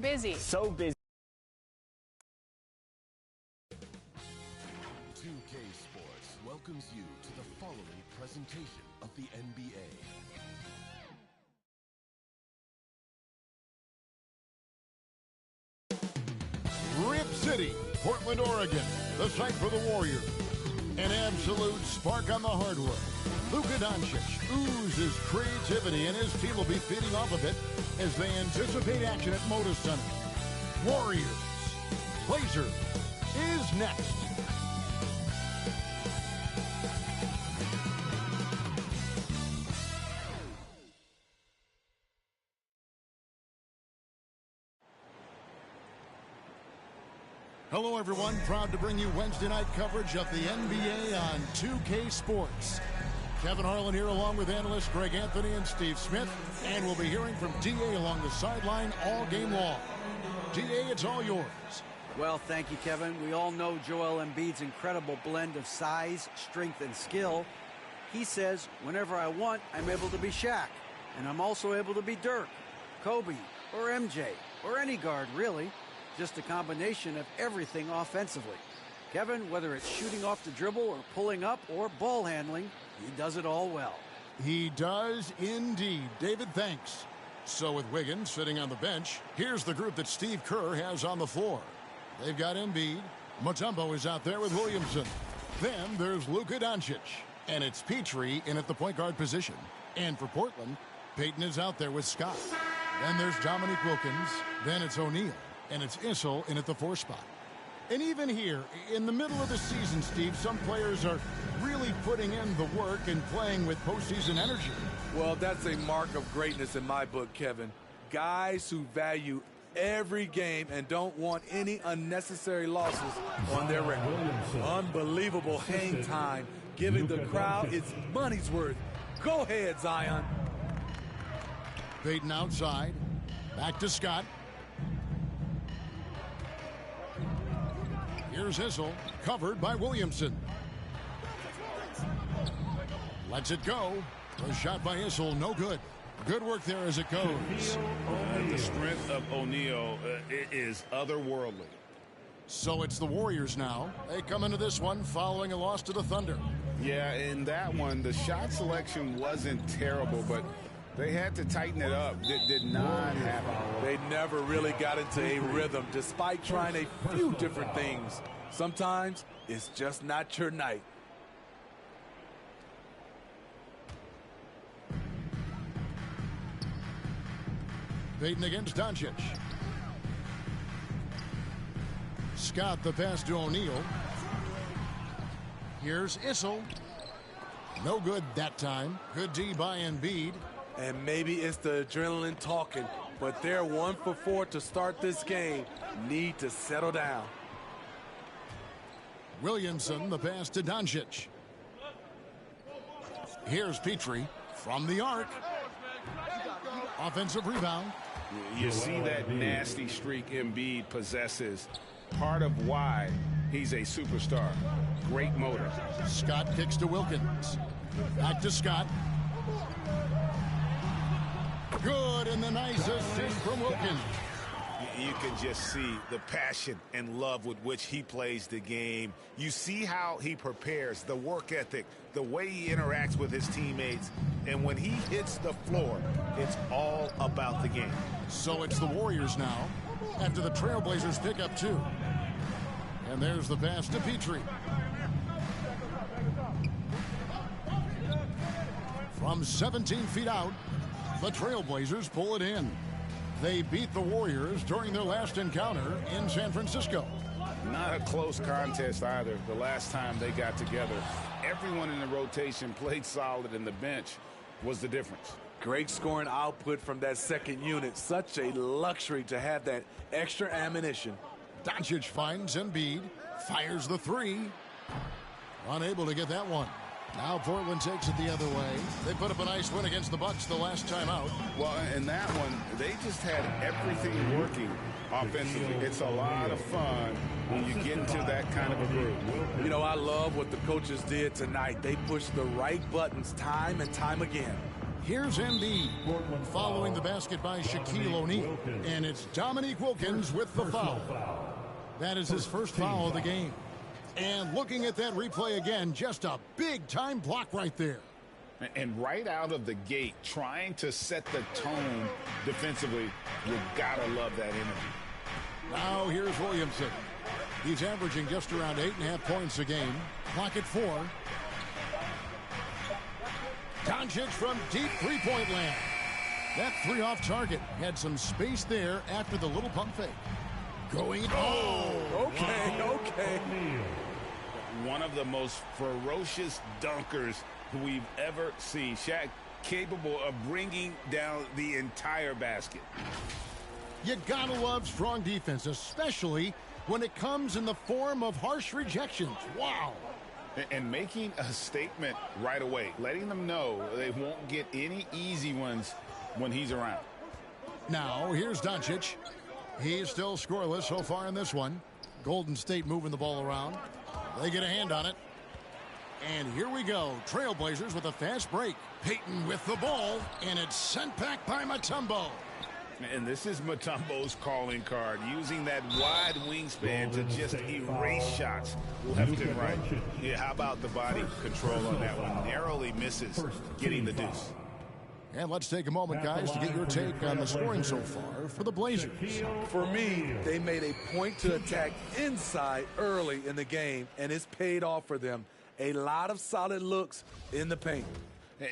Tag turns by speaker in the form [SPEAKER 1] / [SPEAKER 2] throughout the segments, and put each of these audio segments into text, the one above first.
[SPEAKER 1] Busy.
[SPEAKER 2] So busy.
[SPEAKER 3] 2K Sports welcomes you to the following presentation of the NBA.
[SPEAKER 4] Rip City, Portland, Oregon, the site for the Warriors. An absolute spark on the hardwood. Luka Doncic oozes creativity, and his team will be feeding off of it as they anticipate action at Moda Center. Warriors, Blazers is next. Hello, everyone. Proud to bring you Wednesday night coverage of the NBA on 2K Sports. Kevin Harlan here along with analysts Greg Anthony and Steve Smith. And we'll be hearing from D.A. along the sideline all game long. D.A., it's all yours.
[SPEAKER 5] Well, thank you, Kevin. We all know Joel Embiid's incredible blend of size, strength, and skill. He says, whenever I want, I'm able to be Shaq. And I'm also able to be Dirk, Kobe, or MJ, or any guard, really. Just a combination of everything offensively. Kevin, whether it's shooting off the dribble or pulling up or ball handling, he does it all well.
[SPEAKER 4] He does indeed. David, thanks. So with Wiggins sitting on the bench, here's the group that Steve Kerr has on the floor. They've got Embiid. Mutombo is out there with Williamson. Then there's Luka Doncic. And it's Petrie in at the point guard position. And for Portland, Payton is out there with Scott. Then there's Dominique Wilkins. Then it's O'Neal. And it's Issel in at the 4 spot. And even here, in the middle of the season, Steve, some players are really putting in the work and playing with postseason energy.
[SPEAKER 6] Well, that's a mark of greatness in my book, Kevin. Guys who value every game and don't want any unnecessary losses on their record. Unbelievable hang time, giving the crowd its money's worth. Go ahead, Zion.
[SPEAKER 4] Payton outside. Back to Scott. Here's Issel, covered by Williamson. Lets it go. A shot by Issel, no good. Good work there as it goes.
[SPEAKER 7] The strength of O'Neal is otherworldly.
[SPEAKER 4] So it's the Warriors now. They come into this one following a loss to the Thunder.
[SPEAKER 7] Yeah, in that one, the shot selection wasn't terrible, but they had to tighten it up. Did not happen.
[SPEAKER 6] They never really got into a rhythm despite trying a few different things. Sometimes it's just not your night.
[SPEAKER 4] Payton against Doncic. Scott the pass to O'Neal. Here's Issel. No good that time. Good D by Embiid.
[SPEAKER 6] And maybe it's the adrenaline talking, but they're 1 for 4 to start this game. Need to settle down.
[SPEAKER 4] Williamson, the pass to Doncic. Here's Petrie from the arc. Offensive rebound.
[SPEAKER 7] You see that nasty streak Embiid possesses. Part of why he's a superstar. Great motor.
[SPEAKER 4] Scott kicks to Wilkins. Back to Scott. Good, and the nice assist from Wilkins.
[SPEAKER 7] You can just see the passion and love with which he plays the game. You see how he prepares, the work ethic, the way he interacts with his teammates. And when he hits the floor, it's all about the game.
[SPEAKER 4] So it's the Warriors now, after the Trailblazers pick up 2. And there's the pass to Petrie. From 17 feet out, the Trailblazers pull it in. They beat the Warriors during their last encounter in San Francisco.
[SPEAKER 7] Not a close contest either. The last time they got together, everyone in the rotation played solid, and the bench was the difference.
[SPEAKER 6] Great scoring output from that second unit. Such a luxury to have that extra ammunition.
[SPEAKER 4] Doncic finds Embiid, fires the 3. Unable to get that one. Now Portland takes it the other way. They put up a nice win against the Bucks the last time out.
[SPEAKER 7] Well, in that one, they just had everything working offensively. It's a lot of fun when you get into that kind of a group.
[SPEAKER 6] You know, I love what the coaches did tonight. They pushed the right buttons time and time again.
[SPEAKER 4] Here's Embiid following the basket by Shaquille O'Neal. And it's Dominique Wilkins with the foul. That is his first foul of the game. And looking at that replay again, just a big-time block right there.
[SPEAKER 7] And right out of the gate, trying to set the tone defensively, you gotta love that energy.
[SPEAKER 4] Now here's Williamson. He's averaging just around 8.5 points a game. Clock at 4. Doncic from deep three-point land. That three off target. Had some space there after the little pump fake. Going.
[SPEAKER 6] Okay.
[SPEAKER 7] One of the most ferocious dunkers we've ever seen. Shaq capable of bringing down the entire basket.
[SPEAKER 4] You gotta love strong defense, especially when it comes in the form of harsh rejections. Wow.
[SPEAKER 7] And making a statement right away, letting them know they won't get any easy ones when he's around.
[SPEAKER 4] Now, here's Doncic. He's still scoreless so far in this one. Golden State moving the ball around. They get a hand on it. And here we go. Trailblazers with a fast break. Payton with the ball, and it's sent back by Mutombo.
[SPEAKER 7] And this is Mutombo's calling card, using that wide wingspan to just erase shots left and right. Yeah, how about the body control on that one? Narrowly misses getting the deuce.
[SPEAKER 4] And let's take a moment, guys, to get your take on the scoring so far for the Blazers.
[SPEAKER 6] For me, they made a point to attack inside early in the game, and it's paid off for them. A lot of solid looks in the paint.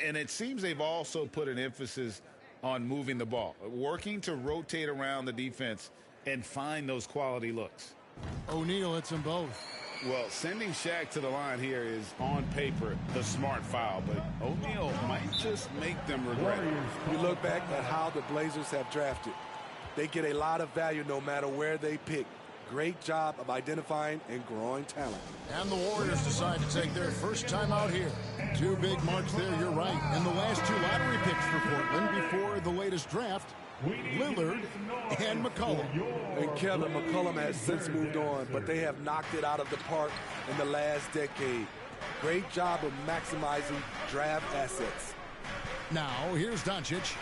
[SPEAKER 7] And it seems they've also put an emphasis on moving the ball, working to rotate around the defense and find those quality looks.
[SPEAKER 4] O'Neal hits them both.
[SPEAKER 7] Well, sending Shaq to the line here is, on paper, the smart foul, but O'Neal might just make them regret it.
[SPEAKER 6] You look back at how the Blazers have drafted. They get a lot of value no matter where they pick. Great job of identifying and growing talent.
[SPEAKER 4] And the Warriors decide to take their first time out here. Two big marks there, you're right. And the last two lottery picks for Portland before the latest draft, Lillard and McCollum.
[SPEAKER 6] And Kevin, McCollum has since moved on, but they have knocked it out of the park in the last decade. Great job of maximizing draft assets.
[SPEAKER 4] Now, here's Doncic.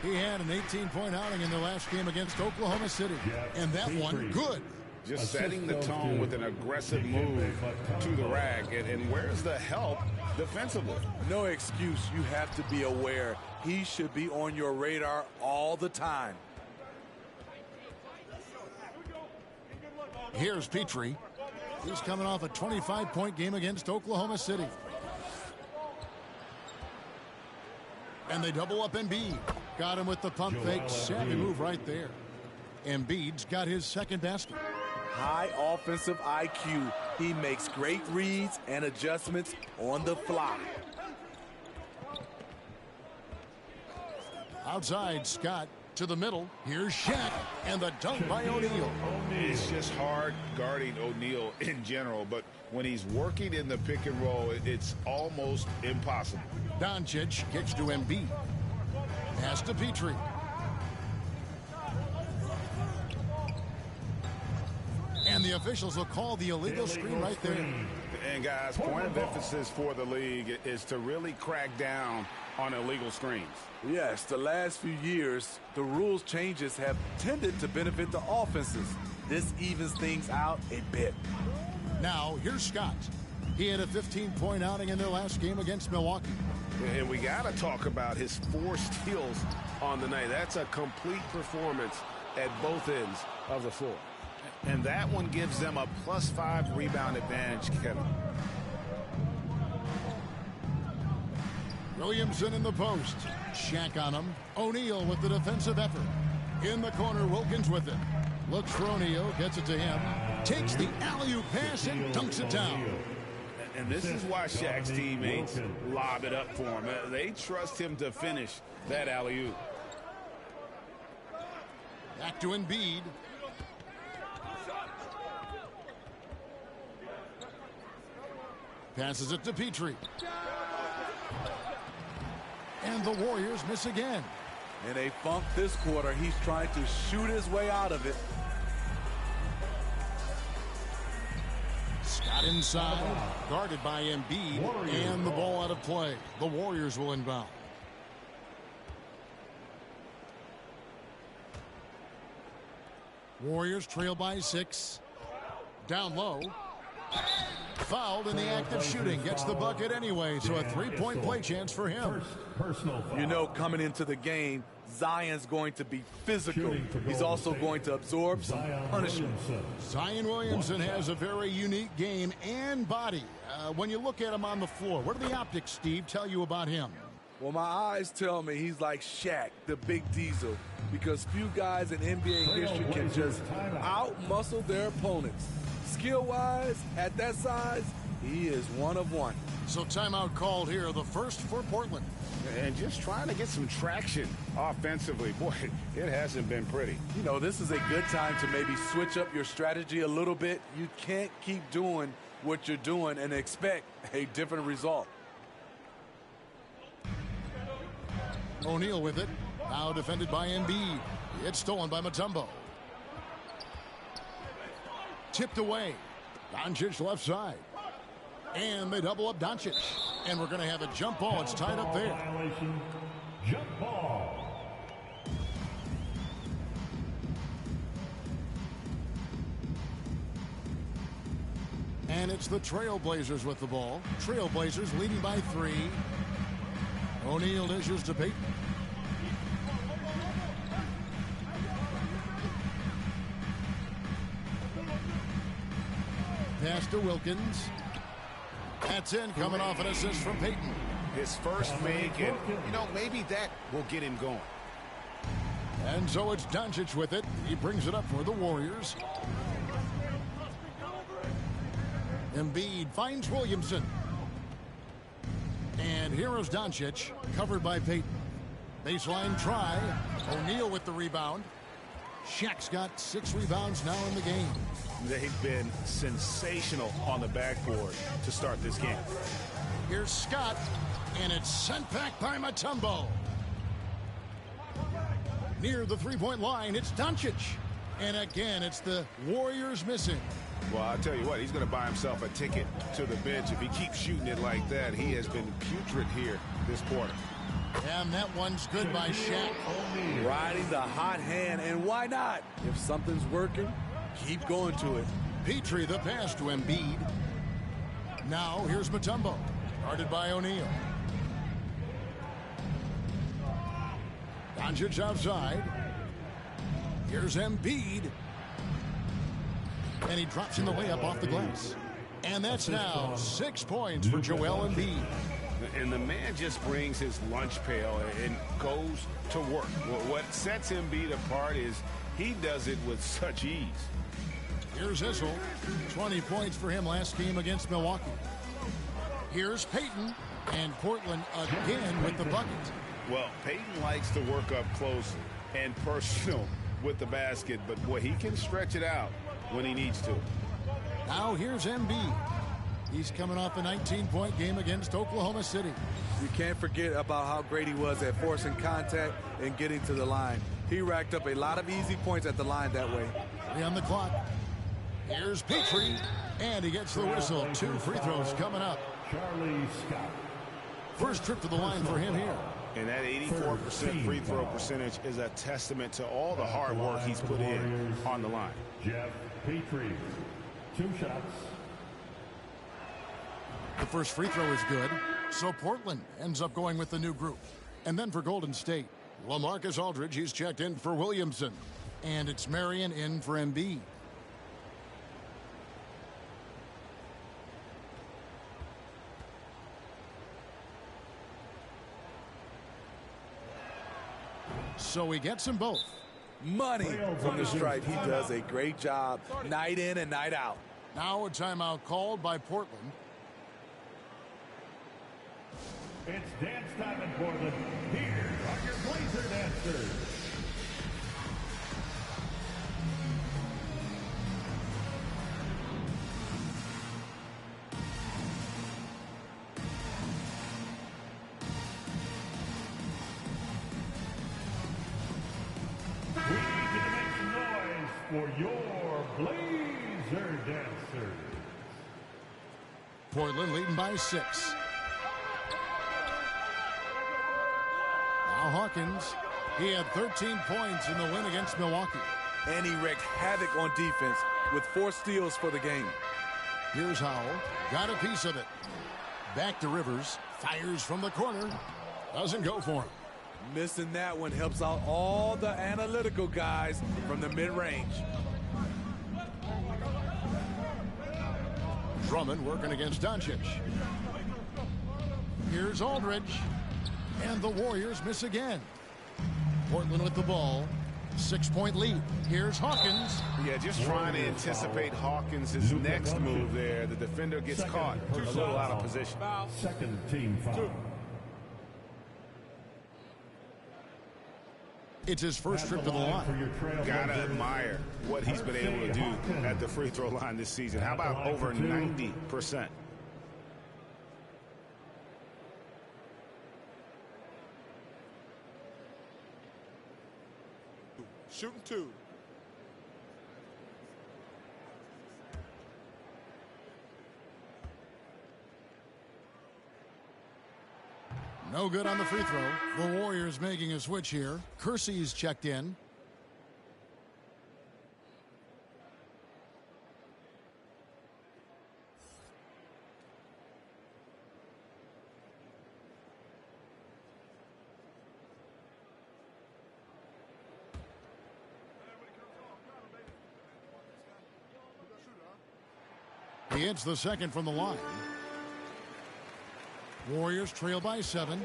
[SPEAKER 4] He had an 18-point outing in their last game against Oklahoma City. And that one, good.
[SPEAKER 7] Just setting the tone with an aggressive move to the rack. And where's the help defensively?
[SPEAKER 6] No excuse. You have to be aware. He should be on your radar all the time.
[SPEAKER 4] Here's Petrie. He's coming off a 25-point game against Oklahoma City. And they double up Embiid. Got him with the pump fake. Savvy move right there. Embiid's got his second basket.
[SPEAKER 6] High offensive IQ. He makes great reads and adjustments on the fly.
[SPEAKER 4] Outside, Scott to the middle. Here's Shaq, and the dunk by O'Neal.
[SPEAKER 7] It's just hard guarding O'Neal in general, but when he's working in the pick and roll, it's almost impossible.
[SPEAKER 4] Doncic kicks to Embiid. Pass to Petrie. And the officials will call the illegal screen right there.
[SPEAKER 7] And guys, point of emphasis for the league is to really crack down on illegal screens.
[SPEAKER 6] Yes, the last few years, the rules changes have tended to benefit the offenses. This evens things out a bit.
[SPEAKER 4] Now, here's Scott. He had a 15-point outing in their last game against Milwaukee.
[SPEAKER 1] And we got to talk about his 4 steals on the night. That's a complete performance at both ends of the floor.
[SPEAKER 7] And that one gives them a +5 rebound advantage, Kevin.
[SPEAKER 4] Williamson in the post. Shaq on him. O'Neal with the defensive effort. In the corner, Wilkins with it. Looks for O'Neal, gets it to him. Takes the alley-oop pass and dunks it down.
[SPEAKER 7] And this is why Shaq's teammates lob it up for him. They trust him to finish that alley-oop.
[SPEAKER 4] Back to Embiid. Passes it to Petrie. And the Warriors miss again.
[SPEAKER 6] In a funk this quarter, he's trying to shoot his way out of it.
[SPEAKER 4] Scott inside, guarded by Embiid, and the ball out of play. The Warriors will inbound. Warriors trail by 6. Down low. Fouled in the act of shooting. Gets the bucket anyway, so a three-point play chance for him.
[SPEAKER 6] You know, coming into the game, Zion's going to be physical. He's also going to absorb some punishment.
[SPEAKER 4] Zion Williamson has a very unique game and body. When you look at him on the floor, what do the optics, Steve, tell you about him?
[SPEAKER 6] Well, my eyes tell me he's like Shaq, the big diesel, because few guys in NBA history can just out-muscle their opponents. Skill-wise, at that size, he is one of one.
[SPEAKER 4] So timeout called here, the first for Portland.
[SPEAKER 1] And just trying to get some traction offensively. Boy, it hasn't been pretty.
[SPEAKER 6] You know, this is a good time to maybe switch up your strategy a little bit. You can't keep doing what you're doing and expect a different result.
[SPEAKER 4] O'Neal with it. Now defended by Embiid. It's stolen by Mutombo. Tipped away. Doncic left side. And they double up Doncic. And we're going to have a jump ball. It's tied up there.
[SPEAKER 2] Violation. Jump ball.
[SPEAKER 4] And it's the Trailblazers with the ball. Trailblazers leading by 3. O'Neal dishes to Payton. Pass to Wilkins. That's in, coming off an assist from Payton.
[SPEAKER 1] His first make, and, you know, maybe that will get him going.
[SPEAKER 4] And so it's Doncic with it. He brings it up for the Warriors. Embiid finds Williamson. And here is Doncic, covered by Payton. Baseline try. O'Neal with the rebound. Shaq's got 6 rebounds now in the game.
[SPEAKER 1] They've been sensational on the backboard to start this game.
[SPEAKER 4] Here's Scott, and it's sent back by Mutombo. Near the three-point line, it's Doncic. And again, it's the Warriors missing.
[SPEAKER 1] Well, I'll tell you what, he's going to buy himself a ticket to the bench. If he keeps shooting it like that, he has been putrid here this quarter.
[SPEAKER 4] And that one's good by Shaq.
[SPEAKER 6] Riding the hot hand, and why not? If something's working, keep going to it.
[SPEAKER 4] Petrie the pass to Embiid. Now here's Mutombo, guarded by O'Neal. Doncic outside. Here's Embiid. And he drops in the layup off the glass. And that's now 6 points for Joel Embiid.
[SPEAKER 1] And the man just brings his lunch pail and goes to work. Well, what sets Embiid apart is he does it with such ease.
[SPEAKER 4] Here's Issel. 20 points for him last game against Milwaukee. Here's Payton. And Portland again with the bucket.
[SPEAKER 1] Well, Payton likes to work up close and personal with the basket, but boy, he can stretch it out when he needs to.
[SPEAKER 4] Now here's Embiid. He's coming off a 19-point game against Oklahoma City.
[SPEAKER 6] You can't forget about how great he was at forcing contact and getting to the line. He racked up a lot of easy points at the line that way.
[SPEAKER 4] 3 on the clock. Here's Petrie, and he gets the whistle. 2 free throws coming up.
[SPEAKER 2] Charlie Scott.
[SPEAKER 4] First trip to the line for him here.
[SPEAKER 1] And that 84% free throw percentage is a testament to all the hard work he's put in on the line.
[SPEAKER 2] Jeff Petrie. 2 shots.
[SPEAKER 4] The first free throw is good, so Portland ends up going with the new group. And then for Golden State, LaMarcus Aldridge, he's checked in for Williamson. And it's Marion in for Embiid. So he gets them both.
[SPEAKER 6] Money from the stripe. He does a great job night in and night out.
[SPEAKER 4] Now a timeout called by Portland.
[SPEAKER 2] It's dance time in Portland. Here are your Blazer dancers. We need you to make some noise for your Blazer dancers.
[SPEAKER 4] Portland leading by 6. Now Hawkins, he had 13 points in the win against Milwaukee.
[SPEAKER 6] and he wreaked havoc on defense with 4 steals for the game.
[SPEAKER 4] Here's Howell. Got a piece of it. Back to Rivers. Fires from the corner. Doesn't go for him.
[SPEAKER 6] Missing that one helps out all the analytical guys from the mid-range.
[SPEAKER 4] Drummond working against Doncic. Here's Aldridge. And the Warriors miss again. Portland with the ball. 6-point lead. Here's Hawkins.
[SPEAKER 1] Yeah, just trying to anticipate Hawkins' next move there. The defender gets caught a little out of position.
[SPEAKER 2] Second team foul.
[SPEAKER 4] It's his first trip to the line.
[SPEAKER 1] Gotta admire what he's been able to do at the free throw line this season. How about over 90%?
[SPEAKER 6] Shooting 2.
[SPEAKER 4] No good on the free throw. The Warriors making a switch here. Kersey's checked in. He hits the second from the line. Warriors trail by 7.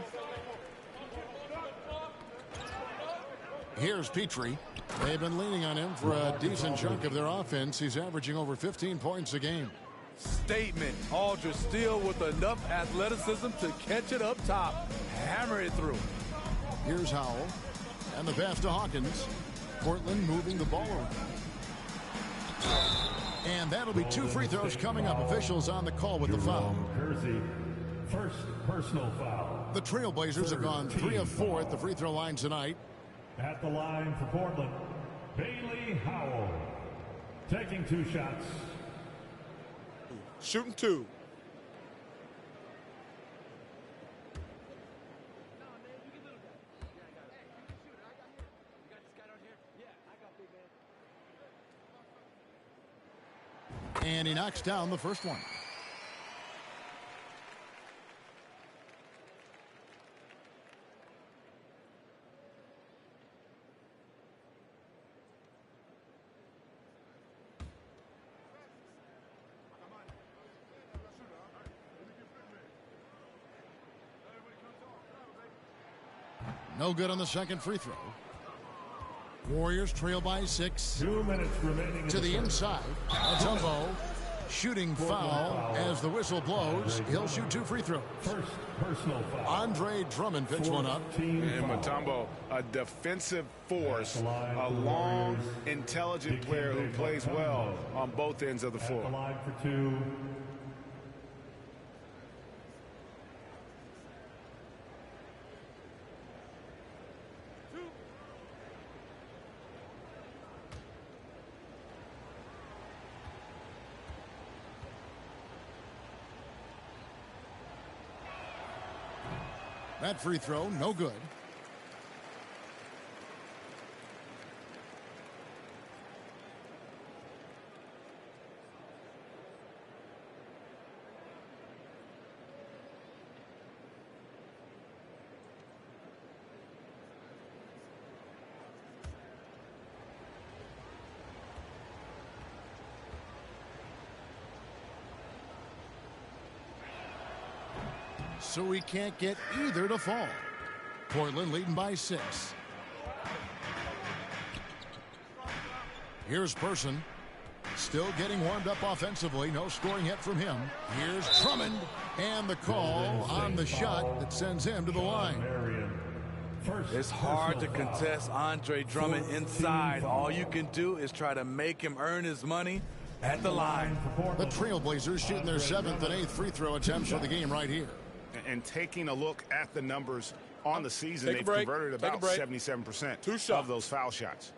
[SPEAKER 4] Here's Petrie. They've been leaning on him for a decent chunk of their offense. He's averaging over 15 points a game.
[SPEAKER 6] Statement. Aldridge still with enough athleticism to catch it up top. Hammer it through.
[SPEAKER 4] Here's Howell. And the pass to Hawkins. Portland moving the ball around. And that'll be 2 free throws coming up. Officials on the call with the foul.
[SPEAKER 2] Kersey, first personal foul.
[SPEAKER 4] The Trailblazers have gone 3 of 4 at the free throw line tonight.
[SPEAKER 2] At the line for Portland, Bailey Howell. Taking 2 shots.
[SPEAKER 6] Shooting 2.
[SPEAKER 4] And he knocks down the first one. No good on the second free throw. Warriors trail by 6.
[SPEAKER 2] 2 minutes remaining
[SPEAKER 4] To the inside. Mutombo. Shooting foul as the whistle blows. He'll shoot 2 free throws.
[SPEAKER 2] First personal foul.
[SPEAKER 4] Andre Drummond picks one up.
[SPEAKER 1] And Mutombo, a defensive force, a long, intelligent player who plays well on both ends of the
[SPEAKER 2] At
[SPEAKER 1] floor.
[SPEAKER 2] the line for 2.
[SPEAKER 4] That free throw, no good. So we can't get either to fall. Portland leading by 6. Here's Person. Still getting warmed up offensively. No scoring yet from him. Here's Drummond. And the call on the shot that sends him to the line.
[SPEAKER 6] It's hard to contest Andre Drummond inside. All you can do is try to make him earn his money at the line.
[SPEAKER 4] The Trailblazers shooting their 7th and 8th free throw attempts for the game right here.
[SPEAKER 1] And taking a look at the numbers on the season, they've
[SPEAKER 6] break.
[SPEAKER 1] converted about 77%
[SPEAKER 6] 2 shots
[SPEAKER 1] of those foul shots.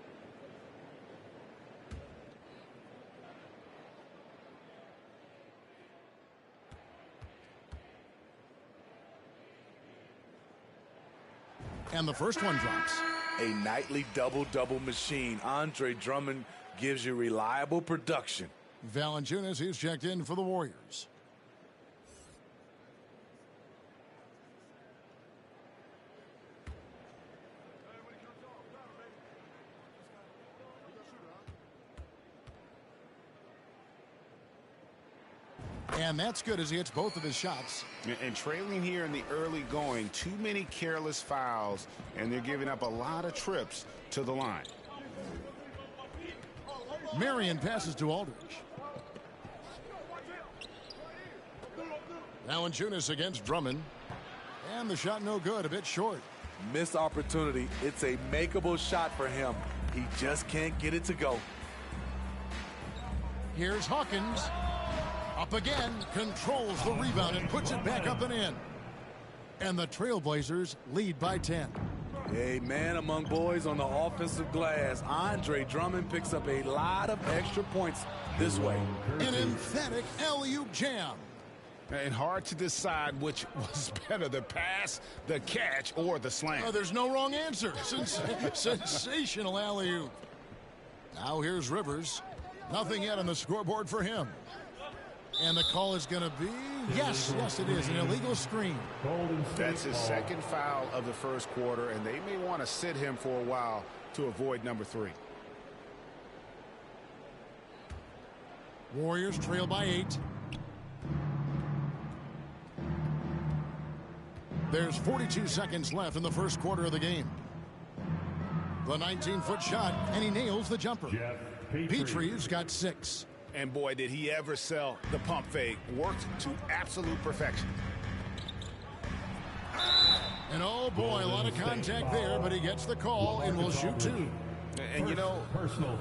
[SPEAKER 4] And the first one drops.
[SPEAKER 6] A nightly double-double machine. Andre Drummond gives you reliable production.
[SPEAKER 4] Valanciunas, he's checked in for the Warriors. And that's good as he hits both of his shots.
[SPEAKER 1] And trailing here in the early going, too many careless fouls, and they're giving up a lot of trips to the line.
[SPEAKER 4] Marion passes to Aldridge. Valanciunas against Drummond. And the shot no good, a bit short.
[SPEAKER 6] Missed opportunity. It's a makeable shot for him. He just can't get it to go.
[SPEAKER 4] Here's Hawkins. Up again, controls the rebound and puts it back up and in. And the Trailblazers lead by 10.
[SPEAKER 6] A man among boys on the offensive glass. Andre Drummond picks up a lot of extra points this way.
[SPEAKER 4] An emphatic alley-oop jam.
[SPEAKER 1] And hard to decide which was better, the pass, the catch, or the slam.
[SPEAKER 4] Oh, there's no wrong answer. Sensational alley-oop. Now here's Rivers. Nothing yet on the scoreboard for him. And the call is going to be, yes, it is, an illegal screen.
[SPEAKER 1] That's his second foul of the first quarter, and they may want to sit him for a while to avoid number 3.
[SPEAKER 4] Warriors trail by 8. There's 42 seconds left in the first quarter of the game. The 19-foot shot, and he nails the jumper. Petrie's got 6.
[SPEAKER 1] And boy, did he ever sell the pump fake. Worked to absolute perfection.
[SPEAKER 4] And oh boy, a lot of contact there, but he gets the call and will shoot 2.
[SPEAKER 1] And you know,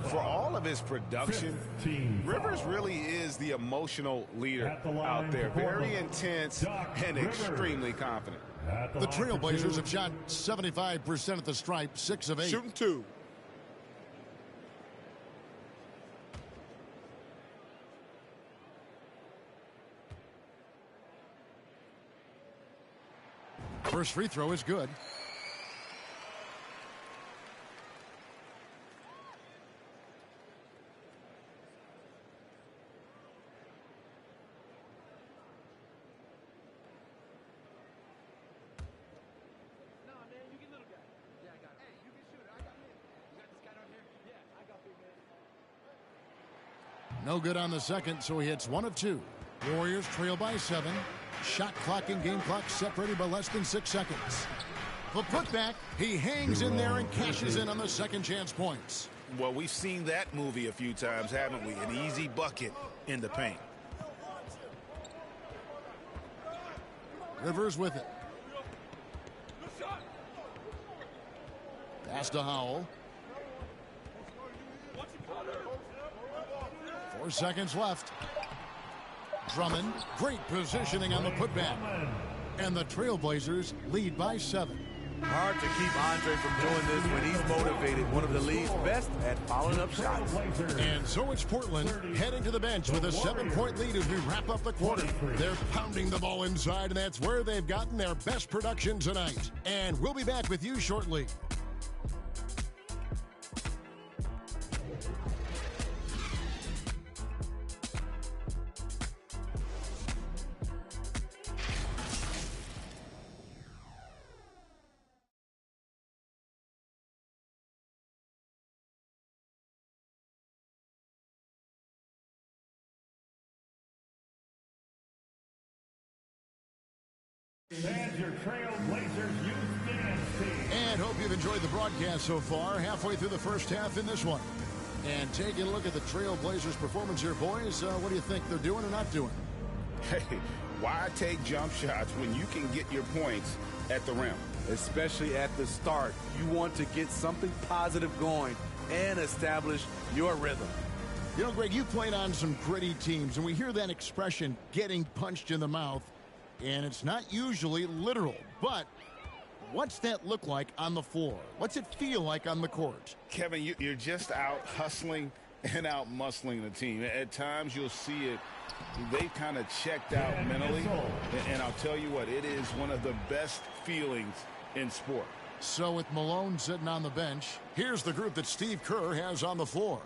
[SPEAKER 1] for all of his production, Rivers really is the emotional leader out there. Very intense and extremely confident.
[SPEAKER 4] The Trailblazers have shot 75% at the stripe, 6 of 8.
[SPEAKER 1] Shooting 2.
[SPEAKER 4] First free throw is good. No good on the second, so he hits 1 of 2. Warriors trail by 7. Shot clock and game clock separated by less than 6 seconds. The putback, he hangs in there and cashes in on the second chance points.
[SPEAKER 1] Well, we've seen that movie a few times, haven't we? An easy bucket in the paint.
[SPEAKER 4] Rivers with it. Pass to Howell. 4 seconds left. Drummond, great positioning on the putback. And the Trailblazers lead by 7.
[SPEAKER 6] Hard to keep Andre from doing this when he's motivated. One of the league's best at following up shots.
[SPEAKER 4] And so it's Portland heading to the bench with a 7-point lead as we wrap up the quarter. They're pounding the ball inside, and that's where they've gotten their best production tonight. And we'll be back with you shortly.
[SPEAKER 2] And your Trailblazers youth dance team.
[SPEAKER 4] And hope you've enjoyed the broadcast so far. Halfway through the first half in this one. And taking a look at the Trailblazers' performance here, boys. What do you think they're doing or not doing?
[SPEAKER 1] Hey, why take jump shots when you can get your points at the rim?
[SPEAKER 6] Especially at the start. You want to get something positive going and establish your rhythm.
[SPEAKER 4] You know, Greg, you played on some gritty teams, and we hear that expression, getting punched in the mouth. And it's not usually literal, but what's that look like on the floor? What's it feel like on the court?
[SPEAKER 1] Kevin, you're just out hustling and out muscling the team. At times you'll see it. They've kind of checked out mentally. And I'll tell you what, it is one of the best feelings in sport.
[SPEAKER 4] So with Malone sitting on the bench, here's the group that Steve Kerr has on the floor.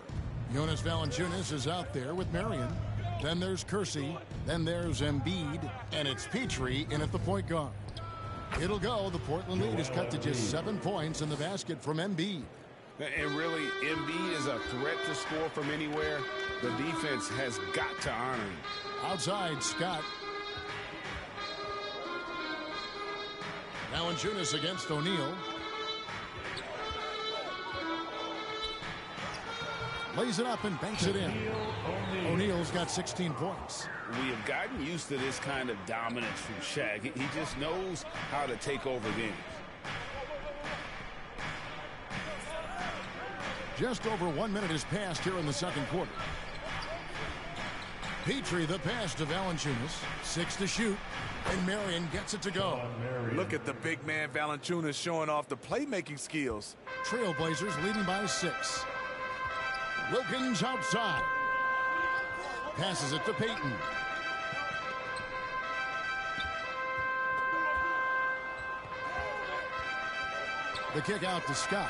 [SPEAKER 4] Jonas Valanciunas is out there with Marion. Then there's Kersey. Then there's Embiid. And it's Petrie in at the point guard. It'll go. The Portland lead is cut to just 7 points in the basket from Embiid.
[SPEAKER 1] And really, Embiid is a threat to score from anywhere. The defense has got to honor him.
[SPEAKER 4] Outside, Scott. Valanciunas against O'Neal. Lays it up and banks it in. O'Neal's got 16 points.
[SPEAKER 1] We have gotten used to this kind of dominance from Shaq. He just knows how to take over games.
[SPEAKER 4] Just over 1 minute has passed here in the second quarter. Petrie, the pass to Valanciunas. 6 to shoot. And Marion gets it to go.
[SPEAKER 6] Look at the big man Valanciunas showing off the playmaking skills.
[SPEAKER 4] Trailblazers leading by 6. Wilkins outside. Passes it to Payton. The kick out to Scott.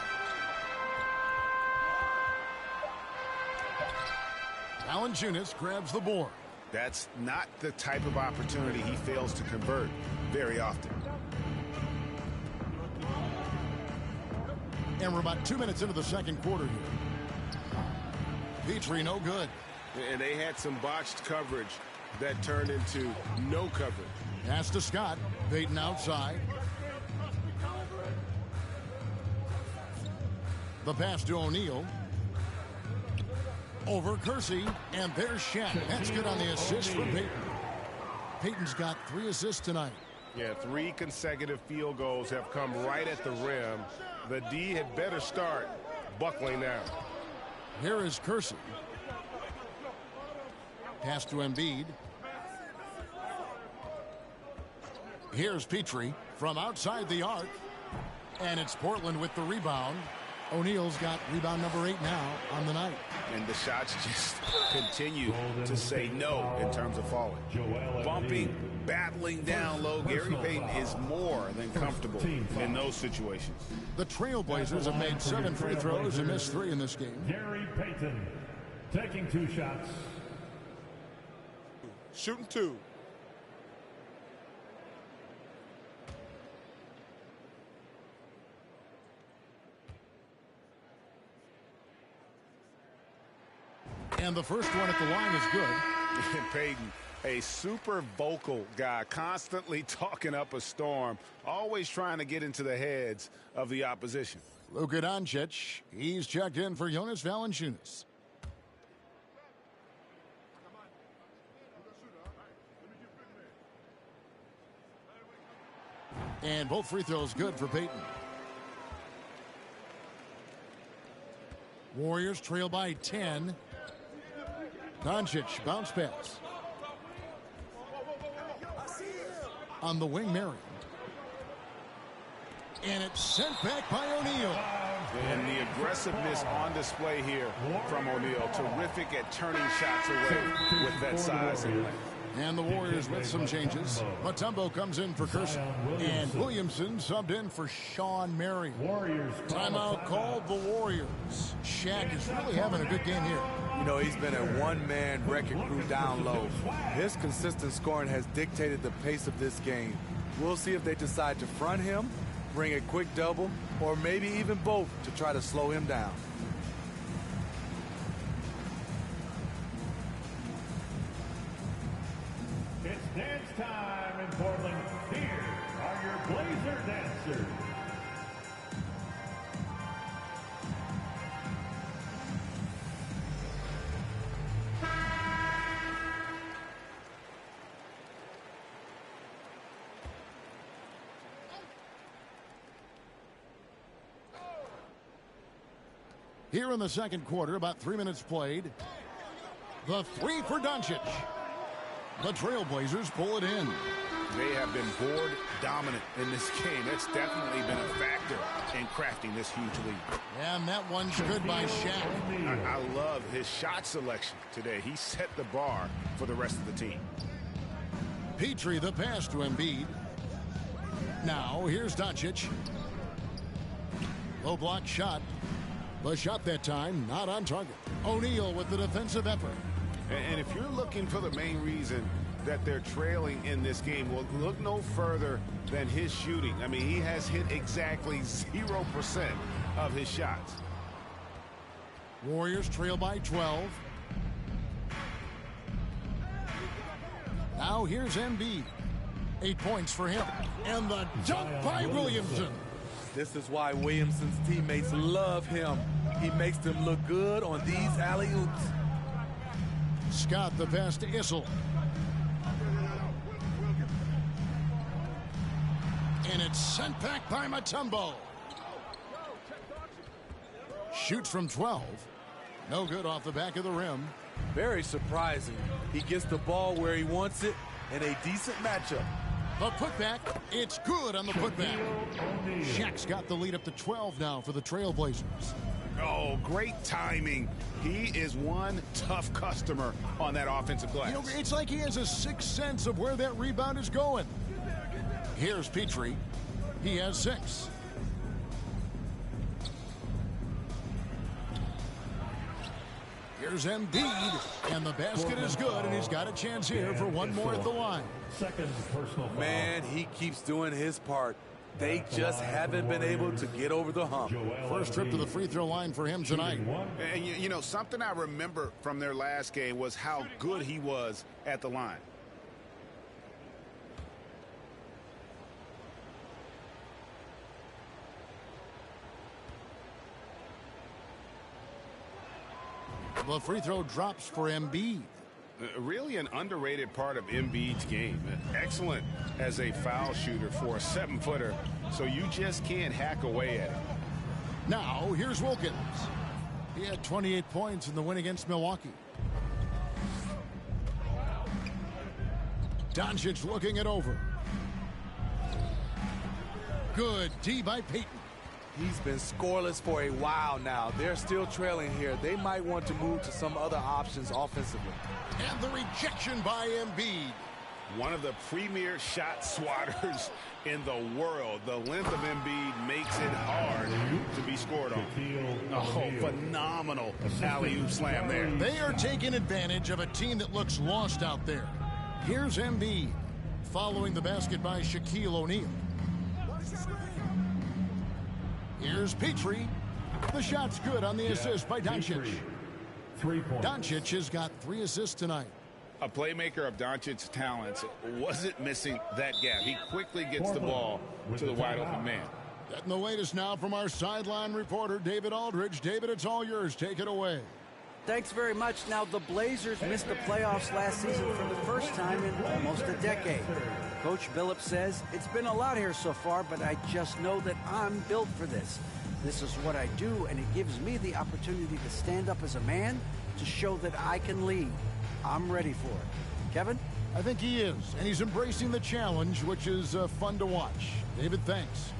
[SPEAKER 4] Valanciunas grabs the board.
[SPEAKER 1] That's not the type of opportunity he fails to convert very often.
[SPEAKER 4] And we're about 2 minutes into the second quarter here. Petrie no good.
[SPEAKER 1] And they had some botched coverage that turned into no coverage.
[SPEAKER 4] Pass to Scott. Payton outside. The pass to O'Neal. Over Kersey, and there's Shaq. That's good on the assist for Payton. Payton's got 3 assists tonight.
[SPEAKER 1] Yeah, 3 consecutive field goals have come right at the rim. The D had better start buckling down.
[SPEAKER 4] Here is Kersey. Pass to Embiid. Here's Petrie from outside the arc. And it's Portland with the rebound. O'Neal's got rebound number 8 now on the night.
[SPEAKER 1] And the shots just continue to say no in terms of falling. Bumping, battling down low. Gary Payton is more than comfortable in those situations.
[SPEAKER 4] The Trailblazers have made 7 free throws and missed 3 in this game.
[SPEAKER 2] Gary Payton taking 2 shots.
[SPEAKER 6] Shooting 2.
[SPEAKER 4] And the first one at the line is good.
[SPEAKER 1] And Payton, a super vocal guy, constantly talking up a storm, always trying to get into the heads of the opposition.
[SPEAKER 4] Luka Doncic, he's checked in for Jonas Valanciunas. And both free throws good for Payton. Warriors trail by 10. Doncic, bounce pass. On the wing, Marion. And it's sent back by O'Neal.
[SPEAKER 1] And the aggressiveness on display here from O'Neal. Terrific at turning shots away with that size and length.
[SPEAKER 4] And the Warriors with some changes. Mutombo comes in for Kersey. And Williamson subbed in for Sean Marion. Timeout called the Warriors. Shaq is really having a good game here.
[SPEAKER 6] You know, he's been a one-man wrecking crew down low. His consistent scoring has dictated the pace of this game. We'll see if they decide to front him, bring a quick double, or maybe even both to try to slow him down.
[SPEAKER 2] It's dance time in Portland. Here are your Blazer dancers.
[SPEAKER 4] Here in the second quarter, about 3 minutes played. The 3 for Doncic. The Trailblazers pull it in.
[SPEAKER 1] They have been board dominant in this game. That's definitely been a factor in crafting this huge lead.
[SPEAKER 4] And that one's good by Shaq.
[SPEAKER 1] I love his shot selection today. He set the bar for the rest of the team.
[SPEAKER 4] Petrie, the pass to Embiid. Now, here's Doncic. Low block shot. The shot that time, not on target. O'Neal with the defensive effort.
[SPEAKER 1] And if you're looking for the main reason that they're trailing in this game, well, look no further than his shooting. I mean, he has hit exactly 0% of his shots.
[SPEAKER 4] Warriors trail by 12. Now here's Embiid. 8 points for him. And the dunk by Williamson.
[SPEAKER 6] This is why Williamson's teammates love him. He makes them look good on these alley-oops.
[SPEAKER 4] Scott the pass to Issel. And it's sent back by Mutombo. Shoots from 12. No good off the back of the rim.
[SPEAKER 6] Very surprising. He gets the ball where he wants it in a decent matchup.
[SPEAKER 4] The putback, it's good on the putback. Shaq's got the lead up to 12 now for the Trailblazers.
[SPEAKER 1] Oh, great timing. He is one tough customer on that offensive glass.
[SPEAKER 4] You know, it's like he has a sixth sense of where that rebound is going. Here's Petrie. He has 6. Here's Embiid, and the basket is good, and he's got a chance here for one more at the line.
[SPEAKER 2] Second personal foul.
[SPEAKER 6] Man, he keeps doing his part. They just haven't been able to get over the hump.
[SPEAKER 4] First trip to the free throw line for him tonight.
[SPEAKER 1] And, you know, something I remember from their last game was how good he was at the line.
[SPEAKER 4] The free throw drops for Embiid.
[SPEAKER 1] Really an underrated part of Embiid's game. Excellent as a foul shooter for a 7-footer, so you just can't hack away at it.
[SPEAKER 4] Now, here's Wilkins. He had 28 points in the win against Milwaukee. Doncic looking it over. Good D by Payton.
[SPEAKER 6] He's been scoreless for a while now. They're still trailing here. They might want to move to some other options offensively.
[SPEAKER 4] And the rejection by Embiid.
[SPEAKER 1] One of the premier shot swatters in the world. The length of Embiid makes it hard to be scored on. Oh, phenomenal alley-oop slam there.
[SPEAKER 4] They are taking advantage of a team that looks lost out there. Here's Embiid, following the basket by Shaquille O'Neal. Here's Petrie. The shot's good on the assist by Doncic.
[SPEAKER 2] 3 points.
[SPEAKER 4] Doncic has got 3 assists tonight.
[SPEAKER 1] A playmaker of Doncic's talents wasn't missing that gap. He quickly gets the ball to the wide-open man.
[SPEAKER 4] Getting the latest now from our sideline reporter, David Aldridge. David, it's all yours. Take it away.
[SPEAKER 5] Thanks very much. Now, the Blazers missed the playoffs last season for the first time in almost a decade. Coach Billups says, it's been a lot here so far, but I just know that I'm built for this. This is what I do, and it gives me the opportunity to stand up as a man to show that I can lead. I'm ready for it. Kevin?
[SPEAKER 4] I think he is, and he's embracing the challenge, which is fun to watch. David, thanks.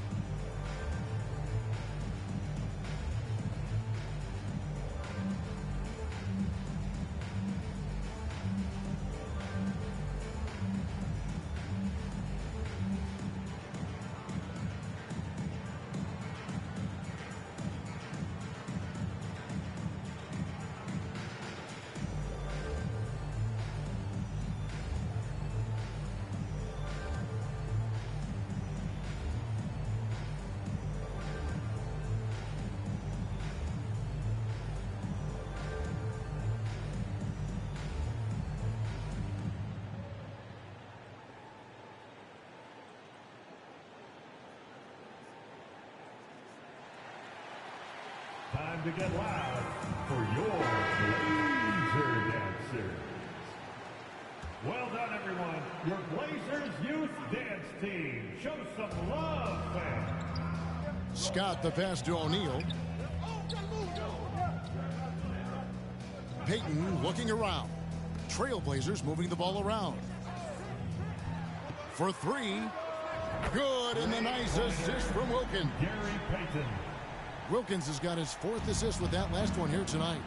[SPEAKER 2] Time to get loud for your Blazer Dance Series. Well done, everyone. Your Blazers Youth Dance Team. Show some love, fans.
[SPEAKER 4] Scott the pass to O'Neal. Payton looking around. Trailblazers moving the ball around. For 3. Good, and the nice assist from Wilkins.
[SPEAKER 2] Gary Payton.
[SPEAKER 4] Wilkins has got his 4th assist with that last one here tonight.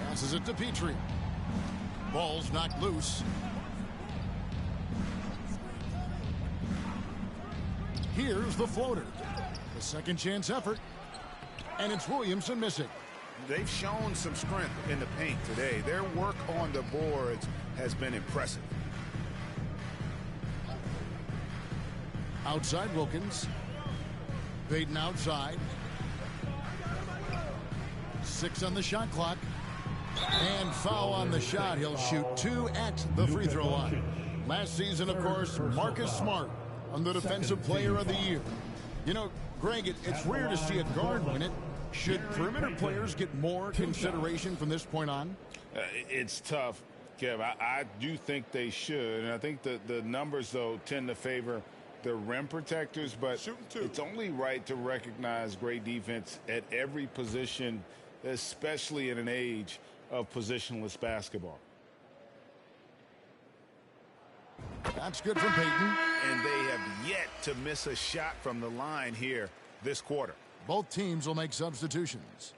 [SPEAKER 4] Passes it to Petrie. Ball's knocked loose. Here's the floater. The second chance effort. And it's Williamson missing.
[SPEAKER 1] They've shown some strength in the paint today. Their work on the boards has been impressive.
[SPEAKER 4] Outside Wilkins. Payton outside. 6 on the shot clock. And foul on the shot. He'll shoot 2 at the free throw line. Last season, of course, Marcus Smart on the Defensive Player of the Year. You know, Greg, it's rare to see a guard win it. Should perimeter players get more consideration from this point on?
[SPEAKER 1] It's tough, Kev. I do think they should. And I think the numbers, though, tend to favor the rim protectors. But it's only right to recognize great defense at every position, especially in an age of positionless basketball.
[SPEAKER 4] That's good from Payton.
[SPEAKER 1] And they have yet to miss a shot from the line here this quarter.
[SPEAKER 4] Both teams will make substitutions.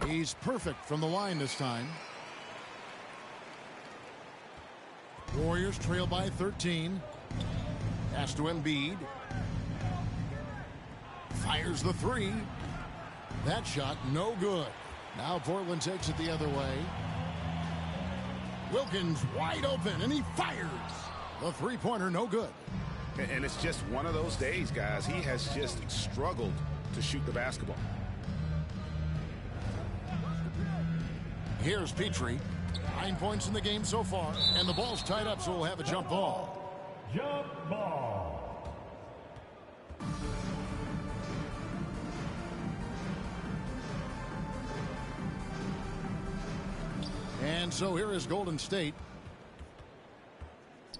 [SPEAKER 4] He's perfect from the line this time. Warriors trail by 13. Pass to Embiid. Fires the 3. That shot no good. Now Portland takes it the other way. Wilkins wide open and he fires. The three-pointer no good.
[SPEAKER 1] And it's just one of those days, guys. He has just struggled to shoot the basketball.
[SPEAKER 4] Here's Petrie. 9 points in the game so far. And the ball's tied up, so we'll have a jump ball.
[SPEAKER 2] Jump ball.
[SPEAKER 4] And so here is Golden State.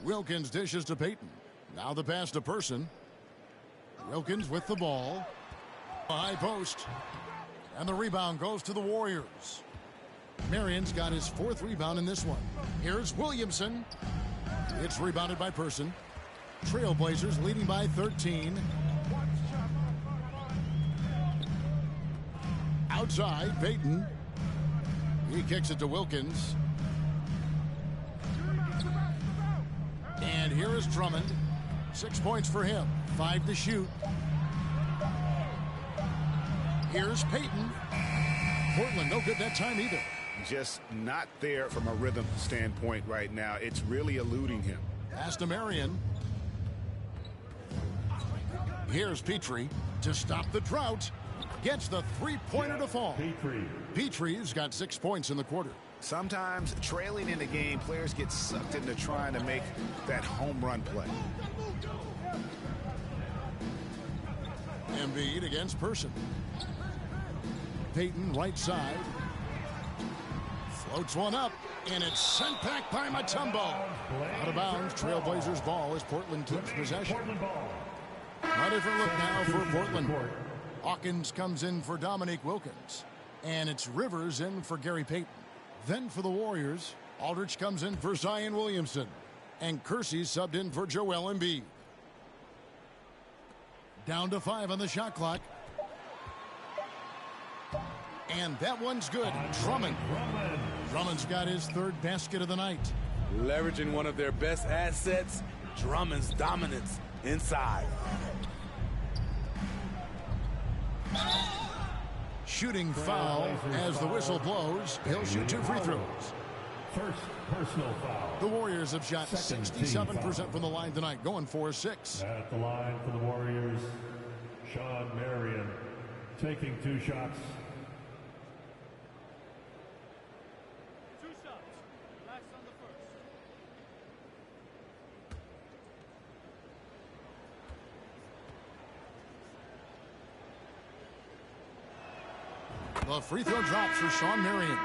[SPEAKER 4] Wilkins dishes to Payton. Now the pass to Person. Wilkins with the ball. A high post. And the rebound goes to the Warriors. Marion's got his 4th rebound in this one. Here's Williamson. It's rebounded by Person. Trailblazers leading by 13. Outside, Payton. He kicks it to Wilkins. And here is Drummond. 6 points for him. 5 to shoot. Here's Payton. Portland no good that time either.
[SPEAKER 1] Just not there from a rhythm standpoint right now. It's really eluding him.
[SPEAKER 4] Pass to Marion. Here's Petrie to stop the drought. Gets the three-pointer to fall. Petrie's got 6 points in the quarter.
[SPEAKER 1] Sometimes trailing in the game, players get sucked into trying to make that home run play.
[SPEAKER 4] Embiid against Person. Payton right side. Floats one up, and it's sent back by Mutombo. Out of bounds, Trailblazers ball as Portland keeps possession. A different look now for Portland. Hawkins comes in for Dominique Wilkins. And it's Rivers in for Gary Payton. Then for the Warriors, Aldridge comes in for Zion Williamson. And Kersey subbed in for Joel Embiid. Down to 5 on the shot clock. And that one's good. Drummond. Drummond's got his 3rd basket of the night.
[SPEAKER 6] Leveraging one of their best assets, Drummond's dominance inside.
[SPEAKER 4] Shooting foul as the whistle blows. He'll shoot 2 free throws.
[SPEAKER 2] First personal foul.
[SPEAKER 4] The Warriors have shot 67% from the line tonight, going 4-6.
[SPEAKER 2] At the line for the Warriors, Sean Marion taking 2 shots.
[SPEAKER 4] The free throw drops for Sean Marion.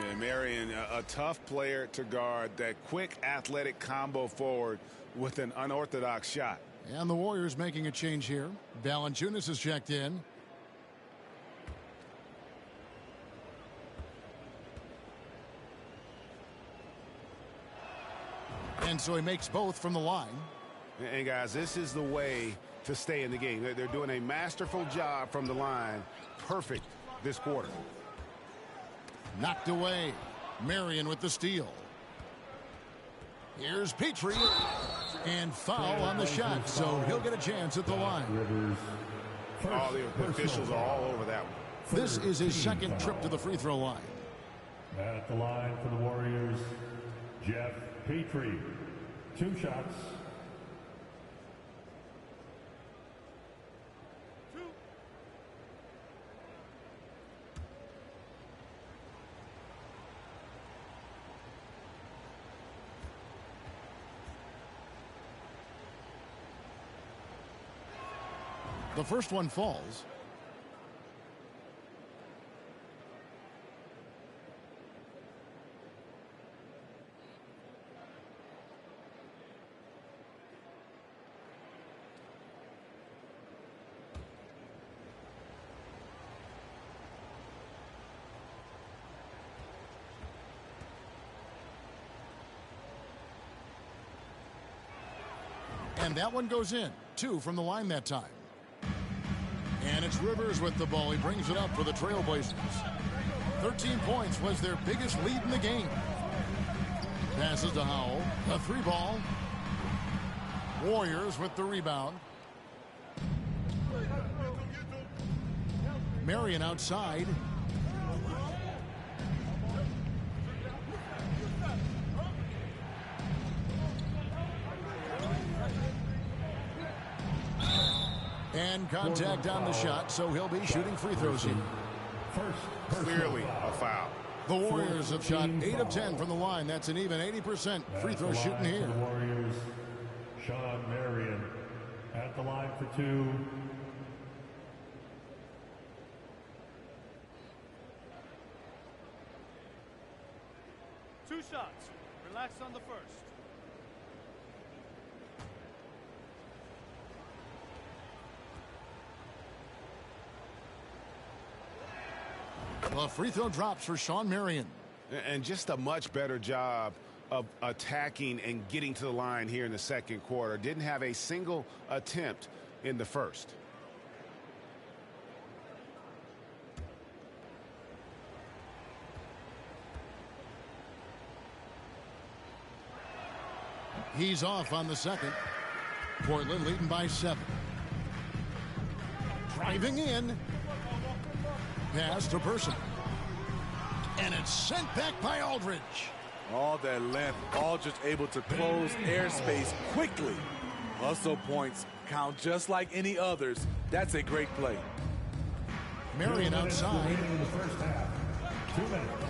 [SPEAKER 1] Yeah, Marion, a tough player to guard. That quick athletic combo forward with an unorthodox shot.
[SPEAKER 4] And the Warriors making a change here. Valanciunas is checked in. And so he makes both from the line.
[SPEAKER 1] And guys, this is the way to stay in the game. They're doing a masterful job from the line. Perfect this quarter.
[SPEAKER 4] Knocked away. Marion with the steal. Here's Petrie. And foul on the shot, so he'll get a chance at the line.
[SPEAKER 1] Oh, the officials are all over that one.
[SPEAKER 4] This is his second trip to the free throw line.
[SPEAKER 2] At the line for the Warriors, Jeff Petrie. 2 shots.
[SPEAKER 4] The first one falls. And that one goes in. 2 from the line that time. And it's Rivers with the ball. He brings it up for the Trailblazers. 13 points was their biggest lead in the game. Passes to Howell. A 3-ball. Warriors with the rebound. Marion outside. And contact on the shot, so he'll be shooting free throws here.
[SPEAKER 1] Clearly a foul.
[SPEAKER 4] The Warriors have shot 8 of 10 from the line. That's an even 80% free throw shooting here.
[SPEAKER 2] The Warriors, Sean Marion at the line for 2.
[SPEAKER 8] Two shots. Relax on the first.
[SPEAKER 4] The free throw drops for Sean Marion.
[SPEAKER 1] And just a much better job of attacking and getting to the line here in the second quarter. Didn't have a single attempt in the first.
[SPEAKER 4] He's off on the second. Portland leading by 7. Driving in. Pass to Person. And it's sent back by Aldridge.
[SPEAKER 6] All that length, Aldridge able to close airspace quickly. Hustle points count just like any others. That's a great play.
[SPEAKER 4] Marion outside.
[SPEAKER 2] In the first half. 2 minutes.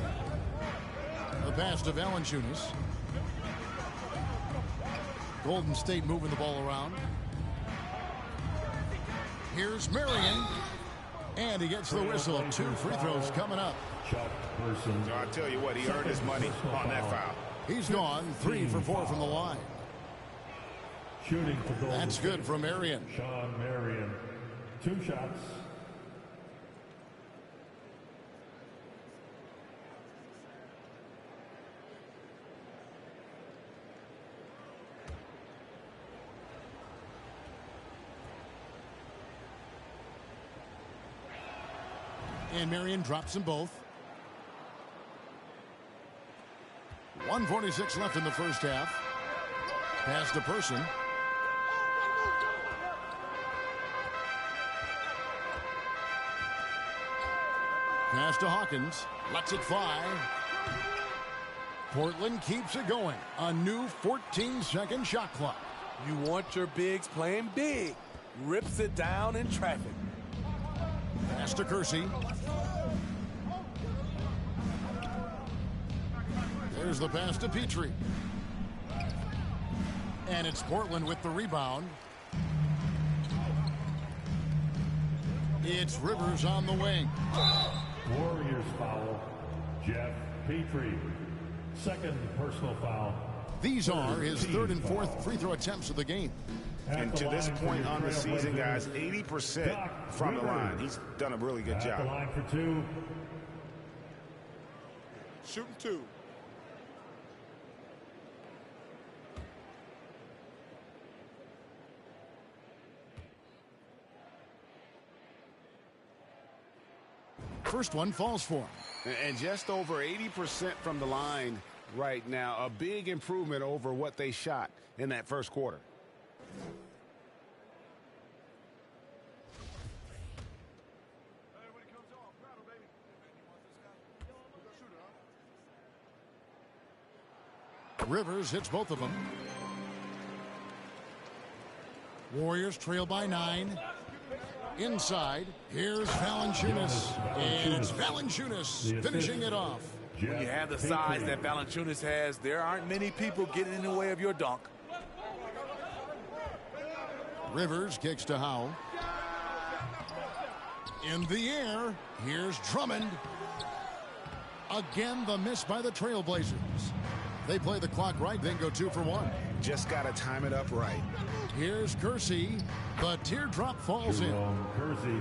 [SPEAKER 4] The pass to Valanciunas. Golden State moving the ball around. Here's Marion. And he gets the whistle. 2 free throws coming up.
[SPEAKER 1] So I'll tell you what, he earned his money on that foul.
[SPEAKER 4] He's gone 3 for 4 from the line.
[SPEAKER 2] Shooting for Golden
[SPEAKER 4] That's
[SPEAKER 2] State.
[SPEAKER 4] good for Marion.
[SPEAKER 2] Sean Marion. 2 shots.
[SPEAKER 4] And Marion drops them both. 1:46 left in the first half. Pass to Person. Pass to Hawkins. Lets it fly. Portland keeps it going. A new 14-second shot clock.
[SPEAKER 6] You want your bigs playing big. Rips it down in traffic.
[SPEAKER 4] Pass to Kersey. There's the pass to Petrie. And it's Portland with the rebound. It's Rivers on the wing.
[SPEAKER 2] Warriors foul. Jeff Petrie. Second personal foul.
[SPEAKER 4] These are his 3rd and 4th free throw attempts of the game.
[SPEAKER 1] And to this point on the season, guys, 80% from the line. He's done a really good job.
[SPEAKER 2] At the line for 2.
[SPEAKER 1] Shooting 2.
[SPEAKER 4] first one falls for him.
[SPEAKER 1] And just over 80% from the line right now. A big improvement over what they shot in that first quarter.
[SPEAKER 4] Rivers hits both of them. Warriors trail by 9. Inside, here's Valanciunas. And it's Valanciunas finishing it off.
[SPEAKER 6] When you have the size that Valanciunas has, there aren't many people getting in the way of your dunk.
[SPEAKER 4] Rivers kicks to Howe. In the air, here's Drummond. Again, the miss by the Trailblazers. They play the clock right, then go 2 for 1.
[SPEAKER 1] Just got to time it up right.
[SPEAKER 4] Here's Kersey. The teardrop falls in.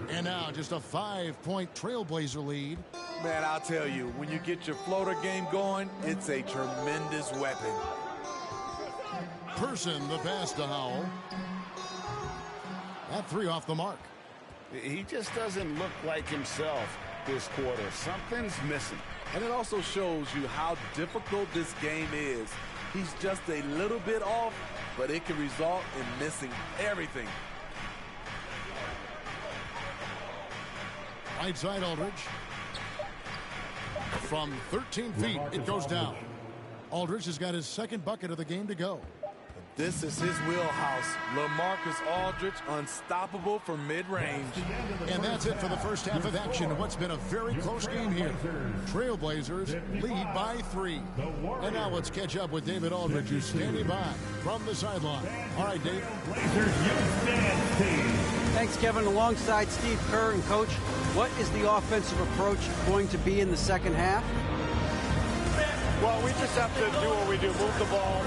[SPEAKER 4] And now just a 5-point Trailblazer lead.
[SPEAKER 6] Man, I'll tell you, when you get your floater game going, it's a tremendous weapon.
[SPEAKER 4] Person the pass to Howell. That 3 off the mark.
[SPEAKER 1] He just doesn't look like himself this quarter. Something's missing.
[SPEAKER 6] And it also shows you how difficult this game is. He's just a little bit off, but it can result in missing everything.
[SPEAKER 4] Right side Aldridge. From 13 feet, it goes down. Aldridge has got his second bucket of the game to go.
[SPEAKER 6] This is his wheelhouse. LaMarcus Aldridge, unstoppable from mid-range.
[SPEAKER 4] And that's it for the first half of action. What's been a very close game here. Trailblazers lead by 3. And now let's catch up with David Aldridge, who's standing by from the sideline. All right, Dave.
[SPEAKER 5] Thanks, Kevin. Alongside Steve Kerr and Coach, what is the offensive approach going to be in the second half?
[SPEAKER 9] Well, we just have to do what we do, move the ball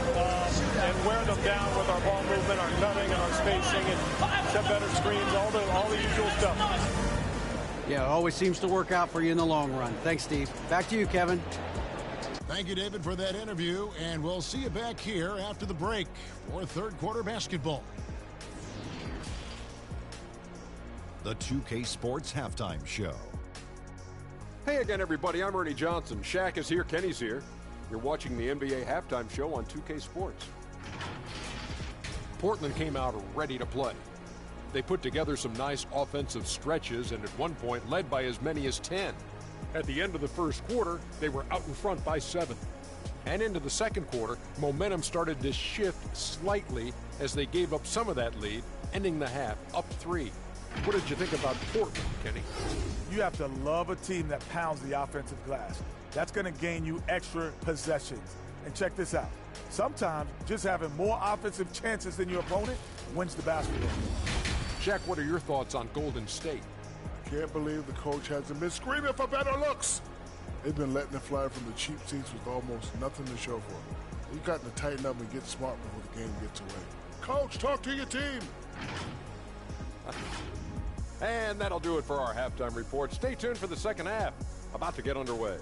[SPEAKER 9] and wear them down with our ball movement, our cutting, and our spacing, and set better screens, all the usual stuff.
[SPEAKER 5] Yeah, it always seems to work out for you in the long run. Thanks, Steve. Back to you, Kevin.
[SPEAKER 4] Thank you, David, for that interview, and we'll see you back here after the break for third quarter basketball.
[SPEAKER 10] The 2K Sports Halftime Show.
[SPEAKER 11] Hey again, everybody. I'm Ernie Johnson. Shaq is here. Kenny's here. You're watching the NBA Halftime Show on 2K Sports. Portland came out ready to play. They put together some nice offensive stretches and at one point led by as many as 10. At the end of the first quarter, they were out in front by 7. And into the second quarter, momentum started to shift slightly as they gave up some of that lead, ending the half up 3. What did you think about Portland, Kenny?
[SPEAKER 6] You have to love a team that pounds the offensive glass. That's going to gain you extra possessions. And check this out. Sometimes just having more offensive chances than your opponent wins the basketball.
[SPEAKER 11] Jack, what are your thoughts on Golden State?
[SPEAKER 12] Can't believe the coach hasn't been screaming for better looks. They've been letting it fly from the cheap seats with almost nothing to show for it. You've got to tighten up and get smart before the game gets away. Coach, talk to your team.
[SPEAKER 11] And that'll do it for our halftime report. Stay tuned for the second half. About to get underway.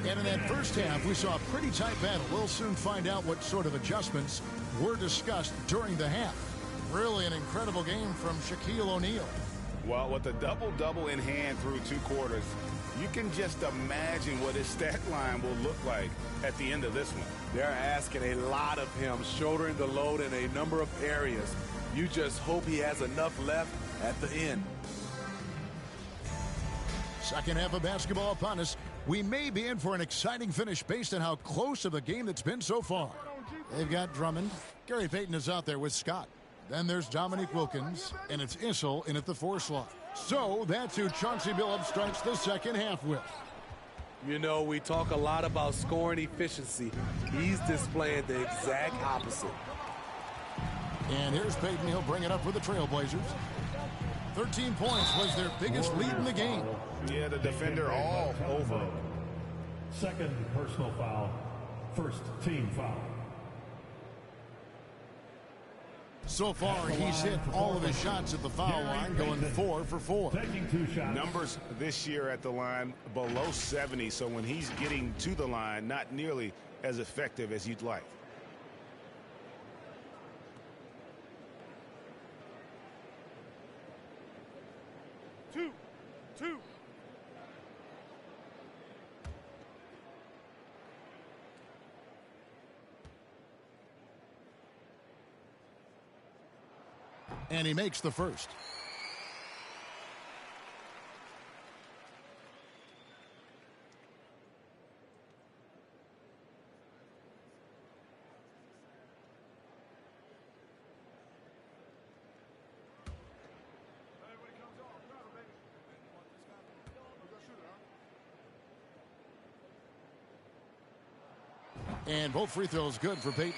[SPEAKER 4] And in that first half, we saw a pretty tight battle. We'll soon find out what sort of adjustments were discussed during the half. Really an incredible game from Shaquille O'Neal.
[SPEAKER 1] Well, with a double-double in hand through 2 quarters, you can just imagine what his stat line will look like at the end of this one.
[SPEAKER 6] They're asking a lot of him, shouldering the load in a number of areas. You just hope he has enough left at the end.
[SPEAKER 4] Second half of basketball upon us. We may be in for an exciting finish based on how close of a game that's been so far. They've got Drummond. Gary Payton is out there with Scott. Then there's Dominique Wilkins, and it's Issel in at the 4 slot. So that's who Chauncey Billups starts the second half with.
[SPEAKER 6] You know, we talk a lot about scoring efficiency. He's displaying the exact opposite.
[SPEAKER 4] And here's Payton. He'll bring it up for the Trailblazers. 13 points was their biggest lead in the game.
[SPEAKER 1] Yeah, the defender all over.
[SPEAKER 2] Second personal foul. First team foul.
[SPEAKER 4] So far, he's hit all of his shots at the foul line, going 4 for 4.
[SPEAKER 2] Taking 2 shots.
[SPEAKER 1] Numbers this year at the line below 70, so when he's getting to the line, not nearly as effective as you'd like.
[SPEAKER 9] Two.
[SPEAKER 4] And he makes the first. And both free throws good for Payton.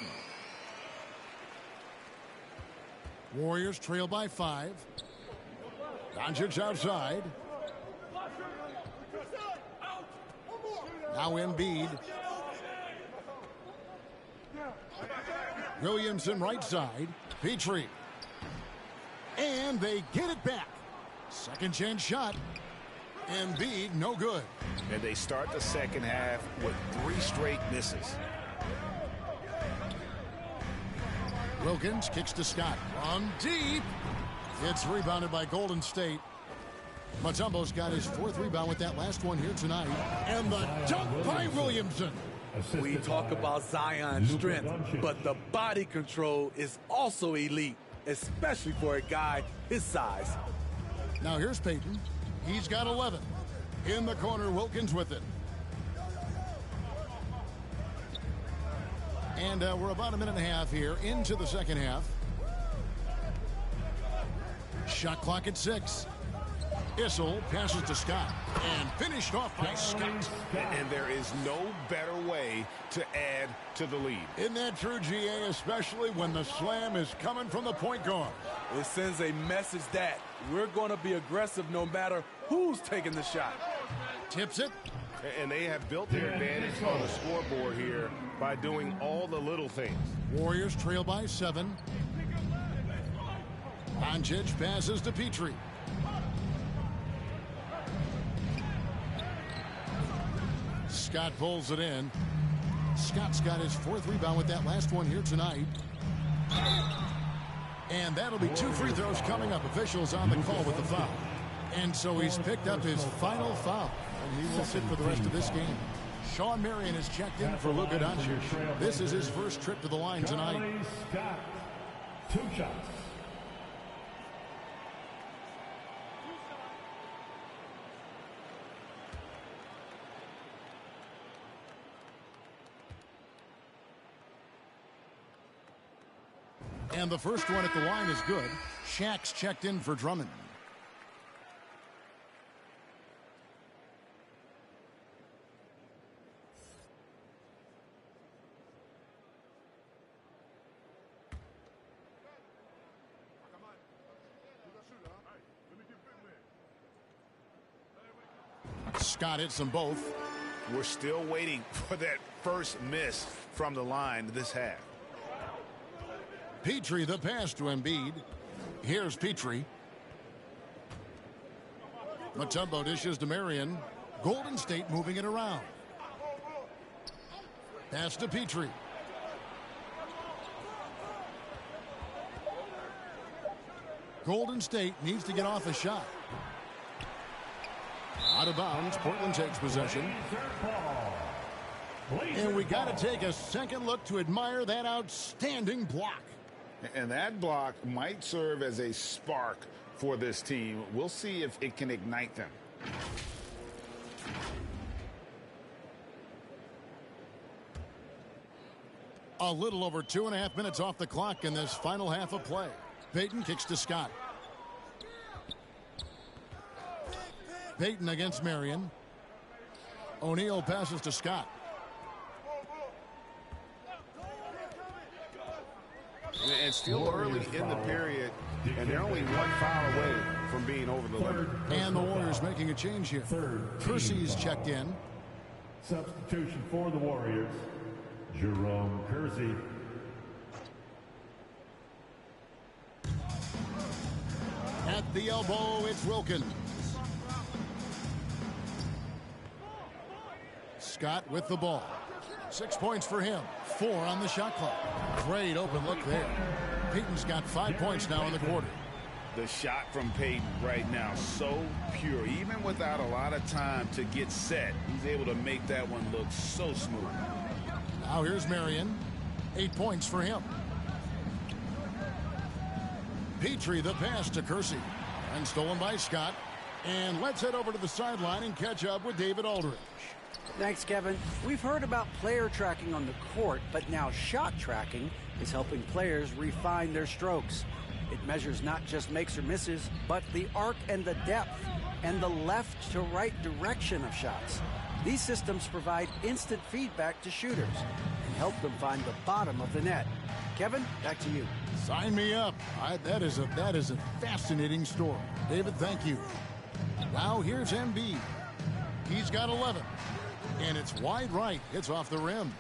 [SPEAKER 4] Warriors trail by 5. Doncic outside. Now Embiid. Williamson right side. Petrie. And they get it back. Second chance shot. Embiid no good.
[SPEAKER 1] And they start the second half with 3 straight misses.
[SPEAKER 4] Wilkins kicks to Scott. From deep. It's rebounded by Golden State. Mutombo's got his 4th rebound with that last one here tonight. And the dunk by Williamson.
[SPEAKER 6] We talk about Zion's strength, but the body control is also elite, especially for a guy his size.
[SPEAKER 4] Now here's Payton. He's got 11. In the corner, Wilkins with it. And we're about a minute and a half here into the second half. Shot clock at 6. Issel passes to Scott and finished off by Scott.
[SPEAKER 1] And there is no better way to add to the lead.
[SPEAKER 4] Isn't that true, GA, especially when the slam is coming from the point guard?
[SPEAKER 6] It sends a message that we're going to be aggressive no matter who's taking the shot.
[SPEAKER 4] Tips it.
[SPEAKER 1] And they have built their advantage on the scoreboard here by doing all the little things.
[SPEAKER 4] Warriors trail by 7. Doncic passes to Petrie. Scott pulls it in. Scott's got his 4th rebound with that last one here tonight. And that'll be 2 free throws coming up. Officials on the call with the foul. And so he's picked up his final foul. And he will sit for the rest of this game. Sean Marion has checked in for Luka Doncic. This is his first trip to the line tonight.
[SPEAKER 2] Scott, 2 shots.
[SPEAKER 4] And the first one at the line is good. Shaq's checked in for Drummond. Scott hits them both.
[SPEAKER 1] We're still waiting for that first miss from the line this half.
[SPEAKER 4] Petrie the pass to Embiid. Here's Petrie. Mutombo dishes to Marion. Golden State moving it around. Pass to Petrie. Golden State needs to get off a shot. Out of bounds. Portland takes possession. And we got to take a second look to admire that outstanding block.
[SPEAKER 1] And that block might serve as a spark for this team. We'll see if it can ignite them.
[SPEAKER 4] A little over 2.5 minutes off the clock in this final half of play. Payton kicks to Scott. Payton against Marion. O'Neal passes to Scott.
[SPEAKER 1] And still early in the period, and they're only 1 foul away from being over the limit.
[SPEAKER 4] And the Warriors making a change here. Kersey's checked in.
[SPEAKER 2] Substitution for the Warriors, Jerome Kersey.
[SPEAKER 4] At the elbow, it's Wilkins. Scott with the ball. 6 points for him. 4 on the shot clock. Great open look there. Peyton's got 5 points now in the quarter.
[SPEAKER 1] The shot from Peyton right now, so pure. Even without a lot of time to get set, he's able to make that one look so smooth.
[SPEAKER 4] Now here's Marion. 8 points for him. Petrie, the pass to Kersey. And stolen by Scott. And let's head over to the sideline and catch up with David Aldridge.
[SPEAKER 5] Thanks, Kevin. We've heard about player tracking on the court, but now shot tracking is helping players refine their strokes. It measures not just makes or misses, but the arc and the depth and the left to right direction of shots. These systems provide instant feedback to shooters and help them find the bottom of the net. Kevin, back to you.
[SPEAKER 4] Sign me up. That is a fascinating story. David, thank you. Now here's Embiid. He's got 11. And it's wide right. It's off the rim.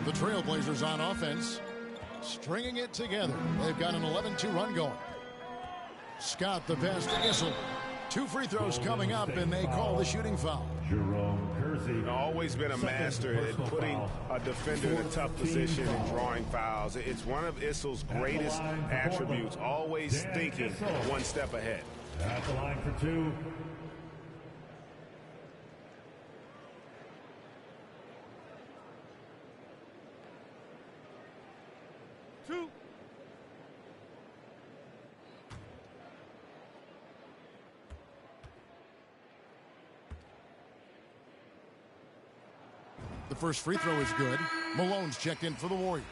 [SPEAKER 4] The Trailblazers on offense, stringing it together. They've got an 11-2 run going. Scott, the pass to Issel. 2 free throws coming up, and they call the shooting foul.
[SPEAKER 1] Always been a master at putting a defender in a tough position and drawing fouls. It's one of Issel's greatest attributes, always thinking 1 step ahead.
[SPEAKER 2] At the line for 2.
[SPEAKER 4] The first free throw is good. Malone's checked in for the Warriors.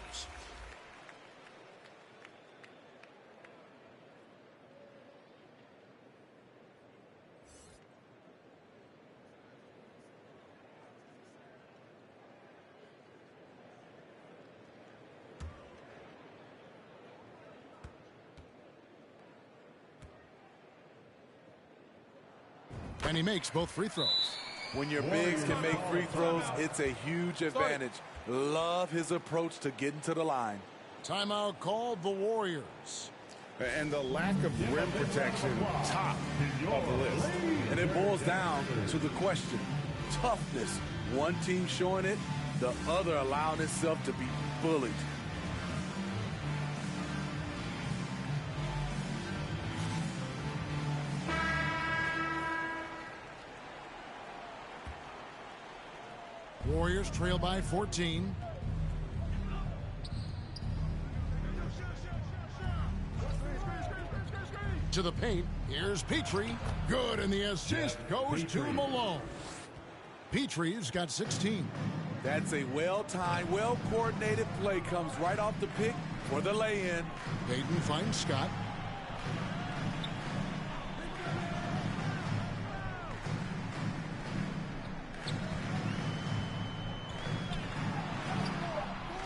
[SPEAKER 4] And he makes both free throws.
[SPEAKER 6] When your bigs can make free throws, it's a huge advantage. Love his approach to getting to the line.
[SPEAKER 4] Timeout called the Warriors.
[SPEAKER 1] And the lack of rim protection, top of the list.
[SPEAKER 6] And it boils down to the question, toughness. One team showing it, the other allowing itself to be bullied.
[SPEAKER 4] Warriors trail by 14. To the paint. Here's Petrie. Good, and the assist goes to Malone. Petrie's got 16.
[SPEAKER 6] That's a well-timed, well-coordinated play. Comes right off the pick for the lay-in.
[SPEAKER 4] Payton finds Scott.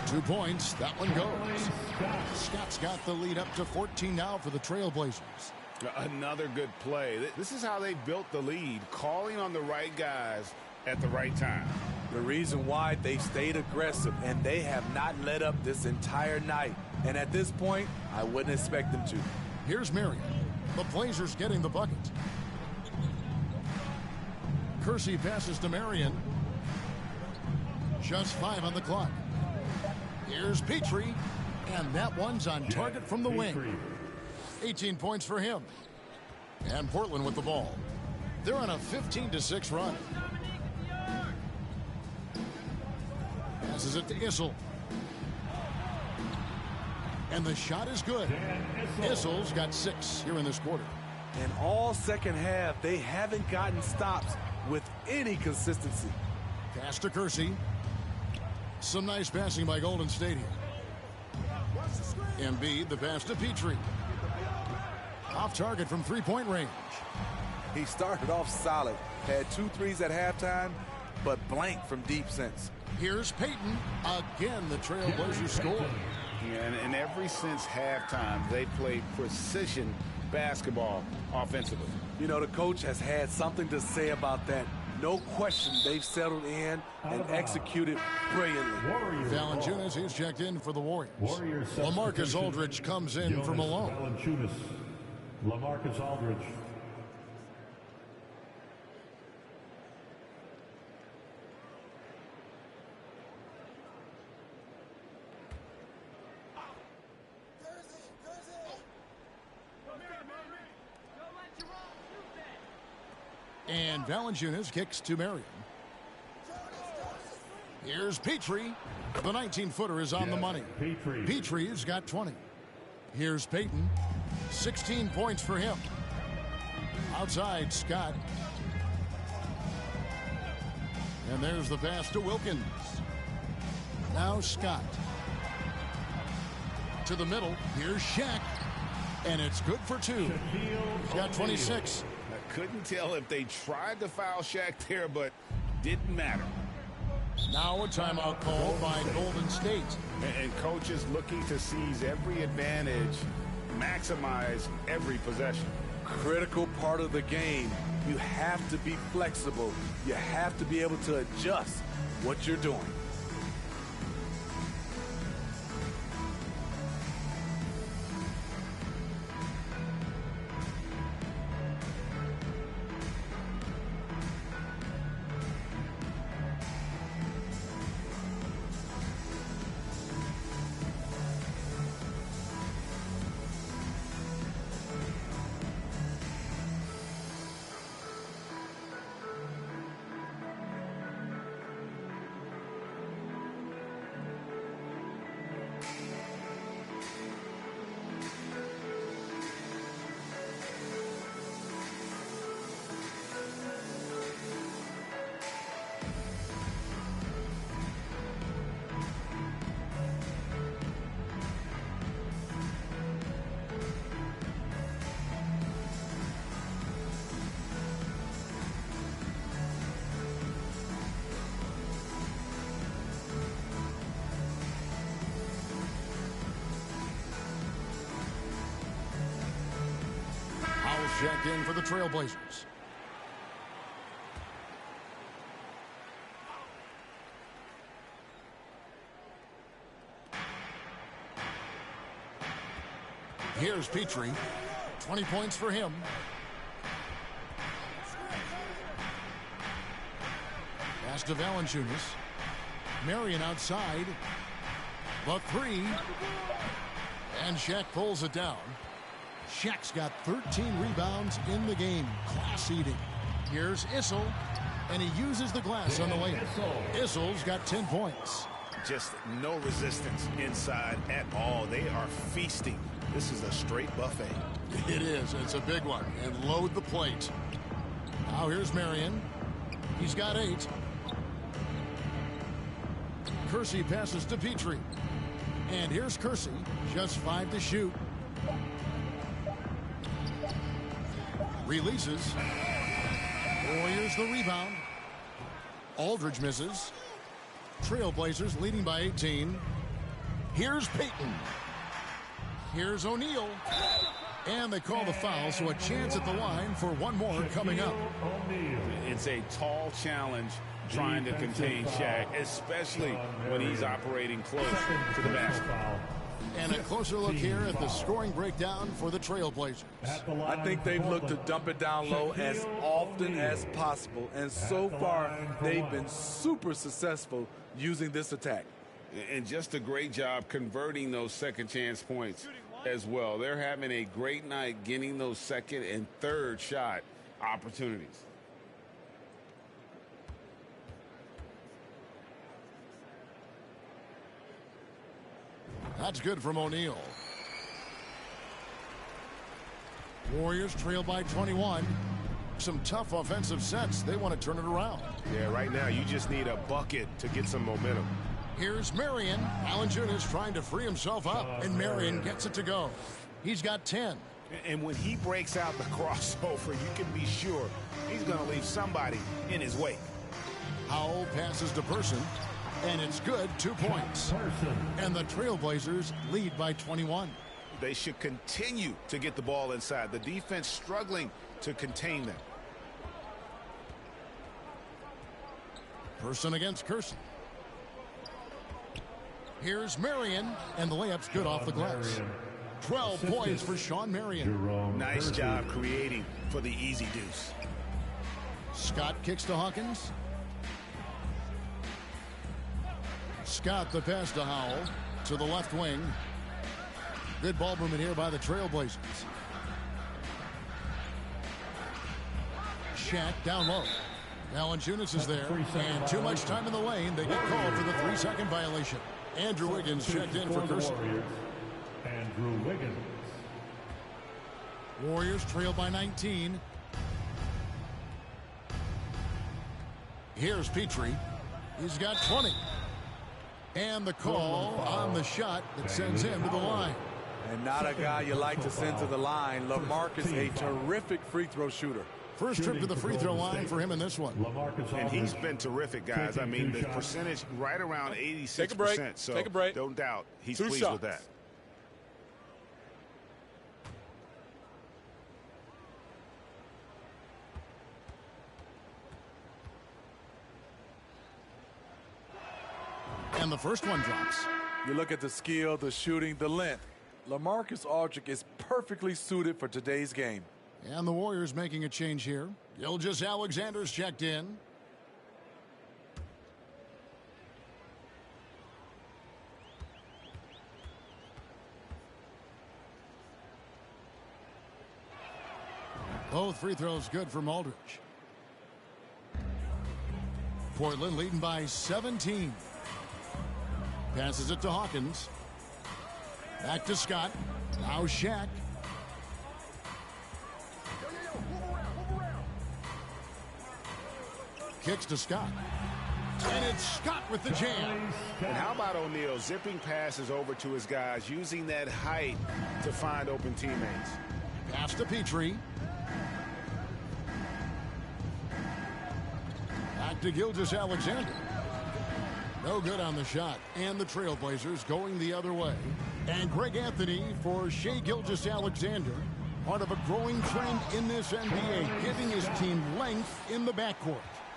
[SPEAKER 4] Two points. That one goes. Scott's got the lead up to 14 now for the Trailblazers.
[SPEAKER 1] Another good play. This is how they built the lead, calling on the right guys at the right time.
[SPEAKER 6] The reason why they stayed aggressive, and they have not let up this entire night. And at this point, I wouldn't expect them to.
[SPEAKER 4] Here's Marion. The Blazers getting the bucket. Kersey passes to Marion. Just 5 on the clock. Here's Petrie, and that one's on target from the wing. 18 points for him. And Portland with the ball. They're on a 15-6 run. Passes it to Issel. And the shot is good. Issel's got 6 here in this quarter.
[SPEAKER 6] And all second half, they haven't gotten stops with any consistency.
[SPEAKER 4] Pass to Kersey. Some nice passing by Golden State here. Embiid, the pass to Petrie. Off target from three-point range.
[SPEAKER 6] He started off solid. Had 2 threes at halftime, but blank from deep since.
[SPEAKER 4] Here's Peyton. Again, the Trailblazers score.
[SPEAKER 1] Yeah, and ever since halftime, they played precision basketball offensively.
[SPEAKER 6] You know, the coach has had something to say about that. No question, they've settled in and executed brilliantly.
[SPEAKER 4] Valanciunas is checked in for the Warriors. LaMarcus Aldridge comes in for Malone.
[SPEAKER 2] LaMarcus Aldridge.
[SPEAKER 4] And Valanciunas kicks to Marion. Here's Petrie. The 19-footer is on the money. Petrie's got 20. Here's Payton. 16 points for him. Outside, Scott. And there's the pass to Wilkins. Now Scott. To the middle. Here's Shaq. And it's good for two. He's got 26.
[SPEAKER 7] I couldn't tell if they tried to foul Shaq there, but didn't matter.
[SPEAKER 4] Now a timeout called by Golden State.
[SPEAKER 7] And coaches looking to seize every advantage, maximize every possession.
[SPEAKER 6] Critical part of the game. You have to be flexible. You have to be able to adjust what you're doing.
[SPEAKER 4] Checked in for the Trailblazers. Here's Petrie. 20 points for him. Pass to Valanciunas. Marion outside. The three. And Shaq pulls it down. Shaq's got 13 rebounds in the game. Class eating. Here's Issel, and he uses the glass on the layup. Issel's got 10 points.
[SPEAKER 7] Just no resistance inside at all. They are feasting. This is a straight buffet.
[SPEAKER 4] It is. It's a big one. And load the plate. Now here's Marion. He's got 8. Kersey passes to Petrie. And here's Kersey. Just 5 to shoot. Releases. Warriors the rebound. Aldridge misses. Trailblazers leading by 18. Here's Payton. Here's O'Neal. And they call the foul, so a chance at the line for one more coming up.
[SPEAKER 7] It's a tall challenge trying to contain Shaq, especially when he's operating close to the basket.
[SPEAKER 4] And a closer look here at the scoring breakdown for the Trailblazers.
[SPEAKER 6] I think they've looked to dump it down low as often as possible. And so far, they've been super successful using this attack.
[SPEAKER 7] And just a great job converting those second chance points as well. They're having a great night getting those second and third shot opportunities.
[SPEAKER 4] That's good from O'Neal. Warriors trail by 21. Some tough offensive sets. They want to turn it around.
[SPEAKER 1] Yeah, right now you just need a bucket to get some momentum.
[SPEAKER 4] Here's Marion. Valanciunas trying to free himself up, and Marion gets it to go. He's got 10.
[SPEAKER 7] And when he breaks out the crossover, you can be sure he's going to leave somebody in his wake.
[SPEAKER 4] Howell passes to Person. And it's good, 2 points. And the Trailblazers lead by 21.
[SPEAKER 7] They should continue to get the ball inside. The defense struggling to contain them.
[SPEAKER 4] Person against Kersey. Here's Marion, and the layup's good off the glass. 12 points for Sean Marion.
[SPEAKER 1] Nice job creating for the easy deuce.
[SPEAKER 4] Scott kicks to Hawkins. Scott the pass to Howell to the left wing. Good ball movement here by the Trailblazers. Shaq down low. Valanciunas is there, and too much time in the lane. They get called for the 3-second violation. Andrew Wiggins checked in for Gerson.
[SPEAKER 2] Andrew Wiggins.
[SPEAKER 4] Warriors trail by 19. Here's Petrie. He's got 20. And the call on the shot that sends him to the line.
[SPEAKER 6] And not a guy you like to send to the line. LaMarcus, a terrific free throw shooter.
[SPEAKER 4] First trip to the free throw line for him in this one.
[SPEAKER 1] And he's been terrific, guys. I mean, the percentage right around 86%.
[SPEAKER 6] Take a break.
[SPEAKER 1] So
[SPEAKER 6] Take a break.
[SPEAKER 1] Don't doubt he's
[SPEAKER 6] Two
[SPEAKER 1] pleased
[SPEAKER 6] shots.
[SPEAKER 1] with that.
[SPEAKER 4] And the first one drops.
[SPEAKER 6] You look at the skill, the shooting, the length. LaMarcus Aldridge is perfectly suited for today's game.
[SPEAKER 4] And the Warriors making a change here. Gilgeous-Alexander's checked in. Both free throws good from Aldridge. Portland leading by 17. Passes it to Hawkins. Back to Scott. Now Shaq. Kicks to Scott. And it's Scott with the jam.
[SPEAKER 1] And how about O'Neal zipping passes over to his guys, using that height to find open teammates.
[SPEAKER 4] Pass to Petrie. Back to Gilgeous-Alexander. No good on the shot. And the Trailblazers going the other way. And Greg Anthony for Shai Gilgeous-Alexander. Part of a growing trend in this NBA, giving his team length in the backcourt.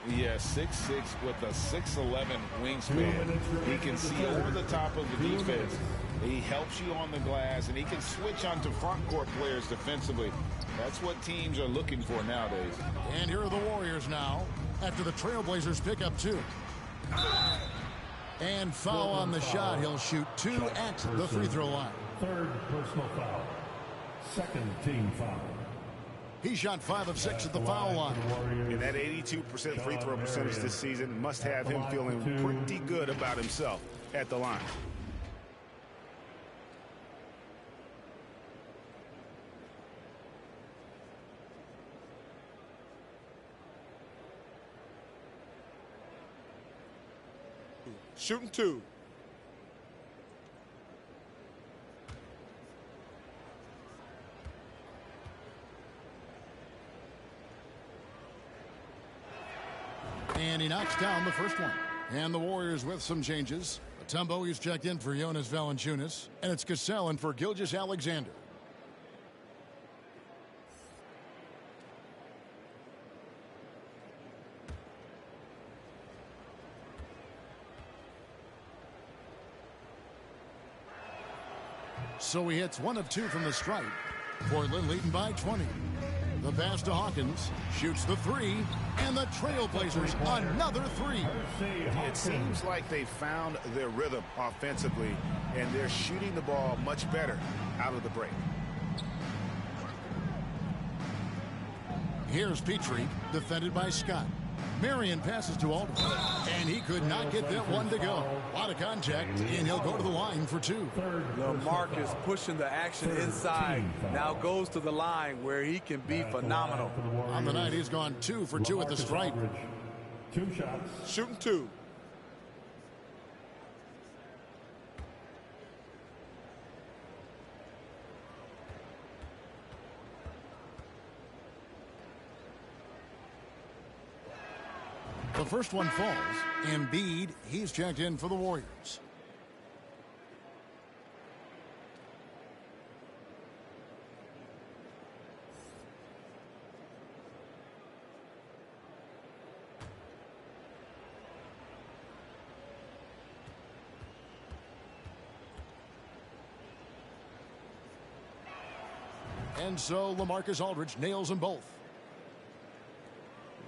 [SPEAKER 13] Yeah, 6'6" with a 6'11" wingspan. He can see over the top of the defense. He helps you on the glass, and he can switch onto front court players defensively. That's what teams are looking for nowadays.
[SPEAKER 4] And here are the Warriors now, after the Trailblazers pick up 2. And foul on the shot. He'll shoot 2 at the free throw line.
[SPEAKER 2] Third personal foul. Second team foul.
[SPEAKER 4] He shot 5 of 6 at the foul line.
[SPEAKER 1] And that 82% free throw percentage this season must have him feeling pretty good about himself at the line.
[SPEAKER 6] Shooting 2.
[SPEAKER 4] And he knocks down the first one. And the Warriors with some changes. Mutombo is checked in for Jonas Valanciunas. And it's Cassell in for Gilgeous-Alexander. So he hits 1 of 2 from the stripe. Portland leading by 20. The pass to Hawkins. Shoots the 3. And the Trailblazers another 3.
[SPEAKER 1] It seems like they found their rhythm offensively, and they're shooting the ball much better out of the break.
[SPEAKER 4] Here's Petrie, defended by Scott. Marion passes to Aldridge, and he could not get that one to go. A lot of contact, and he'll go to the line for 2.
[SPEAKER 6] LaMarcus pushing the action inside. Now goes to the line where he can be phenomenal.
[SPEAKER 4] On the night, he's gone 2 for 2 at the stripe.
[SPEAKER 2] 2 shots.
[SPEAKER 6] Shooting 2.
[SPEAKER 4] The first one falls. Embiid, he's checked in for the Warriors. And so LaMarcus Aldridge nails them both.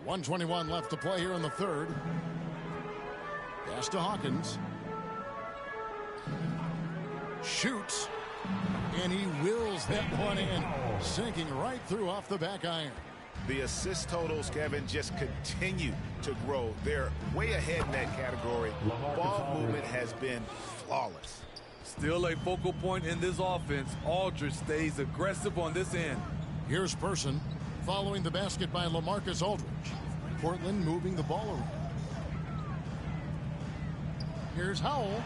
[SPEAKER 4] 1:21 left to play here in the third. Pass to Hawkins. Shoots. And he wills that one in, sinking right through off the back iron.
[SPEAKER 7] The assist totals, Kevin, just continue to grow. They're way ahead in that category. Ball movement has been flawless.
[SPEAKER 6] Still a focal point in this offense. Aldridge stays aggressive on this end.
[SPEAKER 4] Here's Person following the basket by LaMarcus Aldridge. Portland moving the ball around. Here's Howell.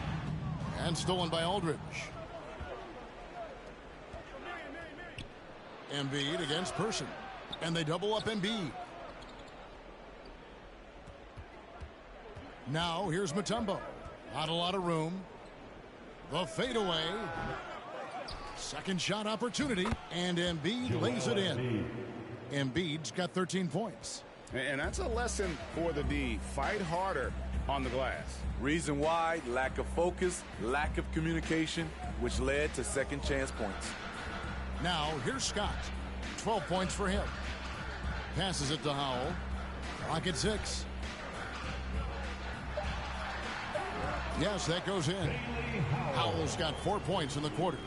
[SPEAKER 4] And stolen by Aldridge. Embiid against Person. And they double up Embiid. Now here's Mutombo. Not a lot of room. The fadeaway. Second shot opportunity. And Embiid lays it in. Embiid's got 13 points.
[SPEAKER 13] And that's a lesson for the D. Fight harder on the glass.
[SPEAKER 6] Reason why: lack of focus, lack of communication, which led to second chance points.
[SPEAKER 4] Now here's Scott. 12 points for him. Passes it to Howell. Clock at 6. Yes, that goes in. Howell's got 4 points in the quarter.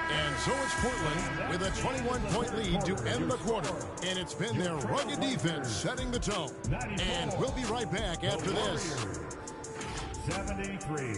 [SPEAKER 4] And so it's Portland with a 21-point lead to end the quarter. And it's been their rugged defense setting the tone. And we'll be right back after this.
[SPEAKER 2] 73.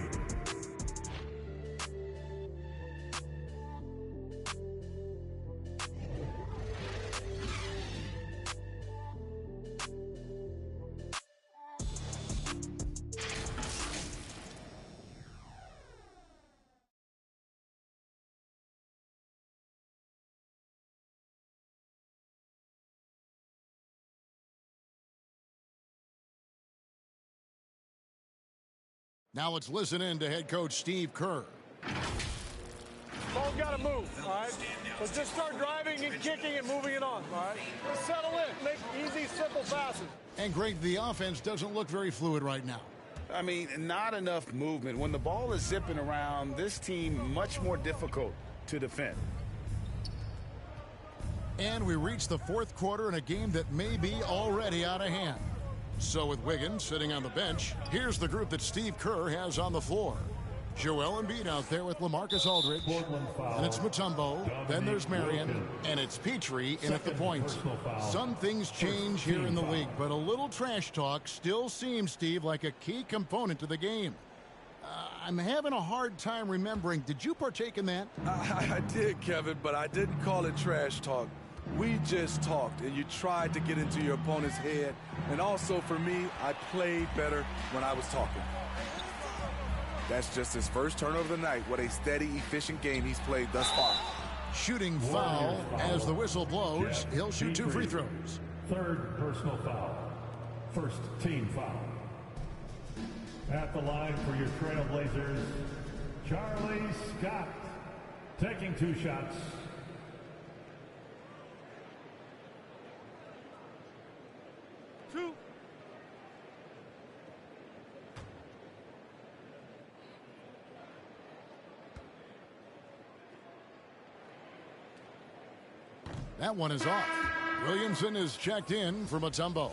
[SPEAKER 4] Now let's listen in to head coach Steve Kerr.
[SPEAKER 9] Ball's got to move, all right? Let's just start driving and kicking and moving it on, all right? Just settle in. Make easy, simple passes.
[SPEAKER 4] And Greg, the offense doesn't look very fluid right now.
[SPEAKER 13] I mean, not enough movement. When the ball is zipping around, this team much more difficult to defend.
[SPEAKER 4] And we reach the fourth quarter in a game that may be already out of hand. So with Wiggins sitting on the bench, here's the group that Steve Kerr has on the floor. Joel Embiid out there with LaMarcus Aldridge. And it's Mutombo. Then there's Marion. And it's Petrie in at the point. Some things change here in the league, but a little trash talk still seems, Steve, like a key component to the game. I'm having a hard time remembering. Did you partake in that?
[SPEAKER 6] I did, Kevin, but I didn't call it trash talk. We just talked, and you tried to get into your opponent's head. And also, for me, I played better when I was talking. That's just his first turnover of the night. What a steady, efficient game he's played thus far.
[SPEAKER 4] Shooting foul as the whistle blows. He'll shoot 2 free throws.
[SPEAKER 2] Third personal foul. First team foul. At the line for your Trailblazers, Charlie Scott. Taking 2 shots.
[SPEAKER 4] That one is off. Williamson is checked in for Mutombo.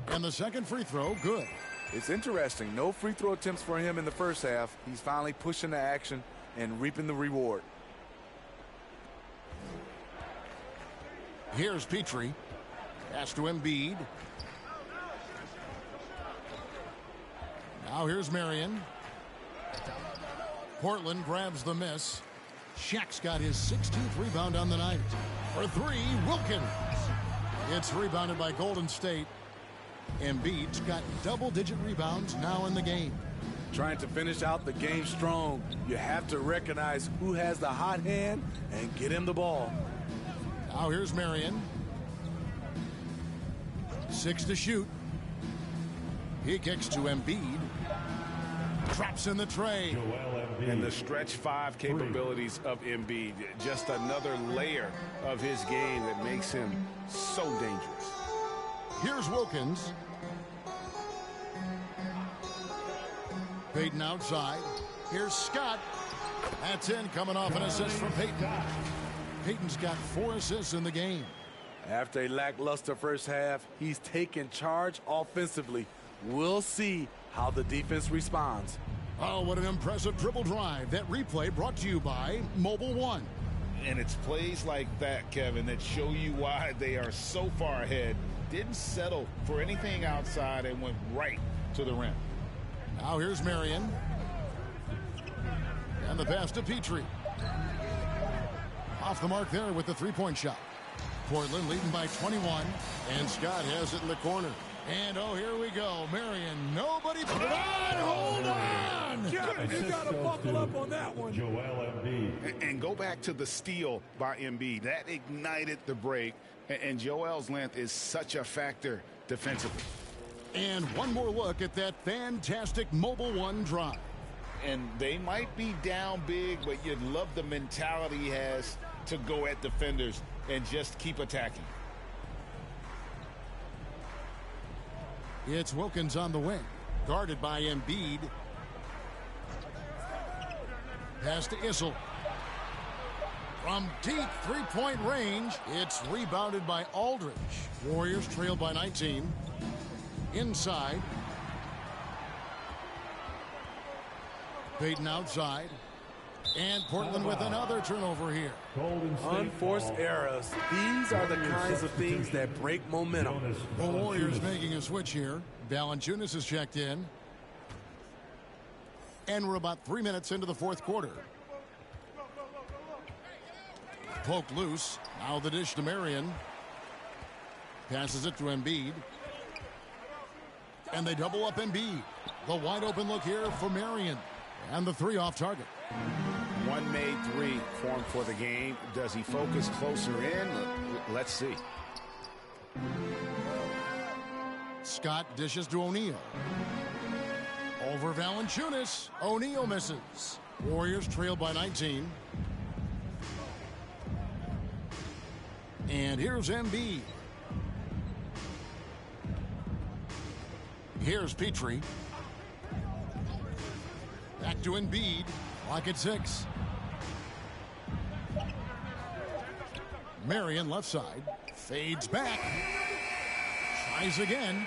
[SPEAKER 4] And the second free throw, good.
[SPEAKER 6] It's interesting. No free throw attempts for him in the first half. He's finally pushing the action and reaping the reward.
[SPEAKER 4] Here's Petrie. Pass to Embiid. Now here's Marion. Portland grabs the miss. Shaq's got his 16th rebound on the night. For 3, Wilkins. It's rebounded by Golden State. Embiid's got double-digit rebounds now in the game.
[SPEAKER 6] Trying to finish out the game strong. You have to recognize who has the hot hand and get him the ball.
[SPEAKER 4] Now here's Marion. 6 to shoot. He kicks to Embiid. Drops in the tray.
[SPEAKER 1] And the stretch 5 capabilities of Embiid. Just another layer of his game that makes him so dangerous.
[SPEAKER 4] Here's Wilkins. Payton outside. Here's Scott. That's in, coming off an assist from Payton. Payton's got 4 assists in the game.
[SPEAKER 6] After a lackluster first half, he's taken charge offensively. We'll see how the defense responds.
[SPEAKER 4] Oh, what an impressive dribble drive. That replay brought to you by Mobile One.
[SPEAKER 13] And it's plays like that, Kevin, that show you why they are so far ahead. Didn't settle for anything outside and went right to the rim.
[SPEAKER 4] Now here's Marion. And the pass to Petrie. Off the mark there with the three-point shot. Portland leading by 21. And Scott has it in the corner. And, oh, here we go. Marion, nobody put it on. Hold on.
[SPEAKER 6] You got to buckle up on that one.
[SPEAKER 2] Joel Embiid.
[SPEAKER 1] And go back to the steal by Embiid. That ignited the break. And Joel's length is such a factor defensively.
[SPEAKER 4] And one more look at that fantastic Mobile One drive.
[SPEAKER 13] And they might be down big, but you'd love the mentality he has to go at defenders and just keep attacking.
[SPEAKER 4] It's Wilkins on the wing, guarded by Embiid. Pass to Issel. From deep three-point range, it's rebounded by Aldridge. Warriors trail by 19. Inside. Payton outside. And Portland with another turnover here.
[SPEAKER 6] Unforced errors. These are the kinds of things that break momentum.
[SPEAKER 4] The Warriors making a switch here. Valanciunas is checked in. And we're about 3 minutes into the fourth quarter. Poked loose. Now the dish to Marion. Passes it to Embiid. And they double up Embiid. The wide open look here for Marion. And the three off target.
[SPEAKER 1] One made three formed for the game. Does he focus closer in? Let's see.
[SPEAKER 4] Scott dishes to O'Neal. Over Valanciunas. O'Neal misses. Warriors trail by 19. And here's Embiid. Here's Petrie. Back to Embiid. Clock at 6. Marion left side. Fades back. Tries again.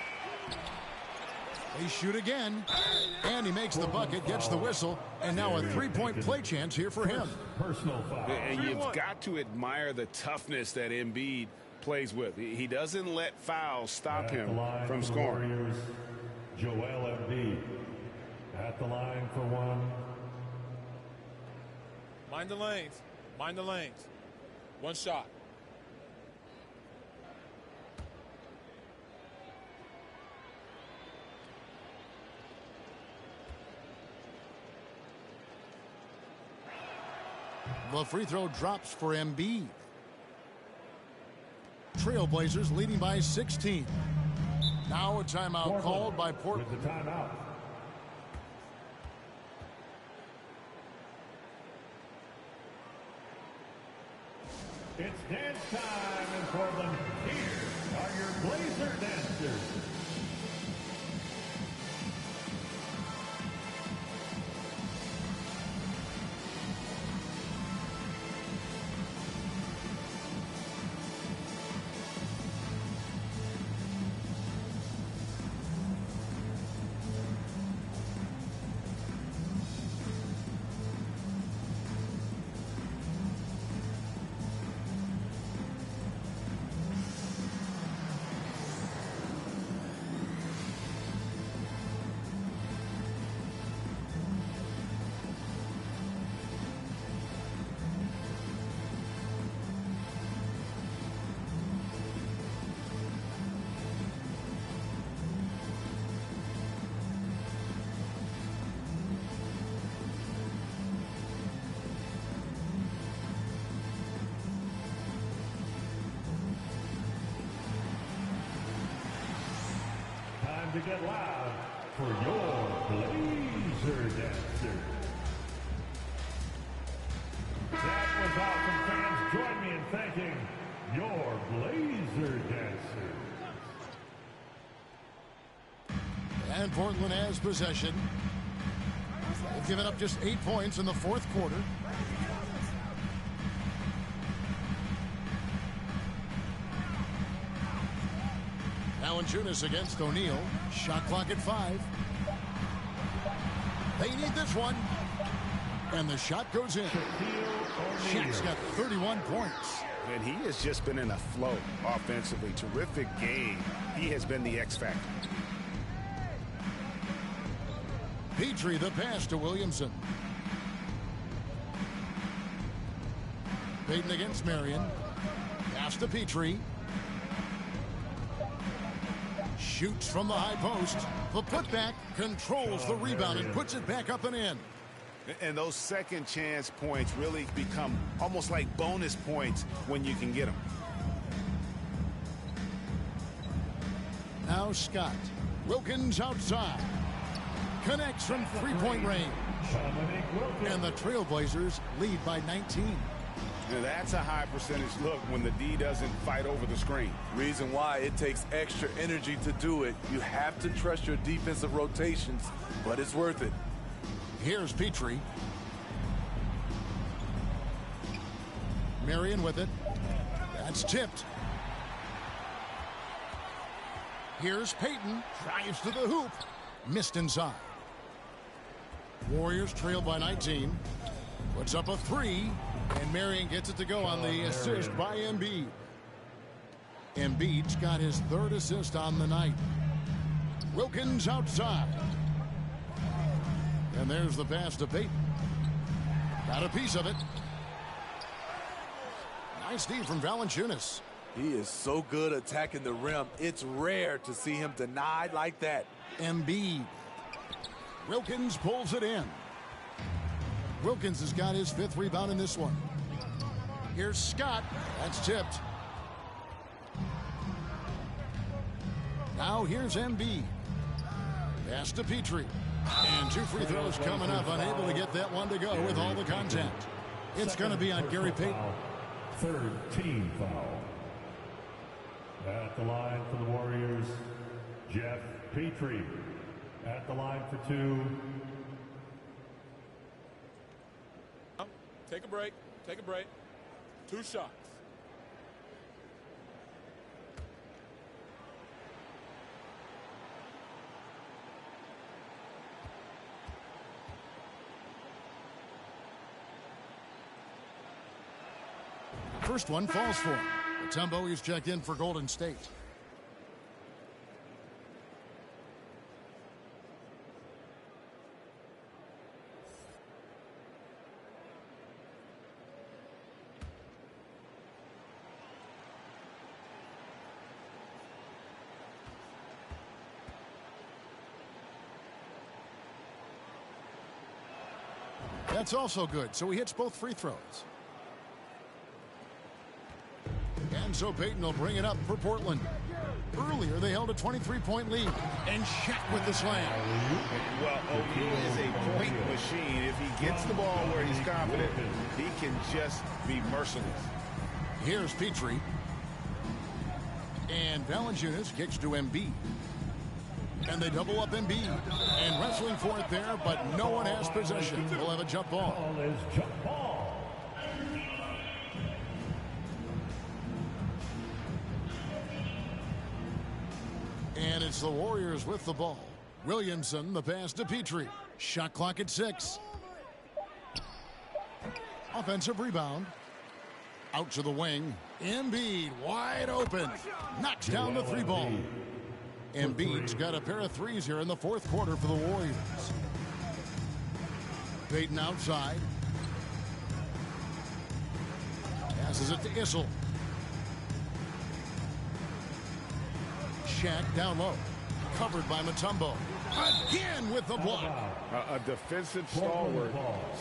[SPEAKER 4] They shoot again. And he makes the bucket, gets the whistle, and now a three-point play chance here for him.
[SPEAKER 2] Personal foul.
[SPEAKER 1] And you've got to admire the toughness that Embiid plays with. He doesn't let fouls stop him from scoring.
[SPEAKER 2] Warriors, Joel Embiid at the line for one.
[SPEAKER 14] Mind the lanes. Mind the lanes. One shot.
[SPEAKER 4] The free throw drops for Embiid. Trailblazers leading by 16. Now a timeout called by Portland.
[SPEAKER 2] With the timeout. It's dance time in Portland. Here are your Blazer dancers. to get loud for your Blazer Dancers. That was awesome, fans. Join me in thanking your Blazer Dancers.
[SPEAKER 4] And Portland has possession. They've given up just 8 points in the fourth quarter. Valanciunas against O'Neal. Shot clock at 5. They need this one. And the shot goes in. Shaq's got 31 points.
[SPEAKER 7] And he has just been in a flow offensively. Terrific game. He has been the X factor.
[SPEAKER 4] Petrie, the pass to Williamson. Payton against Marion. Pass to Petrie. Shoots from the high post. The putback controls the rebound and puts it back up and in.
[SPEAKER 7] And those second chance points really become almost like bonus points when you can get them.
[SPEAKER 4] Now Scott. Wilkins outside. Connects from three-point range. And the Trailblazers lead by 19.
[SPEAKER 7] Now that's a high percentage look when the D doesn't fight over the screen.
[SPEAKER 6] Reason why it takes extra energy to do it. You have to trust your defensive rotations, but it's worth it.
[SPEAKER 4] Here's Petrie. Marion with it. That's tipped. Here's Payton. Drives to the hoop. Missed inside. Warriors trail by 19. Puts up a 3. And Marion gets it to go on the assist by Embiid. Embiid's got his 3rd assist on the night. Wilkins outside. And there's the pass to Payton. Got a piece of it. Nice D from Valanciunas.
[SPEAKER 6] He is so good attacking the rim. It's rare to see him denied like that.
[SPEAKER 4] Embiid. Wilkins pulls it in. Wilkins has got his 5th rebound in this one. Here's Scott. That's tipped. Now here's Embiid. Pass to Petrie. And 2 free throws coming up. Unable to get that one to go with all the contact. It's going to be on Gary Payton.
[SPEAKER 2] 3rd team foul. At the line for the Warriors, Jeff Petrie. At the line for 2.
[SPEAKER 14] Take a break. Take a break. 2 shots.
[SPEAKER 4] First one falls for him. Mutombo is checked in for Golden State. That's also good, so he hits both free throws. And so Payton will bring it up for Portland. Earlier, they held a 23-point lead. And Shaq with the slam.
[SPEAKER 7] Well, O'Neal is a point machine. If he gets the ball where he's confident, he can just be merciless.
[SPEAKER 4] Here's Petrie. And Valanciunas kicks to Embiid. And they double up Embiid. And wrestling for it there, but no one has possession. We'll have a jump ball. And it's the Warriors with the ball. Williamson, the pass to Petrie. Shot clock at 6. Offensive rebound. Out to the wing. Embiid wide open. Knocks down the 3-ball. Embiid's got a pair of 3s here in the fourth quarter for the Warriors. Payton outside. Passes it to Issel. Shaq down low. Covered by Mutombo. Again with the block.
[SPEAKER 7] A defensive stalwart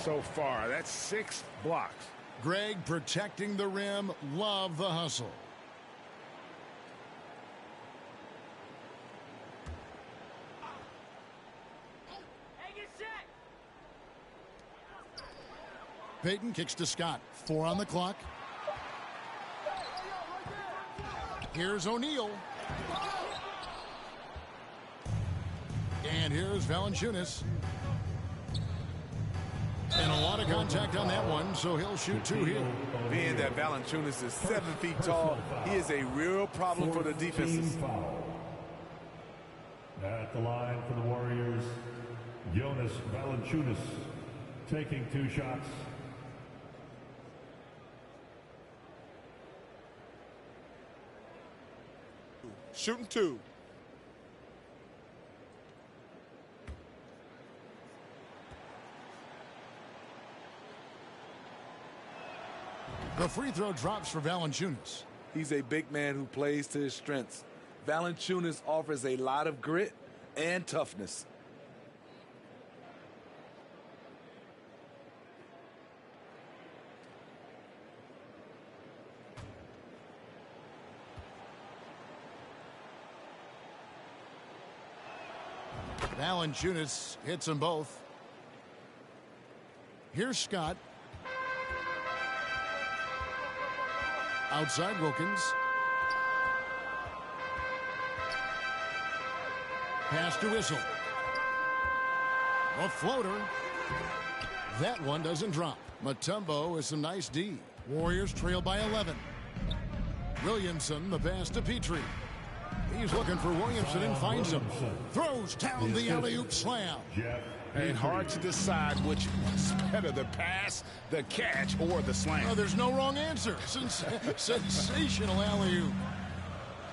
[SPEAKER 7] so far. That's 6 blocks.
[SPEAKER 4] Greg protecting the rim. Love the hustle. Payton kicks to Scott. 4 on the clock. Here's O'Neal. And here's Valanciunas. And a lot of contact on that one, so he'll shoot 2 here.
[SPEAKER 6] Being that Valanciunas is 7 feet tall, he is a real problem for the defenses.
[SPEAKER 2] At the line for the Warriors, Jonas Valanciunas taking 2 shots.
[SPEAKER 14] Shooting 2.
[SPEAKER 4] The free throw drops for Valanciunas.
[SPEAKER 6] He's a big man who plays to his strengths. Valanciunas offers a lot of grit and toughness.
[SPEAKER 4] Valanciunas hits them both. Here's Scott. Outside Wilkins. Pass to Whistle. A floater. That one doesn't drop. Mutombo with some nice D. Warriors trail by 11. Williamson, the pass to Petrie. He's looking for Williamson and finds him. Throws down the alley-oop slam.
[SPEAKER 1] And hard to decide which one's better, the pass, the catch, or the slam.
[SPEAKER 4] Oh, there's no wrong answer. Sensational alley-oop.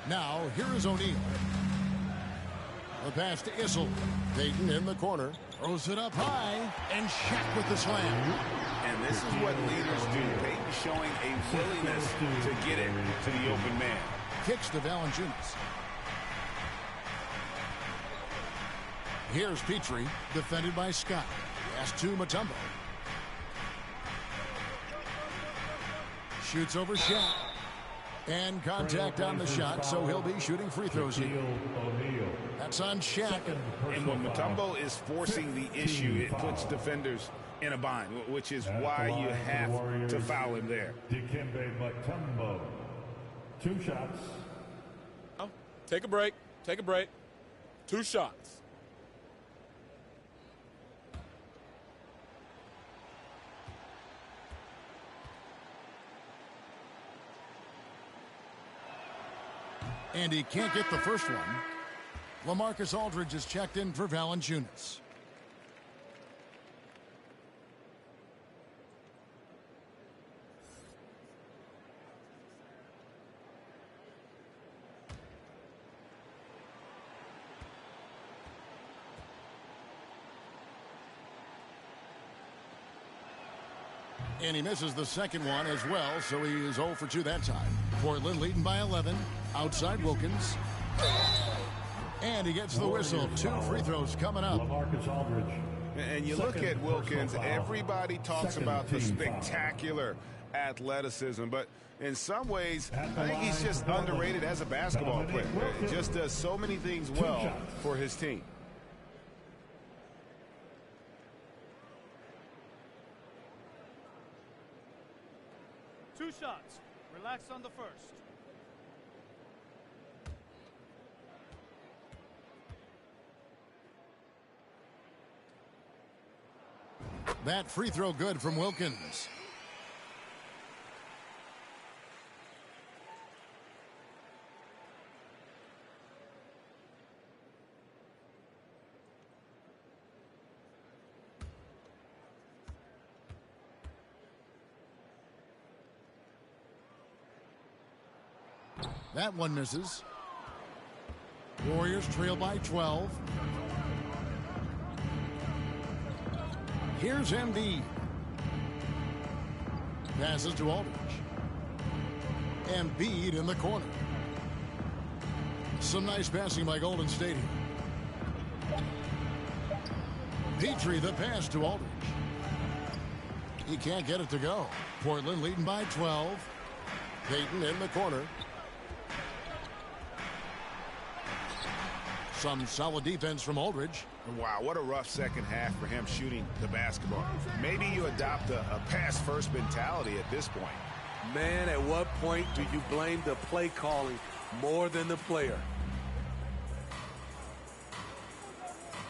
[SPEAKER 4] Now, here is O'Neal. The pass to Issel. Payton in the corner. Throws it up high. And Shaq with the slam.
[SPEAKER 1] And this is what leaders do. Payton showing a willingness to get it to the open man.
[SPEAKER 4] Kicks to Valanciunas. Here's Petrie, defended by Scott. Pass to Mutombo. Shoots over Shaq. And contact on the shot, so he'll be shooting free throws here. That's on Shaq.
[SPEAKER 1] And when Mutombo is forcing the issue, it puts defenders in a bind, which is why you have to foul him there.
[SPEAKER 2] Dikembe Mutombo. 2 shots.
[SPEAKER 14] Take a break. Take a break. 2 shots.
[SPEAKER 4] And he can't get the first one. LaMarcus Aldridge is checked in for Valanciunas. And he misses the second one as well, so he is 0 for 2 that time. Portland leading by 11. Outside Wilkins. And he gets the whistle. 2 free throws coming up.
[SPEAKER 2] LaMarcus Aldridge.
[SPEAKER 1] And you look at Wilkins, everybody talks about the spectacular athleticism, but in some ways, I think he's just underrated as a basketball player. Just does so many things well for his team.
[SPEAKER 8] Two shots. Relax on the first.
[SPEAKER 4] That free throw good from Wilkins. That one misses. Warriors trail by 12. Here's Embiid. Passes to Aldridge. Embiid in the corner. Some nice passing by Golden State here. Petrie, the pass to Aldridge. He can't get it to go. Portland leading by 12. Payton in the corner. Some solid defense from Aldridge.
[SPEAKER 7] Wow, what a rough second half for him shooting the basketball. Maybe you adopt a pass-first mentality at this point.
[SPEAKER 6] Man, at what point do you blame the play calling more than the player?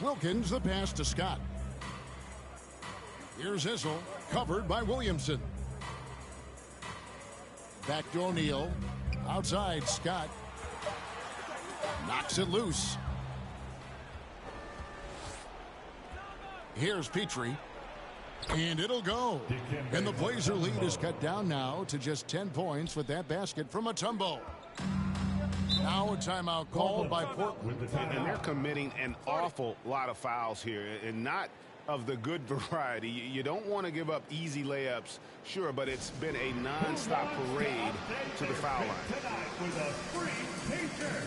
[SPEAKER 4] Wilkins the pass to Scott. Here's Issel, covered by Williamson. Back to O'Neal. Outside, Scott. Knocks it loose. Here's Petrie. And it'll go. And the Blazer lead is cut down now to just 10 points with that basket from Mutombo. Now a timeout called by Portland.
[SPEAKER 7] And they're committing an awful lot of fouls here, and not of the good variety. You don't want to give up easy layups, sure, but it's been a non-stop parade to the foul line.
[SPEAKER 2] Tonight with a free t-shirt.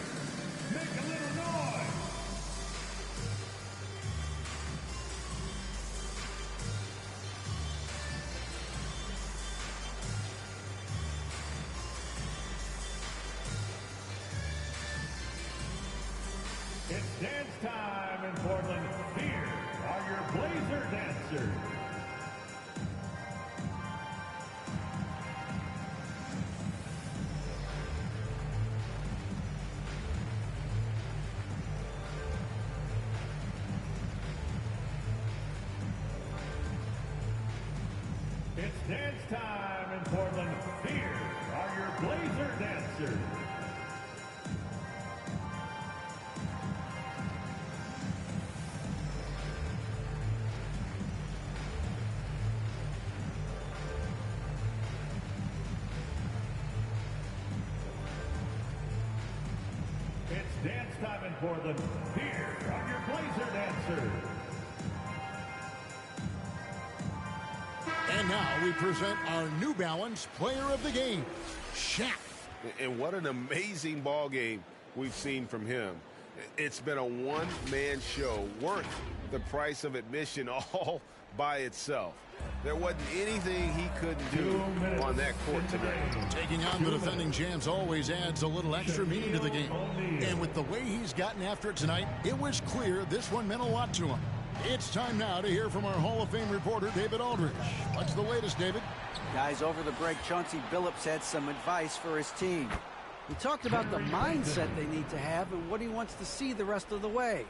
[SPEAKER 2] Make a little noise. It's dance time in Portland. Here are your Blazer dancers. It's dance time in Portland. Here are your Blazer dancers. It's dance time in Portland. Here are your Blazer dancers.
[SPEAKER 4] And now we present our New Balance Player of the Game, Shaq.
[SPEAKER 7] And what an amazing ball game we've seen from him. It's been a one-man show worth the price of admission all by itself. There wasn't anything he couldn't do on that court tonight.
[SPEAKER 4] Taking on the defending champs always adds a little extra meaning to the game. And with the way he's gotten after it tonight, it was clear this one meant a lot to him. It's time now to hear from our Hall of Fame reporter, David Aldridge. What's the latest, David?
[SPEAKER 5] Guys, over the break, Chauncey Billups had some advice for his team. He talked about the mindset they need to have and what he wants to see the rest of the way.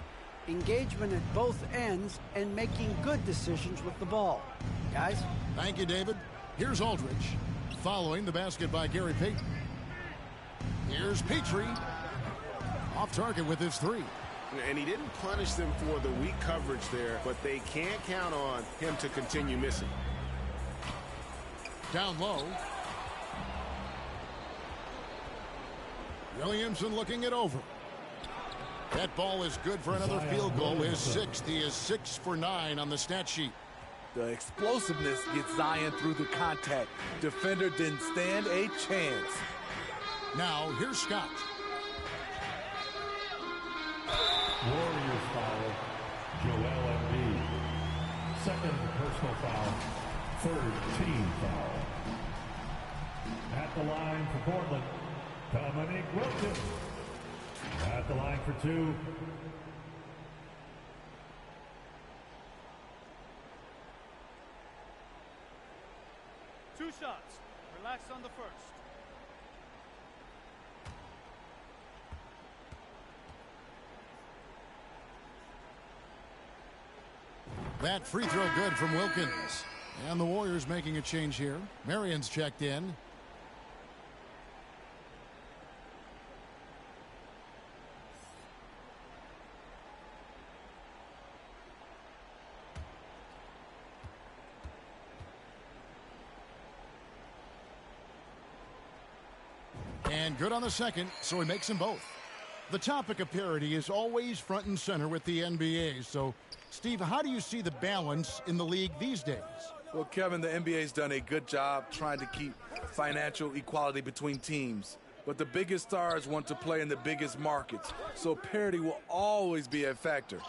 [SPEAKER 5] Engagement at both ends and making good decisions with the ball. Guys?
[SPEAKER 4] Thank you, David. Here's Aldridge, following the basket by Gary Payton. Here's Petrie, off target with his three.
[SPEAKER 7] And he didn't punish them for the weak coverage there, but they can't count on him to continue missing.
[SPEAKER 4] Down low. Williamson looking it over. That ball is good for another field goal. His sixth. He is 6 for 9 on the stat sheet.
[SPEAKER 6] The explosiveness gets Zion through the contact. Defender didn't stand a chance.
[SPEAKER 4] Now, here's Scott.
[SPEAKER 2] Warriors foul. Joel Embiid. Second personal foul. Third team foul. At the line for Portland, Dominique Wilkins. At the line for two.
[SPEAKER 8] Two shots. Relax on the first.
[SPEAKER 4] That free throw good from Wilkins. And the Warriors making a change here. Marion's checked in. And good on the second, so he makes them both. The topic of parity is always front and center with the NBA. So, Steve, how do you see the balance in the league these days?
[SPEAKER 6] Well, Kevin, the NBA's done a good job trying to keep financial equality between teams. But the biggest stars want to play in the biggest markets, so parity will always be a factor.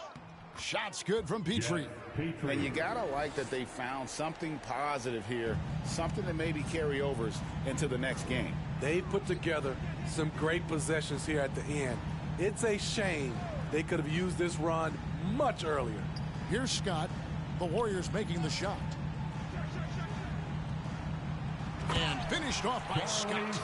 [SPEAKER 4] Shots good from Petrie.
[SPEAKER 13] And you gotta like that they found something positive here, something that maybe carry overs into the next game.
[SPEAKER 6] They put together some great possessions here at the end. It's a shame They could have used this run much earlier.
[SPEAKER 4] Here's Scott. The Warriors making the shot. And finished off by Scott.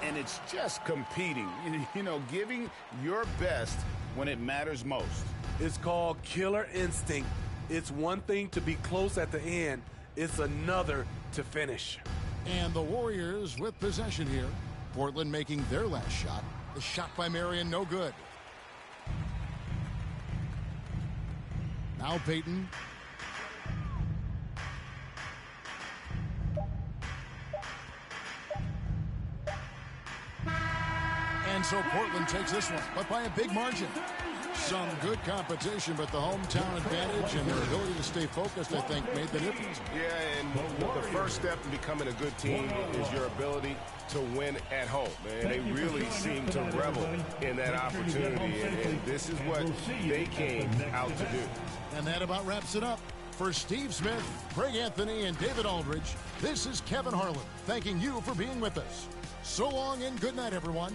[SPEAKER 1] And it's just competing, you know, giving your best when it matters most.
[SPEAKER 6] It's called killer instinct. It's one thing to be close at the end. It's another to finish.
[SPEAKER 4] And the Warriors with possession here. Portland making their last shot. The shot by Marion, no good. Now Peyton. And so Portland takes this one, but by a big margin. Some good competition, but the hometown advantage and their ability to stay focused, I think, made the difference.
[SPEAKER 7] Yeah, and the first step in becoming a good team is your ability to win at home. And they really seem to revel in that opportunity, and this is what they came out to do.
[SPEAKER 4] And that about wraps it up. For Steve Smith, Craig Anthony, and David Aldridge, this is Kevin Harlan thanking you for being with us. So long and good night, everyone.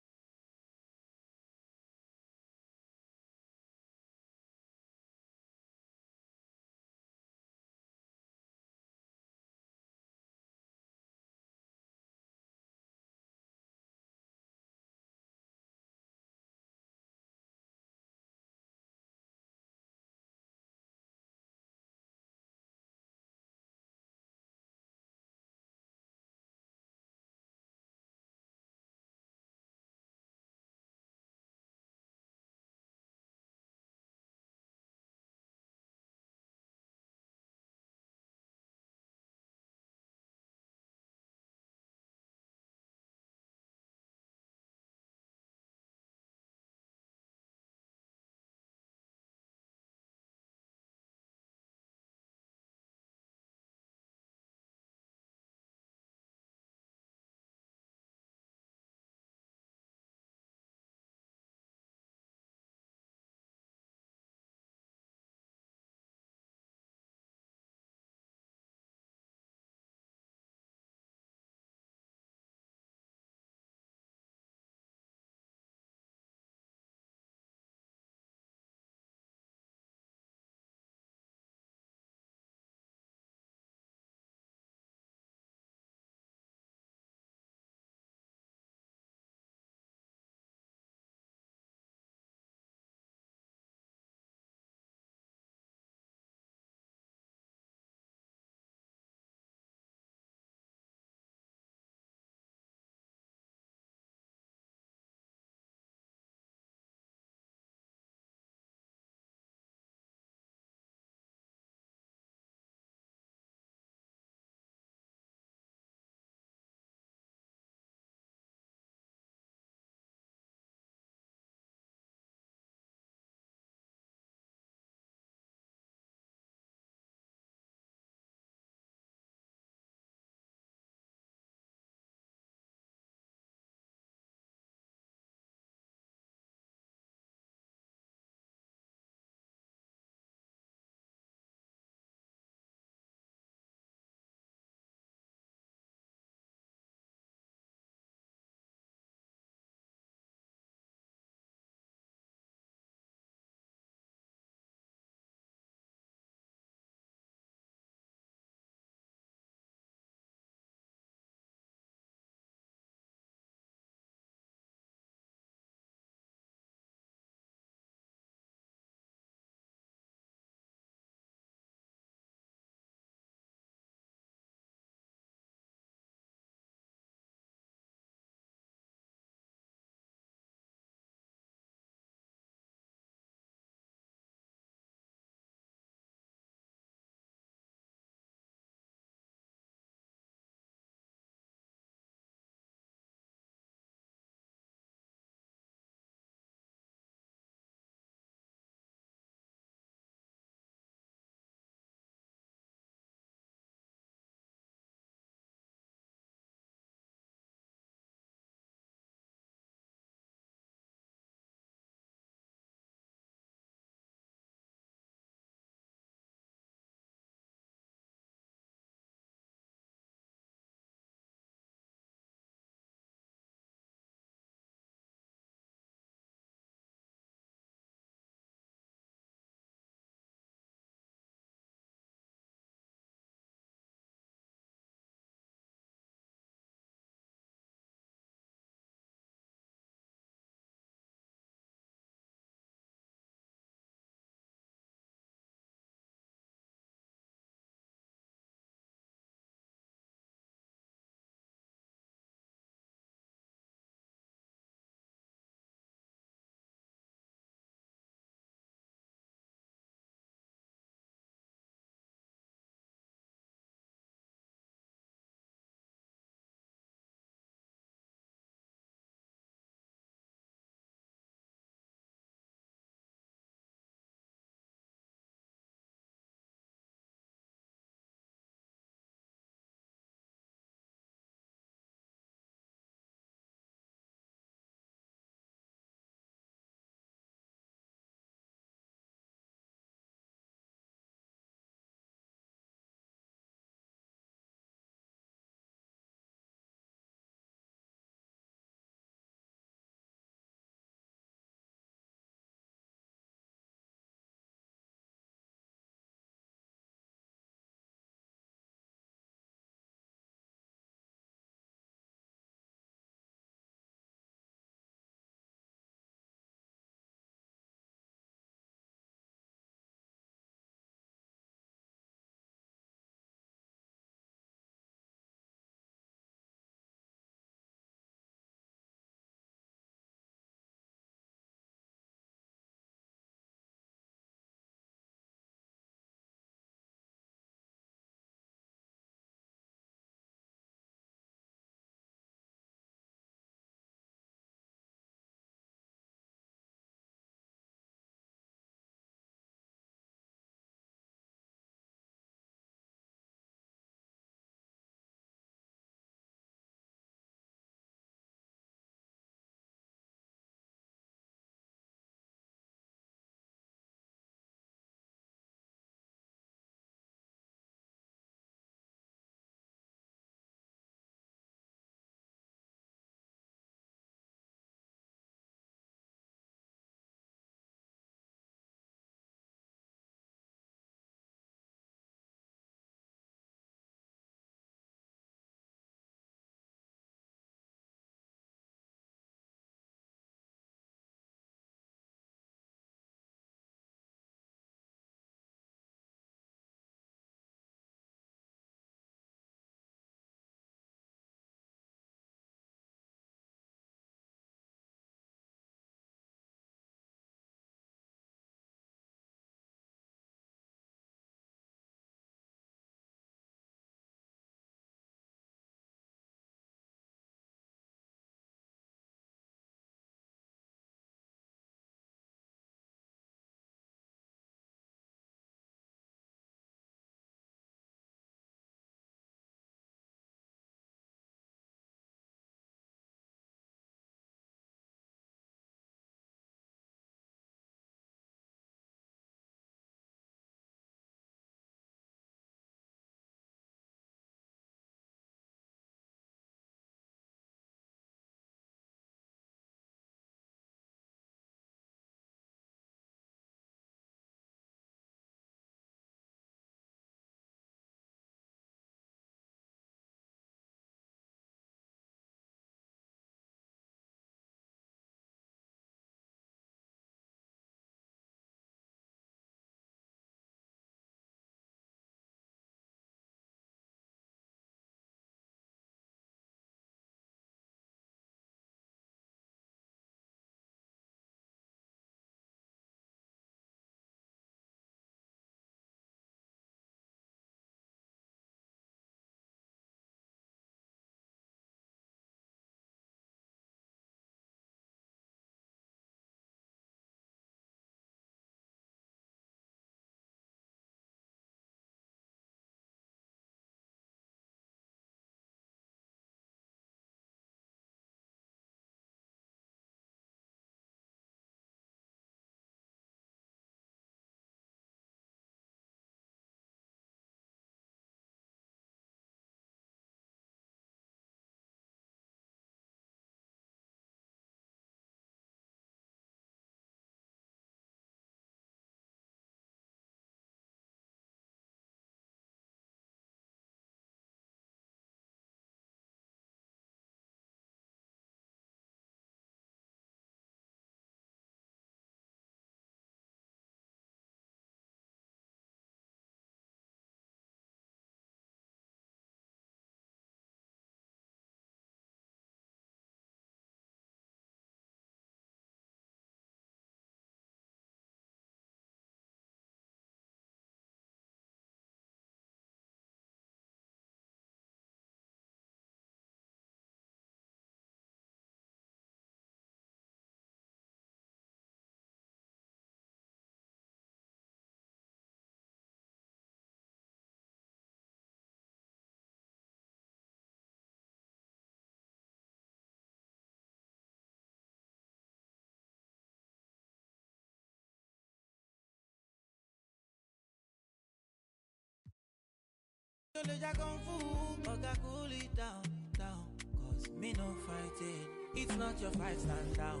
[SPEAKER 15] Joloja Kung Fu, Oga cool it down, down. Cause me no fight it. It's not your fight, stand down.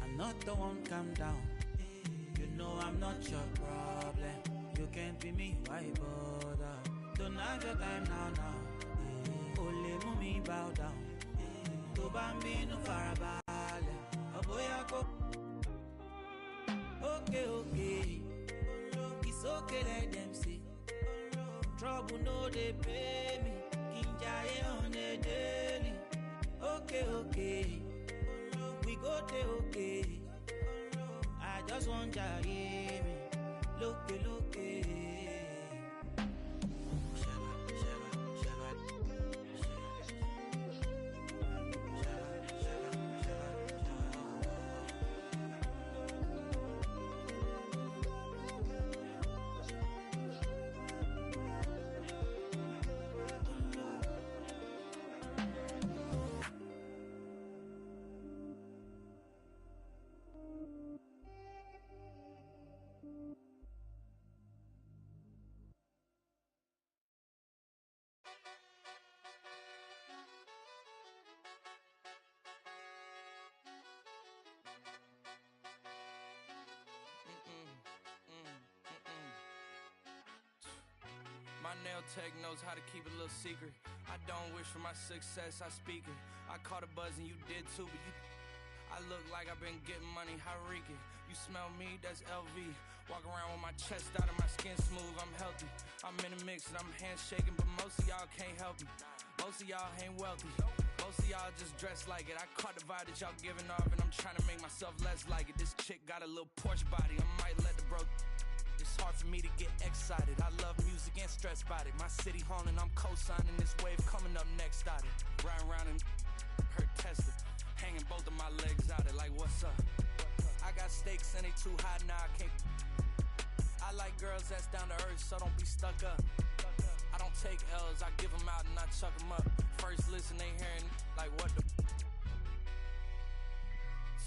[SPEAKER 15] I'm not the one, calm down. You know I'm not your problem. You can't be me, why bother? Don't have your time now. Only mummy bow down. To bambino farabale. Aboyako. Okay. It's okay, let them see. Trouble no they pay me. Kinjaye on a daily. Okay. We go there, okay. I just want ya hear me. Look.
[SPEAKER 16] My nail tech knows how to keep a little secret. I don't wish for my success, I speak it. I caught a buzz and you did too, but I look like I've been getting money, how reek it. You smell me, that's LV. Walk around with my chest out and my skin smooth, I'm healthy. I'm in a mix and I'm handshaking, but most of y'all can't help me. Most of y'all ain't wealthy. Most of y'all just dress like it. I caught the vibe that y'all giving off and I'm trying to make myself less like it. This chick got a little Porsche body, I might let the bro. It's hard for me to get excited. I love music and stress about it. My city haunting, I'm co-signing this wave coming up next out it. Riding around and her tester, hanging both of my legs out it like what's up? I got stakes and they too high now, I can't. I like girls that's down to earth, so don't be stuck up. I don't take L's, I give them out and I chuck them up. First listen, they hearing like what the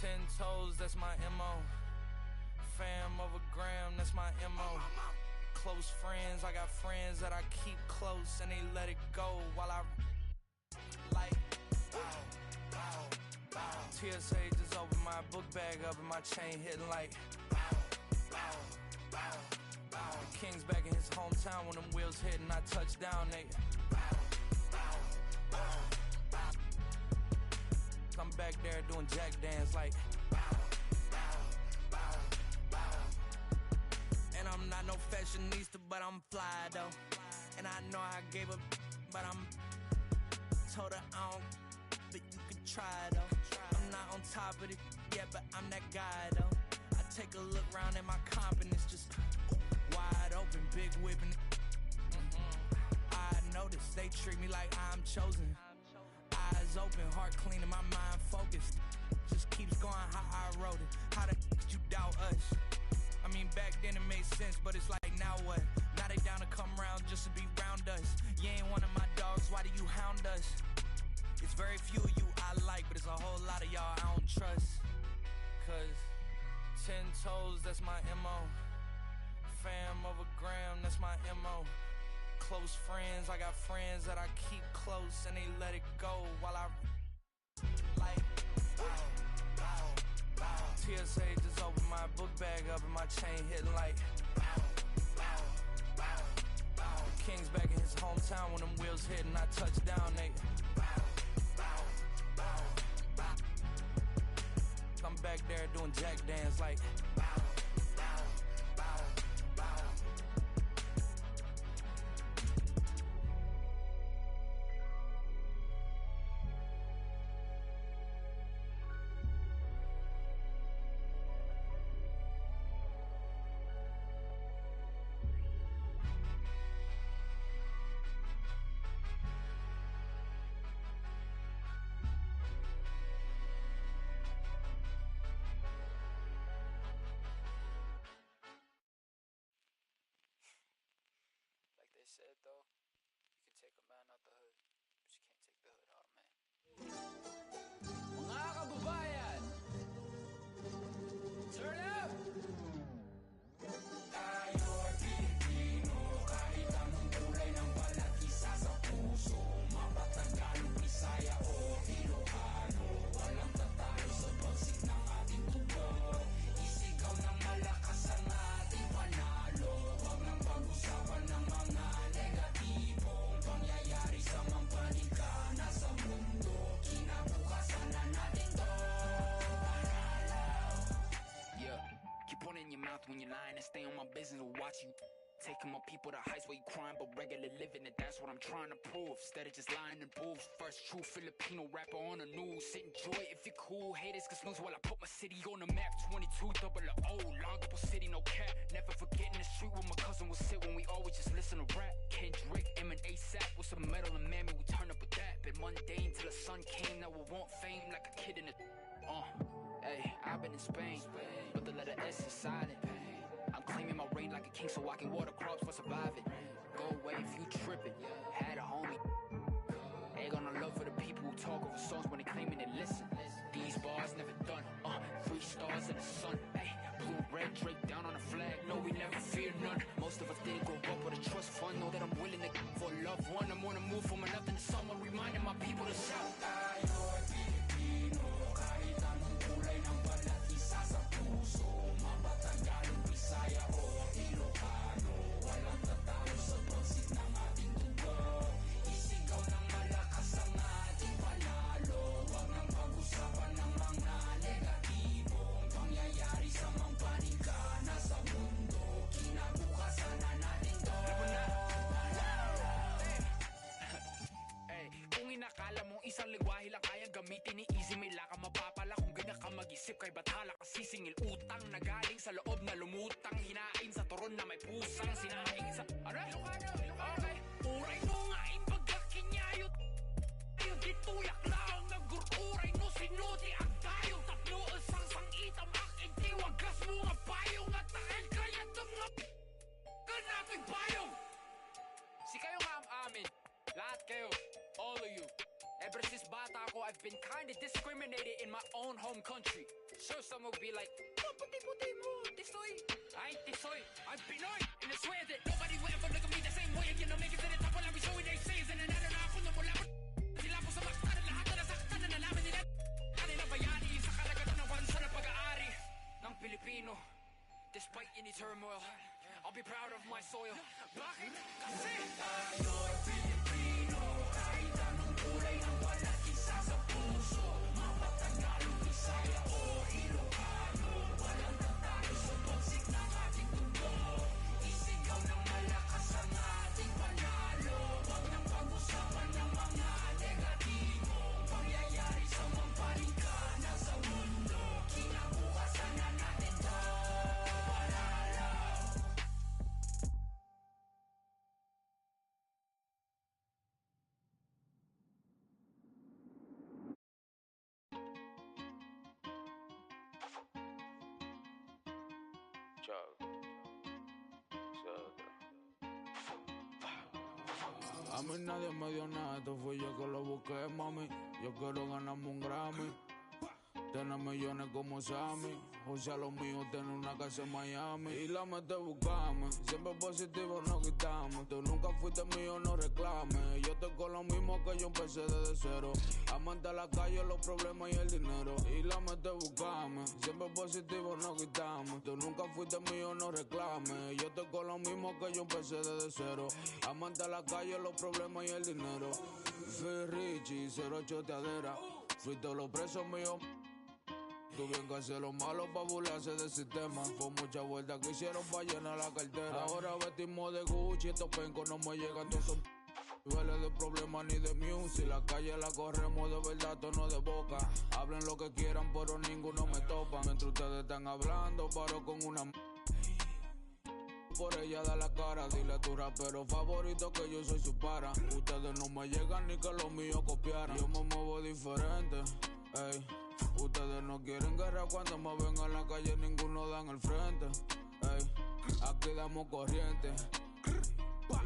[SPEAKER 16] 10 toes, that's my MO. Fam over gram, that's my MO. Close friends, I got friends that I keep close and they let it go while I like TSA just opened my book bag up and my chain hitting like the King's back in his hometown when them wheels hit and I touch down, they I'm back there doing jack dance like and I'm not no fashionista, but I'm fly though. And I know I gave up, but I'm told her I don't, but you can try though. I'm not on top of it yet, but I'm that guy though. I take a look round at my confidence, just wide open, big whipping. I notice they treat me like I'm chosen. Eyes open, heart clean, and my mind focused. Just keeps going how I wrote it. How the you doubt us? I mean, back then it made sense, but it's like, now what? Now they down to come round just to be round us. You ain't one of my dogs, why do you hound us? It's very few of you I like, but it's a whole lot of y'all I don't trust. Cause 10 toes, that's my MO. Fam over gram, that's my MO. Close friends, I got friends that I keep close and they let it go while I like TSA just opened my book bag up and my chain hitting like the King's back in his hometown when them wheels hit and I touch down, they I'm back there doing jack dance like
[SPEAKER 17] said though, you can take a man out the hood, but you can't take the hood out of man. Mga kababayan, turn up! Tayo ay Pilipino, kahit anong kulay ng balat
[SPEAKER 18] when you're lying and stay on my business or watch you. Taking my people to heights where you crying, but regular living, and that's what I'm trying to prove. Instead of just lying and booze. First true Filipino rapper on the news. Sit enjoy it if you're cool. Haters can snooze while I put my city on the map. 22 double O, Longable City, no cap. Never forgetting the street where my cousin would sit when we always just listen to rap. Kendrick, M and A$AP with some metal and mammy, we turn up with that. Been mundane till the sun came, now we want fame like a kid in a hey, I've been in Spain, but the letter S is silent. I'm claiming my reign like a king so I can water crops for surviving. Go away if you tripping. Had a homie. Egg on the love for the people who talk over songs when they claiming they listen. These bars never done. 3 stars in the sun. Hey, blue, red, Drake down on the flag. No, we never fear none. Most of us didn't grow up with a trust fund. Know that I'm willing to give for a loved one. I'm on the move from nothing to someone, reminding my people to shout. Saya o Ilocano, walang tatalo sa pagsik ng ating tubo. Isigaw ng malakas ang ating panalo. Huwag nang pag-usapan ng mga negatibong pangyayari sa mga paningana sa mundo. Kinabukasan na natin to. Hey, kung inakala mong isang lingwahe lang kayang gamitin ni Easy, may laka mapapala kung ganyan ka mag-isip. Kay bathala ka sisingil utang na galing sa loob na lumutang. Hinain sa turon na may pusang sinaing sa... Ano? Okay. Uray mo nga ipagkakinyayot. Ayun di tuyak lang nagururay no sinuti ang tayo. Tatlo isang sangitam aking tiwagas mo nga payong at takil kaya mga ganaping payong. Si kayo nga ang amin. Lahat kayo. All of you. Ever since bata ako, I've been kinda discriminated in my own home country. Sure, some will be like, oh, puti-puti mo, tisoy. I ain't tisoy, I'm Pinoy. And I swear that nobody will ever look at me the same way. Again, I'll make it to the top while I'll be showing they says. And nanalo na ako na mula mo. Sila po sa maktan, lahat na nasaktan na nalaman nila. Kanila bayani sa karagatan ng bansa na pag-aari ng Pilipino. Despite any turmoil, I'll be proud of my soil. Bakit? Kasi tayo'y Pilipino. Kahit anong kulay ng balat, isa sa puso. Mapatagalog, Bisaya o Ilocano. Walang tatalo sa pagsik ng ating tubo. Isigaw ng malakas ang ating panalo. Huwag nang pag-usapan ng mga negatibo. Pangyayari sa mga paningana sa mundo. Kinabukasan na natin to.
[SPEAKER 19] A mí nadie me dio nada, esto fui yo que lo busqué, mami. Yo quiero ganarme un Grammy, tener millones como Sammy. O sea, lo mío, tener una casa en Miami. Y la mete buscame, siempre positivo no quitamos. Tú nunca fuiste mío, no reclames. Yo estoy con lo mismo que yo empecé desde cero. Amante a la calle, los problemas y el dinero. Y la mete buscame, siempre positivo no quitamos. Tú nunca fuiste mío, no reclames. Yo estoy con lo mismo que yo empecé desde cero. Amante a la calle, los problemas y el dinero. Fui Richie, 08 teadera. Fui todos los presos míos. Tú bien que hacer lo malo pa' burlarse del sistema. Fue mucha vuelta que hicieron pa' llenar la cartera. Ahora vestimos de Gucci, estos pencos no me llegan. Todos son niveles de problemas ni de music. La calle la corremos de verdad, tono de boca. Hablen lo que quieran, pero ninguno me topa. Mientras ustedes están hablando, paro con una... Por ella da la cara, dile a tu rapero favorito que yo soy su para. Ustedes no me llegan ni que los míos copiaran. Yo me muevo diferente, ey. Ustedes no quieren guerra cuando me ven en la calle, ninguno dan el frente, ey. Aquí damos corriente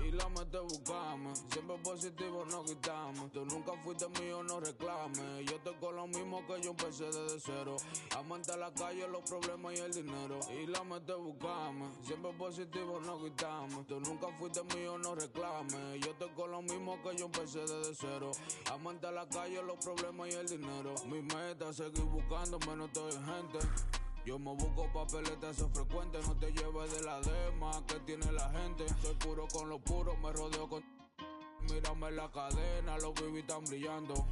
[SPEAKER 19] y la mete buscame. Siempre positivo no quitamos. Tú nunca fuiste mío, no reclames. Yo estoy con lo mismo que yo empecé desde cero. Amante a la calle, los problemas y el dinero. Y la mete buscame. Siempre positivo no quitamos. Tú nunca fuiste mío, no reclames. Yo estoy con lo mismo que yo empecé desde cero. Amante a la calle, los problemas y el dinero. Mi meta es seguir buscándome, no estoy en gente. Yo me busco papeletas, eso frecuente. No te lleves de la dema que tiene la gente. Soy puro con lo puro, me rodeo con... Mírame en la cadena, los bibis están brillando.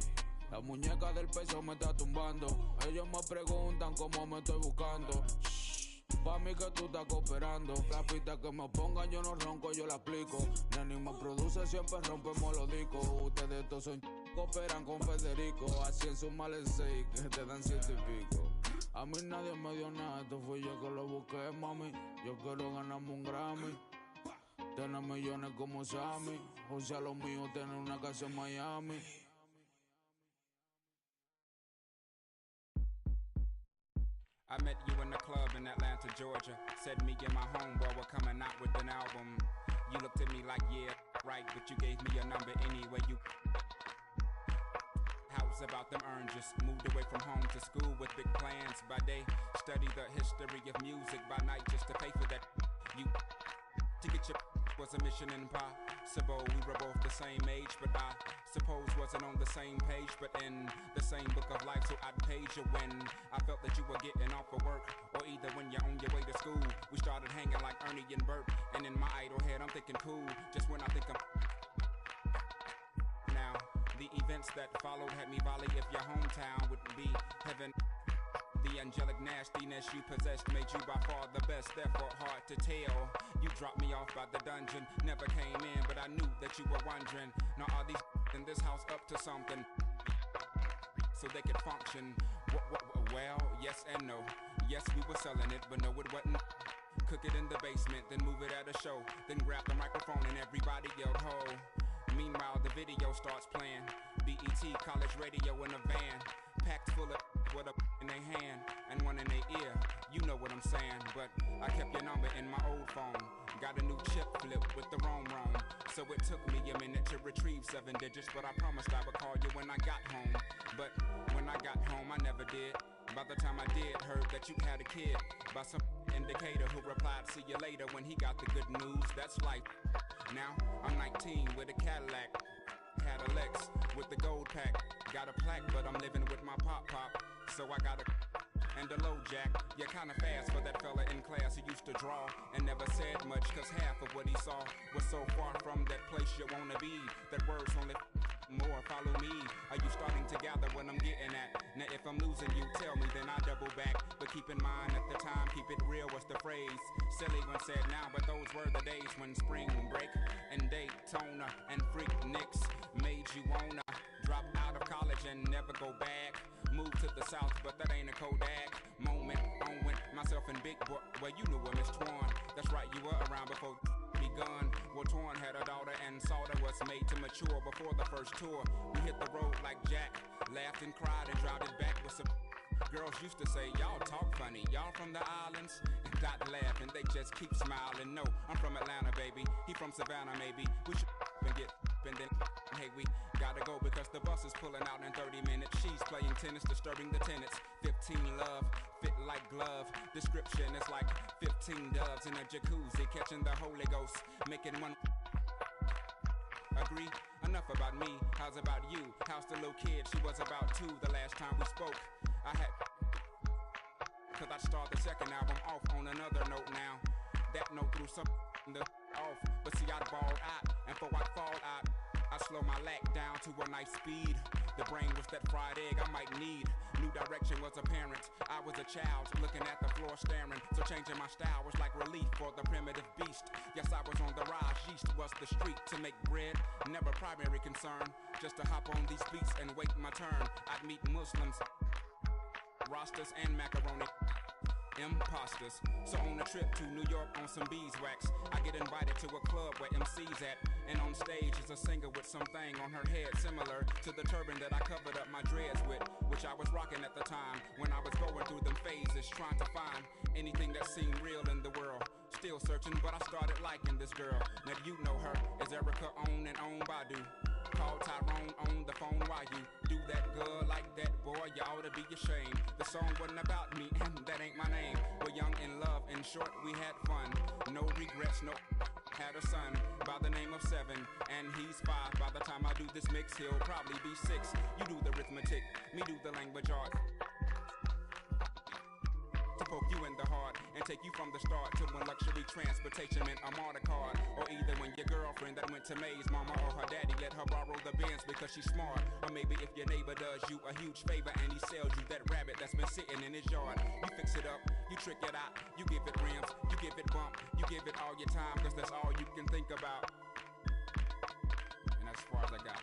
[SPEAKER 19] La muñeca del peso me está tumbando. Ellos me preguntan cómo me estoy buscando. Shh, Pa' mí que tú estás cooperando. La pista que me pongan yo no ronco, yo la aplico. Neni me produce, siempre rompemos los discos. Ustedes todos son cooperan con Federico. Así en su males 6 que te dan 7 y pico. A mí nadie me dio nada, esto fui yo que lo busqué, mami. Yo quiero ganarme un Grammy. Tener millones como Sammy. O sea, lo mío, tener una casa en Miami.
[SPEAKER 20] I met you in the club in Atlanta, Georgia. Said me and my homeboy were coming out with an album. You looked at me like, yeah, right, but you gave me your number anyway. You house about them oranges. Moved away from home to school with big plans. By day, study the history of music. By night, just to pay for that. You to get your was a mission impossible. We were both the same age, but I suppose wasn't on the same page, but in the same book of life. So I'd page you when I felt that you were getting off of work, or either when you're on your way to school. We started hanging like Ernie and Bert, and in my idle head I'm thinking cool, just when I think I'm now. The events that followed had me volley if your hometown would be heaven. The angelic nastiness you possessed made you by far the best, therefore hard to tell. You dropped me off by the dungeon, never came in, but I knew that you were wondering, now are these in this house up to something so they could function? Well, yes and no. Yes, we were selling it, but no, it wasn't. Cook it in the basement, then move it at a show, then grab the microphone and everybody yelled ho. Meanwhile, the video starts playing. BET college radio in a van, packed full of with a in their hand and one in their ear. You know what I'm saying, but I kept your number in my old phone. Got a new chip flip with the roam. So it took me a minute to retrieve 7 digits, but I promised I would call you when I got home. But when I got home, I never did. By the time I did, heard that you had a kid by some indicator who replied, see you later, when he got the good news. That's life. Now I'm 19 with a Cadillac, had a Lex with the gold pack. Got a plaque, but I'm living with my pop. So I got a and a low jack. You're kinda fast for that fella in class who used to draw and never said much, cause half of what he saw was so far from that place you wanna be. That words only more, follow me. Are you starting to gather what I'm getting at? Now if I'm losing you, tell me, then I double back. But keep in mind at the time, keep it real was the phrase. Silly when said now, but those were the days when spring break and Daytona and freak Nicks made you wanna drop out of college and never go back. Move to the south, but that ain't a Kodak moment. On went myself and Big Boy, well you knew of Miss Twan. That's right, you were around before begun. Well, Twan had a daughter and saw that was made to mature before the first tour. We hit the road like Jack, laughed and cried and dropped it back with some girls used to say, y'all talk funny, y'all from the islands? And Dot laugh and they just keep smiling. No, I'm from Atlanta, baby. He from Savannah, maybe. We should and get and then hey, we gotta go because the bus is pulling out in 30 minutes. She's playing tennis, disturbing the tenants. 15 love, fit like glove. Description is like 15 doves in a jacuzzi, catching the Holy Ghost, making one. Agree? Enough about me, how's about you? How's the little kid? She was about 2 the last time we spoke. I had cause I'd start the second album off on another note now. That note threw some the off, but see I'd ball out, and for I fall out, I slow my lack down to a nice speed. The brain was that fried egg I might need. New direction was apparent. I was a child looking at the floor staring. So changing my style was like relief for the primitive beast. Yes, I was on the rise. Yeast was the street to make bread. Never primary concern. Just to hop on these beats and wait my turn. I'd meet Muslims, Rastas and macaroni. Imposters. So on a trip to New York on some beeswax, I get invited to a club where MC's at, and on stage is a singer with something on her head similar to the turban that I covered up my dreads with, which I was rocking at the time when I was going through them phases, trying to find anything that seemed real in the world. Still searching, but I started liking this girl. Now you know her as Erica on and on Badu. Call Tyrone on the phone while you do that girl like that, boy, you ought to be ashamed. The song wasn't about me, and that ain't my name. We're young in love, in short, we had fun. No regrets, no. Had a son by the name of 7, and he's 5. By the time I do this mix, he'll probably be 6. You do the arithmetic, me do the language art. To poke you in the heart and take you from the start to when luxury transportation meant a MARTA card. Or either when your girlfriend that went to Maze, mama or her daddy let her borrow the Benz because she's smart. Or maybe if your neighbor does you a huge favor and he sells you that rabbit that's been sitting in his yard. You fix it up, you trick it out, you give it rims, you give it bump, you give it all your time, cause that's all you can think about. And that's as far as I got.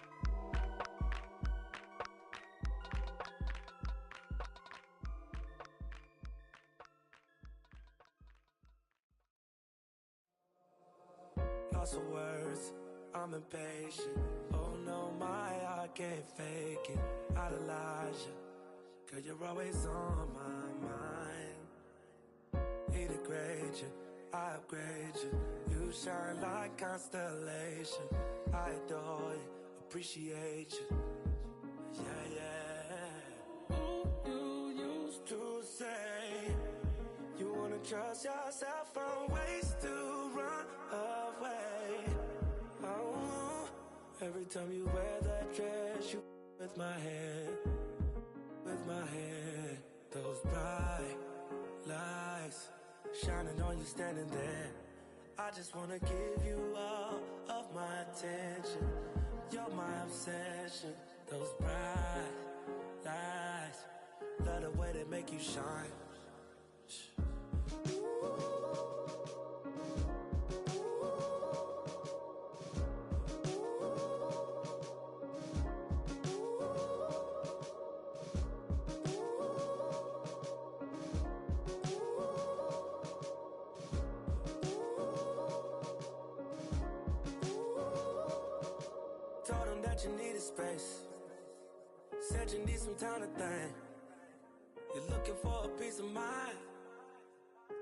[SPEAKER 21] Lots of words, I'm impatient. Oh no, my heart can't fake it. I'd Elijah, cause you're always on my mind. He degrade you, I upgrade you. You shine like constellation. I adore you, appreciate you. Yeah, yeah. Ooh, you used to say you wanna trust yourself from ways to run away. Oh, every time you wear that dress, you with my head, those bright lights shining on you standing there. I just wanna give you all of my attention. You're my obsession. Those bright lights, love the way they make you shine. Told him that you needed space. Said you need some time to think. You're looking for a peace of mind.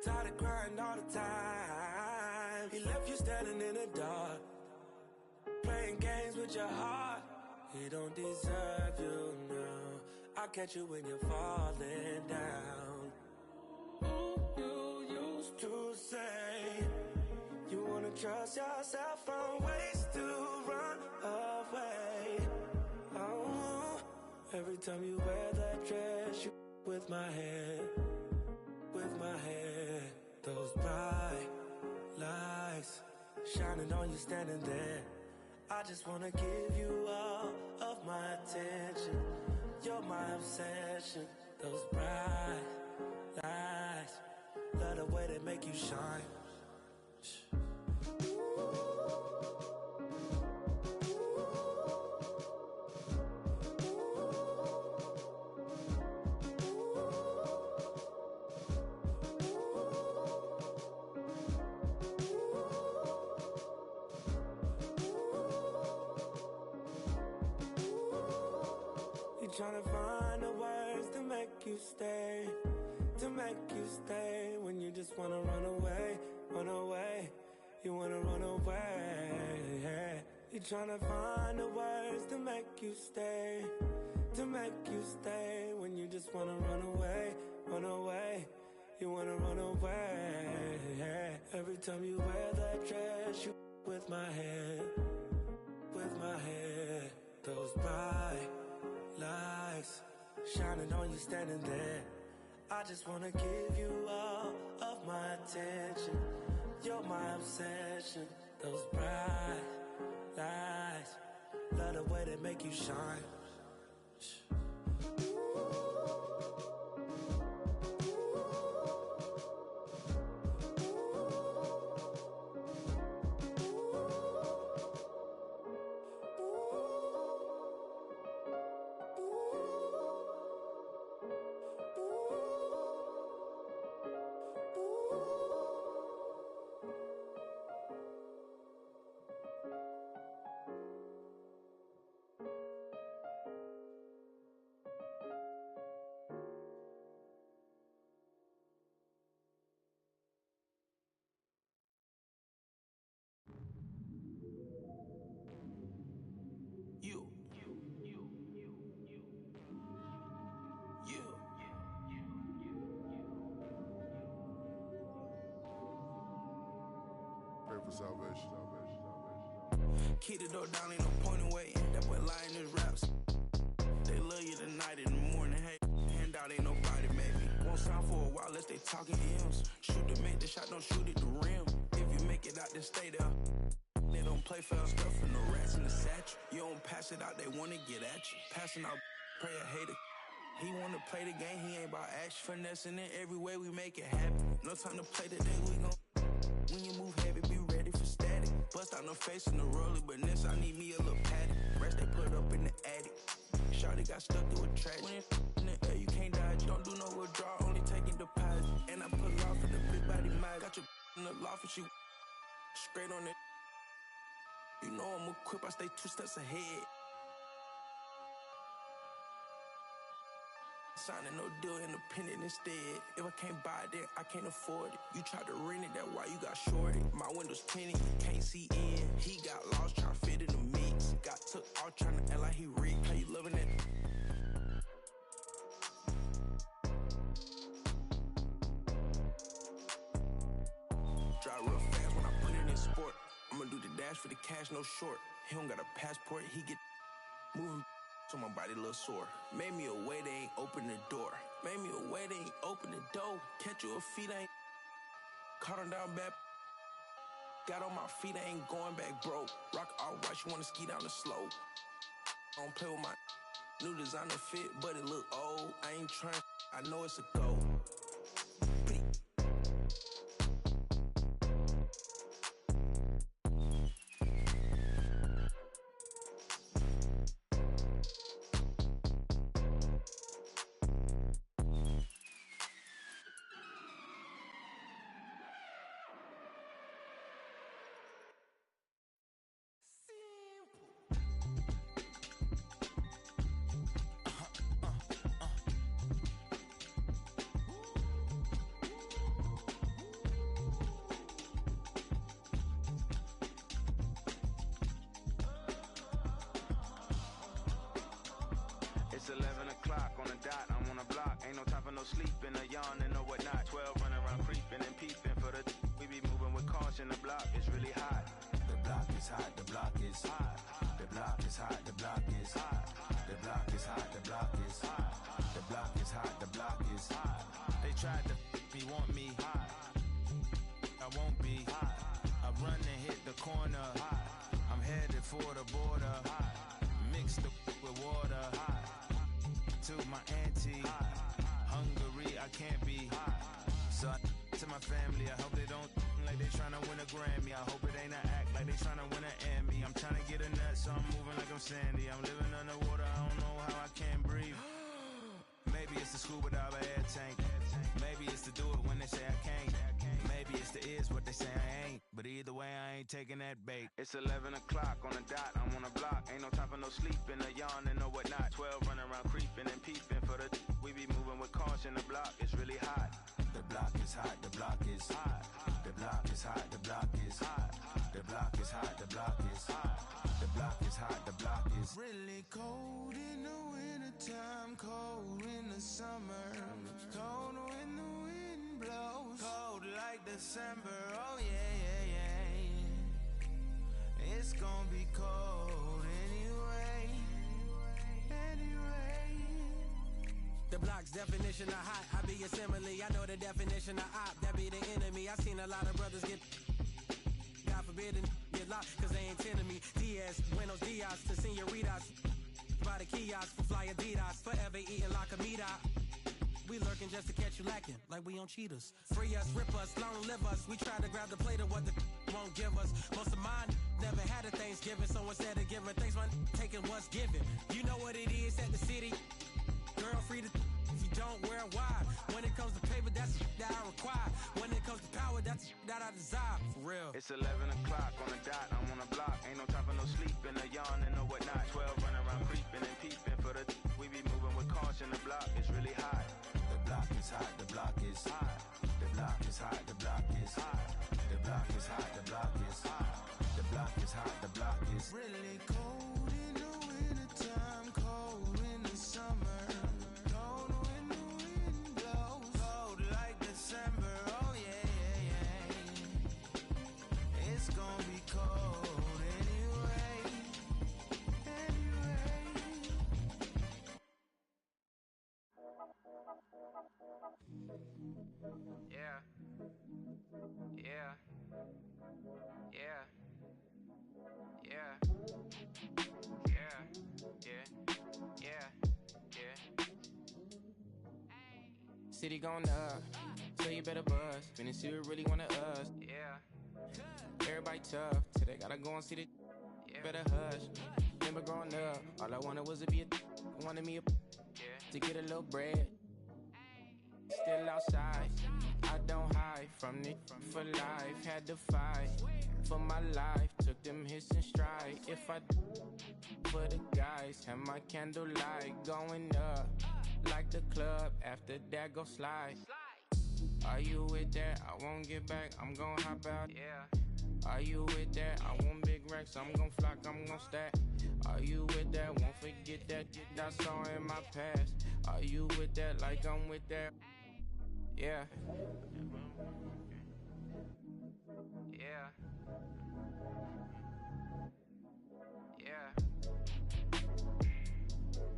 [SPEAKER 21] Tired of crying all the time. He left you standing in the dark, playing games with your heart. He don't deserve you now. I'll catch you when you're falling down. Ooh, you used to say you wanna trust yourself from ways to run away. Oh, every time you wear that dress, you with my head, those bright lights shining on you standing there. I just wanna give you all of my attention. You're my obsession. Those bright lights, love the way they make you shine. Trying to find the words to make you stay, when you just wanna run away, you wanna run away. You're trying to find the words to make you stay, when you just wanna run away, you wanna run away. Every time you wear that dress, you with my head, those bright lights shining on you standing there. I just wanna give you all of my attention. You're my obsession. Those bright lights, love the way they make you shine.
[SPEAKER 12] For salvation.
[SPEAKER 21] Keep the door down, ain't no point in waiting. That boy lying his raps. They love you tonight in the morning. Hey, hand out ain't nobody, maybe. Won't sound for a while unless they talking hymns. Shoot the the shot, don't shoot at the rim. If you make it out, then stay there. They don't play fair stuff in the rats in the satchel. You don't pass it out, they wanna get at you. Passing out, pray a hater. He wanna play the game, he ain't about action. Finessing it every way, we make it happen. No time to play today, we gon' when you move heavy, be ready for static. Bust out no face in the roller, but this I need me a little paddock. Rest they put up in the attic. Shawty got stuck through a track. When it in the air, you can't dodge. Don't do no withdrawal, only taking deposit. And I pull off with the big body mic. Got your in the loft and she straight on it. You know I'm equipped, I stay 2 steps ahead. Signing no deal, independent instead. If I can't buy it, then I can't afford it. You tried to rent it, that's why you got shorted. My window's tinted, you can't see in. He got lost trying to fit in the mix. Got took out trying to act like he rigged. How you loving that? Drive real fast when I put it in sport. I'ma do the dash for the cash, no short. He don't got a passport, he get moving. So my body a little sore. Made me a way, they ain't open the door. Made me a way, they ain't open the door. Catch you a feet, I ain't caught him down bad. Got on my feet, I ain't going back broke. Rock all right, you wanna ski down the slope. I don't play with my new designer fit, but it look old. I ain't trying, I know it's a goal.
[SPEAKER 3] It's 11 o'clock on the dot, I'm on the block. Ain't no time for no sleeping, or yawning, or whatnot. 12 running around creeping and peeping for the we be moving with caution. The block is really hot.
[SPEAKER 21] The block is hot, the block is hot. The block is hot, the block is hot. The block is hot, the block is hot. The block is hot, the block is hot.
[SPEAKER 3] They tried to me, want me hot. I won't be hot. I run and hit the corner hot. I'm headed for the border hot. Mix the with water hot. To my auntie Hungary, I can't be hot. So to my family, I hope they don't like they tryna win a Grammy. I hope it ain't an act like they tryna win an Emmy. I'm tryna get a nut, so I'm moving like I'm Sandy. I'm living underwater, I don't know how I can't breathe. Maybe it's the scuba diver air tank. Maybe it's to do it when they say I can't. Maybe it's the is what they say I ain't. But either way, I ain't taking that bait. It's 11 o'clock on the dot, I'm on the block. Ain't no time for no sleeping, or yawning, or whatnot. 12 running around creeping and peeping for the we be moving with caution. The block is really hot.
[SPEAKER 21] The block is hot, the block is hot. The block is hot, the block is hot. The block is hot, the block is hot. The block is hot, the block is really cold in the wintertime, cold in the summer, cold when the wind blows, cold like December. Oh yeah, yeah, yeah. It's gonna be cold anyway. The block's definition of hot, I be a simile. I know the definition of op, that be the enemy. I seen a lot of brothers get, God forbid, and get locked, cause they ain't tending me. Diaz, buenos dias to senoritas. By the kiosk for fly Adidas, forever eating la comida. We lurking just to catch you lacking, like we on cheaters. Free us, rip us, long live us. We try to grab the plate of what the won't give us. Most of mine never had a Thanksgiving, so instead of giving thanks, man, taking what's given. You know what it is at the city. Girl, free to if you don't wear it wide. When it comes to paper, that's that I require. When it comes to power, that's that I desire. For real.
[SPEAKER 3] It's 11 o'clock on the dot, I'm on the block. Ain't no time for no sleeping, or yawning, or whatnot. 12 running around creeping and peeping for the we be moving with caution. The block is really hot.
[SPEAKER 21] The block is hot, the block is hot. The block is hot, the block is hot. The block is hot, the block is hot. The block is hot, the block is really cold in the wintertime, cold in the summer, cold when the wind blows, cold like December. Oh yeah, yeah, yeah. It's gonna be cold anyway.
[SPEAKER 3] Yeah.
[SPEAKER 16] Yeah. Yeah. Yeah. Yeah. Yeah. Yeah. Yeah. City going up, so you better buzz. Finna see who really wanna us. Yeah. Everybody tough, today gotta go and see the better hush. Remember growing up, all I wanted was to be wanted me to get a little bread. Still outside, I don't hide from it for life. Had to fight for my life, took them hits in stride. If I for the guys, have my candlelight going up like the club. After that, go slide. Are you with that? I won't get back, I'm gon' hop out. Yeah. Are you with that? I want big racks, I'm gon' flock, I'm gon' stack. Are you with that? Won't forget that I saw in my past. Are you with that? Like I'm with that? Yeah. Yeah. Yeah.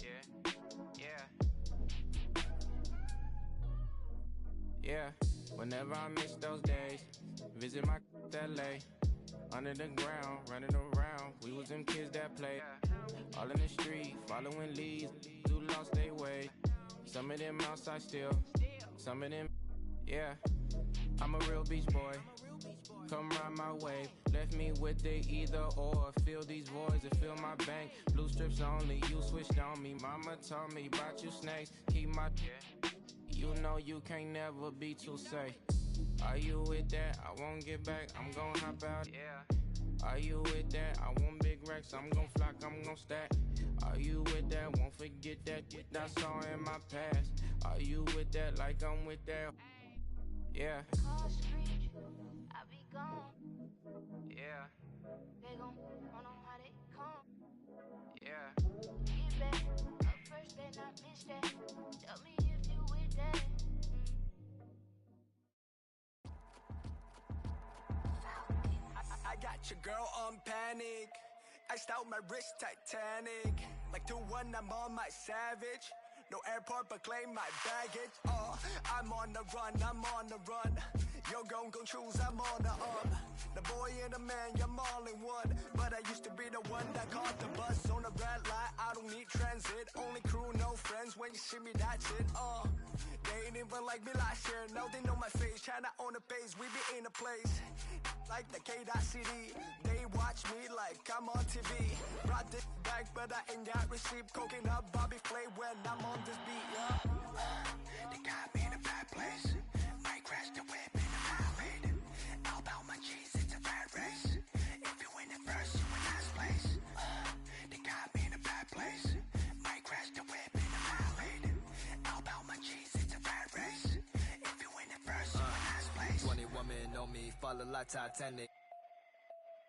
[SPEAKER 16] Yeah. Yeah. Yeah. Whenever I miss those days, visit my LA. Under the ground, running around, we was them kids that played. All in the street, following leads, who lost their way. Some of them outside still, some of them, yeah. I'm a real beach boy, come ride my wave. Left me with the either or, fill these voids and fill my bank. Blue strips only, you switched on me. Mama told me, brought you snakes, keep my, you know you can't never be too safe. Are you with that? I won't get back, I'm gon' hop out. Yeah. Are you with that? I want big racks, I'm gon' flock, I'm gon' stack. Are you with that? Won't forget that I saw in my past. Are you with that? Like I'm with that? Yeah.
[SPEAKER 10] I be gone.
[SPEAKER 16] Yeah.
[SPEAKER 10] They gon' wanna know how they come.
[SPEAKER 16] Yeah.
[SPEAKER 10] Get back up first, better not miss that. Tell me if you with that.
[SPEAKER 21] I got your girl on panic. Iced out my wrist Titanic. Like 2-1, I'm on my savage. No airport, but claim my baggage. I'm on the run, I'm on the run. You're gon' choose, I'm on the up. The boy and the man, I'm all in one. But I used to be the one that caught the bus on the red light. I don't need transit, only crew, no friends. When you see me, that's it. They ain't even like me last year. Now they know my face, China on the base. We be in a place like the K.City. They watch me like I'm on TV. Brought this back, but I ain't got receipt. Coking up Bobby Flay when I'm on this beat, yeah. They got me in a bad place. Might crash the whip in a ride. All about my cheese, it's a rat race. If you win it first, you in last place. They got me in a bad place. Might crash the whip in a ride. All about my cheese, it's a rat race. If you win it first, you in last place.
[SPEAKER 22] 21 men on me, follow like Titanic.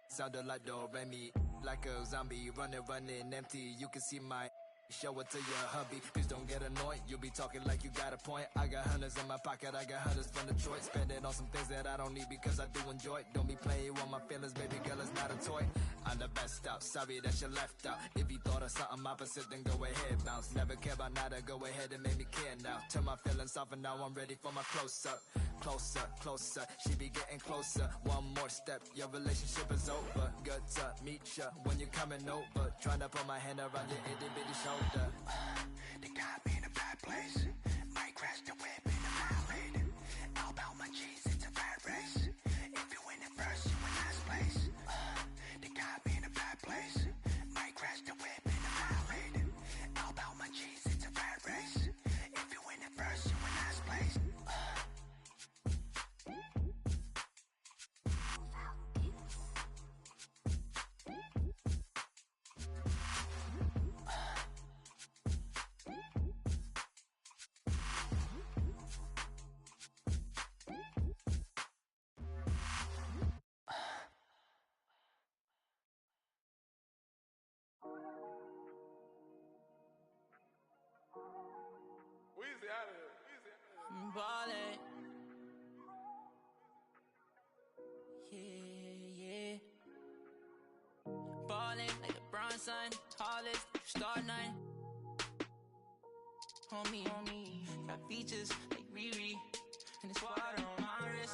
[SPEAKER 22] Sounded like Do-Re-Mi, like a zombie, running empty. You can see my show it to your hubby. Please don't get annoyed, you be talking like you got a point. I got hundreds in my pocket, I got hundreds from Detroit. Spend it on some things that I don't need because I do enjoy it. Don't be playing with my feelings, baby girl, it's not a toy. I'm the best out, sorry that you left out. If you thought of something opposite, then go ahead, bounce. Never care about nada, go ahead and make me care now. Turn my feelings off and now I'm ready for my close-up. Closer, closer, she be getting closer. One more step, your relationship is over. Good to meet ya when you're coming over. Trying to put my hand around your itty-bitty shoulder.
[SPEAKER 21] They got me in a bad place. Might crash the whip in a ride. All about my cheese, it's a rat race. If you win it first, you in last place. They got me in a bad place. Might crash the whip in a ride. All about my cheese, it's a rat race. If you win it first, you in last place.
[SPEAKER 3] Weezy out of here.
[SPEAKER 15] Parlay. Yeah. Ballin' like LeBron, son. Tallest, star 9. Homie. Got features like Riri. And it's water on my wrist.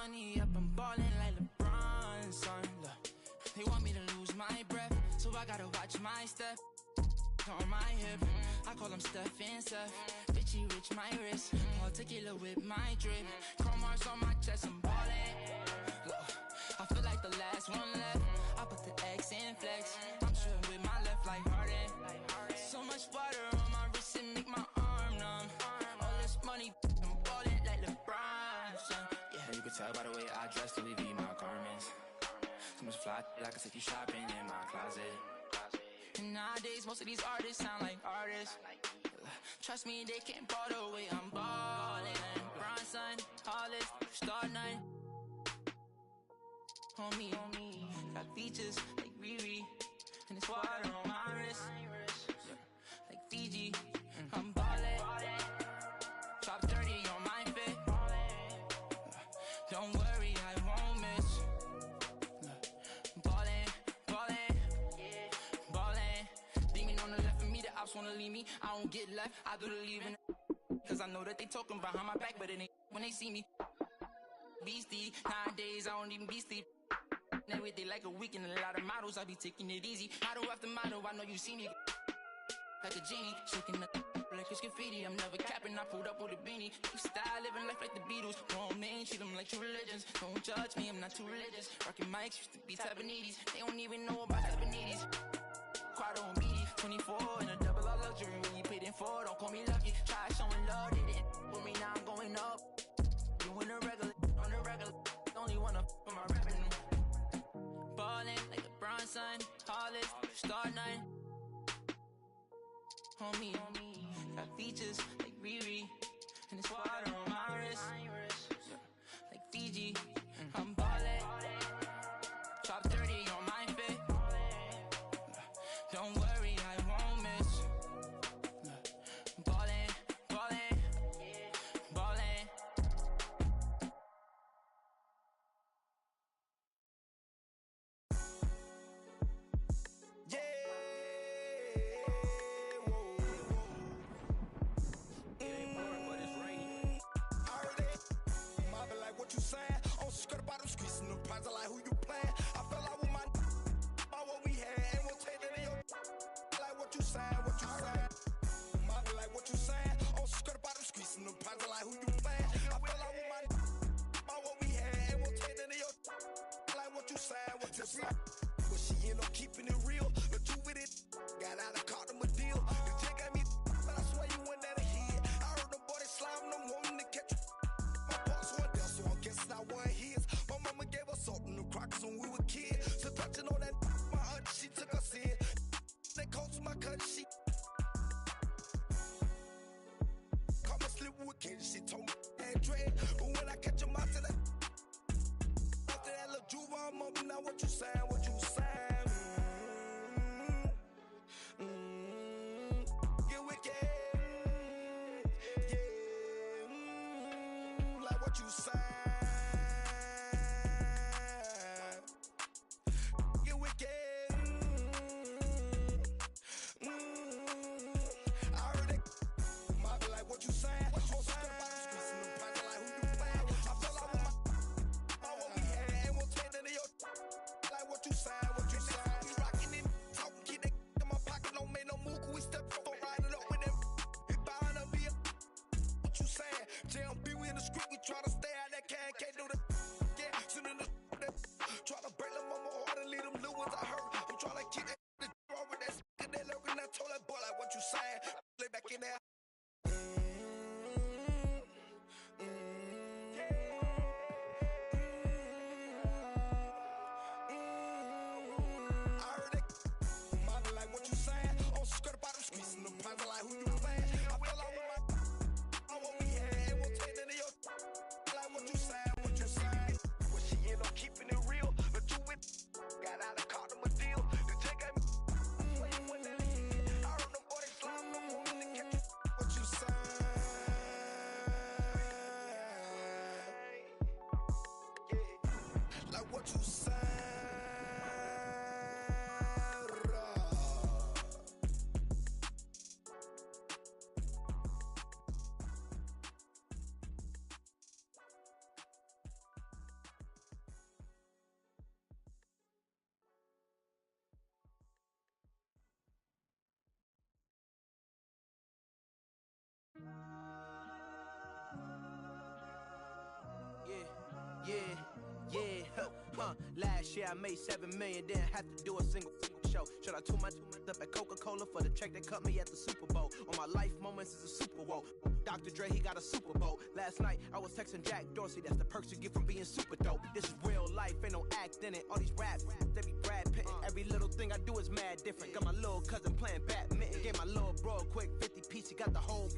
[SPEAKER 15] money up, I'm ballin' like LeBron, son. Look, they want me to lose my breath, so I gotta watch my step. On my hip, I call him Steph and Seth. Bitchy rich, my wrist, particular with my drip. Chrome marks on my chest, I'm ballin'. Look, I feel like the last one left. I put the X in flex. I'm shooting with my left like Harden. So much water on my wrist and make my arm numb. All this money, I'm ballin' like LeBron, son. Yeah, you can tell by the way I dress to leave my garments. So much fly, like I can take you shopping in my closet. And nowadays, most of these artists sound like artists. Trust me, they can't ball the way I'm ballin'. Bronson, Hollis, Star 9. Homie, got features like Riri. And it's water on my wrist, like Fiji. I'm ballin'. Drop 30 on my fit. Don't worry, I won't miss. Wanna leave me, I don't get left, I do the leaving. Cause I know that they talking behind my back, but it ain't when they see me. Beastie, nowadays I don't even be sleep. Every day like a weekend, a lot of models, I be taking it easy. Model after model, I know you see me. Like a genie, shaking the like it's graffiti. I'm never capping, I pulled up with a beanie. Keep style, living life like the Beatles. Grown men, treat them like true religions. Don't judge me, I'm not too religious. Rockin' mics, used to be Tabanese. They don't even know about Tabanese. Quad on BD, 24 in a double R luxury. When you paid in for, don't call me lucky. Try showing love, they didn't with me, now I'm going up. Doing the regular, on the regular. Only wanna for my rapping. Ballin' like LeBron, son. Hollis, Star 9. Homie, got features like Riri. And it's water on my wrist, like Fiji. I'm ballin'. Drop 30 on my fit. Don't worry, I won't miss. Ballin', ballin', ballin'.
[SPEAKER 21] Yeah, whoa.
[SPEAKER 15] It ain't boring, but it's rainy.
[SPEAKER 21] I heard it. Mobbing like what you saying. On skirt about them streets and them prize like who you playing. I fell out with my about what we had and we'll take that in your like what you saying, what you saying. Mobbing like what you saying. On skirt about them streets and them prize like who you playing. I fell out with my about what we had and we'll take that in your like what you saying, what you saying. But she end up keeping it real. But you with it, got out of caught him a deal. The chick got me, but I swear you went down the head. I heard the boy they slime them wanting to catch you. My boss one there, so I guess I wasn't his. My mama gave us salt in the Crockers when we were kids. So touching on that, my aunt, she took us in. They coached my cut, she caught me slipping with kids. She told me that dread. But when I catch him after that little Juva, I'm up now. What you saying? What you saying? Get wicked. Yeah. Like what you saying? Get wicked. I heard it. Mobbing like what you saying? What you saying? Like who you playing? I fell out with my what we had and we'll take that in your like what you saying? What you saying? We rockin' it, talking, keep that in my pocket, don't make no move. We step for riding up with them. We buying a beer. What you saying? JMB, we in the street, we try to stay out that can't do the yeah, soon in the try to break them on my heart and leave them little ones I hurt. I'm trying to keep that over that and they looking at told that boy like what you saying? Lay back in there. I heard it. Mobbing like what you saying? On skirt about them streets and them prize like who you playing. I fell out with my what we had and we'll take that in your like what you saying, what you saying. Well, she end up keeping it real, but you with got out of caught him a deal. The chick got me. I heard the boy they slime them wanting to catch you. What you saying? Yeah. Like what you saying?
[SPEAKER 9] Last year I made $7 million, didn't have to do a single show. Should I tune my up at Coca-Cola for the check that cut me at the Super Bowl? On my life moments is a Super Bowl. Dr. Dre, he got a Super Bowl. Last night I was texting Jack Dorsey, that's the perks you get from being super dope. This is real life, ain't no act in it. All these rap, they be Brad Pitt. Every little thing I do is mad different. Got my little cousin playing badminton. Gave my little bro a quick 50 piece, he got the whole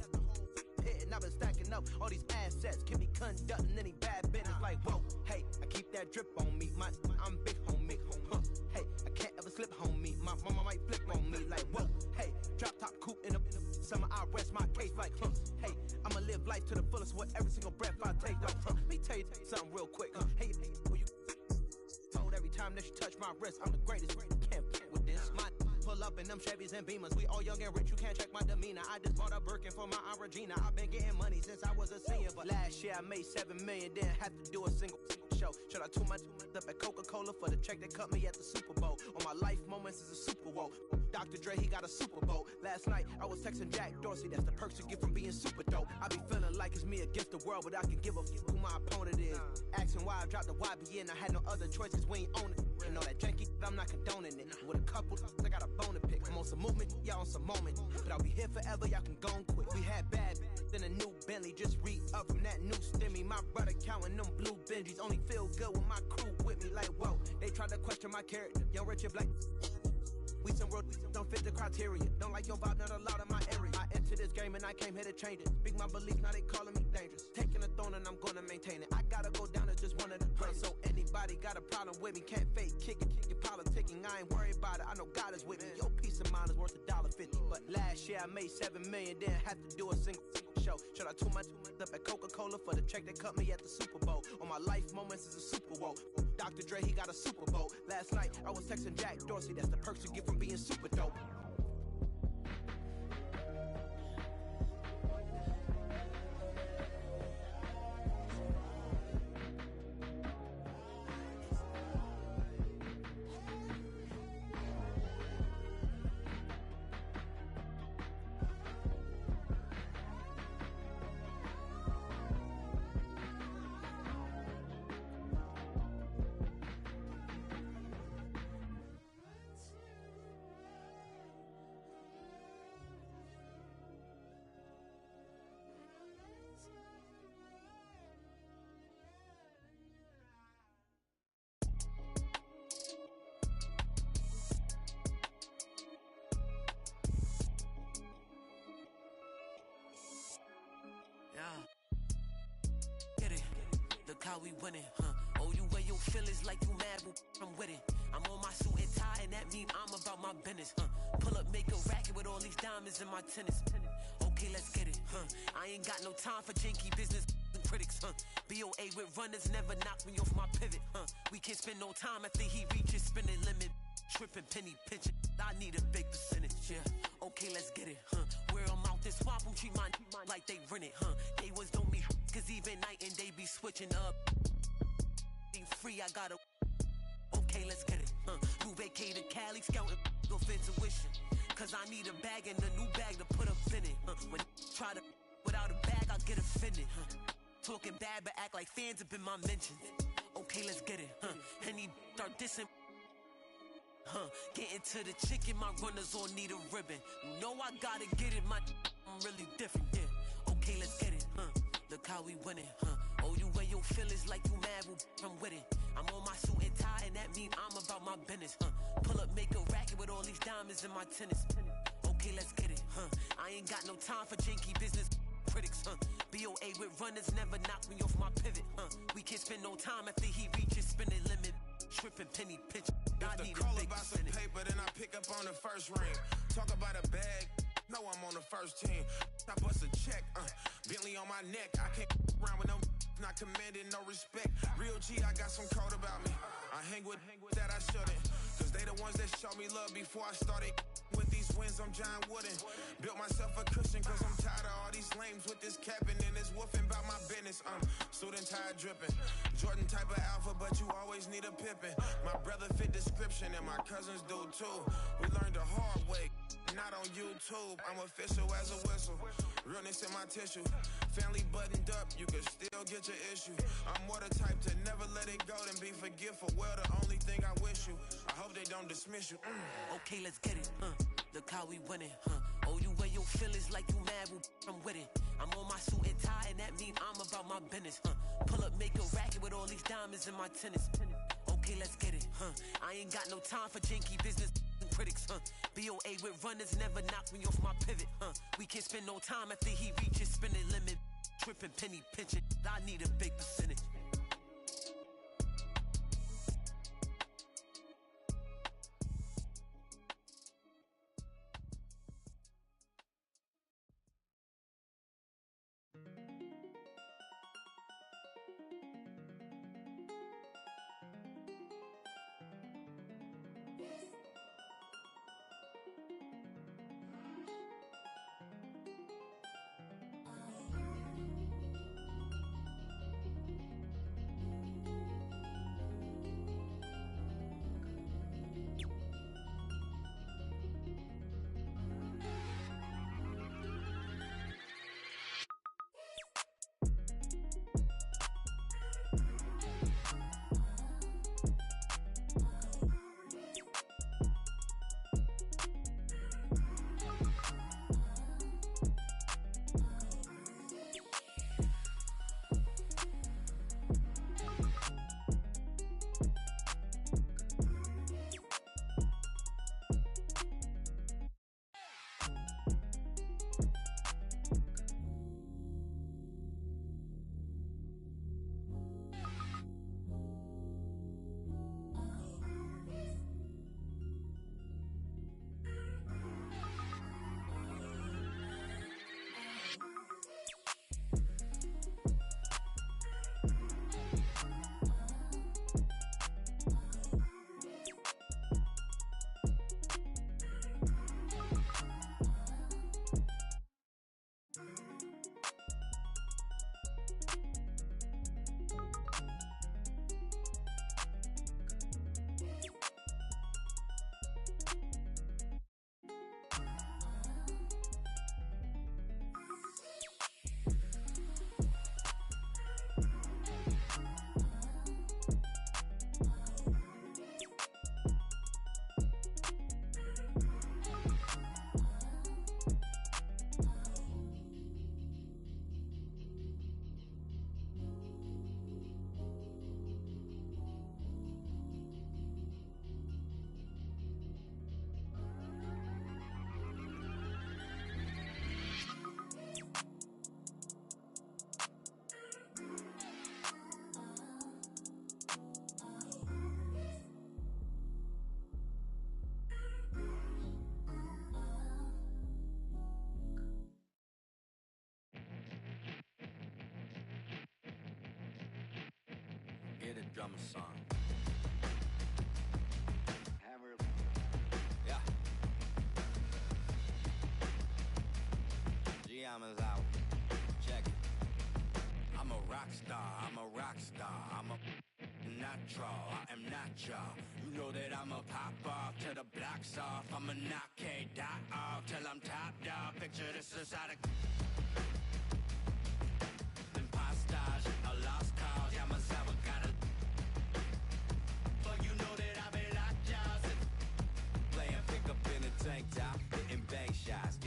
[SPEAKER 9] hit. And I've been stacking up all these assets, can be conducting any bad business. Like, whoa, hey, I keep that drip on me. I'm big homie. Hey, I can't ever slip homie. My mama might flip on me. Like, whoa, hey, drop top coupe in the summer. I rest my case like, hey, I'ma live life to the fullest with every single breath I take. Let me tell you something real quick. Hey, who you told every time that you touch my wrist, I'm the greatest. Can't play with this. My pull up in them Chevys and Beamers. We all young and rich, you can't check my demeanor. I just bought a Birkin for my Aunt Regina. I've been getting money since I was a senior, but last year I made $7 million, didn't have to do a single show. Should I tune my up at Coca-Cola for the check that cut me at the Super Bowl? On my life moments is a Super Bowl. Dr. Dre, he got a Super Bowl. Last night I was texting Jack Dorsey, that's the perks you get from being super dope. I be feeling like it's me against the world, but I can give a fuck who my opponent is. Asking why I dropped the YBN, I had no other choice cause we ain't own it. And all that janky, I'm not condoning it. With a couple, I got a bone to pick. I'm on some movement, y'all on some moment. But I'll be here forever, y'all can go and quit. We had bad, then a new Bentley, just re-up from that new stimmy. My brother counting them blue Benjis, only feel good with my crew with me. Like, whoa, they tried to question my character. Young, rich, and black. We some road, don't fit the criteria. Don't like your vibe, not allowed in my area. I entered this game and I came here to change it. Speak my beliefs, now they calling me dangerous. Taking the throne and I'm gonna maintain it. I gotta go down as just one of the greats. So anybody got a problem with me, can't fake kick it. Your politicking, I ain't worried about it. I know God is with me. Your peace of mind is worth $1.50. But last year I made $7 million, didn't have to do a single show. Should I tune my up at Coca-Cola for the check that cut me at the Super Bowl? On my life moments is a Super Bowl. Dr. Dre, he got a Super Bowl. Last night I was texting Jack Dorsey, that's the perks you get from being super dope.
[SPEAKER 11] How we winning, Oh, you wear your feelings like you mad, but I'm with it. I'm on my suit and tie, and that mean I'm about my business, Pull up, make a racket with all these diamonds in my tennis. Okay, let's get it, I ain't got no time for janky business and critics, BOA with runners never knock me off my pivot, We can't spend no time after he reaches spending limit. Tripping, penny pinching, I need a big percentage, yeah. Okay, let's get it, Where I'm out this swamp, I'm treat mine like they rent it, They was don't me, cause even night and day be switching up. Ain't free, I gotta. Okay, let's get it, New vacated Cali, scouting, go for intuition. Cause I need a bag and a new bag to put up in it, When try to, without a bag, I'll get offended, Talking bad, but act like fans have been my mention. Okay, let's get it, Henny start dissing. Getting to the chicken, my runners all need a ribbon. You know I gotta get it, I'm really different, yeah. Okay, let's get it, Look how we winning, Oh, you wear your feelings like you mad, well, I'm with it. I'm on my suit and tie, and that mean I'm about my business, Pull up, make a racket with all these diamonds in my tennis. Okay, let's get it, I ain't got no time for janky business critics, BOA with runners never knock me off my pivot, We can't spend no time after he reaches spending limit. Tripping, penny pinch.
[SPEAKER 3] If the call about some paper, then I pick up on the first ring. Talk about a bag, know I'm on the first team. I bust a check, Bentley on my neck. I can't around with no not commanding no respect. Real G, I got some code about me. I hang with that I shouldn't, cause they the ones that showed me love before I started. With these wins, I'm John Wooden. Built myself a cushion, cause I'm tired of all these lames with this capping and this woofing about my business. Suit and tie dripping. Jordan type of alpha, but you always need a pippin'. My brother fit description and my cousins do too. We learned the hard way.
[SPEAKER 5] not on YouTube. I'm official as a whistle. Realness in my tissue. Family buttoned up, you can still get your issue. I'm more the type to never let it go than be forgetful. Well, the only thing I wish you, I hope they don't dismiss you.
[SPEAKER 11] Okay, let's get it, Look how we winning, Oh, you wear your feelings like you mad, well, I'm with it. I'm on my suit and tie, and that mean I'm about my business, Pull up, make a racket with all these diamonds in my tennis. Okay, let's get it, I ain't got no time for janky business and critics, BOA with runners never knock me off my pivot, We can't spend no time after he reaches spinning limit. Tripping, penny pinching, I need a big percentage.
[SPEAKER 14] Get a drummer song.
[SPEAKER 23] Hammer.
[SPEAKER 14] Yeah. Giamma's out. Check it. I'm a rock star. I'm a rock star. I'm a natural. I am not y'all. You know that I'm a pop off till the block's off. I'm a knock K-dot off till I'm top dog. Picture this inside a impostage, a lost cause. Yeah, myself got a. But you know that I be locked y'all. Playing pickup in a tank top, hitting bank shots.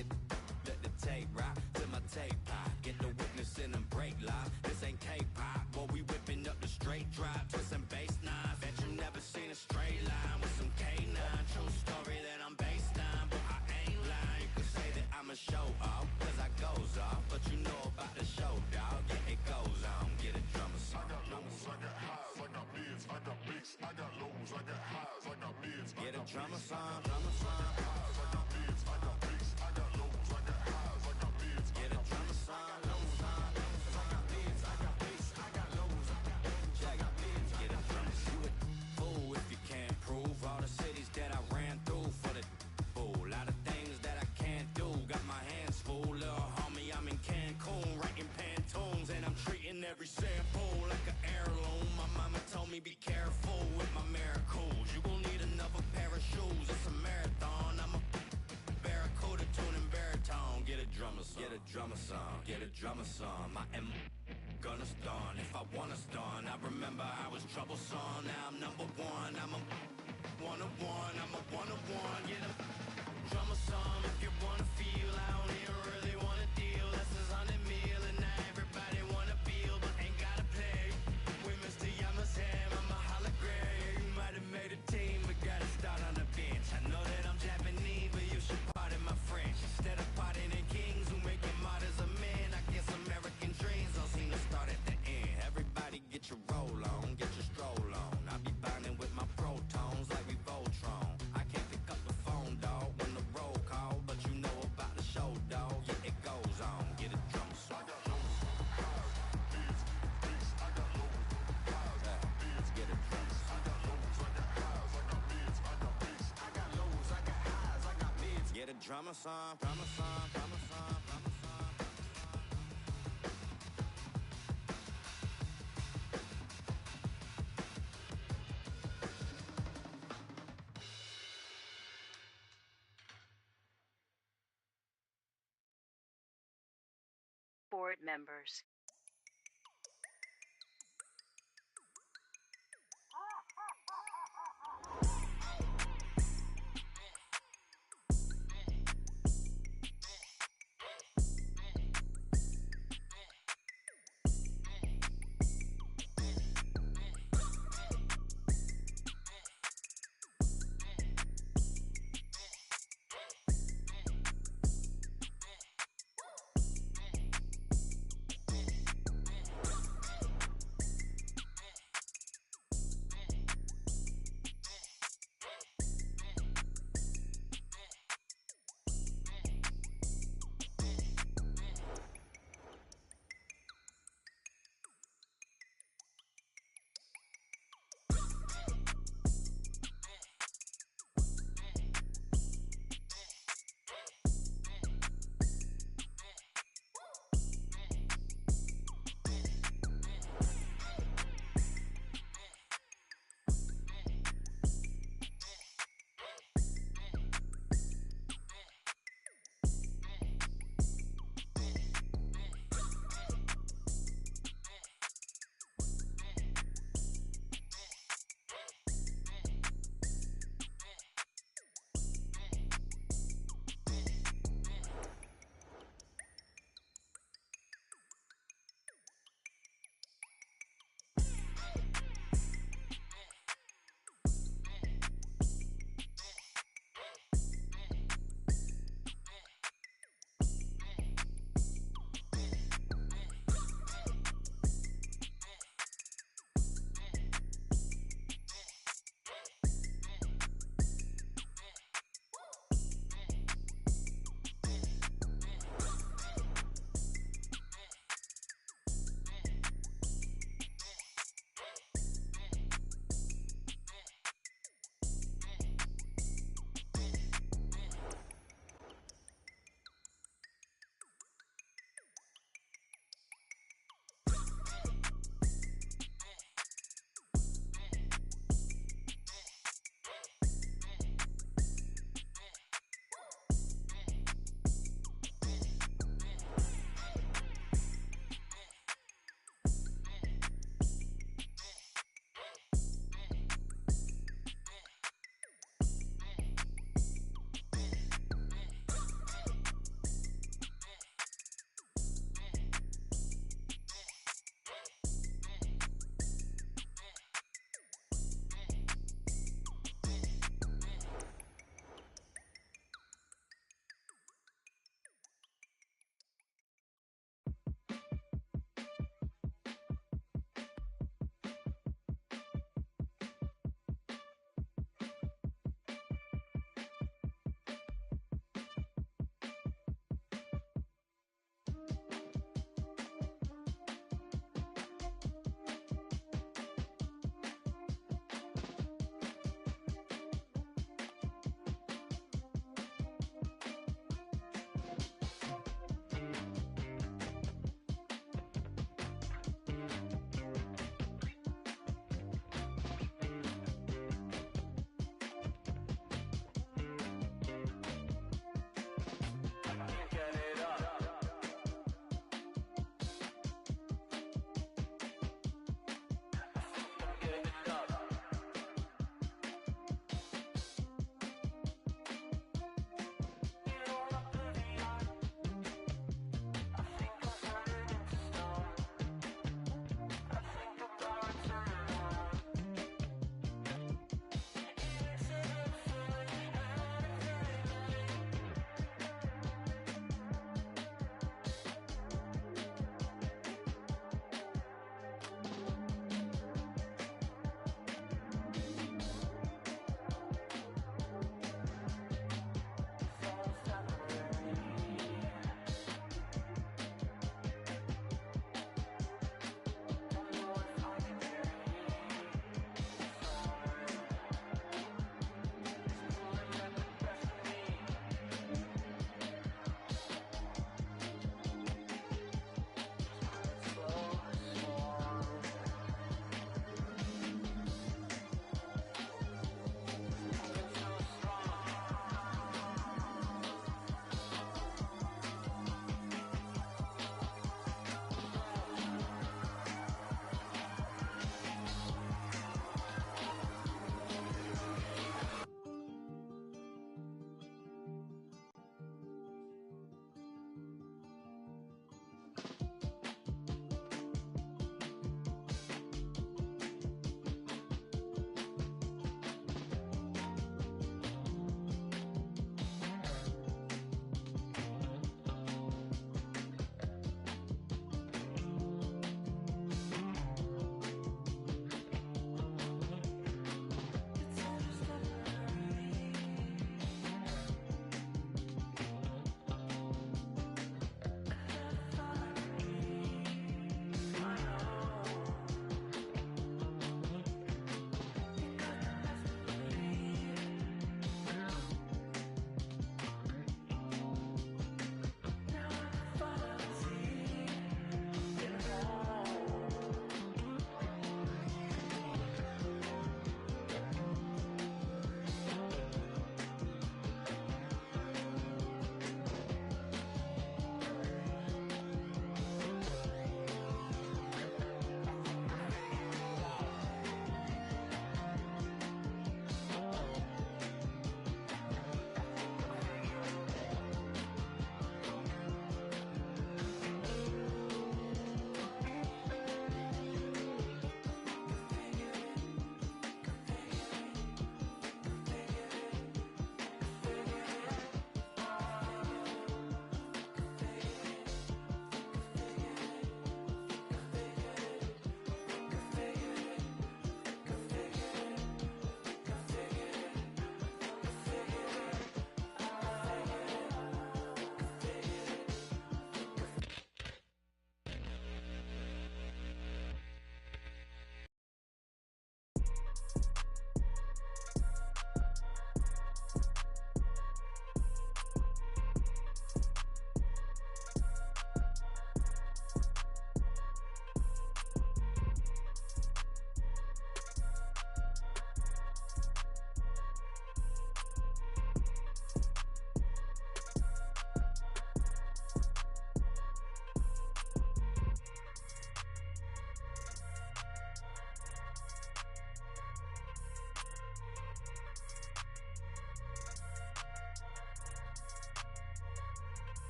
[SPEAKER 14] Let the tape rock till my tape pop. Get the witness in them break live. This ain't K-pop, boy, we whipping up the straight drop, twisting bass nines. Bet you never seen a straight line with some K9. True story that I'm based on, but I ain't lying. You could say that I'm a show off, cause I goes off. But you know about the show, dog. Yeah, it goes on. Get a drummer song.
[SPEAKER 24] I got lows, I got highs, I got mids, I got bass. I got lows, I got highs, I got mids.
[SPEAKER 14] Get a drummer song, drummer song.
[SPEAKER 24] I got mids, I got bass. I got lows, I got highs, I got mids.
[SPEAKER 14] Get a drummer song, drummer song.
[SPEAKER 24] I got mids, I got bass. I got lows, I got lows, I got mids.
[SPEAKER 14] Get a drummer. You a fool if you can't prove all the cities that I ran through for the fool. Lot of things that I can't do. Got my hands full, little homie. I'm in Cancun, writing Pantones, and I'm treating every sample like an heirloom. My mama told me be careful with my miracles. You gon' need another pair of shoes. It's a drummer song, get a drummer song. I am gonna stun if I wanna stun. I remember I was troublesome, now I'm number one. I'm a one-of-one, I'm a one-of-one. Get a drummer song if you wanna feel. I don't even really wanna deal. That's a 100 mil and now everybody wanna feel, but ain't gotta play. We Mr. Yamazam, I'm a hologram. You might have made a team, but gotta start on the bench. I know that I'm Japanese, but you should pardon my French. Instead of pardoning kings who make it martyrs of men, I guess American dreams don't seem to start at the end. Everybody get your roll on, get your stroll on. I be binding with my protons like we Voltron. I can't pick up the phone, dog, when the roll call, but you know about the show, dog. Yeah, it goes on. Get a drum song. Get a drum song. Get a drummer song, drummer song, drummer song, drummer song.
[SPEAKER 2] Board members.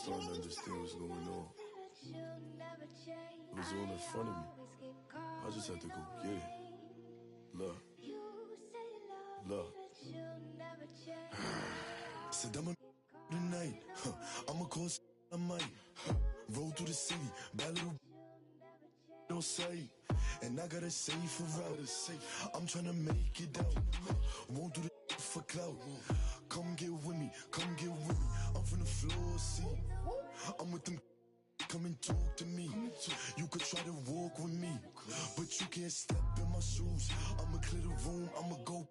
[SPEAKER 2] starting to understand what's going on. It was all in front of me. I just had to go get it. Love. Love. Said I'm a tonight. I'ma call I might. Roll through the city. Bad little no sight. And I gotta save for route. I'm trying to make it out. Won't do the for clout. Come get with me. Come get with me. I'm from the floor, see. I'm with them. Come and talk to me. You could try to walk with me, but you can't step in my shoes. I'ma clear the room. I'ma go.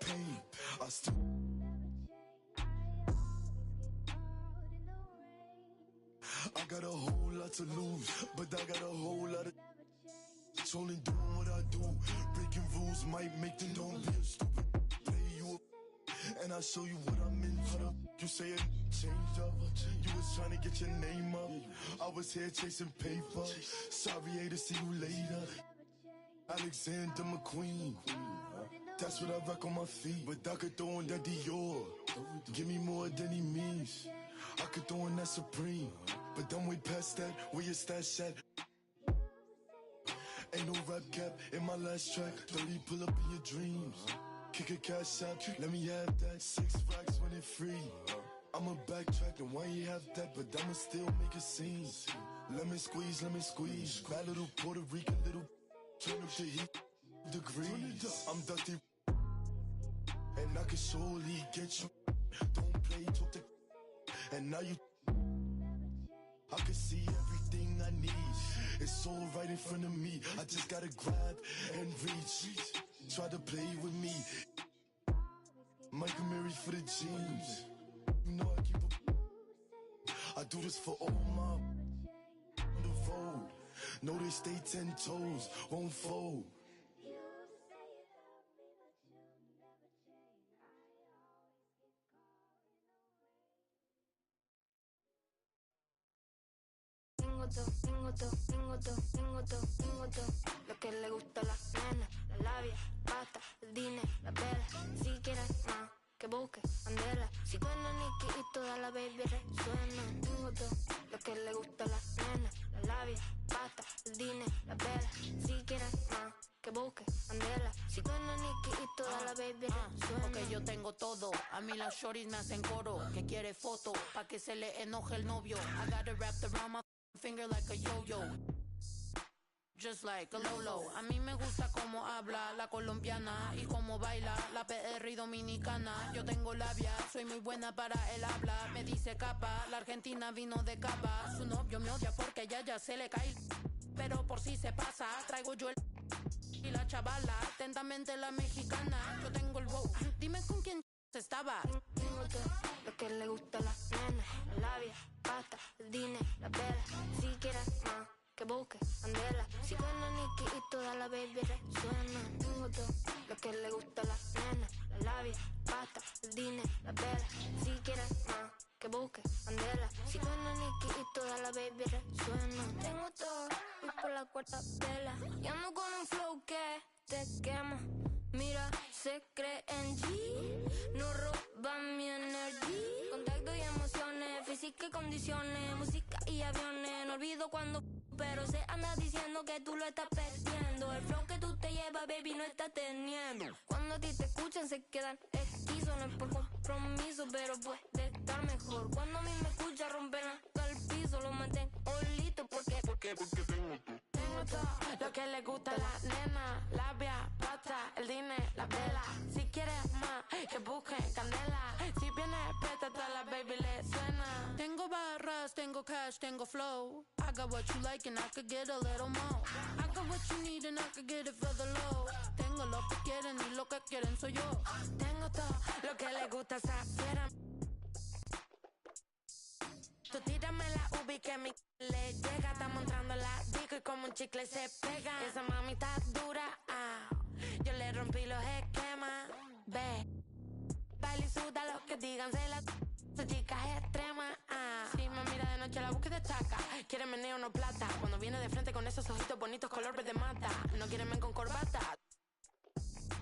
[SPEAKER 2] Pain. I still. I got a whole lot to lose, but I got a whole lot of trolling, doing what I do. Breaking rules might make them don't be a stupid. Play you up, and I'll show you what I'm in. You say it changed up. You was trying to get your name up. I was here chasing paper. Sorry, to see you later. Alexander McQueen. That's what I rock on my feet. But I could throw in that Dior. Give me more than he means. I could throw in that Supreme. But I'm way past that. Where your stash at? Ain't no rap cap in my last track. 30 pull up in your dreams. Kick a cash out. Let me have that. 6 racks when it free. I'ma backtrack and why you have that, but I'ma still make a scene. Let me squeeze. Bad little Puerto Rican little. Turn up the heat degrees. I'm dusty. And I can surely get you. Don't play, talk to. And now you. I can see everything I need. It's all right in front of me. I just gotta grab and reach. Try to play with me. Michael Mary for the jeans. You know I keep a. I do this for all my on the road. Know they stay 10 toes, won't fold.
[SPEAKER 10] Tengo todo, lo que le gusta a la nena, la labia, pasta, el dinero, la vela. Si quieres más, que busque, andela. Si suena Nicky y toda la baby resuena. Tengo todo, lo que le gusta a la nena, la labia, pasta, el dinero, la vela. Si quieres más, que busque, andela. Si suena Nicky y toda la baby resuena.
[SPEAKER 8] Porque yo tengo todo, a mí las shorties me hacen coro. Que quiere foto, pa' que se le enoje el novio. I got it wrapped around my finger like a yo-yo, just like a Lolo. A mí me gusta cómo habla la colombiana y cómo baila la PR y dominicana. Yo tengo labia, soy muy buena para el habla. Me dice capa, la argentina vino de capa. Su novio me odia porque ya se le cae, pero por si se pasa, traigo yo el y la chavala, atentamente la mexicana. Yo tengo el wow, dime con quién estaba.
[SPEAKER 10] Tengo todo, lo que le gusta a la nena, la labia, pasta, el dinero, la vela. Si quieres más, que busque, andela. Si suena Nicky y toda la baby resuena. Tengo todo, lo que le gusta a la nena, la labia, pasta, el dinero, la vela. Si quieres más, que busque, andela. Si suena Nicky y toda la baby resuena. Tengo todo, voy por la cuarta vela. Y ando con un flow que te quema. Mira, se cree en G, no roba mi energía. Contacto y emociones, física y condiciones, música y aviones. No olvido cuando, pero se anda diciendo que tú lo estás perdiendo. El flow que tú te llevas, baby, no estás teniendo. Cuando a ti te escuchan se quedan esquizos. No es por compromiso, pero puede estar mejor. Cuando a mí me escucha romper hasta el piso, lo mantengo listo. Porque tengo todo
[SPEAKER 8] lo que le gusta a la nena, labia, pasta, el dinero, la vela. Si quieres más, que busquen candela. Si viene preta, toda la baby le suena. Tengo barras, tengo cash, tengo flow. I got what you like and I could get a little more. I got what you need and I could get it for the low. Tengo lo que quieren y lo que quieren soy yo. Tengo todo lo que le gusta a esa fiera. Tú tírame la ubi que mi le llega. Estamos entrando la disco y como un chicle se pega. Esa mami está dura, yo le rompí los esquemas. Ve, baila y suda lo que digan. Esa chica es extrema, Si me mira de noche la búsqueda destaca. Quiere meneo, no plata. Cuando viene de frente con esos ojitos bonitos color verde mata. No quiere men con corbata.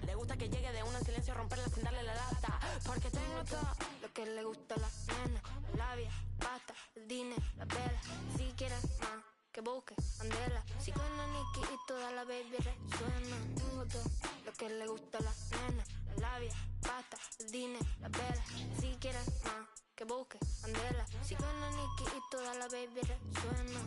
[SPEAKER 8] Le gusta que llegue de una en silencio a romperla sin darle la lata. Porque tengo todo lo que
[SPEAKER 10] que le gusta a la nena. La labia, pasta, el dinero, la vela. Si quieres más, que busque Andela. Si con la Nicky y toda la baby resuena. Tengo todo lo que le gusta a la nena. La labia, pasta, el dinero, la vela. Si quieres más, que busque Andela. Si con la Nicky y toda la baby resuena.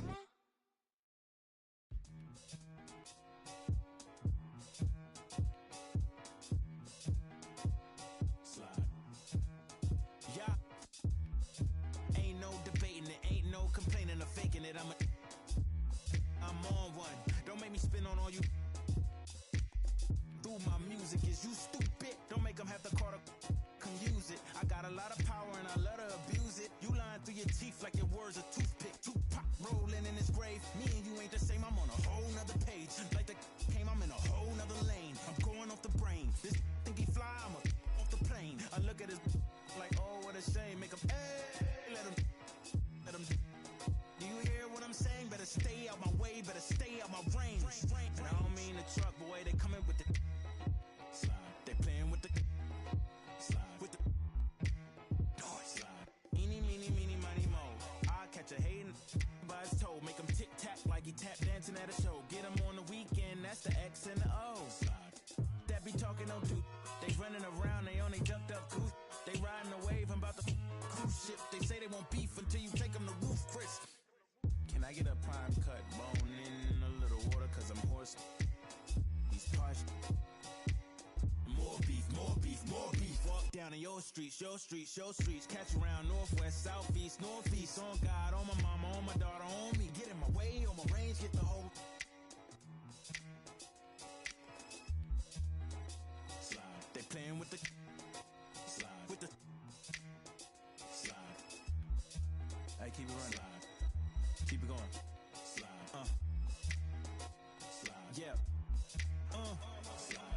[SPEAKER 3] I'm on one. Don't make me spin on all you. Through my music, is you stupid? Don't make them have the car to come use it. I got a lot of power and I let her abuse it. You lying through your teeth like your words a toothpick. Tupac rolling in his grave. Me and you ain't the same. I'm on a whole nother page. Like the came, I'm in a whole nother lane. I'm going off the brain. This think he fly, I'm off the plane. I look at his like, oh, what a shame. Make him, let him. Do you hear what I'm saying? Better stay out my way, better stay out my range. And I don't mean the truck, boy, they coming with the slide. They playing with the slide. With the noise. Eeny, meeny, meeny, miny, mo. I catch a hatin' by his toe. Make him tic-tac like he tap dancing at a show. Get him on the weekend, that's the X and the O. That be talking no dude. They running around, they on they jumped up goose. They riding the wave, I'm about to cruise ship. They say they won't beef until you take them to roof, Chris. Can I get a prime cut bone in a little water? Cause I'm hoarse. These posh. More beef, more beef, more beef. Walk down in your streets, your streets, your streets. Catch around northwest, southeast, northeast. On God, on my mama, on my daughter, on me. Get in my way, on my range, get the whole slide. They playing with the slide. With the slide. Hey, keep it running. Slide. Keep it going. Slide. Slide. Yeah. Slide.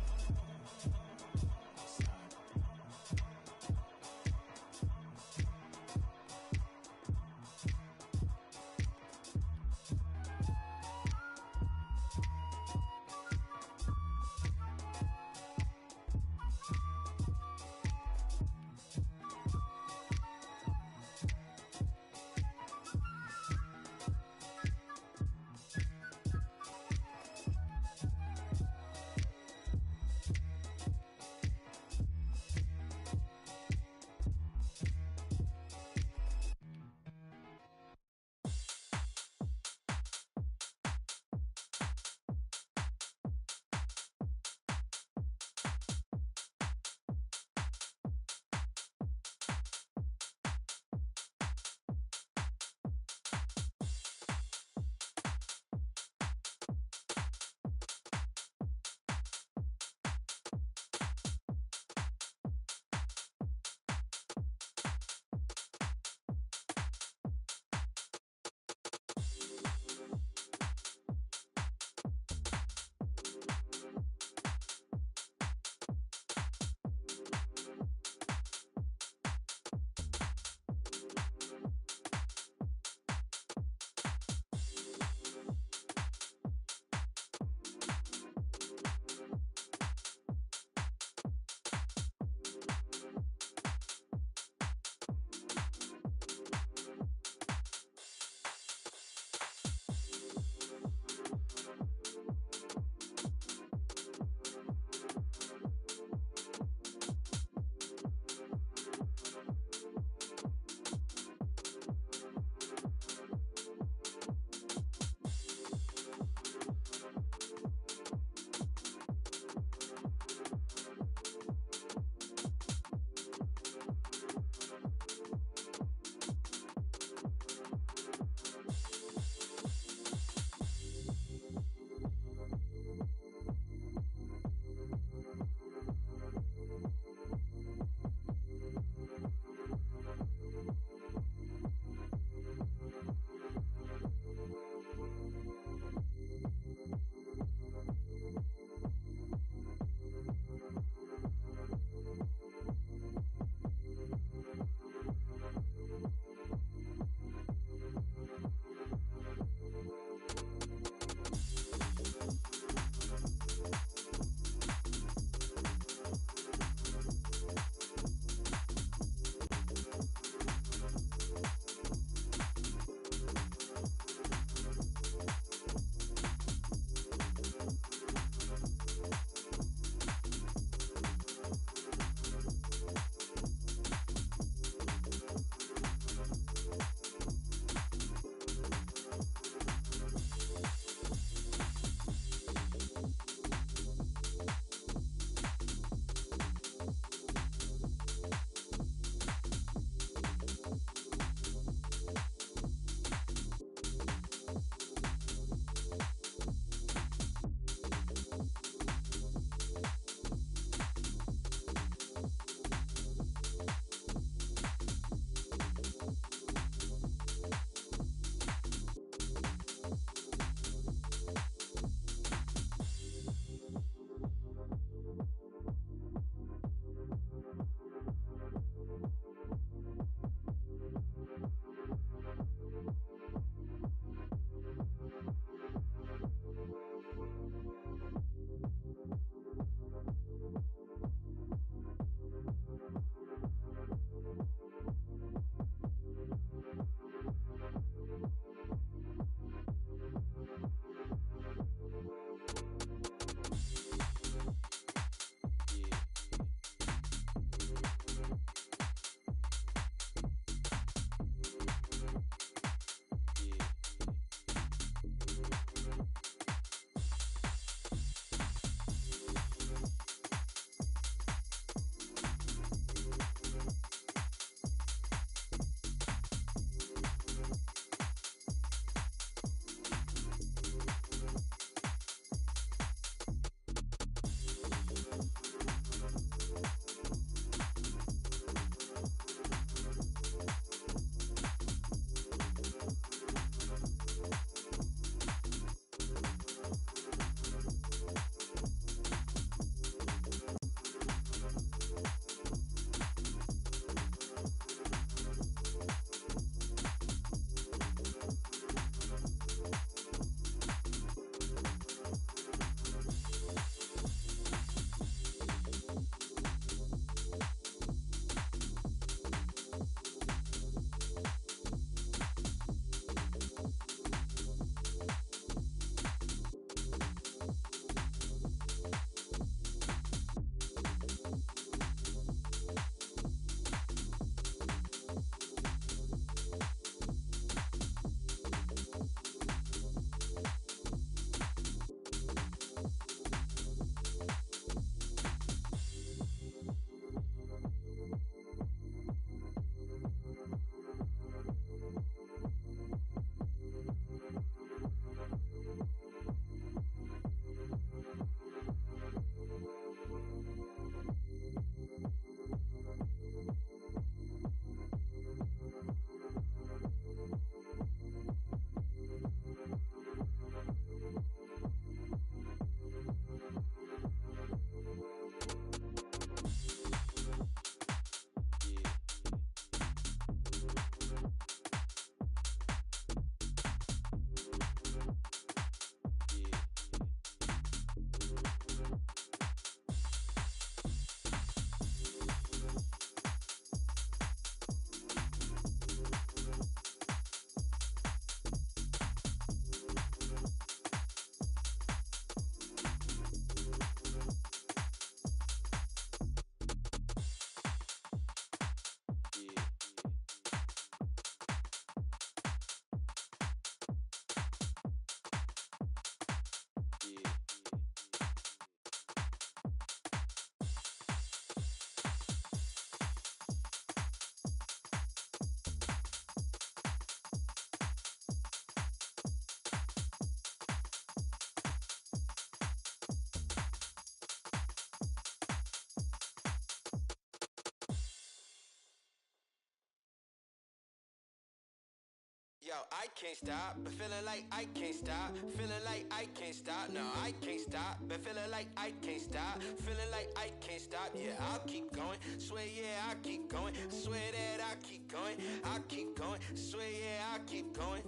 [SPEAKER 1] I can't stop, but feeling like I can't stop. Feeling like I can't stop, no, I can't stop. But feeling like I can't stop. Feeling like I can't stop, yeah, I'll keep going. Swear, yeah, I'll keep going. Swear that I'll keep going. I'll keep going. Swear, yeah, I'll keep going.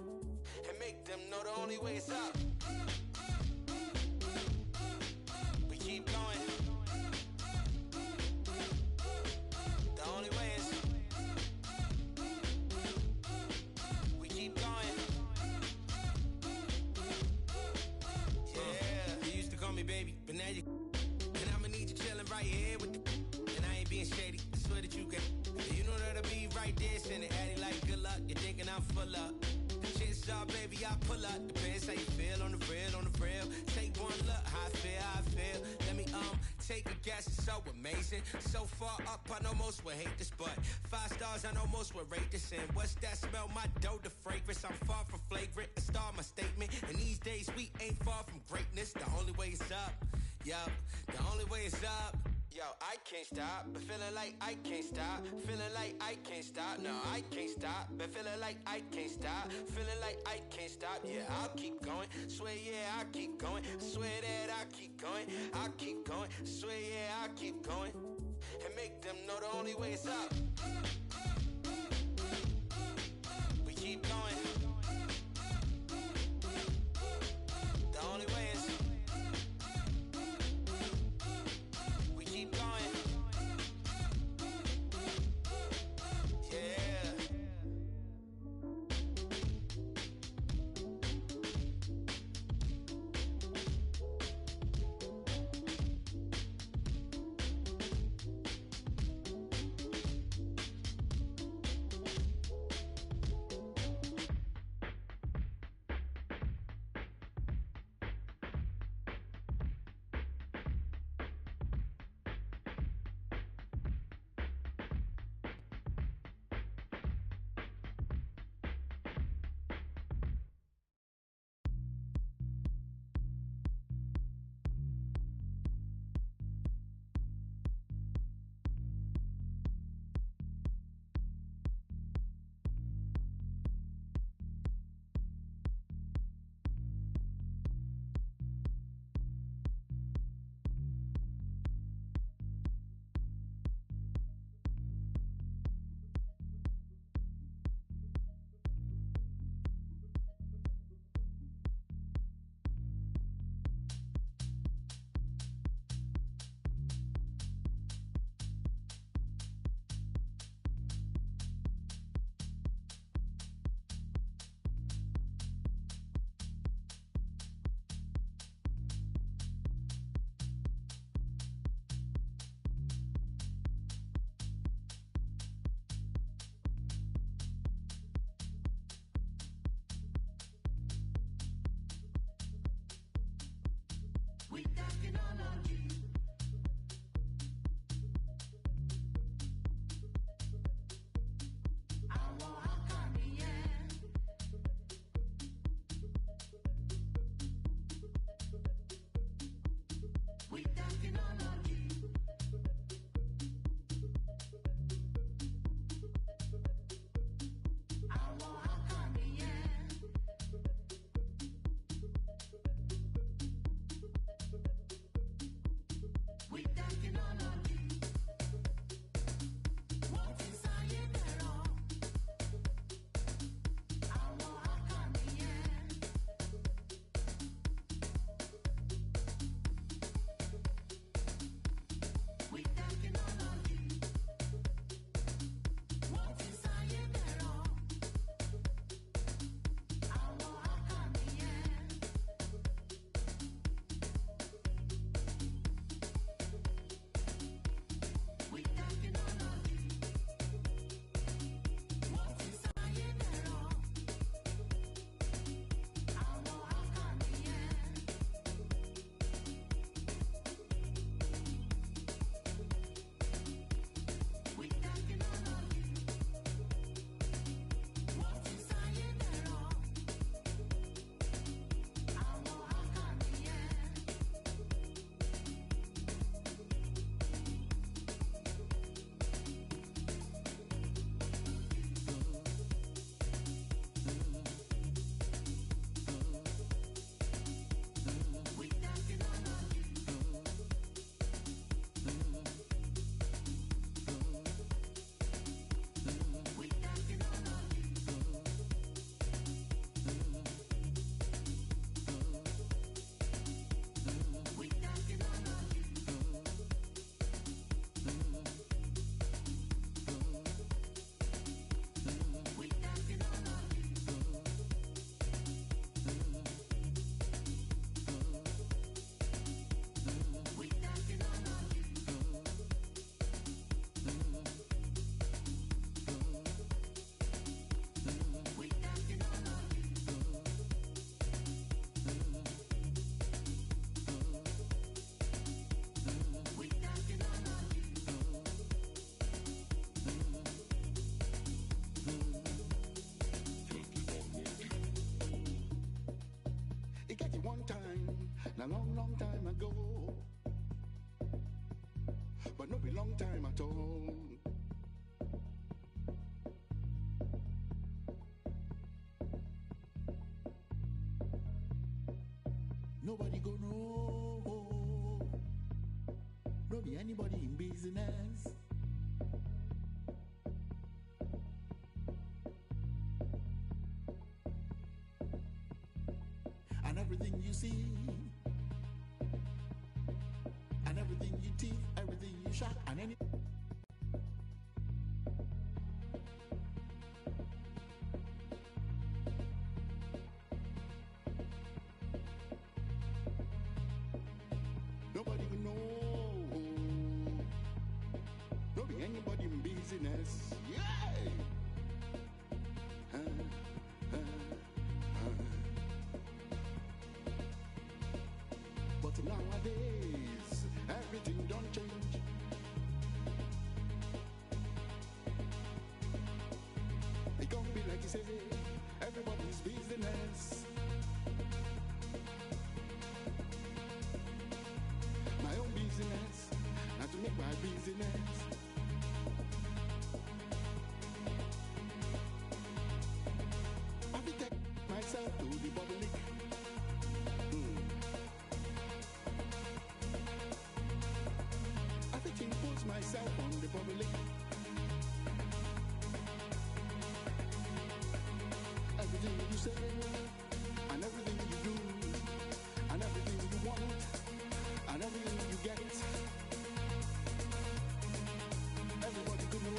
[SPEAKER 1] And make them know the only way is up. We keep going. The only way is we keep going. Yeah, you used to call me baby, but now you. And I'ma need you chillin' right here with the. And I ain't being shady. I swear that you can. You know that I'll be right there, sending Addy like good luck. You're thinking I'm full up. Chances are, baby, I pull up. Depends how you feel on the real, on the real. Take one look, how I feel, how I feel. Let me take a guess, it's so amazing. So far up, I know most would hate this, but 5 stars, I know most would rate this. And what's that smell? My dough, the fragrance. I'm far from flagrant. A star, my statement. And these days we ain't far from greatness. The only way is up. Yup, the only way is up. Yo, I can't stop, but feeling like I can't stop. Feeling like I can't stop, no, I can't stop. But feeling like I can't stop. Feeling like I can't stop, yeah, I'll keep going. Swear, yeah, I'll keep going. Swear that I'll keep going. I'll keep going. Swear, yeah, I'll keep going. And make them know the only way is up. We keep going. The only way is keep going. Yeah.
[SPEAKER 6] a long, long time ago. But not be long time at all. Nobody go know. No be anybody in business. And everything you see, and everything you teeth, everything you shot, and any. Nobody can know. No be anybody in business. Yeah. But nowadays, everything don't change. It can't be like you say, everybody's business. My own business, not to make my business. I will take myself to the public. Everything puts myself on the public. Everything you say, and everything you do, and everything you want, and everything you get. Everybody can know.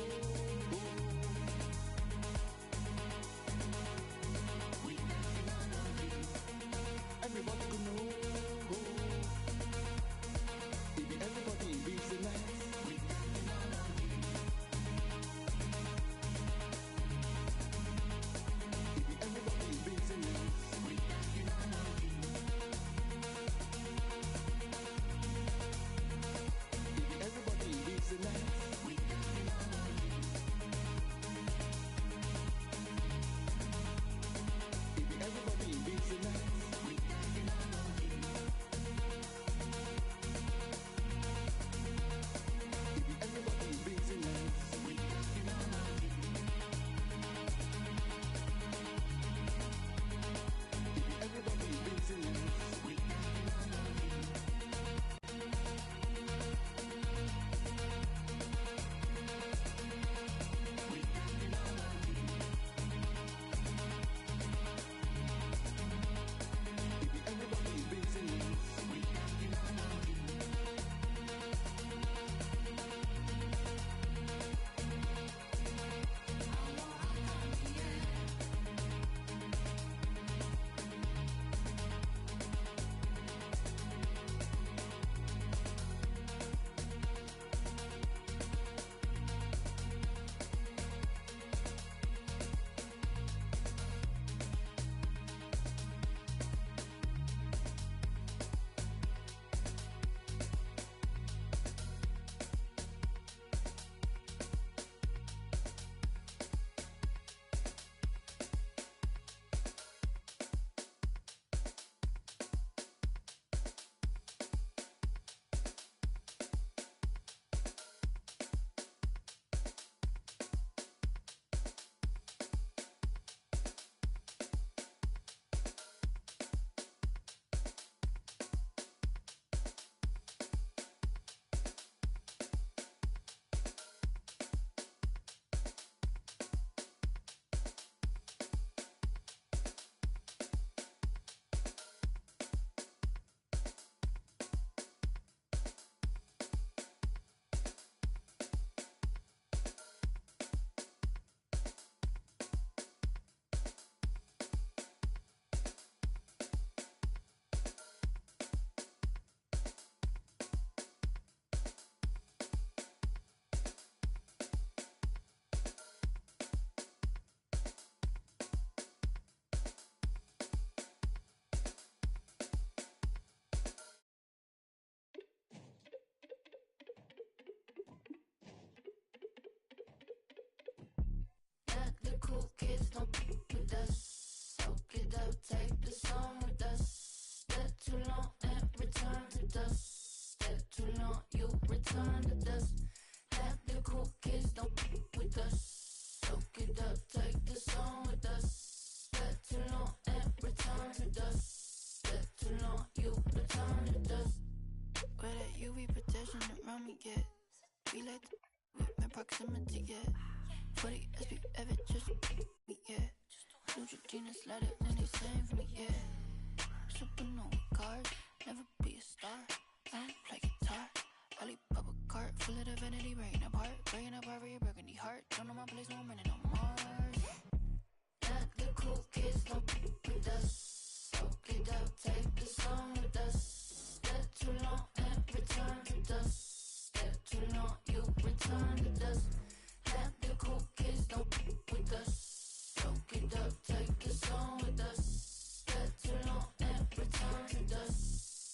[SPEAKER 6] Everybody can know. Everybody in business. Everybody in business. Everybody in business. Everybody in business. Everybody in business. Everybody in business. Everybody in business.
[SPEAKER 8] return to dust. Let the cool kids don't with us. Soak it up, take the song with us. Step too long and return to dust. Step too long, you return to dust. Where that UV protection around me get? We like the with my proximity, yeah. 40 SPF, it just me, yeah. Neutrogena slide it when they sing for me, yeah. Supernova cars, never be a star. I don't play guitar. I leave up a cart full of divinity, breaking apart for your burgundy heart. Don't know my place, no I'm running on Mars. Let the cool kids don't with us. Soak it up, take the song with us. Step too long and return to dust. Step too long, you return to dust. Let the cool kids don't with us. Soak it up, take the song with us. Step too long and return to dust.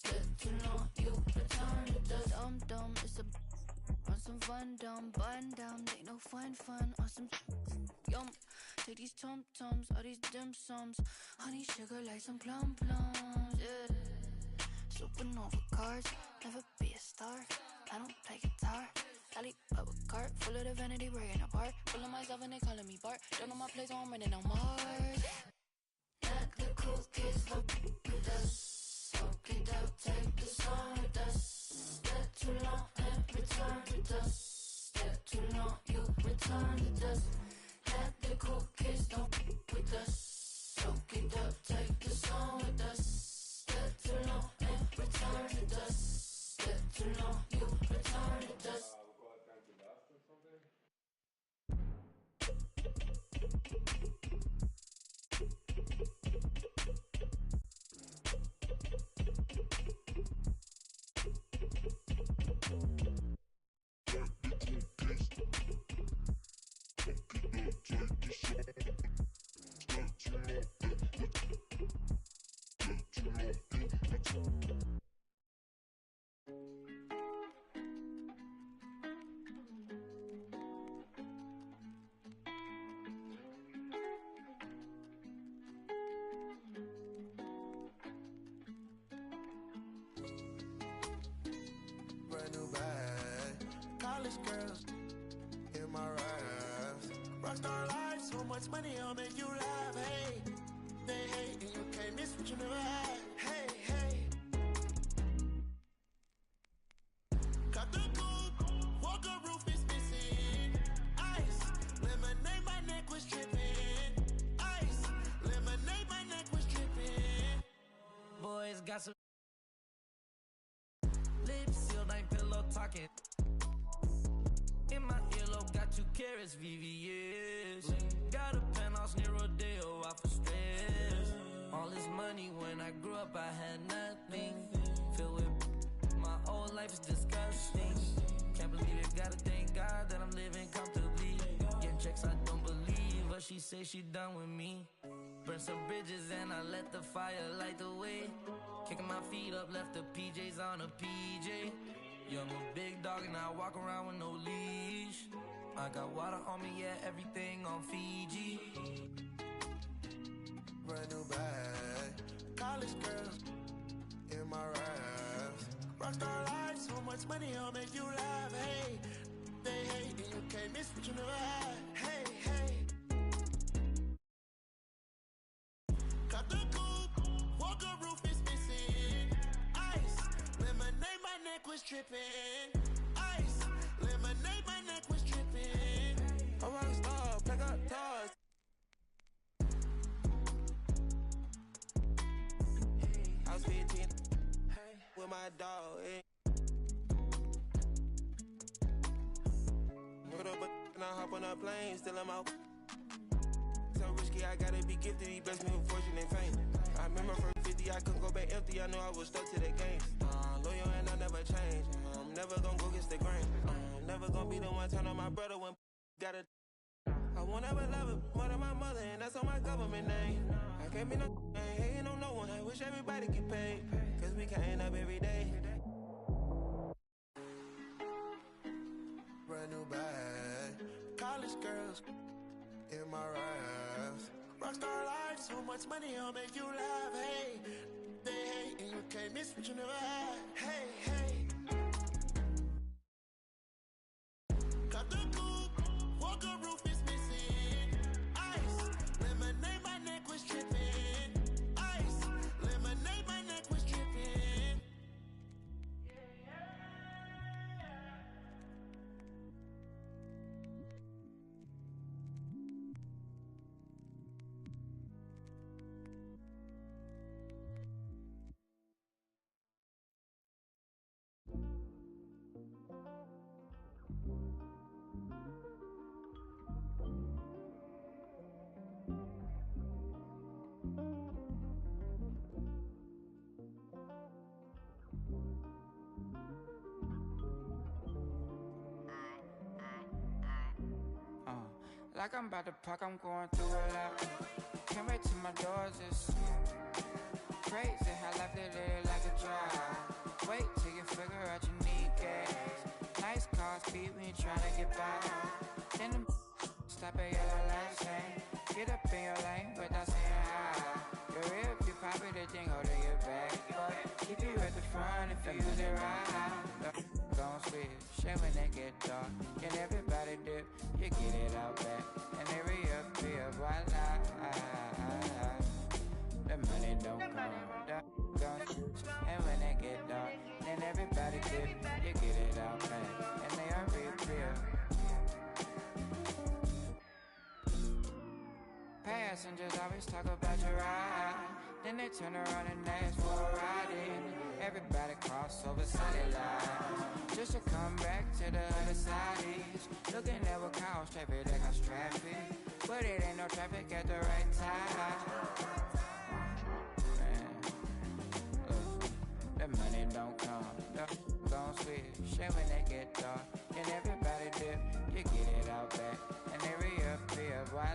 [SPEAKER 8] Step too long, you return to dust. Dumb, it's a on some fun, dumb, button down, ain't no fun, on some yum. Take these tum-tums, all these dim sums. Honey sugar like some plums, yeah. Supernova cars, never be a star. I don't play guitar. I leave up a cart full of divinity, breaking apart. Full of myself and they calling me Bart. Don't know my place, so I'm running on Mars. Let the cool kids look with us. Soak it up, take the song with us. Step too long and return to dust. Step too long, you return to dust. Let the cool kids don't with us. Soak it up, take the song with us. Step too long and return to dust. Step too long, you return to dust.
[SPEAKER 21] Brand new bag, college girls in my raps. Rockstar life, so much money, I'll make you laugh. Hey, they hate and you can't miss what you never had. Hey, hey. Cut the coupe, Walker roof is missing. Ice, lemonade, my neck was tripping. Ice, lemonade, my neck was tripping.
[SPEAKER 4] Boys got some lips sealed, ain't pillow talking. In my earlobe, got 2 carats, VVS. Got a penthouse near Rodeo, out for stress. All this money, when I grew up, I had nothing. Filled with my whole life is disgusting. Can't believe it, gotta thank God that I'm living comfortably. Getting checks, I don't believe, but she say she done with me. Burn some bridges and I let the fire light the way. Kicking my feet up, left the PJs on a PJ. Young a big dog and I walk around with no leash. I got water on me, yeah, everything on Fiji.
[SPEAKER 21] Brand new bag, college girls in my raps. Rockstar life, so much money, I'll make you laugh. Hey, they hate and you can't miss what you never had. Hey, hey. Cut the coupe, Walker roof is missing. Ice, lemonade, my neck was tripping. Ice, lemonade, my neck was tripping. A rockstar, pack up toys. I was 15 with my dog. Put up and I hop on a plane, still I'm out. So risky, I gotta be gifted. He blessed me with fortune and fame. I remember from 50, I couldn't go back empty. I knew I was stuck to the game. Loyal and I never change. I'm never gonna go against the grain. I'm never gonna be the one turn on my brother when gotta. I won't ever love it more than my mother, and that's on my government name. I can't be no ain't hating on no one. I wish everybody get paid, cause we can't up every day. Brand new bag, college girls in my raps. Rockstar life, so much money, I'll make you laugh. Hey, they hate and you can't miss what you never had. Hey, hey.
[SPEAKER 7] Walker roof is missing. Ice, lemonade, my neck was tripping. Ice, lemonade, my neck was tripping.
[SPEAKER 15] Like I'm about to park, I'm going through a lot. Can't wait till my doors is crazy how life they live it like a job. Wait till you figure out you need gas. Nice car speed when you tryna get by. Then them stop at yellow light saying, get up in your lane without saying hi. Your rear if you pop it, the thing hold your back. But keep you at the front if you use it right. Gon' switch, shit when they get dark. Get everybody dip, you get it out back. And they reappear, voila. The money don't come, gon' switch. And when they get dark, then everybody dip, you get it out back. And they are reappear. Passengers always talk about your ride. Then they turn around and ask for a ride in. Everybody cross over solid lines just to come back to the other side. Looking at what cause traffic, they got traffic, but it ain't no traffic at the right time. Man, the money don't come, don't switch. Shit when they get dark, and everybody dip, you get it out back, and they reappear, voila.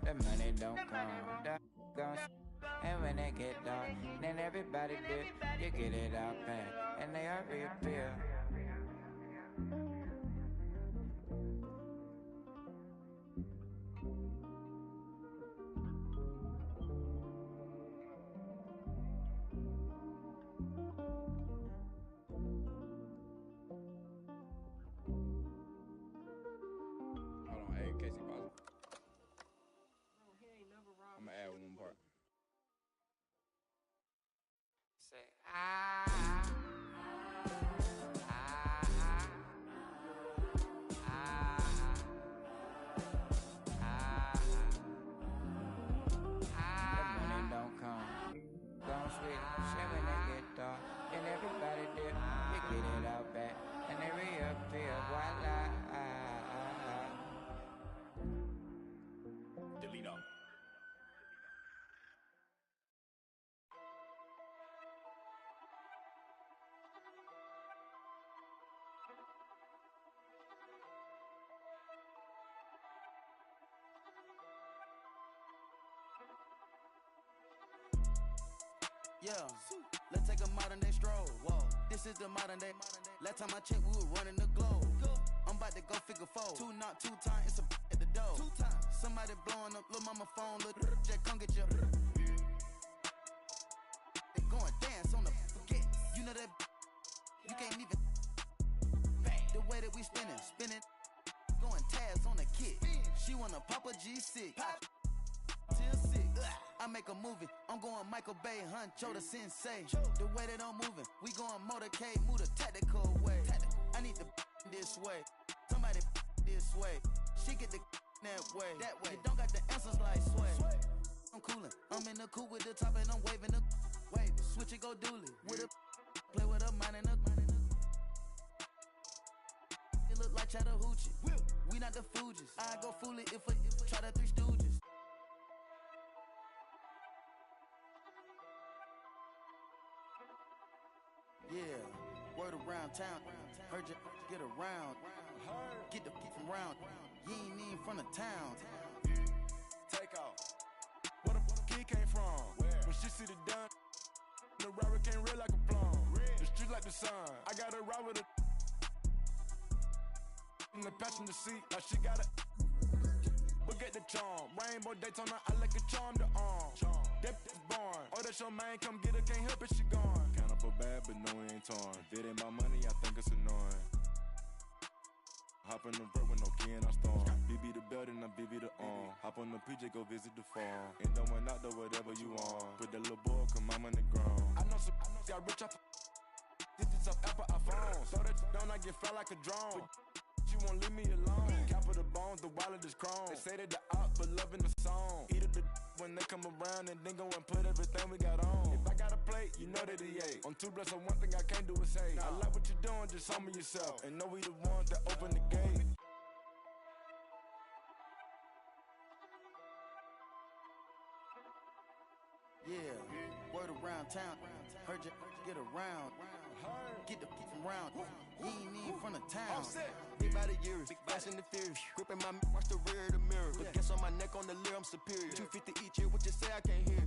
[SPEAKER 15] The money don't come, don't. And when they get dark, then everybody dip, you get it out back, and they are reappear.
[SPEAKER 20] Hold on, hey, Casey, pause. I'm gonna add one part.
[SPEAKER 15] Say, the money don't come, don't switch. Shit when they get dark, and everybody dip, you get it out back, and they reappear, voila.
[SPEAKER 20] Delete all.
[SPEAKER 13] Yeah, let's take a modern day stroll. Whoa, this is the modern day. Last time I checked, we were running the globe. I'm about to go figure four. Two not two times, it's a at the door. 2 times. Somebody blowing up, little mama phone, little Jack, come get your. They going dance on the forget. You know that you can't even. The way that we spinning, going tabs on the kid. She wanna pop a G6. Till 6. I make a movie. I'm going Michael Bay, Huncho the Sensei. The way that I'm moving, we going motorcade, move the tactical way. I need the this way. Somebody this way. She get the that way. That way. You don't got the answers like sway. I'm coolin'. I'm in the coupe with the top and I'm waving the wave. Switch it, go dually. With a play with a mind and a. It look like Chattahoochee. We not the Fugees. I go fool it if I try the Three Stooges. Yeah, word around town. Heard you get around. Get the from round. You ain't even from the town.
[SPEAKER 17] Take off. Where the kid came from? When she see the done, the robber came red like a plum. The street like the sun. I got a ride with a in the passenger seat. Like she got a. Look at the charm. Rainbow Daytona. I like a charm to arm. That is born. Oh, that's your man. Come get her. Can't help it. She gone.
[SPEAKER 23] Count up a bad, but no, it ain't torn. If it ain't my money, I think it's annoying.
[SPEAKER 17] Hop in the vert with no key and I storm. BB the belt and I BB the arm. Hop on the PJ, go visit the farm. And don't went out there, whatever you want. Put that little boy, come I'm on the ground. I know some got rich up. Digits up Apple iPhones. Throw that down, I get fly like a drone. She won't leave me alone. Cap of the bones, the wallet is chrome. They say that the out, but loving the song. Eat it the when they come around and then go and put everything we got on. If I got a plate, you know that he ate. On 2 blocks, so one thing I can't do is say, I like what you're doing, just humble yourself. And know we the ones that open the gate.
[SPEAKER 13] Yeah, word around town. Heard you get around. Get the from round. You ain't even from the town. Big by the years, fast and the furious. Gripping my watch the rear of the mirror. But guess on my neck on the leer, I'm superior. 250 each year, what you say I can't hear.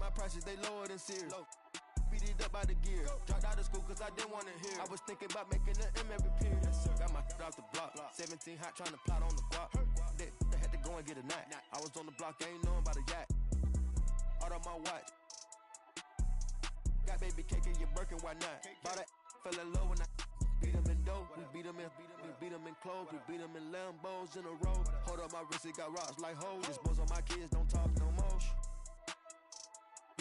[SPEAKER 13] My prices, they lower than Sears. Beat it up by the gear. Dropped out of school cause I didn't want to hear. I was thinking about making an M every period. Got my off the block. 17 hot trying to plot on the block. They had to go and get a knot. I was on the block, ain't knowing about a yacht. Out of my watch. Got baby cake in your Birkin, why not? Bought that, fell in love when I beat him in dough. We beat him in clothes. We beat him in Lambos in a row. Hold up my wrist, it got rocks like hoes. This boys on my kids, don't talk no more.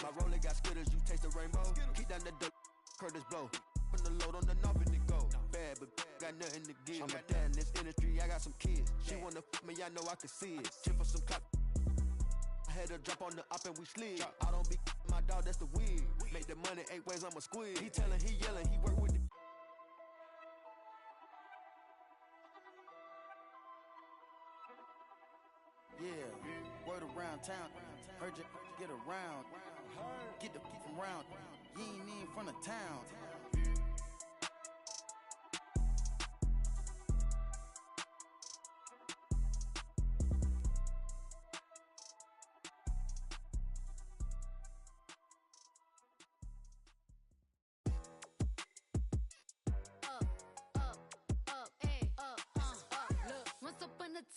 [SPEAKER 13] My roller got skitters, you taste the rainbow. Keep down the dirt, Curtis blow. Put the load on the knob and it go. Bad, but got nothing to give. I'm a dad in this industry, I got some kids. She wanna f me, I know I can see it. Chip for some clock. I had her drop on the up and we slid. I don't be my dog, that's the weird. Make the money 8 ways, I'm a squid. He tellin', he yellin', he work with the. Yeah, word around town. Heard you get around. Get the from round. You ain't even from the town.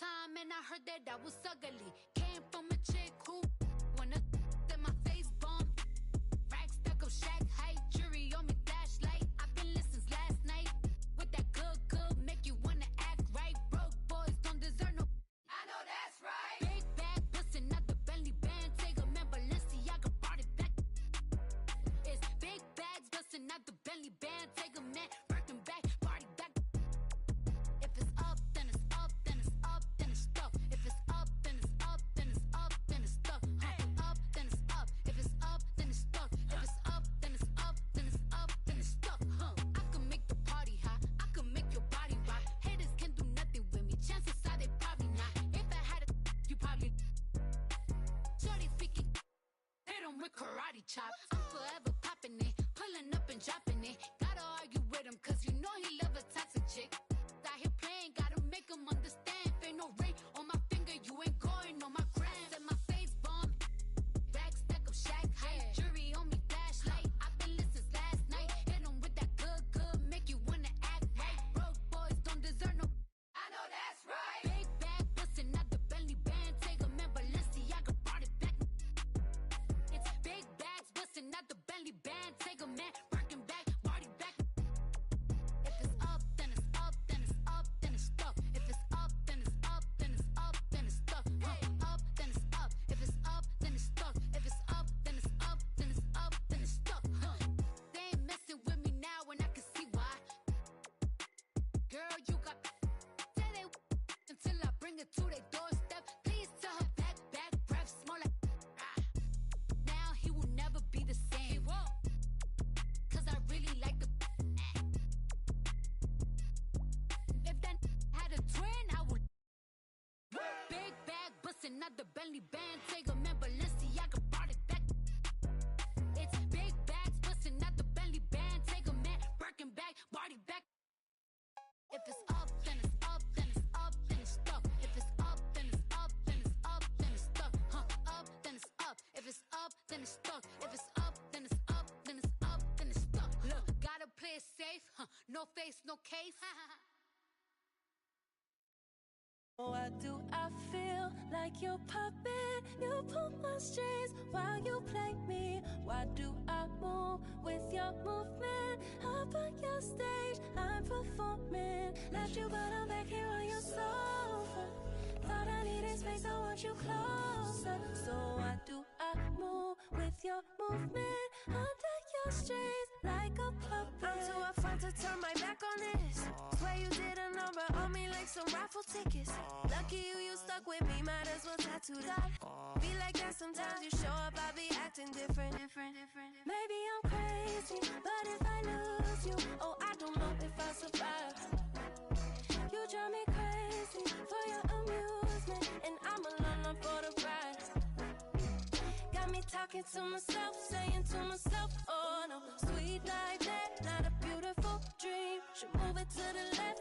[SPEAKER 8] Time and I heard that I was ugly. Came from a chick who wanna that my face bomb. Rack stuck up shack height, jury on me flashlight. I've been listening last night. With that good, make you wanna act right. Broke boys don't deserve no. I know that's right. Big bag, bustin' out the Bentley band. Take a man, Balenciaga brought it back. It's big bags, bustin' out the Bentley band. Take a man, working back, party back. If it's up, then it's up, then it's up. If it's up, then it's up, then it's up, then it's stuck. Up, then it's up. If it's up, then it's stuck. If it's up, then it's up, then it's up, then it's stuck. I can make the party hot. I can make your body rock. Haters can do nothing with me. Chances are they probably not. If I had a, you probably. Shorty speaking, hit 'em with karate chops. I'm forever popping it, pulling up and dropping it. Gotta argue with him 'cause you know he love a toxic chick. Out here playing, gotta make him understand. If ain't no ring on my finger, you ain't going on my gram. Set my face bomb, back stack up shack height, jury on me flashlight. I've been listening last night. Hit 'em with that good, make you wanna act right. Broke boys don't deserve no. I know that's right. Big bag, bustin' out the Bentley band. Take a man, Balenciaga brought it back. It's big bags, bustin' out the Bentley band. Take a man, working back, party back. If it's up, then it's up, then it's up, then it's stuck. If it's up, then it's up, then it's up, then it's stuck. Up, then it's up. If it's up, then it's stuck. If it's up, then it's up, then it's up, then it's stuck. They ain't messing with me now, and I can see why. Girl, you got tell they until I bring it to their doorstep. Please tell her back breath smell like. Now he will never be the same. He won't, 'cause I really like the. If that had a twin, I would. Big bag, bustin' out the Bentley band. Take a man, Balenciaga brought it back. It's big bags, bustin' out the Bentley band. Take a man, working back, party back. If it's up, then it's up, then it's up, then it's stuck. If it's up, then it's up, then it's up, then it's stuck. Up, then it's up. If it's up, then it's stuck. If it's up, then it's up, then it's up, then it's stuck. Look, gotta play it safe. No face, no case.
[SPEAKER 12] Why do I feel like your puppet? You pull my strings while you play me. Why do I move with your movement? Up on your stage, I'm performing. Left you, but I'm back here on your sofa. Thought I needed space, I want you closer. So why do I move with your movement under your strings like a puppet?
[SPEAKER 16] I'm too upfront to turn my back on this. Swear you did a number on me like some raffle tickets. Lucky you stuck with me, might as well tattoo that. Be like that sometimes you show up, I be acting different.
[SPEAKER 12] Maybe I'm crazy, but if I lose you, oh, I don't know if I survive. You drive me crazy for your amusement, and I'm alone for the ride. Got me talking to myself, saying to myself, oh no, sweet like that, not a beautiful dream. Should move it to the left,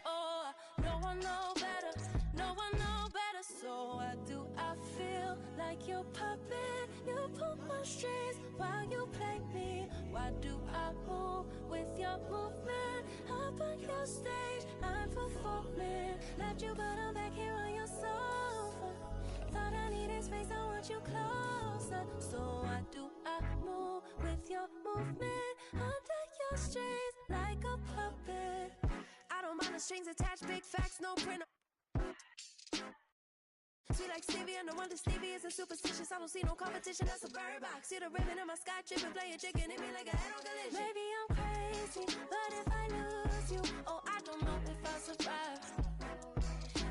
[SPEAKER 12] oh, no one know better, no one know better. So why do I feel like your puppet? You pull my strings while you play me. Why do I move with your movement? Up on your stage, I'm performing. Left you, but I'm back here on your sofa. Thought I needed space, I want you closer. So why do I move with your movement under your strings like a puppet?
[SPEAKER 16] I don't mind the strings attached, big facts, no print. Sweet like Stevie, and no wonder Stevie isn't superstitious. I don't see no competition, that's a bird box. See the ribbon in my sky tripping, playing chicken, hit me like a head on collision.
[SPEAKER 12] Maybe I'm crazy, but if I lose you, oh, I don't know if I survive.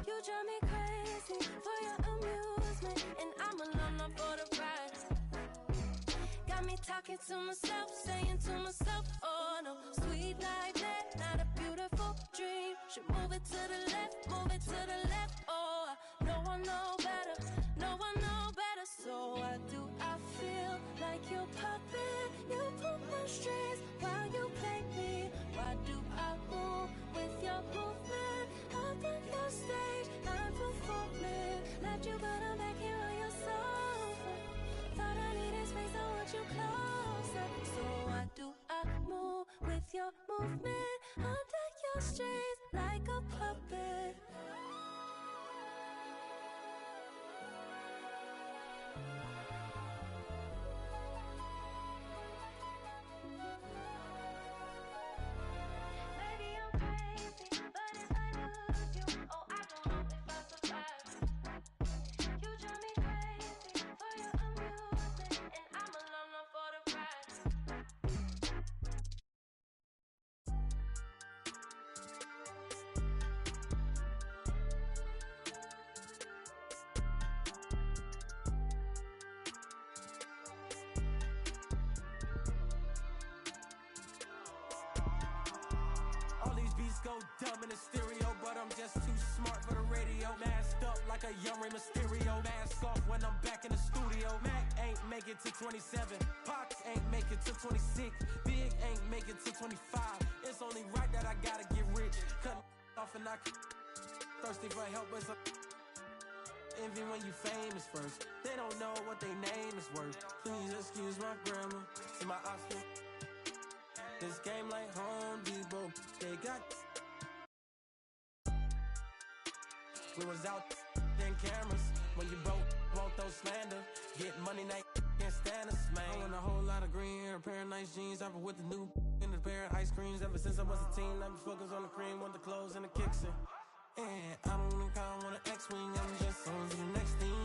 [SPEAKER 12] You drive me crazy for your amusement, and I'm alone for the ride. Got me talking to myself, saying to myself, oh no, sweet like that, not a beautiful dream. Should move it to the left, oh, no one know better, no one know better. So why do I feel like your puppet? You pull my strings while you play me. Why do I move with your movement? Up on your stage, I'm performing. Left you, but I'm back here on your sofa. Thought I needed space, I want you closer. So why do I move with your movement under your strings like a puppet? Maybe I'm crazy, but if I lose you, oh, I don't know if I survive. You drive me crazy for your amusement, and I'm alone for the ride.
[SPEAKER 9] All these beats go dumb in the stereo, but I'm just too smart for the radio. Masked up like a young Rey Mysterio. Mask off when I'm back in the studio. Mac ain't make it to 27. Pox ain't make it to 26. Big ain't make it to 25. It's only right that I gotta get rich. Cut off and I thirsty for help, but some envy when you famous first. They don't know what their name is worth. Please excuse my grammar. See my option. This game like Home Depot. They got. We was out in cameras when you broke, won't throw slander. Get money, night can't stand us, man. I want a whole lot of green, a pair of nice jeans. I've been with the new and a pair of ice creams ever since I was a teen. I've been focused on the cream, want the clothes and the kicks in. And I don't think I want an X-wing. I'm just on to the next thing.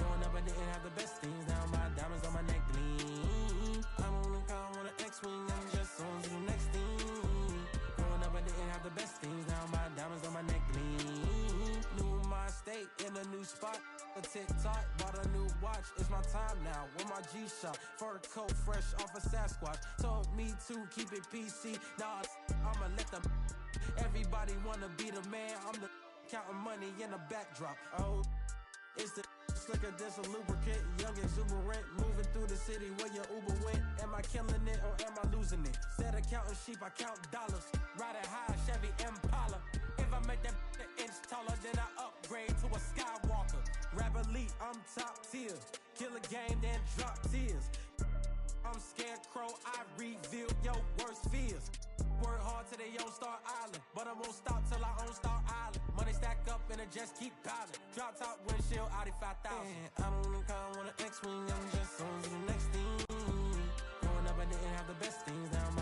[SPEAKER 9] Growing up, I didn't have the best things. Now my diamonds on my neck gleam. I don't think I want an X-wing. I'm just on to the next thing. Growing up, I didn't have the best things. Now my diamonds on my neck gleam. New my state in a new spot. A TikTok, bought a new watch. It's my time now. With my G-Shock, fur coat fresh off a Sasquatch. Told me to keep it PC. Nah, I'ma let them. Everybody wanna be the man. I'm the counting money in the backdrop. Oh, it's the slicker than a lubricant. Young exuberant, moving through the city where your Uber went. Am I killing it or am I losing it? Instead of counting sheep, I count dollars. Riding high, Chevy Impala. If I make that an inch taller, then I upgrade to a Skywalker. Rap elite, I'm top tier. Kill a game, then drop tears. I'm Scarecrow, I reveal your worst fears. Work hard till they own Star Island, but I won't stop till I own Star Island. Money stack up and it just keep piling. Drop top windshield, Audi 5000. I don't think I want an X-wing, I'm just on to the next thing. Growing up, I didn't have the best things. Now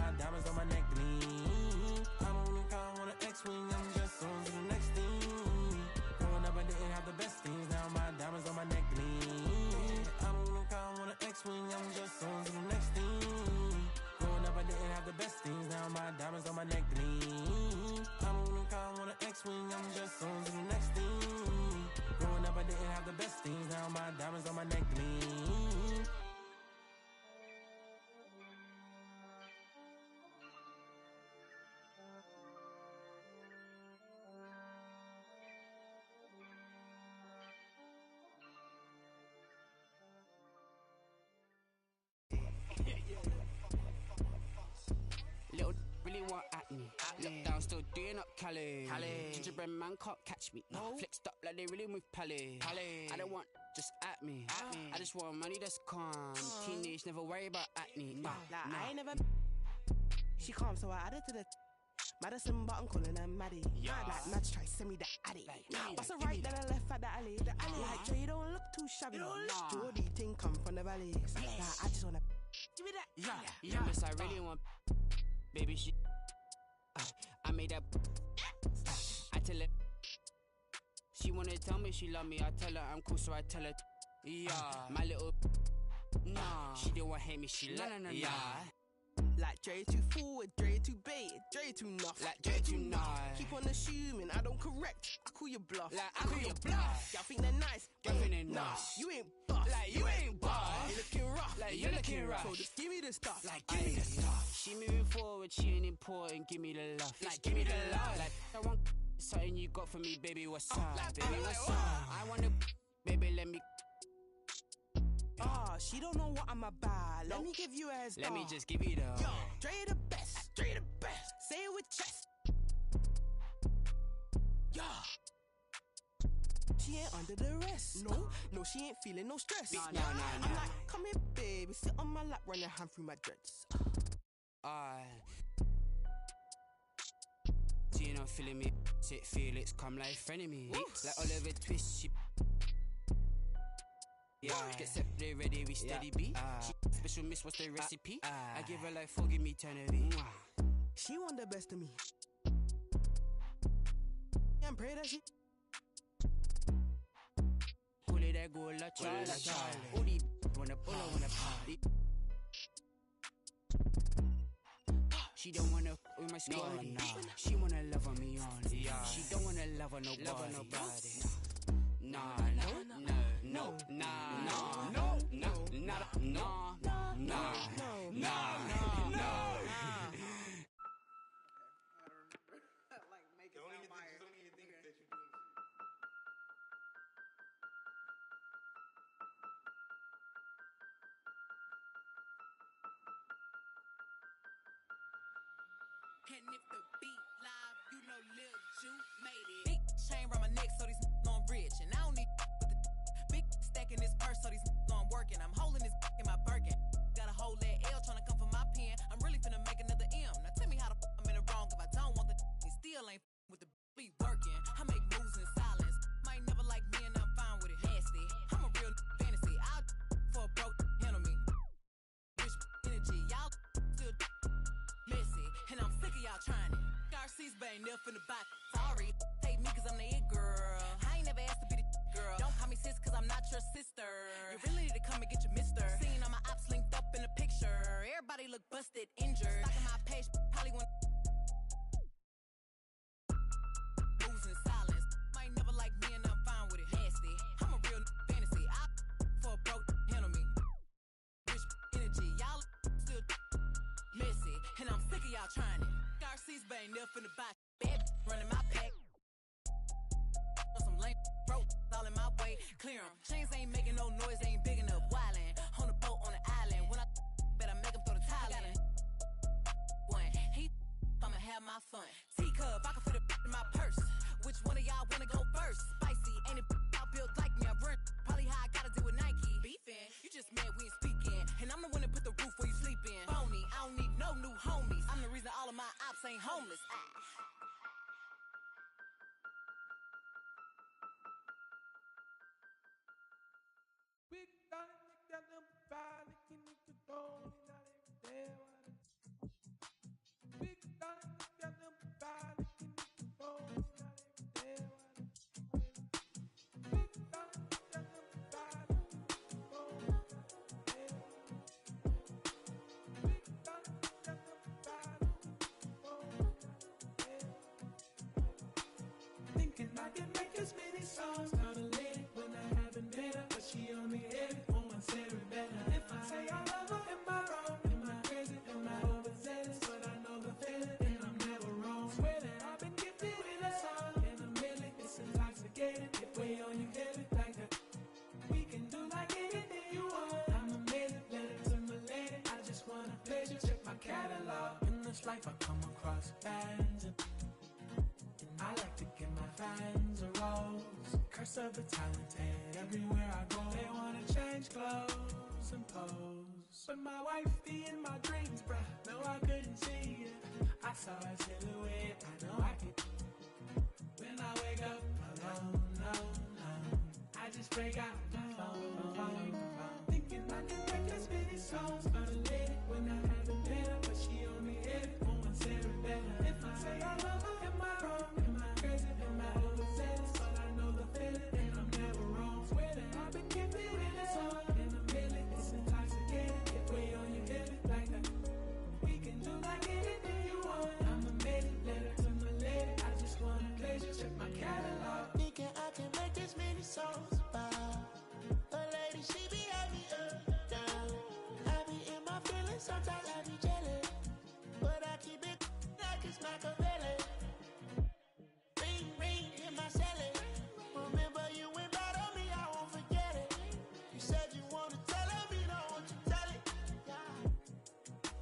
[SPEAKER 18] Cali. Gingerbread man can't catch me. No. Flexed up like they really with Parlay. I don't want just at me. I just want money that's calm. Teenage, never worry about acne.
[SPEAKER 19] I ain't never. She calm, so I added to the. Madison, but I'm calling her Maddie. Like Mads try send me the addy. What's a right, then I left at the alley. Like Dre, you don't look too shabby. Jordy thing come from the valley. I just wanna give me that.
[SPEAKER 18] Yeah, miss, I really want. Baby, she. I made that. I tell her. She wanna tell me she love me. I tell her I'm cool, so I tell her. Yeah, my little. Nah, she don't want hate me. She love me. Yeah.
[SPEAKER 19] Like Dre too forward, Dre too baited, Dre too nuff.
[SPEAKER 18] Like Dre too nice.
[SPEAKER 19] Keep on assuming I don't correct. I call you bluff.
[SPEAKER 18] Like I call you bluff.
[SPEAKER 19] Y'all think they're nice.
[SPEAKER 18] Y'all think they're nice.
[SPEAKER 19] You ain't buff.
[SPEAKER 18] Like you ain't buff.
[SPEAKER 19] You looking rough.
[SPEAKER 18] Like you looking rough.
[SPEAKER 19] So just give me the stuff.
[SPEAKER 18] Like give me the stuff. She moving forward, she ain't important. Give me the love. Like give me the love. Like I want something you got for me, baby. What's up? Baby, what's up? I wanna, baby, let me.
[SPEAKER 19] She don't know what I'm about. Let me give you a head start.
[SPEAKER 18] Let me just give you the.
[SPEAKER 19] Yo, Dre the best. Dre the best. Say it with chest. Yeah. She ain't under the rest. No, she ain't feeling no stress.
[SPEAKER 18] No.
[SPEAKER 19] I'm like, come here, baby. Sit on my lap, run your hand through my dreads.
[SPEAKER 18] She not feeling me. Sit Felix, come like frenemy. Like Oliver Twist, she. Yeah, get set, they ready, we steady beat. Special miss, what's the recipe? I give her like forgive me eternity.
[SPEAKER 19] She want the best of me. And pray that she.
[SPEAKER 18] Call it that go la Charlie. All these wanna party. She don't wanna with my squad. She wanna love on me only. She don't wanna love on nobody. No.
[SPEAKER 22] And if the beat live, you know Lil Ju made it. Big chain around my neck, so these on bridge. And I don't need with the big stack in this purse, so these on working. I'm holding this in my Birkin. Got a whole that L trying to come for my pen. I'm really finna make another M. Now tell me how the I'm in the wrong if I don't want the he still ain't with the beat working. I make moves in silence. Might never like me and I'm fine with it. Nasty. I'm a real fantasy. I'll for a broke handle me. Rich energy. Y'all still messy. And I'm sick of y'all trying it. RC's bang enough in the box. Sorry, take me cause I'm the it girl. I ain't never asked to be the girl. Don't call me sis cause I'm not your sister. You really need to come and get your mister. Seeing all my ops linked up in the picture. Everybody look busted, injured. Stalking my page, probably want moves in silence. Might never like me and I'm fine with it. Nasty. I'm a real fantasy. I for a broke handle me. Rich energy. Y'all still messy. And I'm sick of y'all trying it. RC's bang enough in the box. Bad running my pack. On some lame broke all in my way. Clear 'em. Chains ain't making no noise, ain't big enough. Wildin' on the boat on the island. When I bet I make 'em throw the Thailand. One, I'ma have my fun. Teacup, I can fit it in my purse. Which one of y'all wanna go first? Spicy, ain't it y'all built like me? I run probably how I gotta deal with Nike. Beefin', you just mad we ain't speaking. And I'm the one that put the roof where you sleepin'. Phony, I don't need no new homies. I'm the reason all of my ops ain't homeless.
[SPEAKER 23] Big dollar, got them fine, can you control it, not every day. Big dollar, got them fine, can you control it, not every day. Big dollar, got them fine, can you control it, not every day. Big dollar, got them fine, can you control it, not every day. Thinking I can make as many songs, not a lady when I haven't been her, but she on the air, woman said it better. If I say I love her, am I wrong? Am I crazy? Am I overzealous? But I know the feeling, and I'm never wrong. Swear that I've been gifted with a song, and a million, it's intoxicating. If we on you get it like that, we can do like anything you want. I'm amazing, let it to my lady. I just want a pleasure, check my catalog. In this life I come across bands and I like to give my fans a rose. Curse of the talented, everywhere I go. They wanna change clothes and pose. But my wife be in my dreams, bruh. No, I couldn't see it. I saw a silhouette, I know I can. When I wake up alone, I just break out my phone. Thinking I can make as many songs about a lady when I haven't been her, but she only hit it for one cerebellum. If I say I love her, am I wrong? Am I crazy? Am I overzealous? But I know the feeling and I'm never wrong. Swear that I've been gifted in a song in a million. It's intoxicating, get way on your head like that. We can do like anything you want. I'm a maiden, letter to my lady. I just wanna pleasure, check my catalog.
[SPEAKER 7] Thinking I can make this many songs about a lady, she be happy up, down. I be in my feelings, sometimes I be jealous, but I keep it like it's Machiavelli. Ring, ring, in my celly. Remember you went bad on me, I won't forget it. You said you wanna tell her, me don't want you tell it.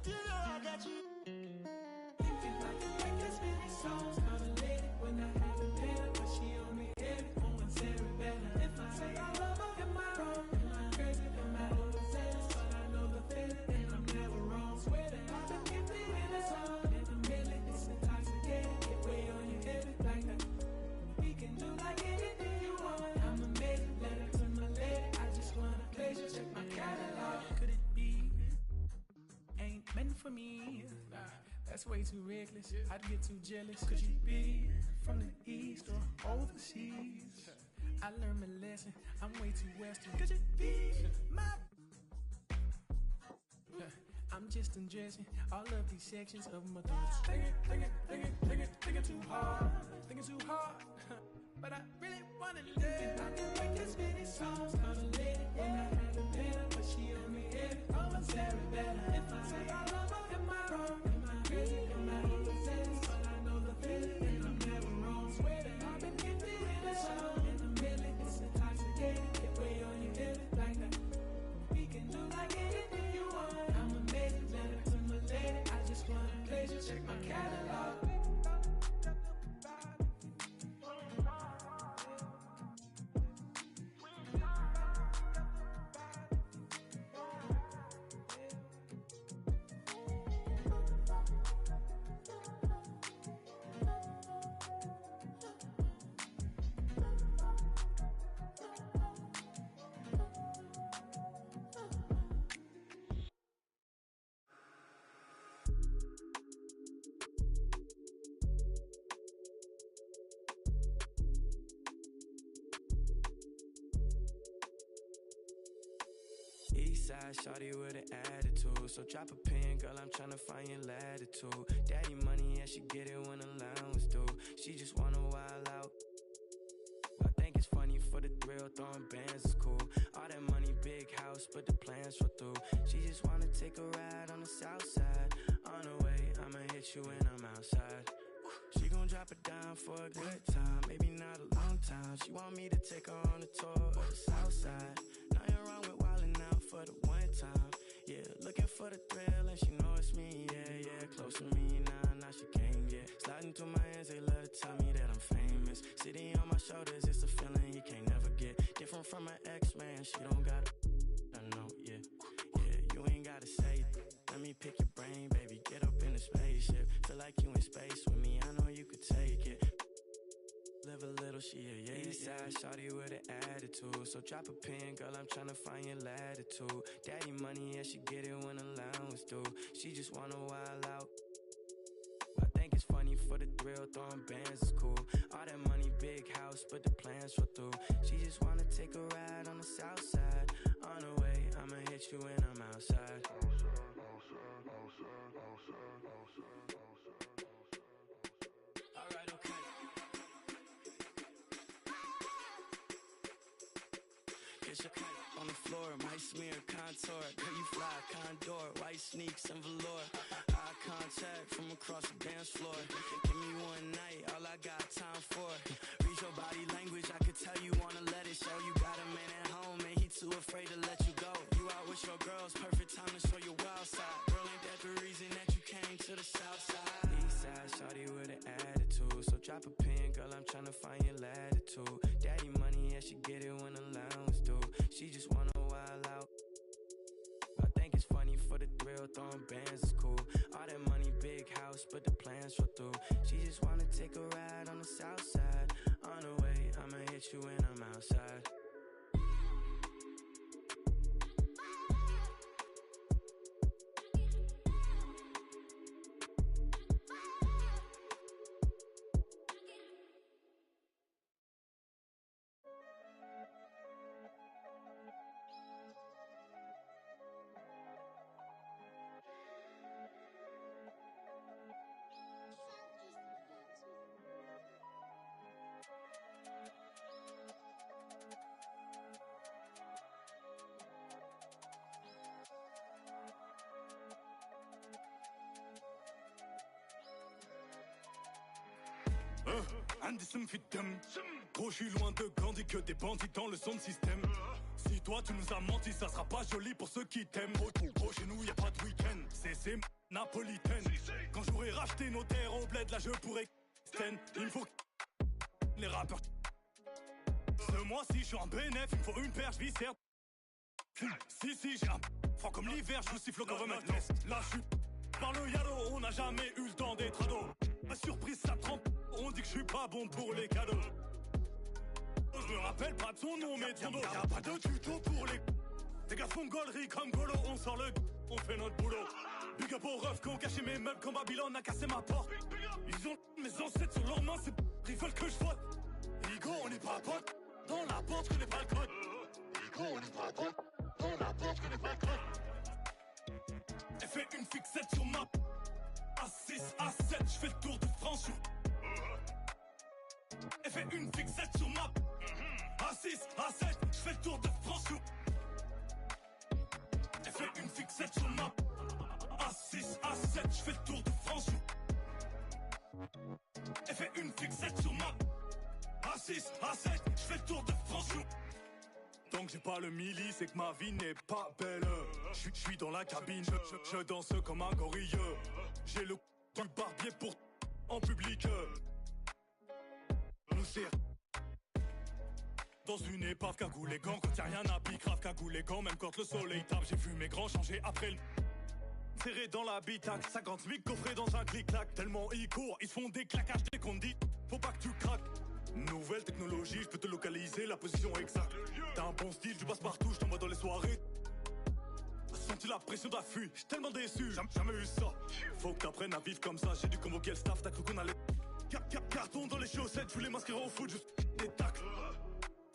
[SPEAKER 7] You know I got you.
[SPEAKER 23] Thinking I can make as many songs about a lady when I haven't been her, but she only hit it for one cerebellum. If I say I love her, am I wrong? Am I crazy? Am I overzealous? But I know the feeling and I'm never wrong. Swear that I've been gifted in a song in a million. It's intoxicating, get way on your head like that. We can do like anything you want. I'm a maiden, letter to my lady. I just want a pleasure, check my catalog. Could it be? Ain't meant for me. Nah, that's way too reckless. I'd get too jealous. Could you be from the east or overseas? I learned my lesson. I'm way too western. Could you be my? I'm just undressing all of these sections of my thoughts. Thinking too hard. Thinking too hard. But I really wanna live. I can make as many songs about a lady when I haven't been her, but she only hit it for one cerebellum. If I say I love her, am I wrong? Am I crazy? Am I overzealous? But I know the feeling and I'm never wrong. Swear that I've been gifted in a song in a million. It's intoxicating, get way on your head like that. We can do like anything you want. I'm a maiden, letter to my lady. I just want a pleasure, check my catalog.
[SPEAKER 5] Eastside shawty with an attitude, so drop a pin, girl, I'm tryna find your latitude. Daddy money, yeah, she get it when allowance due. She just wanna wild out. I think it's funny for the thrill, throwing bands is cool. All that money, big house, but the plans fall through. She just wanna take a ride on the south side. On the way, I'ma hit you when I'm outside. She gon' drop it down for a good time, maybe not a long time. She want me to take her on a tour of the south side. Nothing wrong with wildin' out for the one time. Yeah, looking for the thrill and she know it's me. Yeah, close to me now she can't get. Sliding through my hands, they love to tell me that I'm famous. Sitting on my shoulders, it's a feeling you can't never get. Different from my ex, man, she don't got I know, yeah, you ain't gotta say it. Let me pick your brain, baby, get up in the spaceship. Feel like you in space with me, I know you could take it. Live a little, she a Eastside shawty with an attitude, so drop a pin, girl, I'm tryna find your latitude. Daddy money, yeah, she get it when allowance due. She just wanna wild out. I think it's funny for the thrill, throwing bands is cool. All that money, big house, but the plans fall through. She just wanna take a ride on the south side. On the way, I'ma hit you when I'm outside. Alright, okay. Get your cut on the floor, might smear contour. Girl, you fly, condor, white sneaks and velour. Eye contact from across the dance floor. Give me one night, all I got time for. Read your body language, I could tell you wanna let it show. You got a man at home and he too afraid to let you go. You out with your girls, perfect time to show your wild side. Girl, ain't that the reason that you came to the south side? Eastside shawty with an attitude, so drop a pin, girl, I'm tryna find your latitude. Daddy money, yeah, she get it when allowance due. She just wanna wild out. I think it's funny for the thrill, throwing bands is cool. All that money, big house, but the plans fell through. She just wanna take a ride on the south side. On the way, I'ma hit you when I'm outside.
[SPEAKER 2] Anderson fit them. Gros, je suis loin de Gandhi que des bandits dans le son de système. Si toi tu nous as menti, ça sera pas joli pour ceux qui t'aiment. Gros, chez nous y a pas de week-end. C'est napolitaine. Quand j'aurai racheté nos terres au bled, là je pourrais stand. Il faut les rappeurs. Ce mois-ci je suis en bénéf, il me faut une perche viscère. Si j'ai un franc comme l'hiver, je vous siffle comme un test. Là je suis par le yalo, on n'a jamais eu le temps d'être ado. Ma surprise ça trempe, on dit que je suis pas bon pour les cadeaux. Je me rappelle pas de son nom mais de son dos. Y'a pas de tuto pour les des gars font gaulerie comme Golo, on sort le on fait notre boulot. Big up aux refs qui ont caché mes meubles quand Babylone a cassé ma porte. Ils ont mes ancêtres sur leurs mains, ils veulent que je vote. Igo, on n'est pas potes, dans la porte, je connais pas le code. Igo, on n'est pas potes, dans la porte, je connais pas le code. Elle fait une fixette sur ma A6, A7, je fais le tour de France sur. Elle fait une fixette sur ma A6, A7, je fais le tour de France sur. Elle fait une fixette sur ma A6, A7, je fais le tour de France sur. Elle fait une fixette sur ma A6, A7, je fais le tour de France sur. Donc j'ai pas le mili, c'est que ma vie n'est pas belle. Je suis dans la cabine, je danse comme un gorille. J'ai le du barbier pour en public. Nous c'est dans une épave, cagoule les gants, quand y'a rien à pique, grave cagoule les gants, même quand le soleil tape. J'ai vu mes grands changer après le serré dans l'habitacle, 50 000 coffrés dans un clic-clac. Tellement ils courent, ils se font des claquages dès qu'on dit faut pas que tu craques. Nouvelle technologie, je peux te localiser la position exacte. T'as un bon style, tu passes partout, je t'envoie dans les soirées. Senti la pression de la fuite, j'suis tellement déçu, jamais eu ça. Faut que t'apprennes à vivre comme ça, j'ai dû convoquer le staff, t'as cru qu'on allait. Carton dans les chaussettes, je voulais m'inscrire au foot, juste des tacles.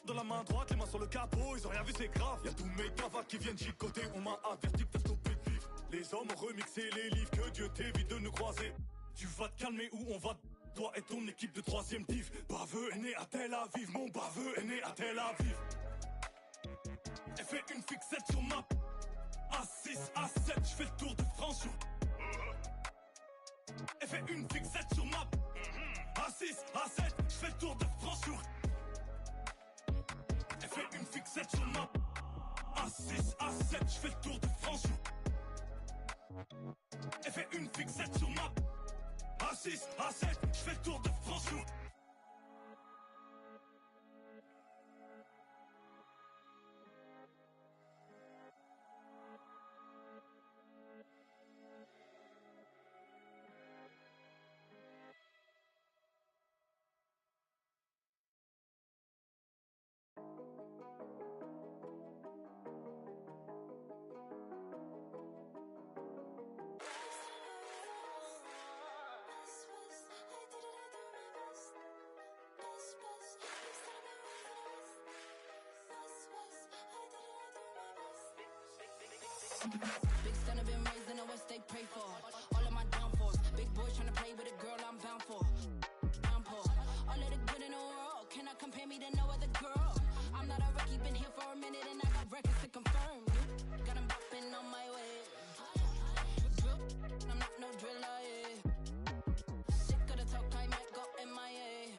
[SPEAKER 2] Dans la main droite, les mains sur le capot, ils ont rien vu, c'est grave. Y'a tous mes cavats qui viennent chicoter, on m'a averti que t'as stoppé de vivre. Les hommes ont remixé les livres, que Dieu t'évite de nous croiser. Tu vas te calmer ou on va toi et ton équipe de 3ème div. Baveux est né à Tel Aviv, mon baveux est né à Tel Aviv. Elle fait une fixette sur ma A6, A7, je fais le tour de France sur. Elle fait une fixette sur ma A6, A7, je fais le tour de France sur. Elle fait une fixette sur ma A6, A7, je fais le tour de France sur. Elle fait une fixette sur ma A6, A7, je fais le tour de France sur.
[SPEAKER 8] Big son have been raised in the West, they pray for all of my downfalls. Big boys tryna play with a girl I'm bound for. Downpour, all of the good in the world cannot compare me to no other girl. I'm not a rookie, been here for a minute and I got records to confirm. Got 'em bopping on my way. I'm not no driller, yeah. Sick of the talk, I might go MIA.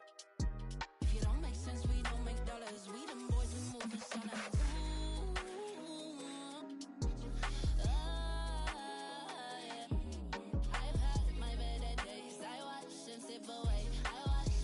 [SPEAKER 8] If you don't make sense, we don't make dollars. We them boys, we moving silent. I've had my better days. I watch and sip away. I watch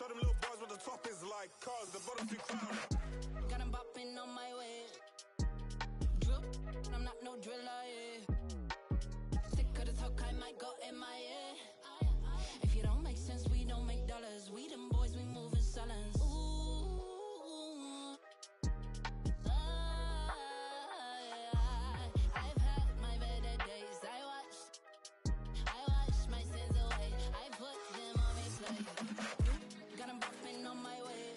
[SPEAKER 17] Show them little boys what the top is like, cause the bottom's too crowded.
[SPEAKER 8] Got him bopping on my way. Drip, I'm not no driller, yeah. Sick of the talk, I might go MIA. If you don't make sense, we don't make dollars. We them boys, we move in silence. Ooh, I've had my better days. I wash my sins away. I put them on replay. Got 'em bopping on my way.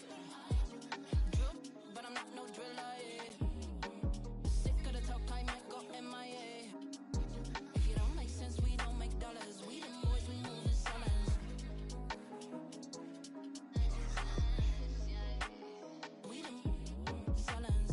[SPEAKER 8] Drip, but I'm not no driller, yeah. Sick of the talk, I might go MIA. If you don't make sense, we don't make dollars. We them boys, we move in silence. We them silence.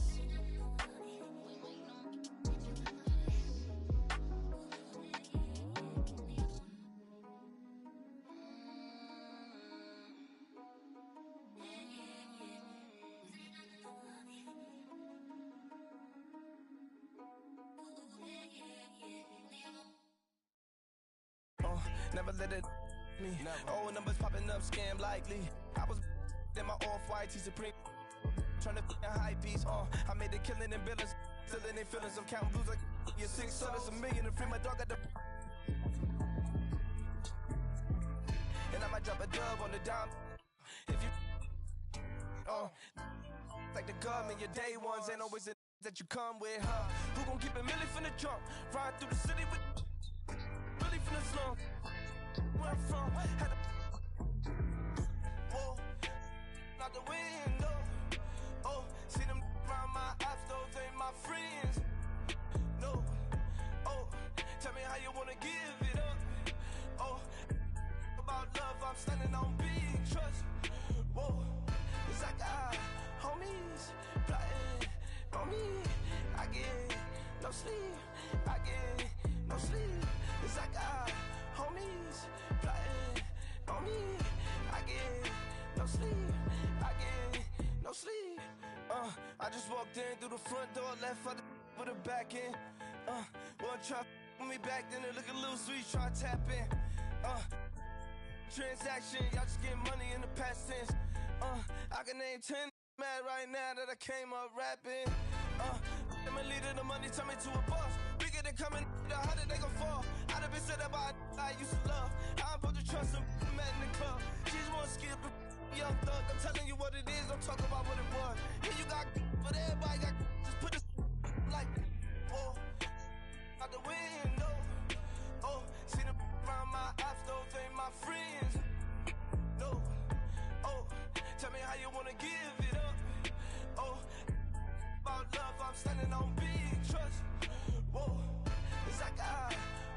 [SPEAKER 9] Never let it me. Old numbers popping up, scam likely. I was in my off-white T Supreme. Trying to a high piece. I made a killing in billions. Still in their feelings. I'm counting blues like your 6 sons, $1 million to free my dog at the. And I might drop a dub on the dime. If you like the government, your day ones ain't always the that you come with, huh? Who gon' keep a milli from the trunk? Ride through the city with really from the slum. Where I'm from, had a whoa, out the window. Oh, see them around my apps, those ain't my friends. No, oh, tell me how you wanna give it up. Oh, about love, I'm standing on big trust. Whoa, it's like homies plotting on me. I get no sleep, I get no sleep. It's like homies plotting on me. I get no sleep, I get no sleep. I just walked in through the front door, left out with a back end. One try with me back, then it look a little sweet, try to tap in. Transaction, y'all just get money in the past tense. I can name 10 mad right now that I came up rapping. I'm a leader, the money turn me to a boss. Bigger than coming, how did they go fall? I'd have been said about I used to love. I'm supposed to trust them, met in the club. She just wanna skip the young thug. I'm telling you what it is, don't talk about what it was. Yeah, you got but everybody got just put this like, oh, out the window. Oh, see them around my apps, those ain't my friends. No, oh, tell me how you wanna give it up. Oh, about love, I'm standing on big trust. Whoa, it's like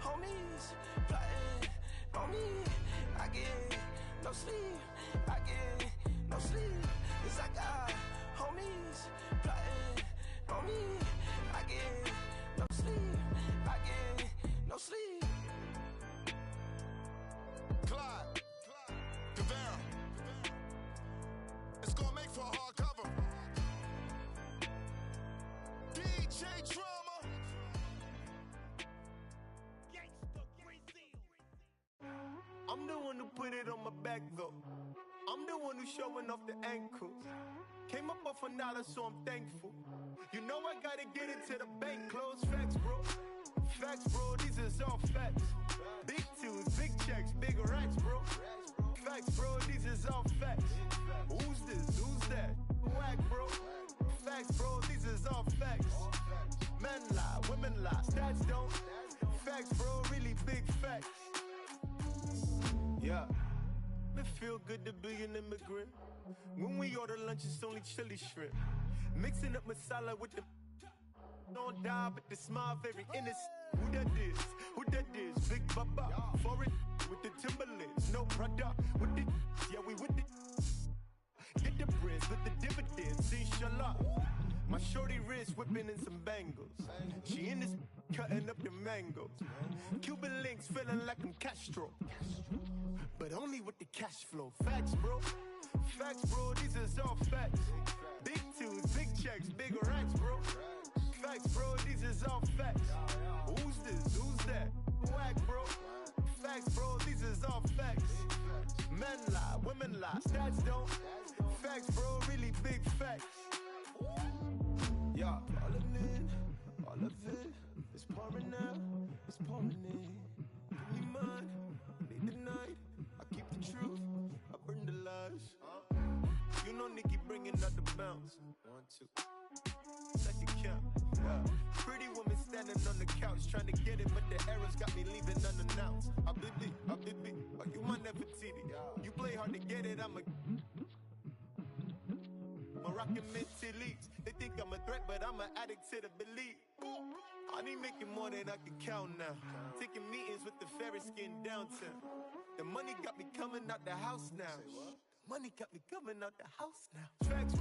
[SPEAKER 9] homies plotting on me. I get no sleep, I get no sleep. It's like homies plotting on me. I get no sleep, I get no sleep.
[SPEAKER 17] Clyde, Devera. It's gonna make for a hard cover. DJ Drama.
[SPEAKER 10] I'm the one who put it on my back though. I'm the one who's showing off the ankles. Came up off $1, so I'm thankful. You know I gotta get it to the bank close. Facts, bro. Facts, bro. These is all facts. Big twos, big checks, big racks, bro. Facts, bro. These is all facts. Who's this? Who's that? Whack, bro. Facts, bro. These is all facts. Men lie, women lie, stats don't. Facts, bro. Really big facts. Yeah. It feel good to be an immigrant. When we order lunch, it's only chili shrimp. Mixing up masala with the don't die, but the smile very innocent. Who that is? Who that is? Big Baba. Foreign with the Timberlands. No brother with the yeah, we with the get the bread with the dividends. Inshallah. My shorty wrist whipping in some bangles. She in this cutting up the mangoes. Cuban links feeling like I'm Castro. But only with the cash flow. Facts, bro. Facts, bro. These is all facts. Big twos, big checks, big racks, bro. Facts, bro. These is all facts. Who's this? Who's that? Whack, bro. Facts, bro. These is all facts. Men lie,
[SPEAKER 21] women lie, stats don't. Facts, bro, really big facts. Yeah, all of it, it's pouring out, it's pouring in. Give me mine, late the night, I keep the truth, I burn the lies. You know Nikki bringing out the bounce. 1, 2, second count. Yeah. Pretty woman standing on the couch trying to get it, but the errors got me leaving unannounced. I baby, oh, you my Nefertiti. You play hard to get it, I'm a Moroccan mentally. They think I'm a threat, but I'm an addict to the belief. I need making more than I can count now. Taking meetings with the fairest skin downtown. The money got me coming out the house now. Money got me coming out the house now. Facts,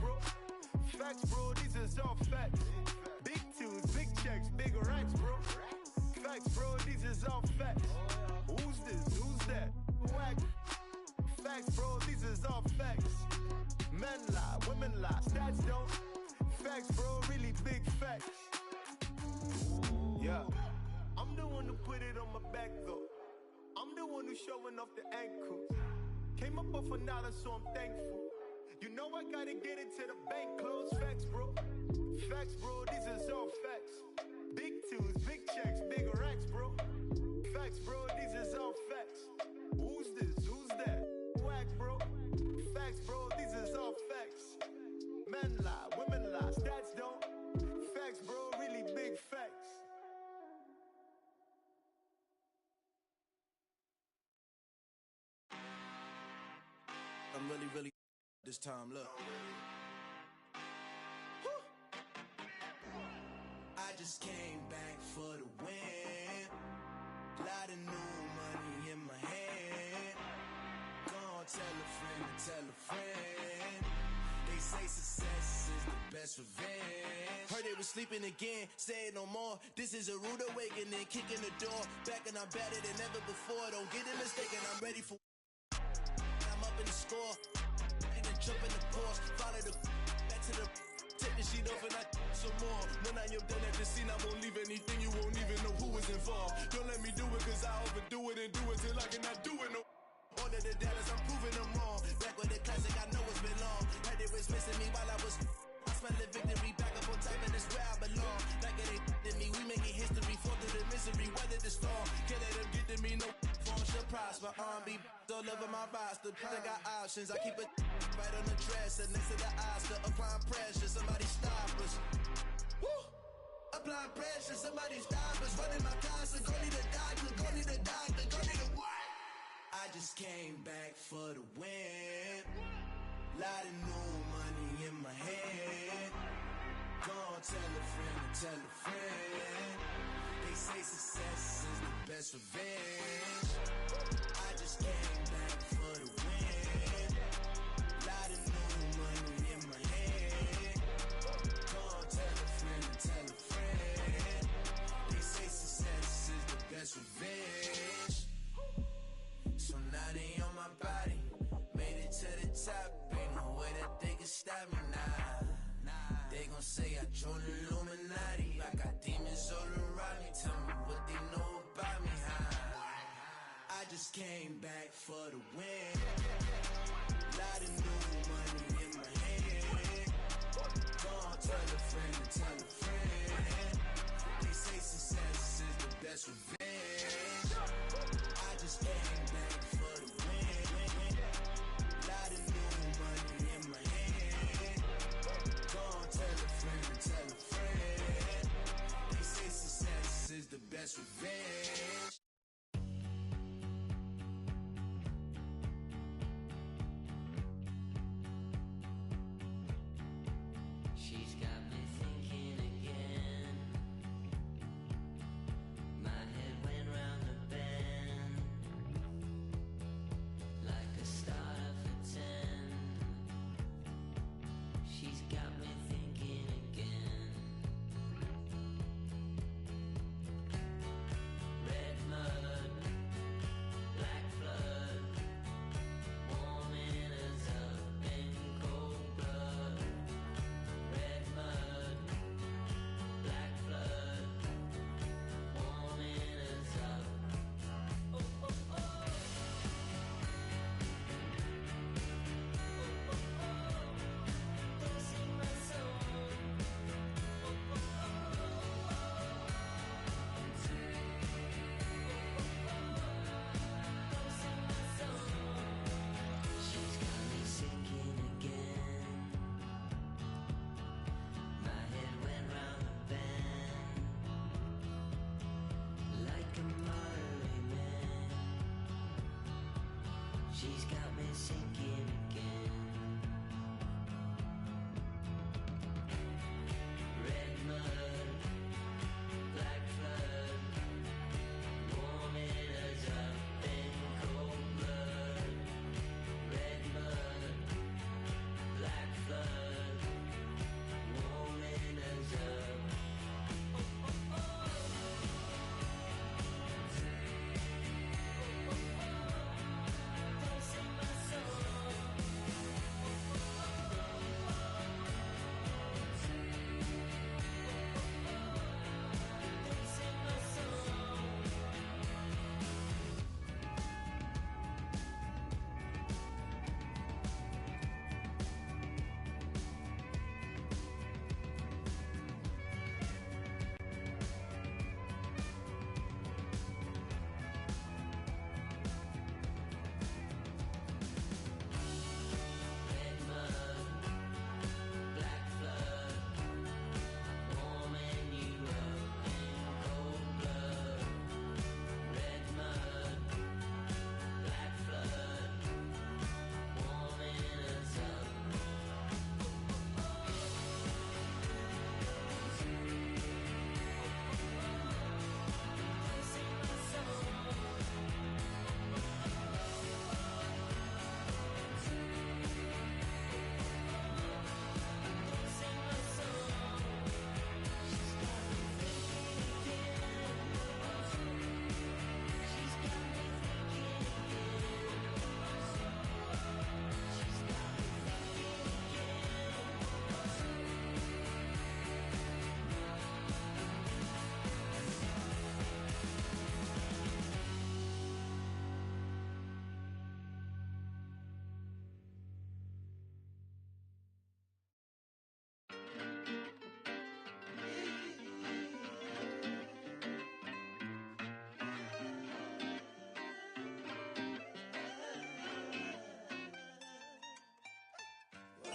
[SPEAKER 21] bro, these is all facts. Big twos, big checks, big racks, bro. Facts, bro, these is all facts. Who's this, who's that? Whack. Facts, bro, these is all facts. Men lie, women lie, stats don't. Facts, bro, really big facts. Yeah, I'm the one who put it on my back though. I'm the one who's showing off the ankles. Came up off $1, so I'm thankful. You know I gotta get it to the bank close. Facts, bro, these is all facts. Big twos, big checks, big racks, bro. Facts, bro, these is all facts. Who's this, who's that? Whack, bro. Facts, bro, these is all facts. Men lie, women lie, stats don't. Facts, bro, really big facts.
[SPEAKER 9] I'm really this time, look. I just came back for the win. Lot of new money in my hand. Gonna tell a friend to tell a friend. They say success is the best revenge. Heard they was sleeping again, say it no more. This is a rude awakening, kicking the door. Back and I'm better than ever before. Don't get it mistaken, I'm ready for. I'm up in the score. Jump in the course, follow the back to the take the sheet off and I some more. When I am done at the scene, I won't leave anything, you won't even know who is involved. Don't let me do it cause I overdo it and do it till I cannot do it no. Order the Dallas, I'm proving them wrong. Back with the classic, I know it's been long. Heard they was missing me while I was I smell the victory, back up on time and it's where I belong. Like it ain't to me, we making history, fall through the misery, weather the storm. Can't let them get to me, no phone should prosper. R&B all over my roster, I got options, I keep it right on the dresser, next to the Oscar, applying pressure, somebody stop us. Woo! Applying pressure, somebody stop us, running my concert, go need a doctor, go need a doctor, go need a what? I just came back for the win. Lot of new money in my hand. Gonna tell a friend to tell a friend. They say success is the best revenge. I just came back for the win. Lot of new money in my hand. Gonna tell a friend to tell a friend. They say success is the best revenge. So now they on my body. Made it to the top. Ain't no way that they can stop me now. They gon' say I joined the Illuminati. I got demons all around me. Tell me what they know about me, huh? I just came back for the win. Lot of new money in my hand. Gonna tell a friend to tell a friend. They say success is the best revenge. I just came back for the win. Lot of new money in my hand. Gonna tell a friend to tell a friend. They say success is the best revenge.
[SPEAKER 3] She's got me sinking again. Red mud, black flood, warming us up in cold blood. Red mud, black flood, warming us up.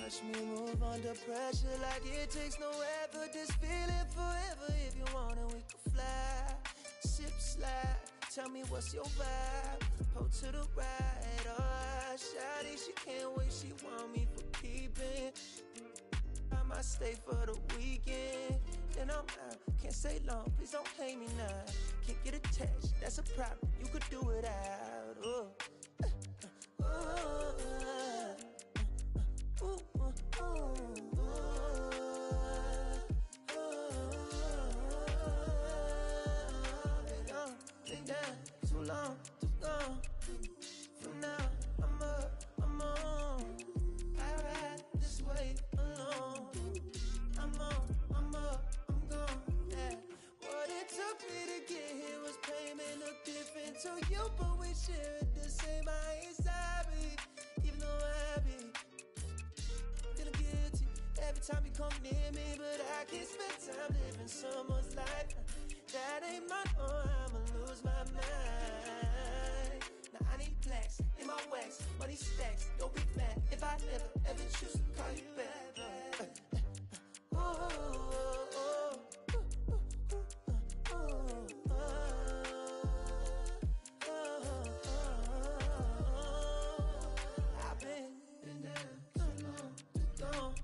[SPEAKER 11] Watch me move under pressure like it takes no effort. This feeling forever. If you want it, we can fly. Sip, slide. Tell me what's your vibe. Pull to the right. Oh, shawty, she can't wait. She want me for keeping. I might stay for the weekend. Then I'm out. Can't stay long. Please don't hate me now. Can't get attached. That's a problem. You could do it out. Oh. Been down too long, too gone. From now, I'm up, I'm on. I ride this way alone. I'm on, I'm up, I'm gone. Yeah. What it took me to get here was pain, may look different to you, but we share it the same. I ain't sorry, even though I be feeling guilty every time you come near me, but I can't spend time living someone's life that ain't mine. Oh, I'ma lose my mind. Now I need plaques in my wax, money stacks. Don't be mad if I never ever choose to call you back. I've been down too long, too gone.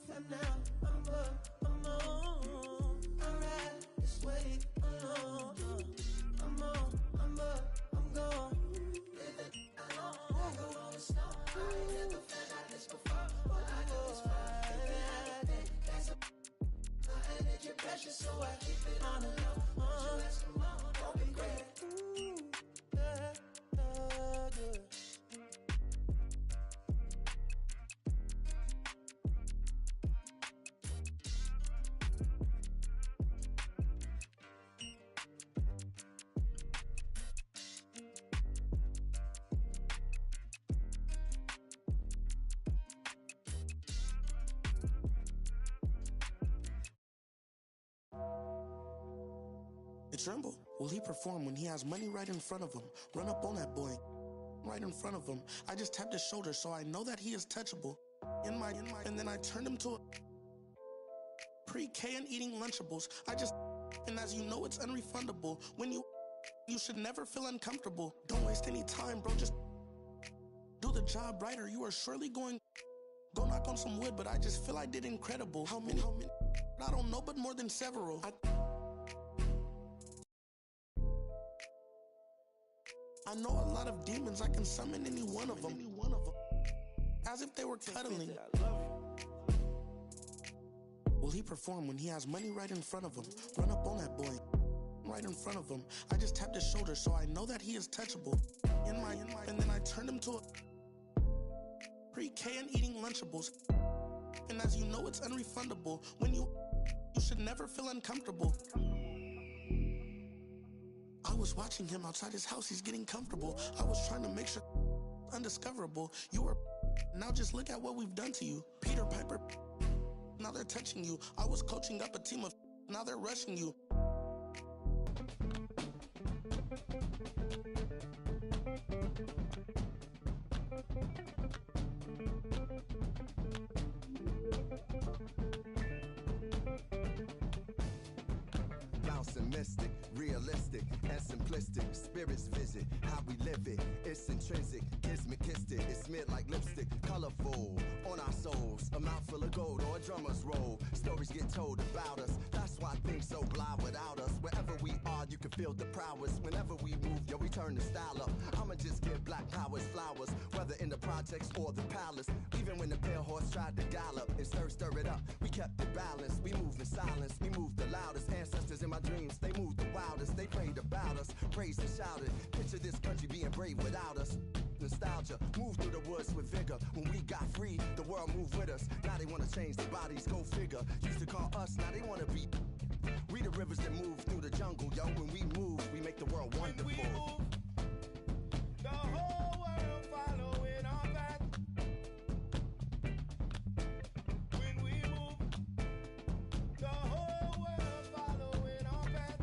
[SPEAKER 11] From now, I'm up, I'm on. I ride this way alone. I'm on, I'm up, I'm gone. Living alone, I go on the snow. I ain't never felt like this before. But I know it's fun. That's a energy pressure, so I keep it on the low. You ask them all, don't be great.
[SPEAKER 14] Tremble. Will he perform when he has money right in front of him? Run up on that boy, right in front of him. I just tapped his shoulder, so I know that he is touchable. And then I turned him to a pre-K and eating Lunchables. And as you know, it's unrefundable. When you should never feel uncomfortable. Don't waste any time, bro. Just job right or you are surely going. Go knock on some wood, but I just feel I did incredible. How many? I don't know, but more than several. I know a lot of demons, I can summon any one of them. As if they were cuddling. Will he perform when he has money right in front of him? Run up on that boy. Right in front of him. I just tapped his shoulder so I know that he is touchable. And then I turned him to a pre-K and eating Lunchables. And as you know, it's unrefundable. When you should never feel uncomfortable. I was watching him outside his house, he's getting comfortable. I was trying to make sure undiscoverable. You were now just look at what we've done to you. Peter Piper, now they're touching you. I was coaching up a team of now they're rushing you.
[SPEAKER 1] Bouncing mystic, realistic and simplistic. Spirits visit how we live it. It's intrinsic, kismet kissed it. It's smeared like lipstick, colorful on our souls. A mouth full of gold or a drummer's roll. Stories get told about us. That's why things so blah without us. Wherever we are, you can feel the prowess. Whenever we move, yo, we turn the style up. I'ma just give black powers flowers, whether in the projects or the palace. Even when the pale horse tried to gallop and stir it up, we kept the balance. We moved in silence, we moved the loudest. Ancestors in my dreams, they moved the wildest. They prayed about us, praised and shouted. Picture this country being brave without us. Nostalgia, move through the woods with vigor. When we got free, the world moved with us. Now they wanna change their bodies, go figure. Used to call us, now they wanna be. We the rivers that move through the jungle, yo. When we move, we make the world wonderful.
[SPEAKER 4] When we move, the whole world following our path. When we move, the whole world following our path.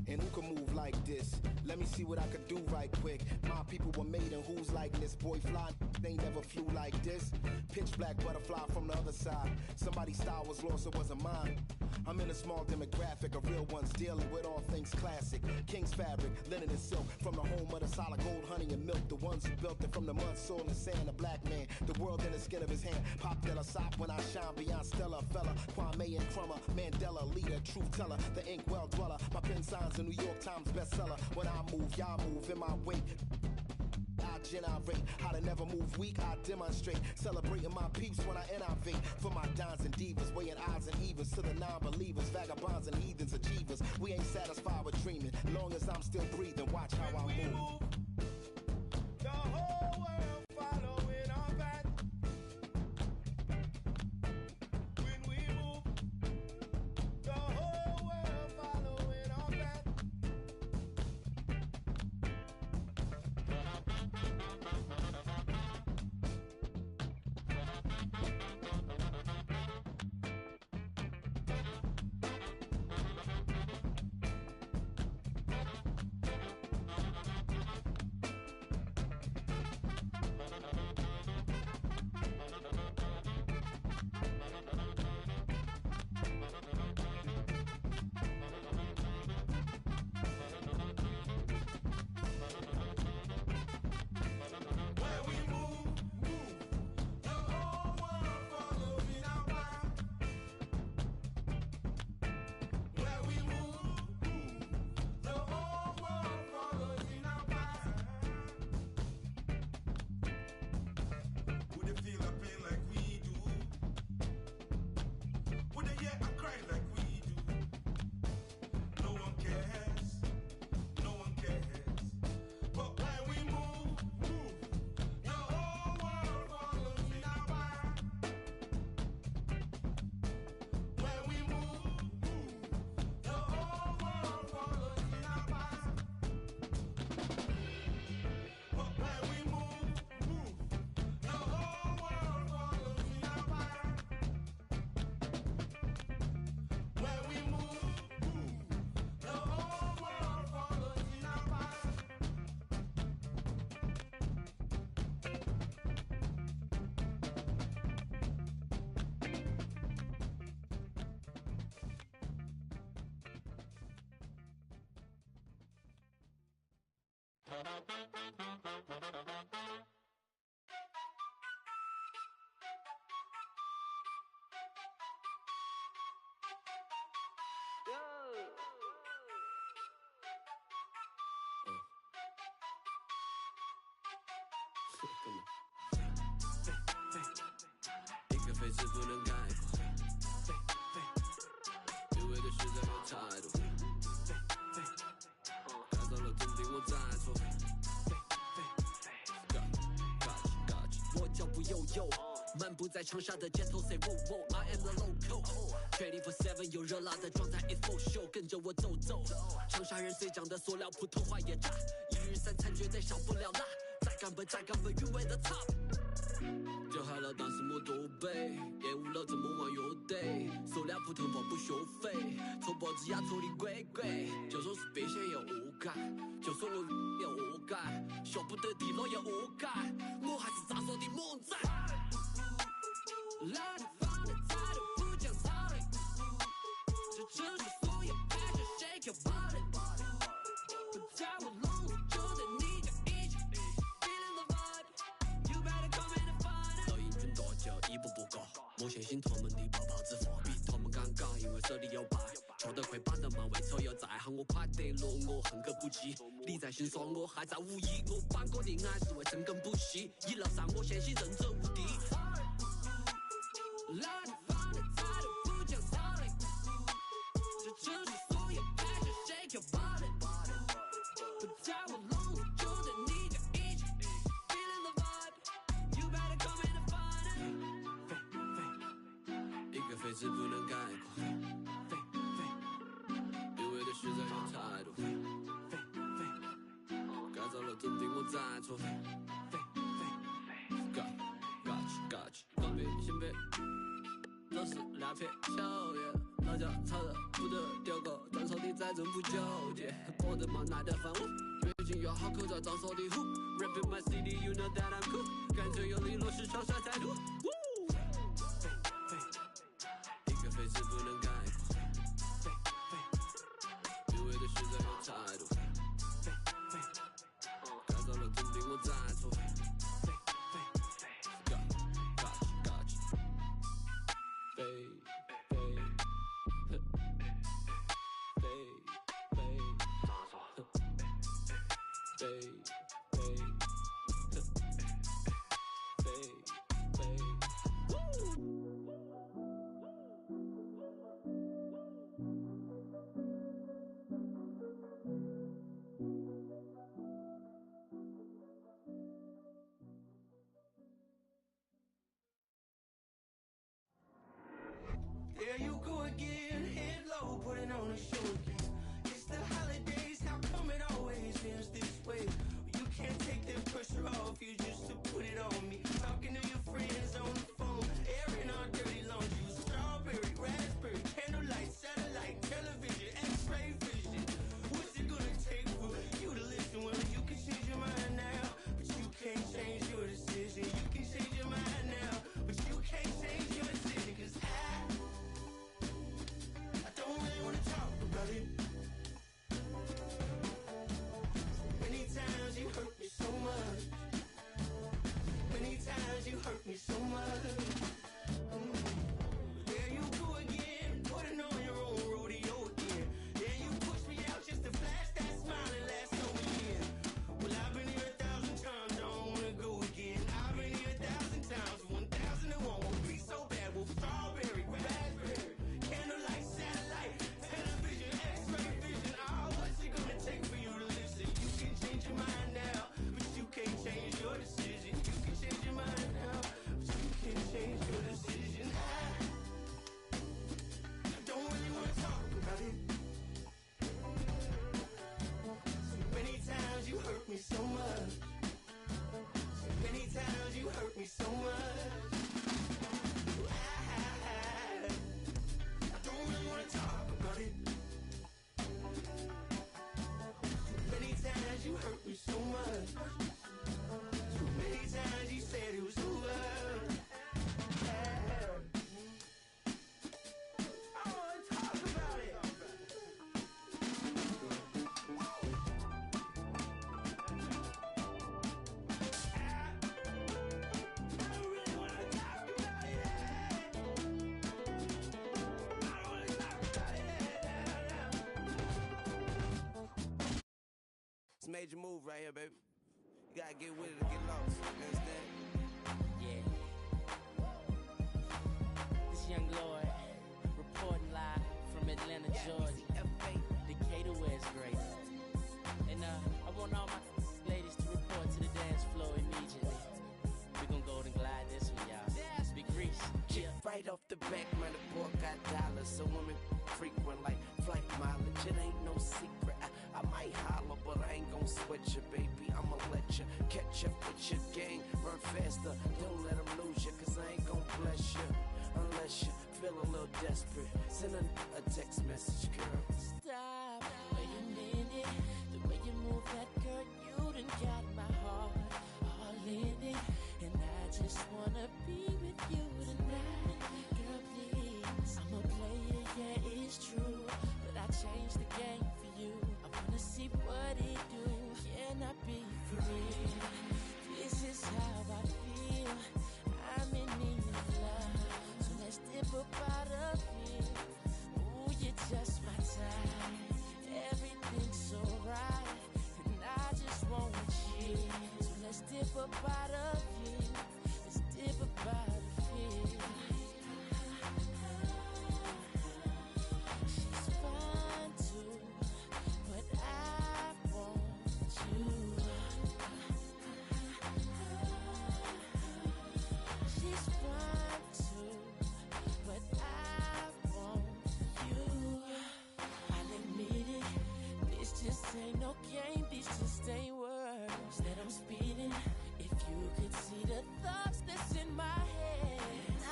[SPEAKER 6] And who can move like this? Let me see what I could do right quick. My people were made in who's like this. Boy fly, they never flew like this. Pitch black butterfly from the other side. Somebody's style was lost, it wasn't mine. I'm in a small demographic of real ones dealing with all things classic. King's fabric, linen and silk. From the home of the solid gold, honey and milk. The ones who built it from the mud, soil and sand. A black man, the world in the skin of his hand. Pop Della Sop when I shine beyond Stella. Fella, Kwame and Crummer. Mandela, leader, truth teller. The ink well dweller. My pen signs a New York Times bestseller. When I move, y'all move in my wake. I generate how to never move weak. I demonstrate celebrating my peeps when I innovate. For my dons and divas, weighing odds and evens to the non-believers, vagabonds and heathens, achievers. We ain't satisfied with dreaming. Long as I'm still breathing, watch how I move.
[SPEAKER 4] The whole world following our path. When we move, the whole world following our path.
[SPEAKER 5] 一个废词不能概括，对味的实在有态度，改造了总比我再错。我脚步悠悠，漫步在长沙的街头 ，say wo wo，I am the local。24/7有热辣的状态 ，it's for show， 跟着我走走。长沙人虽讲的塑料普通话也炸，一日三餐绝对少不了辣。再干杯，再干杯，韵味的 top。就嗨了，但是没多背，厌恶了这么玩乐队。塑料普通话不学费，搓脖子呀搓的鬼鬼。就说是变现也恶改，就说我也恶改，学不得地了也恶改，我还是咋说的猛仔。来自方的态度不讲道理，这城市所有 passion shake your body， 不在我笼子就在你家一起 feeling the vibe， you better come in and find it。老英俊多久一步步过，莫相信他们的泡泡之火，比他们敢讲，因为手里有牌，错得快把人们为错又再喊我快得落，我恨个不羁。你在心酸，我还在无意，我办过的爱是为深耕不息，一路上我相信人者无敌。来自方的态度不讲道理，这城市所有 passion shake your body， 不在我笼子就在你家一起 feeling the vibe， you better come in and find it。一个废词不能概括，因为的实在有态度，改造了总比我再错。Gotcha，告别先别。都是两片秋叶，老家炒的不得丢狗，张手的再真不纠结，我的妈耐得烦我，越近越好口罩张手的虎 ，Rapping my city you know that I'm cool， 干脆用力落实长沙态度。一个废词不能概括，因为的实在有态度，改造了总比我再错。
[SPEAKER 11] There you go again, head low, putting on a show again. It's the holidays, how come it always ends this way? You can't take that pressure off you just to put it on me. Talking to your friends on the phone, airing our dirty laundry. Strawberry, raspberry, candlelight, satellite, television, x-ray vision. What's it gonna take for you to listen? Well, you can change your mind now, but you can't change your decision. You can change your mind now, but you can't change your decision. Cause I don't really wanna talk about it. Many times you hurt me so much. Many times you hurt me so much. There you go again, putting on your own rodeo again. Then you push me out just to flash that smile and last over again. Well, I've been here 1,000 times, don't wanna go again. I've been here 1,000 times, 1,001 won't be so bad. Well, strawberry, raspberry, candlelight, satellite, television, x-ray vision. Oh, what's it gonna take for you to listen? You can change your mind now, but you can't change your decision. You can change your mind now, but you can't change your decision. I don't really wanna talk about it. So many times you hurt me so much. So many times you hurt me so much. I don't really wanna talk about it. Too many times you hurt me so much. Too many times you said it was over. I wanna talk about it.
[SPEAKER 9] major move right here, baby. You gotta get with it or get lost. You understand?
[SPEAKER 18] Yeah. This young Lord reporting live from Atlanta, Georgia. Decatur, where it's great. And I want all my ladies to report to the dance floor immediately. We gon' go and glide this one, y'all. Big Reese.
[SPEAKER 9] Yeah. Right off the back, man, the boy got dollars. So women frequent like flight mileage. It ain't no secret. I might holler, but I ain't gon' sweat you, baby. I'ma let you catch up with your gang. Run faster, don't let them lose you, cause I ain't gon' bless you unless you feel a little desperate. Send a text message, girl.
[SPEAKER 18] Stop. Wait a minute. The way you move that girl, you done got my heart all in it. And I just wanna be with you tonight. Girl, please. I'm a player, yeah, it's true. But I changed the game for you. I wanna see what it do. Can I be free? This is how I feel. I'm in need of love. So let's dip up out of here. Ooh, you're just my type. Everything's so right. And I just want you. So let's dip up out of here. Let's dip up out of here. She's fine too, but I want you. She's fine too, but I want you. I'll admit it, this just ain't no game, this just ain't words that I'm speeding. If you could see the thoughts that's in my head,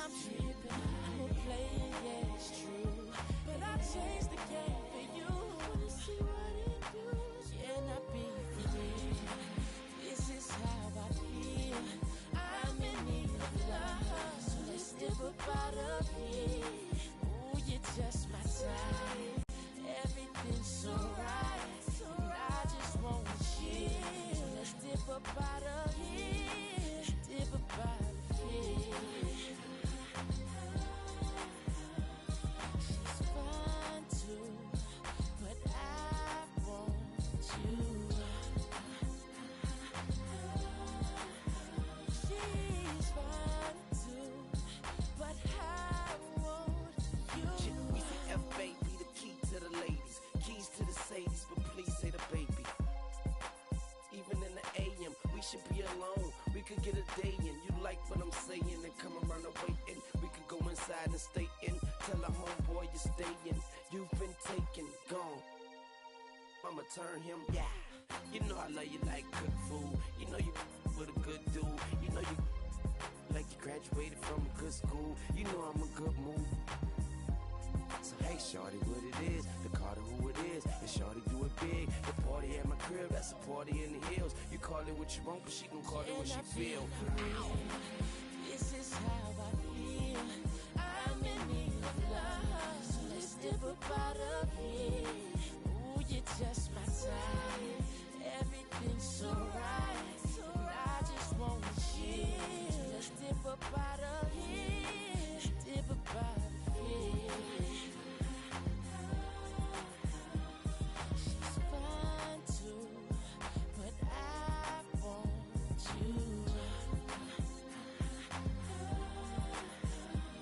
[SPEAKER 18] I'm tripping, I'm a player, yeah, it's true. But I changed the game for you. I wanna see what it do. Can I be free? This is how I feel. I'm in need of love. So let's dip up out of here. Ooh, you're just my type. Everything's so right. And I just want you. So let's dip up out of here. Let's dip up out of here. She's fine too, but I want you. She's fine too, but I want you.
[SPEAKER 9] We say F baby, the key to the ladies, keys to the Sadies, but please say the baby. Even in the AM, we should be alone. We could get a day in. You like what I'm saying and come around the waiting. We could go inside and stay in. Tell a homeboy you're staying. You've been taken, gone. I'ma turn him, yeah. You know I love you like good food. You know you with a good dude. You know you like you graduated from a good school. You know I'm a good move. So hey, shorty, what it is, the Carter who it is, and shorty do it big. The party at my crib, that's a party in the hills. You call it what you want, but she gon' call it what she feel.
[SPEAKER 18] This is how I feel. I'm in need of love. So let's dip up out of here. Ooh, you're just my type. Everything's so right. And I just want you. So let's dip up out of here. Let's dip up out of here. She's fine too, but I want you.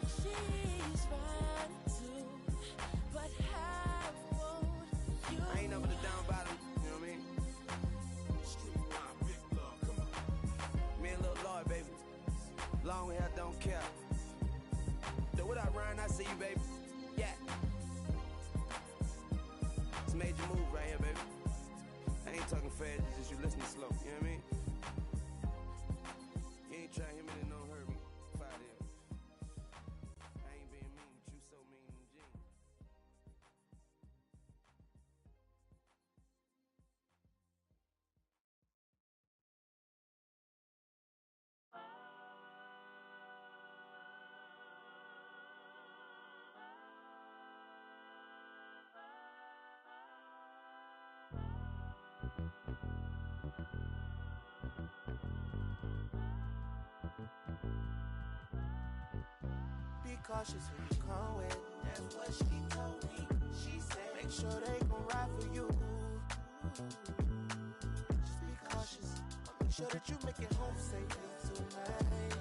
[SPEAKER 18] She's fine too, but I want you.
[SPEAKER 9] I ain't never the down bottom, you know what I mean? Me and Lil Lloyd, baby. Long hair, don't care. So what up, Ryan? I see you, baby. Yeah. It's a major move right here, baby. I ain't talking fast, it's just you listening slow, you know what I mean? You ain't trying to hear me, then don't hurt me. Fire there. I ain't being mean, but you so mean and Gene.
[SPEAKER 11] Be cautious who you come with. That's what she told me. She said, make sure they gon' ride for you. sure that you make it home safely tonight.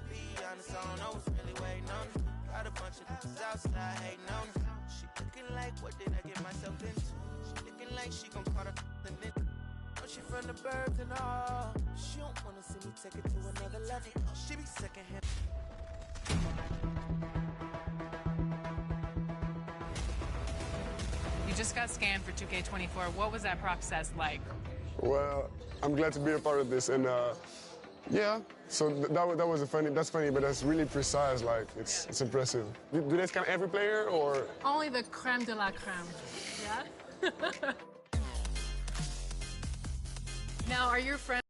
[SPEAKER 11] Be honest, I don't know what's really waiting on us. Got a bunch of bitches outside hating on us. She looking like, what did I get myself into? She looking like she gon' call her the nigga. Oh, she from the birds and all. She don't wanna see me take it to another level. She be secondhand.
[SPEAKER 13] You just got scanned for 2K24. What was that process like?
[SPEAKER 15] Well, I'm glad to be a part of this, and yeah. So that's funny, but that's really precise. Like it's impressive. Do they scan every player or?
[SPEAKER 13] Only the creme de la creme. Yeah. Now, are your friends?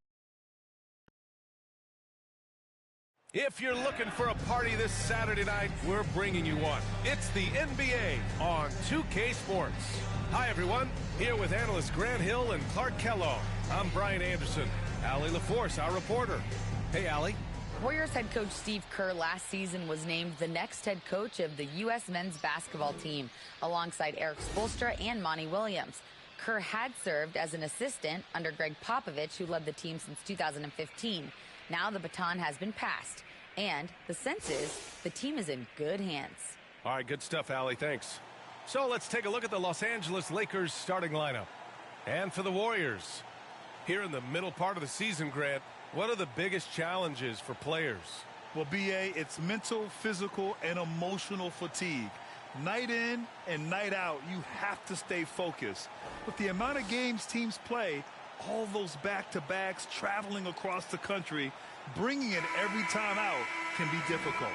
[SPEAKER 20] If you're looking for a party this Saturday night, we're bringing you one. It's the NBA on 2K Sports. Hi, everyone. Here with analysts Grant Hill and Clark Kellogg. I'm Brian Anderson. Allie LaForce, our reporter. Hey, Allie.
[SPEAKER 24] Warriors head coach Steve Kerr last season was named the next head coach of the U.S. men's basketball team, alongside Eric Spoelstra and Monty Williams. Kerr had served as an assistant under Greg Popovich, who led the team since 2015. Now the baton has been passed, and the sense is the team is in good hands.
[SPEAKER 20] All right, good stuff, Allie. Thanks. So let's take a look at the Los Angeles Lakers starting lineup. And for the Warriors, here in the middle part of the season, Grant, what are the biggest challenges for players?
[SPEAKER 25] Well, B.A., it's mental, physical, and emotional fatigue. Night in and night out, you have to stay focused. With the amount of games teams play, all those back-to-backs, traveling across the country, bringing it every time out can be difficult.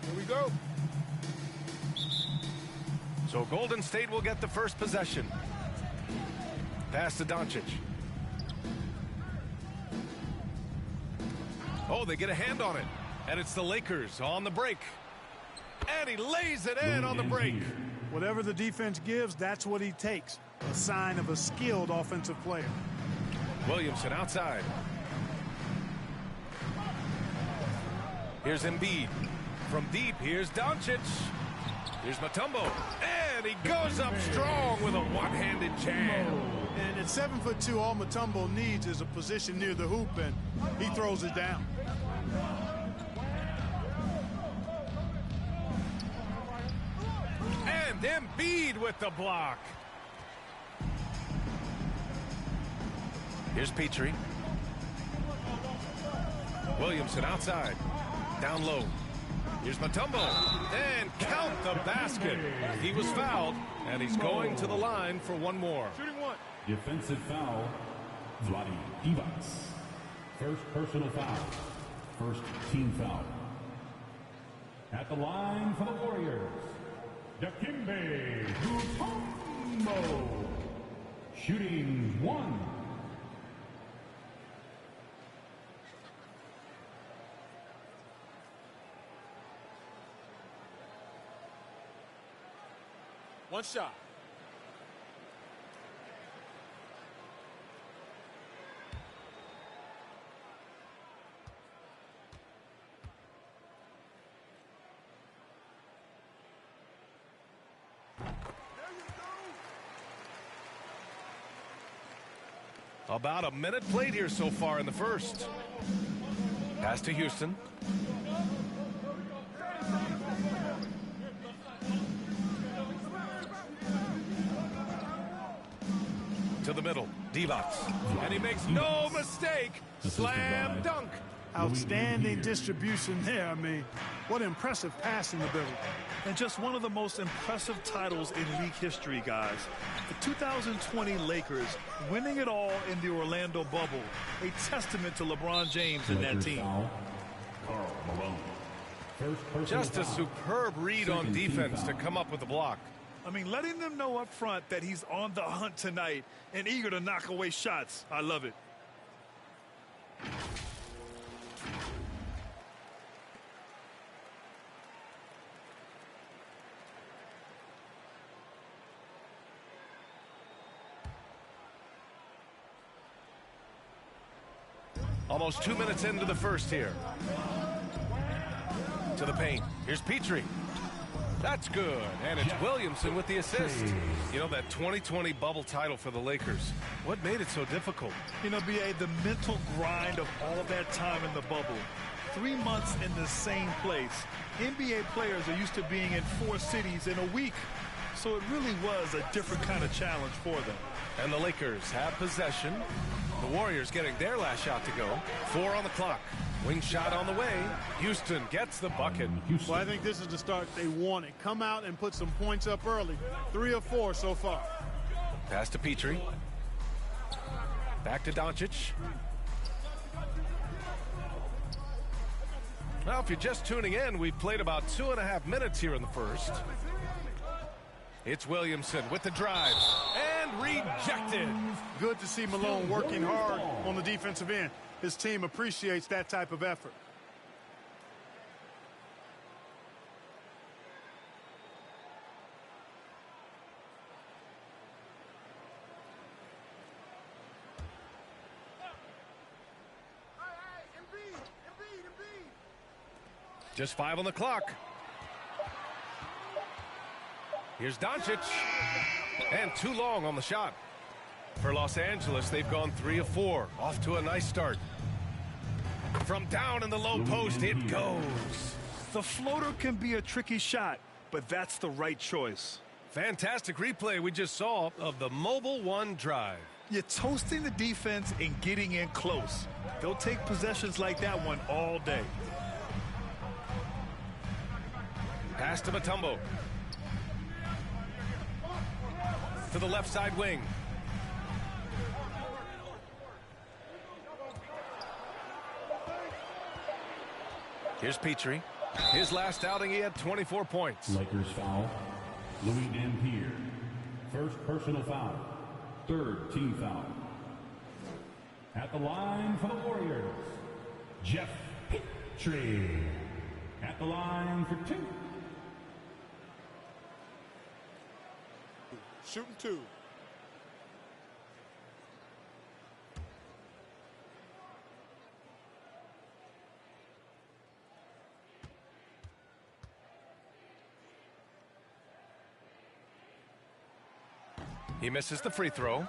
[SPEAKER 20] Here we go. So Golden State will get the first possession. Pass to Doncic. Oh, they get a hand on it. And it's the Lakers on the break. And he lays it in on the break.
[SPEAKER 26] Whatever the defense gives, that's what he takes. A sign of a skilled offensive player.
[SPEAKER 20] Williamson outside. Here's Embiid. From deep, here's Doncic. Here's Mutombo. And he goes up strong with a one-handed jam.
[SPEAKER 26] And at 7'2", all Mutombo needs is a position near the hoop, and he throws it down.
[SPEAKER 20] And Embiid with the block. Here's Petrie. Williamson outside. Down low. Here's Mutombo. And count the basket. He was fouled, and he's going to the line for one more.
[SPEAKER 25] Shooting one.
[SPEAKER 27] Defensive foul, Vlade Divac. First personal foul. First team foul. At the line for the Warriors, Dikembe Mutombo. Shooting one.
[SPEAKER 25] One shot.
[SPEAKER 20] About a minute played here so far in the first. Pass to Houston. To the middle, Divac. And he makes no mistake. Slam dunk.
[SPEAKER 26] Outstanding distribution there. I mean, what impressive passing ability.
[SPEAKER 25] And just one of the most impressive titles in league history, guys. The 2020 Lakers winning it all in the Orlando bubble. A testament to LeBron James and that team.
[SPEAKER 20] Just a superb read on defense to come up with the block.
[SPEAKER 25] I mean, letting them know up front that he's on the hunt tonight and eager to knock away shots. I love it.
[SPEAKER 20] Almost 2 minutes into the first here. To the paint. Here's Petrie. That's good. And it's Williamson with the assist. You know, that 2020 bubble title for the Lakers. What made it so difficult?
[SPEAKER 25] You know, B.A., the mental grind of all that time in the bubble. 3 months in the same place. NBA players are used to being in 4 cities in a week. So it really was a different kind of challenge for them.
[SPEAKER 20] And the Lakers have possession. The Warriors getting their last shot to go. 4 on the clock. Wing shot on the way. Houston gets the bucket.
[SPEAKER 26] Well, I think this is the start they wanted. Come out and put some points up early. 3 of 4 so far.
[SPEAKER 20] Pass to Petrie. Back to Doncic. Well, if you're just tuning in, we've played about 2.5 minutes here in the first. It's Williamson with the drive. And rejected.
[SPEAKER 26] Good to see Malone working hard on the defensive end. His team appreciates that type of effort.
[SPEAKER 20] Just 5 on the clock. Here's Doncic. And too long on the shot. For Los Angeles, they've gone 3 of 4. Off to a nice start. From down in the low post, it goes.
[SPEAKER 25] The floater can be a tricky shot, but that's the right choice.
[SPEAKER 20] Fantastic replay we just saw of the Mobile One drive.
[SPEAKER 25] You're toasting the defense and getting in close. They'll take possessions like that one all day.
[SPEAKER 20] Pass to Mutombo. To the left side wing. Here's Petrie. His last outing, he had 24 points.
[SPEAKER 27] Lakers foul. Louis Dampier. First personal foul. Third team foul. At the line for the Warriors, Jeff Petrie. At the line for 2.
[SPEAKER 26] Shooting 2.
[SPEAKER 20] He misses the free throw.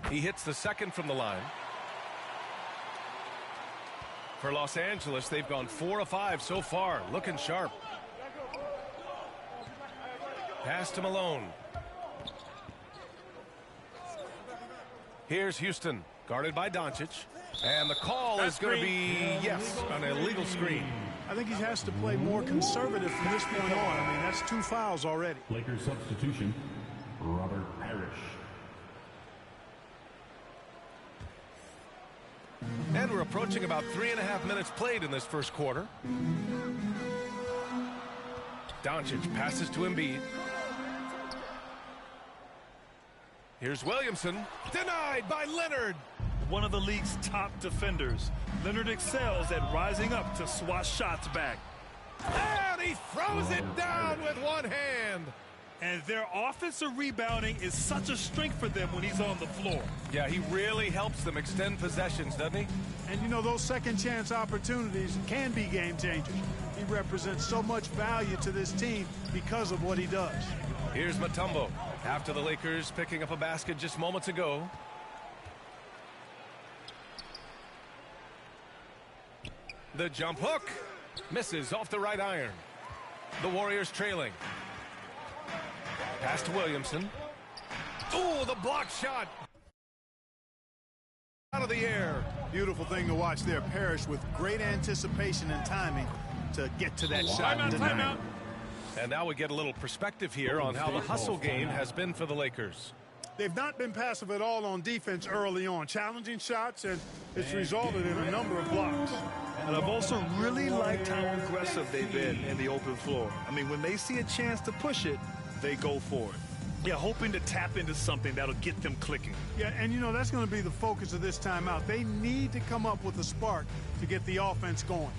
[SPEAKER 20] He hits the second from the line. For Los Angeles, they've gone 4 of 5 so far, looking sharp. Pass to Malone. Here's Houston, guarded by Doncic. And the call is going to be, yes, an illegal screen.
[SPEAKER 26] I think he has to play more conservative from this point on. I mean, that's 2 fouls already.
[SPEAKER 27] Lakers substitution, Robert Parrish.
[SPEAKER 20] And we're approaching about 3.5 minutes played in this first quarter. Doncic passes to Embiid. Here's Williamson, denied by Leonard.
[SPEAKER 25] One of the league's top defenders. Leonard excels at rising up to swat shots back.
[SPEAKER 20] And he throws it down with one hand.
[SPEAKER 25] And their offensive rebounding is such a strength for them when he's on the floor.
[SPEAKER 20] Yeah, he really helps them extend possessions, doesn't he?
[SPEAKER 26] And, you know, those second-chance opportunities can be game-changers. He represents so much value to this team because of what he does.
[SPEAKER 20] Here's Mutombo after the Lakers picking up a basket just moments ago. The jump hook misses off the right iron. The Warriors trailing. Pass to Williamson. Oh, the block shot. Out of the air.
[SPEAKER 26] Beautiful thing to watch there. Parrish with great anticipation and timing to get to that shot.
[SPEAKER 20] Timeout. And now we get a little perspective here on how the hustle game has been for the Lakers.
[SPEAKER 26] They've not been passive at all on defense early on. Challenging shots, and it's resulted in a number of blocks.
[SPEAKER 25] And I've also really liked how aggressive they've been in the open floor. I mean, when they see a chance to push it, they go for it. Yeah, hoping to tap into something that'll get them clicking.
[SPEAKER 26] Yeah, and that's going to be the focus of this timeout. They need to come up with a spark to get the offense going.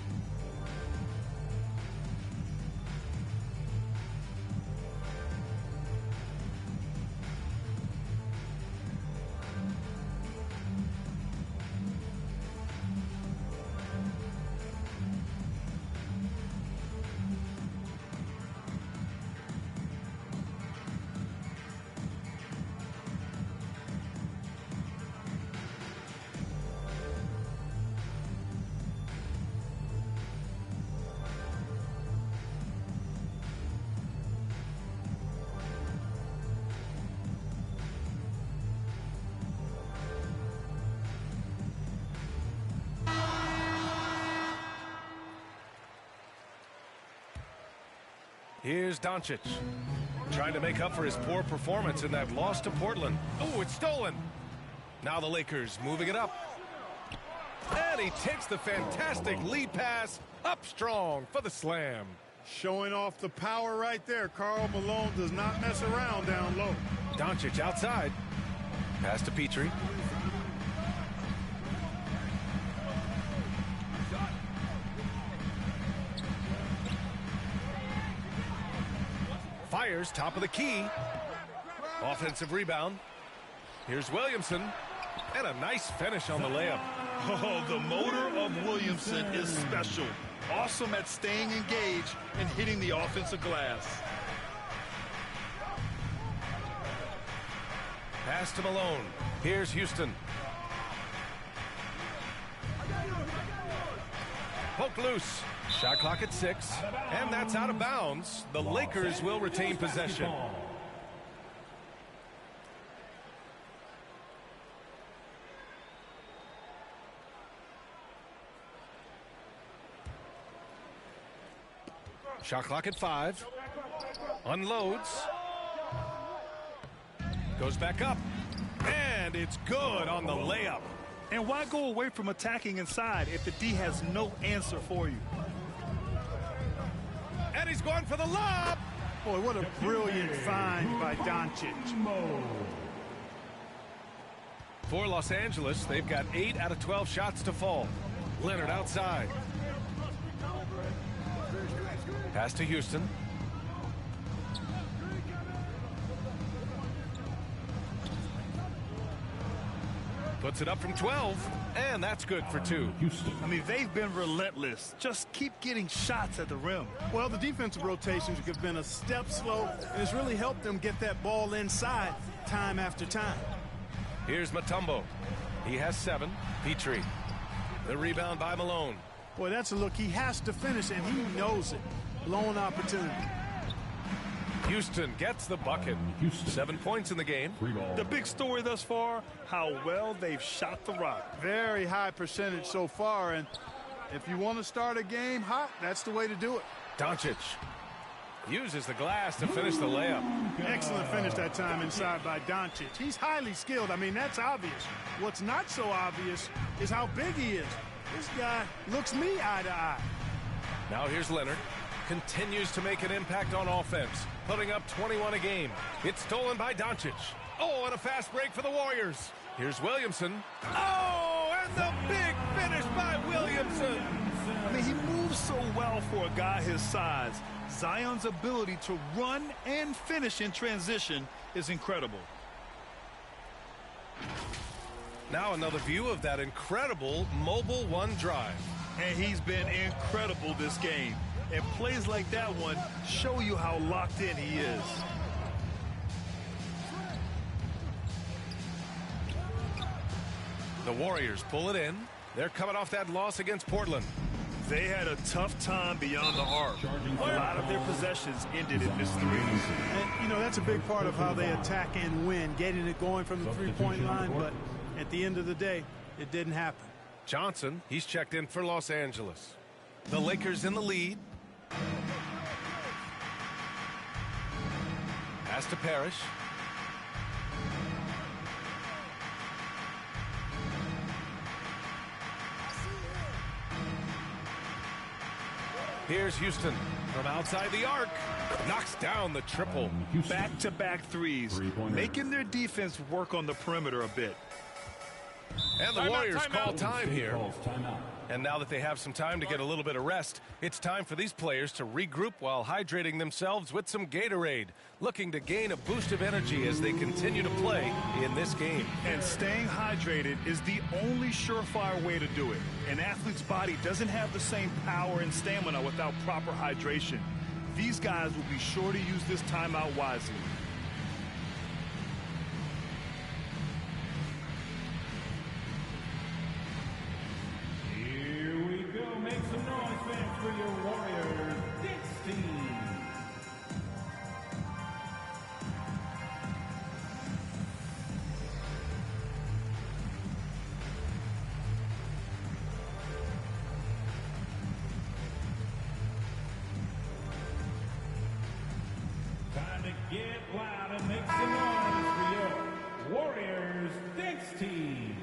[SPEAKER 20] Here's Doncic, trying to make up for his poor performance in that loss to Portland. Oh, it's stolen. Now the Lakers moving it up. And he takes the fantastic lead pass up strong for the slam.
[SPEAKER 26] Showing off the power right there. Karl Malone does not mess around down low.
[SPEAKER 20] Doncic outside. Pass to Petrie. Fires top of the key. Offensive rebound. Here's Williamson. And a nice finish on the layup.
[SPEAKER 25] Oh, the motor of Williamson is special. Awesome at staying engaged and hitting the offensive glass.
[SPEAKER 20] Pass to Malone. Here's Houston. Poke loose. Shot clock at 6. And that's out of bounds. The Lakers will retain possession. Shot clock at 5. Unloads. Goes back up. And it's good on the layup.
[SPEAKER 25] And why go away from attacking inside if the D has no answer for you?
[SPEAKER 20] And he's going for the lob.
[SPEAKER 26] Boy, what a brilliant find by Doncic.
[SPEAKER 20] For Los Angeles, they've got 8 out of 12 shots to fall. Leonard outside. Pass to Houston. Puts it up from 12, and that's good for 2.
[SPEAKER 25] I mean, they've been relentless. Just keep getting shots at the rim.
[SPEAKER 26] Well, the defensive rotations have been a step slow, and it's really helped them get that ball inside time after time.
[SPEAKER 20] Here's Mutombo. He has 7. Petrie. The rebound by Malone.
[SPEAKER 26] Boy, that's a look he has to finish, and he knows it. Blown opportunity.
[SPEAKER 20] Houston gets the bucket. 7 points in the game.
[SPEAKER 25] The big story thus far, how well they've shot the rock.
[SPEAKER 26] Very high percentage so far, and if you want to start a game hot, that's the way to do it.
[SPEAKER 20] Doncic uses the glass to finish the layup.
[SPEAKER 26] Excellent finish that time inside by Doncic. He's highly skilled. I mean, that's obvious. What's not so obvious is how big he is. This guy looks me eye to eye.
[SPEAKER 20] Now here's Leonard. Continues to make an impact on offense, putting up 21 a game. It's stolen by Doncic. Oh, and a fast break for the Warriors. Here's Williamson. Oh, and the big finish by Williamson.
[SPEAKER 25] I mean, he moves so well for a guy his size. Zion's ability to run and finish in transition is incredible.
[SPEAKER 20] Now another view of that incredible mobile one drive.
[SPEAKER 25] And he's been incredible this game. And plays like that one show you how locked in he is.
[SPEAKER 20] The Warriors pull it in. They're coming off that loss against Portland.
[SPEAKER 25] They had a tough time beyond the arc. A lot of their possessions ended in missed threes.
[SPEAKER 26] And, that's a big part of how they attack and win, getting it going from the three-point line, but at the end of the day, it didn't happen.
[SPEAKER 20] Johnson, he's checked in for Los Angeles. The Lakers in the lead. Pass to Parrish. Here's Houston from outside the arc. Knocks down the triple.
[SPEAKER 25] Back-to-back threes, making their defense work on the perimeter a bit.
[SPEAKER 20] And the Warriors call time here. And now that they have some time to get a little bit of rest, it's time for these players to regroup while hydrating themselves with some Gatorade, looking to gain a boost of energy as they continue to play in this game.
[SPEAKER 25] And staying hydrated is the only surefire way to do it. An athlete's body doesn't have the same power and stamina without proper hydration. These guys will be sure to use this timeout wisely.
[SPEAKER 27] Make some noise, fans, for your Warriors Dicks team. Time to get loud and make some noise for your Warriors Dicks team.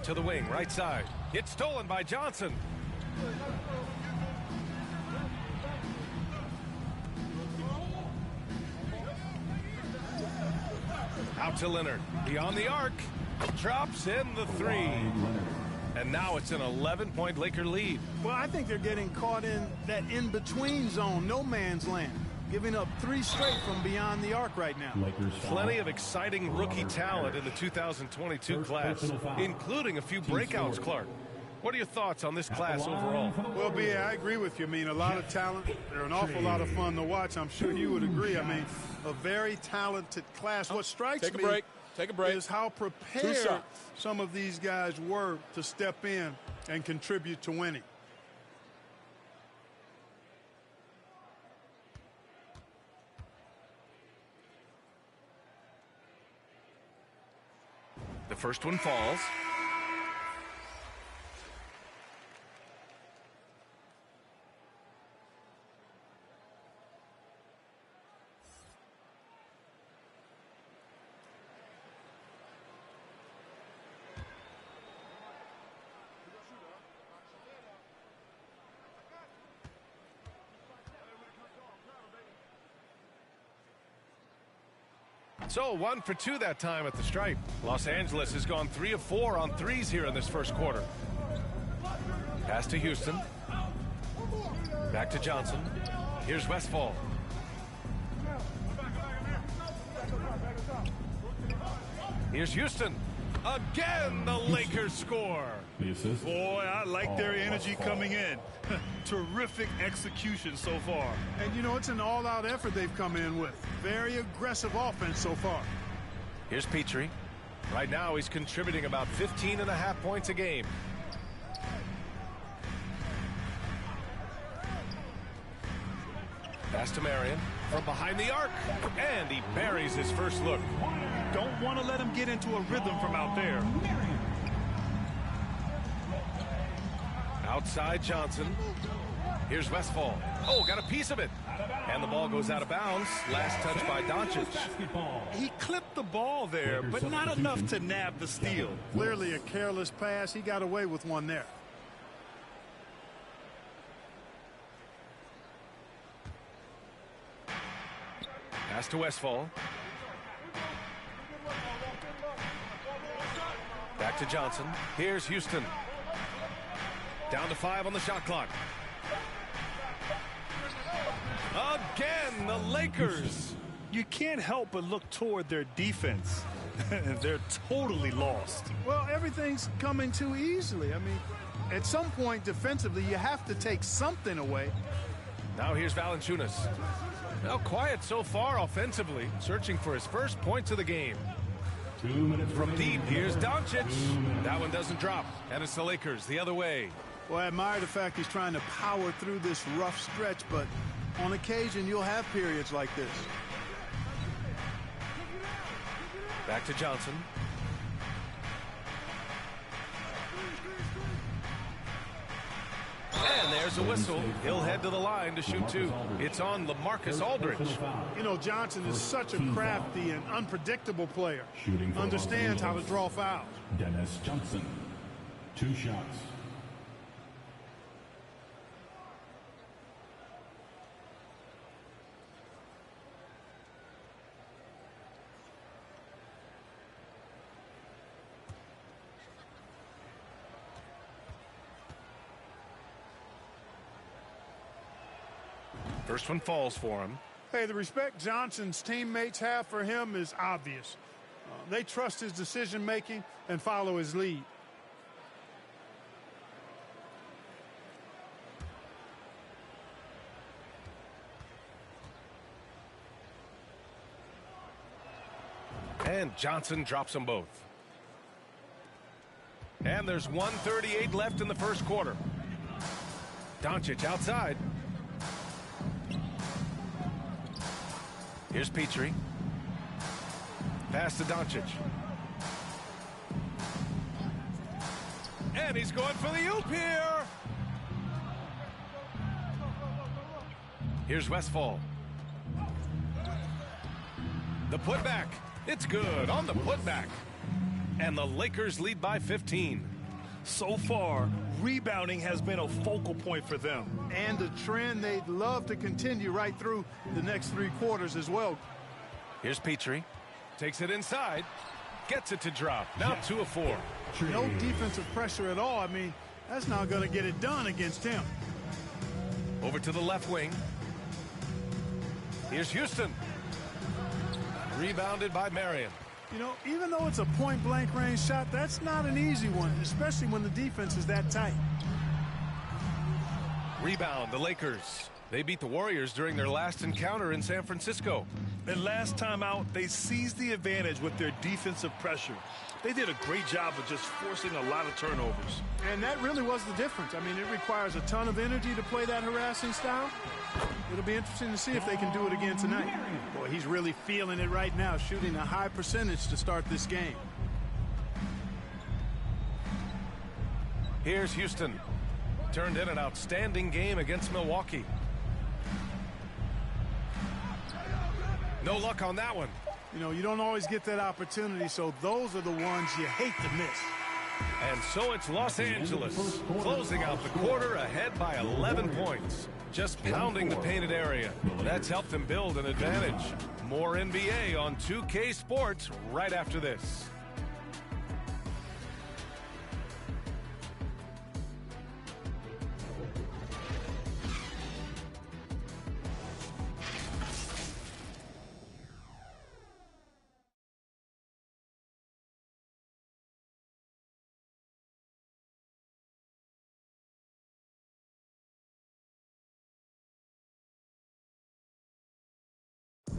[SPEAKER 20] To the wing, right side. It's stolen by Johnson. Out to Leonard. Beyond the arc. Drops in the three. And now it's an 11-point Laker lead.
[SPEAKER 26] Well, I think they're getting caught in that in-between zone, no man's land. Giving up 3 straight from beyond the arc right now.
[SPEAKER 20] Plenty of exciting rookie talent in the 2022 class, including a few breakouts, Clark. What are your thoughts on this class overall?
[SPEAKER 26] Well, B, I agree with you. I mean, a lot of talent. They're an awful lot of fun to watch. I'm sure you would agree. I mean, a very talented class. What strikes me is how prepared some of these guys were to step in and contribute to winning.
[SPEAKER 20] The first one falls. So 1 for 2 that time at the stripe. Los Angeles has gone 3 of 4 on threes here in this first quarter. Pass to Houston. Back to Johnson. Here's Westfall. Here's Houston. Again, the Lakers score.
[SPEAKER 25] Boy, I like their energy coming in. Terrific execution so far.
[SPEAKER 26] And, you know, it's an all-out effort they've come in with. Very aggressive offense so far.
[SPEAKER 20] Here's Petrie. Right now, he's contributing about 15.5 points a game. Pass to Marion from behind the arc, and he buries his first look.
[SPEAKER 25] Don't want to let him get into a rhythm from out there.
[SPEAKER 20] Outside Johnson. Here's Westfall. Oh, got a piece of it. And the ball goes out of bounds. Last touch by Doncic.
[SPEAKER 25] He clipped the ball there, but not enough to nab the steal.
[SPEAKER 26] Clearly a careless pass. He got away with one there.
[SPEAKER 20] Pass to Westfall. Back to Johnson. Here's Houston. Down to 5 on the shot clock. Again, the Lakers.
[SPEAKER 25] You can't help but look toward their defense. They're totally lost.
[SPEAKER 26] Well, everything's coming too easily. I mean, at some point defensively, you have to take something away.
[SPEAKER 20] Now here's Valanciunas. Now quiet so far offensively, searching for his first points of the game.
[SPEAKER 27] 2 minutes
[SPEAKER 20] from deep, here's Doncic. That one doesn't drop, and it's the Lakers the other way.
[SPEAKER 26] Well, I admire the fact he's trying to power through this rough stretch, but on occasion you'll have periods like this.
[SPEAKER 20] Back to Johnson. And there's there's a whistle. He'll head to the line to shoot two. It's on LaMarcus Aldridge.
[SPEAKER 26] You know, Johnson is such a crafty and unpredictable player. Understands how to draw fouls.
[SPEAKER 27] Dennis Johnson, 2 shots.
[SPEAKER 20] First one falls for him.
[SPEAKER 26] Hey, the respect Johnson's teammates have for him is obvious. They trust his decision-making and follow his lead.
[SPEAKER 20] And Johnson drops them both. And there's 1:38 left in the first quarter. Doncic outside. Here's Petrie. Pass to Doncic. And he's going for the oop here. Here's Westfall. The putback. It's good on the putback. And the Lakers lead by 15.
[SPEAKER 25] So far, rebounding has been a focal point for them.
[SPEAKER 26] And a trend they'd love to continue right through the next 3 quarters as well.
[SPEAKER 20] Here's Petrie. Takes it inside. Gets it to drop. Now 2 of 4.
[SPEAKER 26] No defensive pressure at all. I mean, that's not going to get it done against him.
[SPEAKER 20] Over to the left wing. Here's Houston. Rebounded by Marion.
[SPEAKER 26] You know, even though it's a point-blank range shot, that's not an easy one, especially when the defense is that tight.
[SPEAKER 20] Rebound, the Lakers. They beat the Warriors during their last encounter in San Francisco.
[SPEAKER 25] And last time out, they seized the advantage with their defensive pressure. They did a great job of just forcing a lot of turnovers.
[SPEAKER 26] And that really was the difference. I mean, it requires a ton of energy to play that harassing style. It'll be interesting to see if they can do it again tonight. Boy, he's really feeling it right now, shooting a high percentage to start this game.
[SPEAKER 20] Here's Houston. Turned in an outstanding game against Milwaukee. No luck on that one.
[SPEAKER 26] You know, you don't always get that opportunity, so those are the ones you hate to miss.
[SPEAKER 20] And so it's Los Angeles, closing out the quarter ahead by 11 points. Just pounding the painted area. That's helped them build an advantage. More NBA on 2K Sports right after this.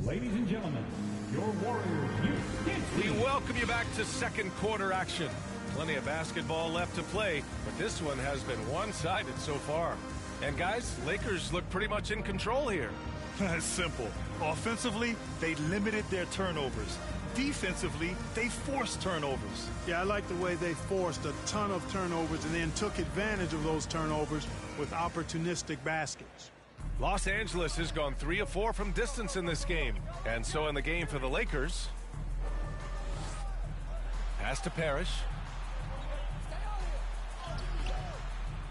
[SPEAKER 27] Ladies and gentlemen, your Warriors
[SPEAKER 20] We welcome you back to second quarter action. Plenty of basketball left to play, but this one has been one-sided so far. And guys, Lakers look pretty much in control here.
[SPEAKER 25] It's simple. Offensively, they limited their turnovers. Defensively, they forced turnovers.
[SPEAKER 26] Yeah, I like the way they forced a ton of turnovers and then took advantage of those turnovers with opportunistic baskets.
[SPEAKER 20] Los Angeles has gone 3 of 4 from distance in this game. And so in the game for the Lakers, pass to Parrish.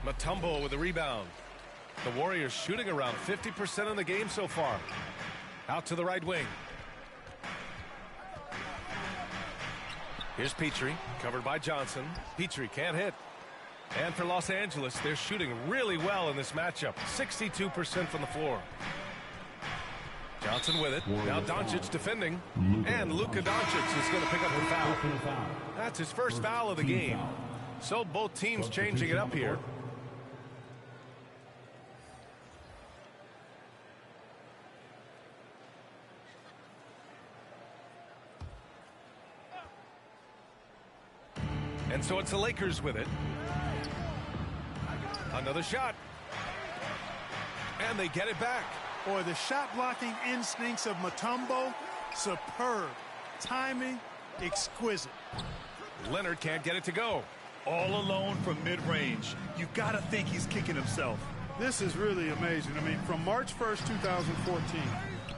[SPEAKER 20] Mutombo with a rebound. The Warriors shooting around 50% in the game so far. Out to the right wing. Here's Petrie, covered by Johnson. Petrie can't hit. And for Los Angeles, they're shooting really well in this matchup. 62% from the floor. Johnson with it. Now Doncic defending. And Luka Doncic is going to pick up the foul. That's his first foul of the game. So both teams changing it up here. And so it's the Lakers with it. Another shot. And they get it back.
[SPEAKER 26] Boy, the shot blocking instincts of Mutombo, superb. Timing, exquisite.
[SPEAKER 20] Leonard can't get it to go.
[SPEAKER 25] All alone from mid-range. You gotta think he's kicking himself.
[SPEAKER 26] This is really amazing. I mean, from March 1st, 2014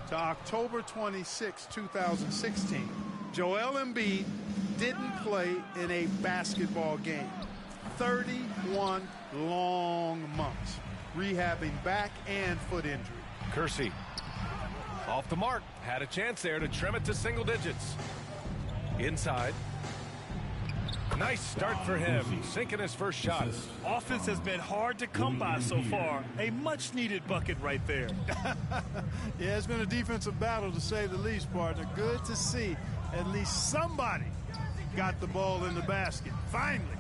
[SPEAKER 26] to October 26, 2016, Joel Embiid didn't play in a basketball game. 31 long months, rehabbing back and foot injury.
[SPEAKER 20] Kersey off the mark, had a chance there to trim it to single digits. Inside. Nice start for him, sinking his first shot.
[SPEAKER 25] Offense has been hard to come by so far. A much-needed bucket right there.
[SPEAKER 26] Yeah, it's been a defensive battle to say the least, partner. Good to see at least somebody got the ball in the basket. Finally.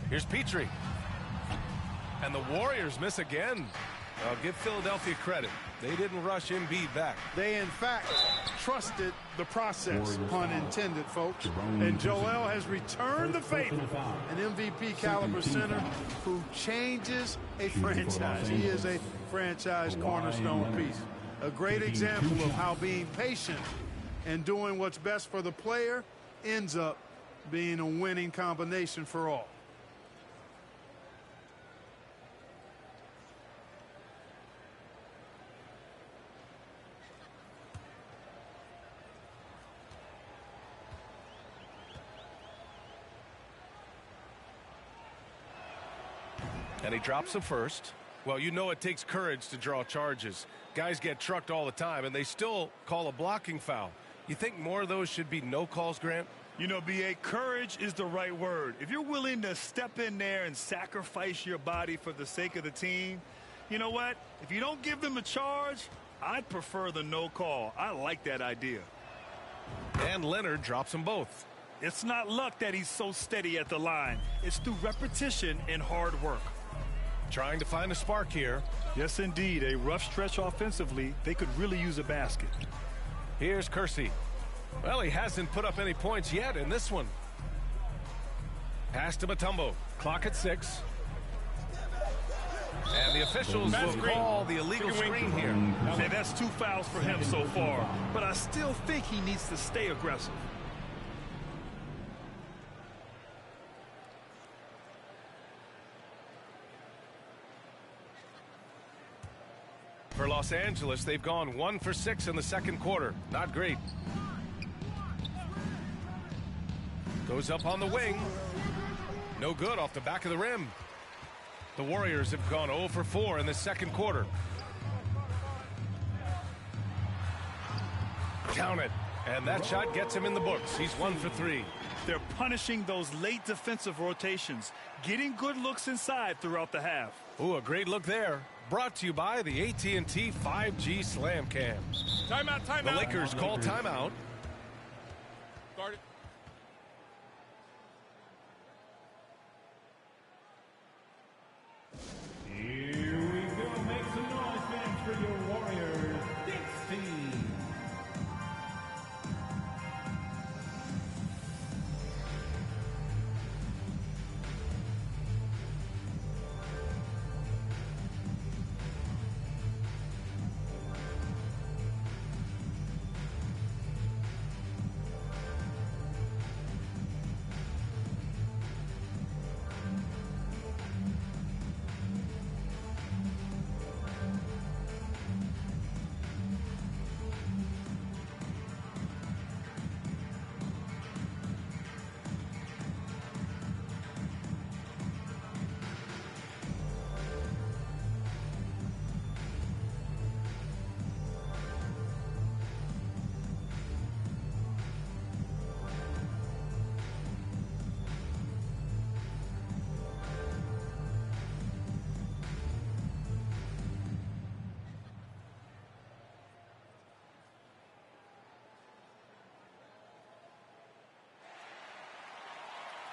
[SPEAKER 20] Here's Petrie. And the Warriors miss again. I'll give Philadelphia credit. They didn't rush Embiid back.
[SPEAKER 26] They, in fact, trusted the process, pun intended, folks. And Joel has returned the favor. An MVP caliber center who changes a franchise. He is a franchise cornerstone piece. A great example of how being patient and doing what's best for the player ends up being a winning combination for all.
[SPEAKER 20] And he drops the first. Well, you know it takes courage to draw charges. Guys get trucked all the time, and they still call a blocking foul. You think more of those should be no calls, Grant?
[SPEAKER 25] You know, B.A., courage is the right word. If you're willing to step in there and sacrifice your body for the sake of the team, you know what? If you don't give them a charge, I'd prefer the no call. I like that idea.
[SPEAKER 20] And Leonard drops them both.
[SPEAKER 25] It's not luck that he's so steady at the line. It's through repetition and hard work.
[SPEAKER 20] Trying to find a spark here.
[SPEAKER 25] Yes, indeed. A rough stretch offensively. They could really use a basket.
[SPEAKER 20] Here's Kersey. Well, he hasn't put up any points yet in this one. Pass to Mutombo. Clock at 6. And the officials will call the illegal screen here.
[SPEAKER 25] Okay, that's 2 fouls for him so far. But I still think he needs to stay aggressive.
[SPEAKER 20] For Los Angeles, they've gone 1 for 6 in the second quarter. Not great. Goes up on the wing. No good off the back of the rim. The Warriors have gone 0 for 4 in the second quarter. Count it. And that shot gets him in the books. He's 1 for 3.
[SPEAKER 25] They're punishing those late defensive rotations, getting good looks inside throughout the half.
[SPEAKER 20] Ooh, a great look there. Brought to you by the AT&T 5G Slam Cam.
[SPEAKER 2] Timeout, timeout.
[SPEAKER 20] The Lakers call timeout.
[SPEAKER 2] Guard it.
[SPEAKER 27] Here we go. Make some noise, fans, for your Warriors. This team.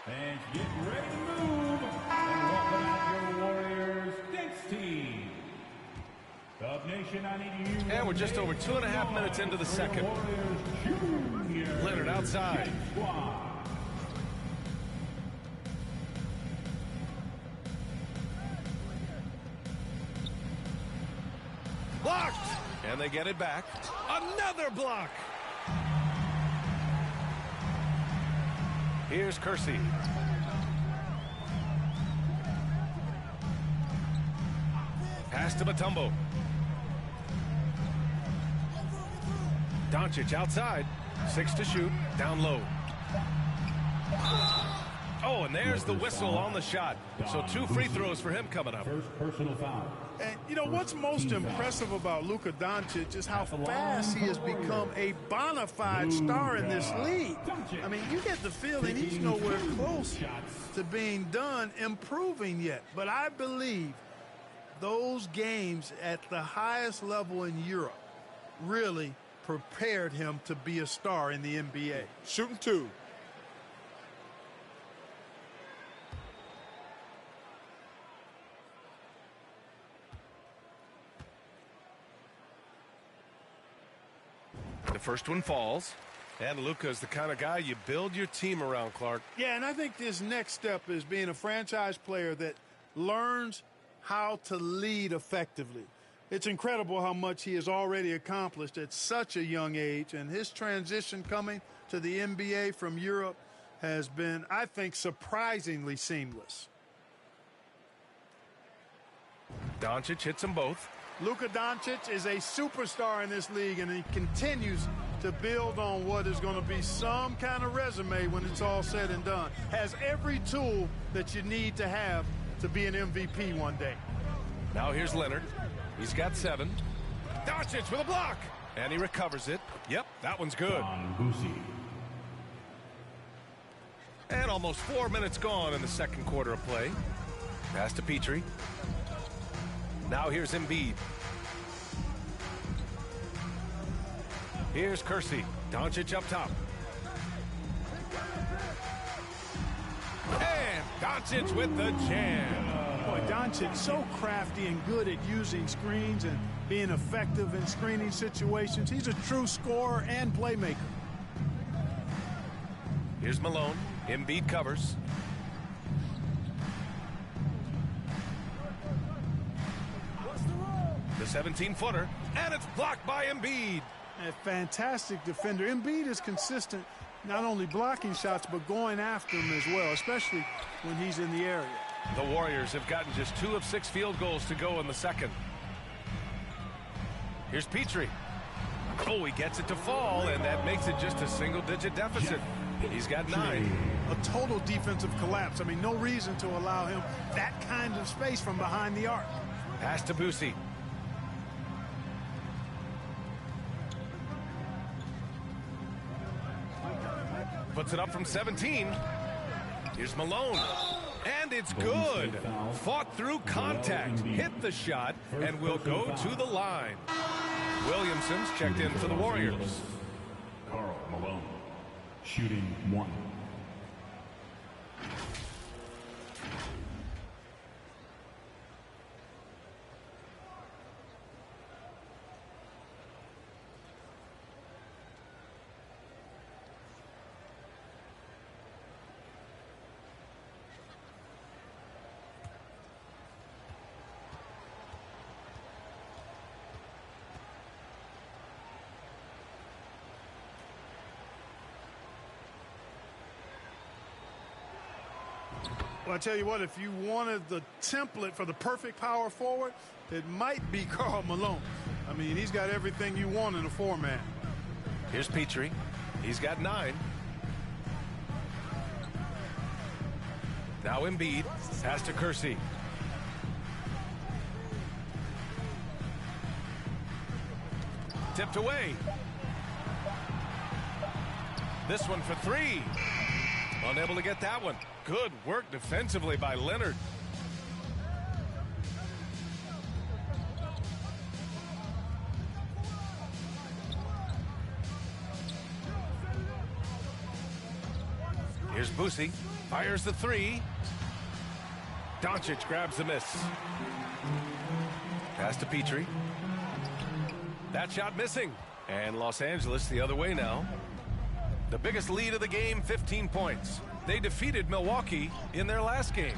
[SPEAKER 27] Fans, get ready to move. And welcome out your Warriors Thinks team. Dub Nation, I need you.
[SPEAKER 20] And we're just over 2.5 minutes into the second. Leonard outside. Blocked! And they get it back. Another block! Here's Kersey. Pass to Mutombo. Doncic outside. 6 to shoot. Down low. Oh, and there's the whistle on the shot. So 2 free throws for him coming up.
[SPEAKER 27] First personal foul.
[SPEAKER 26] And, you know, what's most impressive about Luka Doncic is how fast he has become a bona fide star in this league. I mean, you get the feeling he's nowhere close to being done improving yet. But I believe those games at the highest level in Europe really prepared him to be a star in the NBA.
[SPEAKER 2] Shooting 2.
[SPEAKER 20] The first one falls. And Luka's the kind of guy you build your team around, Clark.
[SPEAKER 26] Yeah, and I think this next step is being a franchise player that learns how to lead effectively. It's incredible how much he has already accomplished at such a young age, and his transition coming to the NBA from Europe has been, I think, surprisingly seamless.
[SPEAKER 20] Doncic hits them both.
[SPEAKER 26] Luka Doncic is a superstar in this league, and he continues to build on what is going to be some kind of resume when it's all said and done. Has every tool that you need to have to be an MVP one day.
[SPEAKER 20] Now here's Leonard. He's got 7. Doncic with a block. And he recovers it. Yep, that one's good. And almost 4 minutes gone in the second quarter of play. Pass to Petrie. Now here's Embiid. Here's Kersey. Doncic up top. And Doncic with the jam.
[SPEAKER 26] Boy, Doncic so crafty and good at using screens and being effective in screening situations. He's a true scorer and playmaker.
[SPEAKER 20] Here's Malone. Embiid covers. The 17-footer, and it's blocked by Embiid.
[SPEAKER 26] A fantastic defender. Embiid is consistent, not only blocking shots, but going after them as well, especially when he's in the area.
[SPEAKER 20] The Warriors have gotten just 2 of 6 field goals to go in the second. Here's Petrie. Oh, he gets it to fall, and that makes it just a single-digit deficit. He's got 9.
[SPEAKER 26] A total defensive collapse. I mean, no reason to allow him that kind of space from behind the arc.
[SPEAKER 20] Pass to Boosie. Puts it up from 17. Here's Malone. And it's good. Fought through contact. Hit the shot and will go to the line. Williamson's checked in for the Warriors.
[SPEAKER 27] Karl Malone, shooting 1.
[SPEAKER 26] Well, I tell you what, if you wanted the template for the perfect power forward, it might be Karl Malone. I mean, he's got everything you want in a 4-man.
[SPEAKER 20] Here's Petrie. He's got 9. Now Embiid. Pass to Kersey. Tipped away. This one for 3. Unable to get that one. Good work defensively by Leonard. Here's Boosie. Fires the 3. Doncic grabs the miss. Pass to Petrie. That shot missing. And Los Angeles the other way now. The biggest lead of the game, 15 points. They defeated Milwaukee in their last game.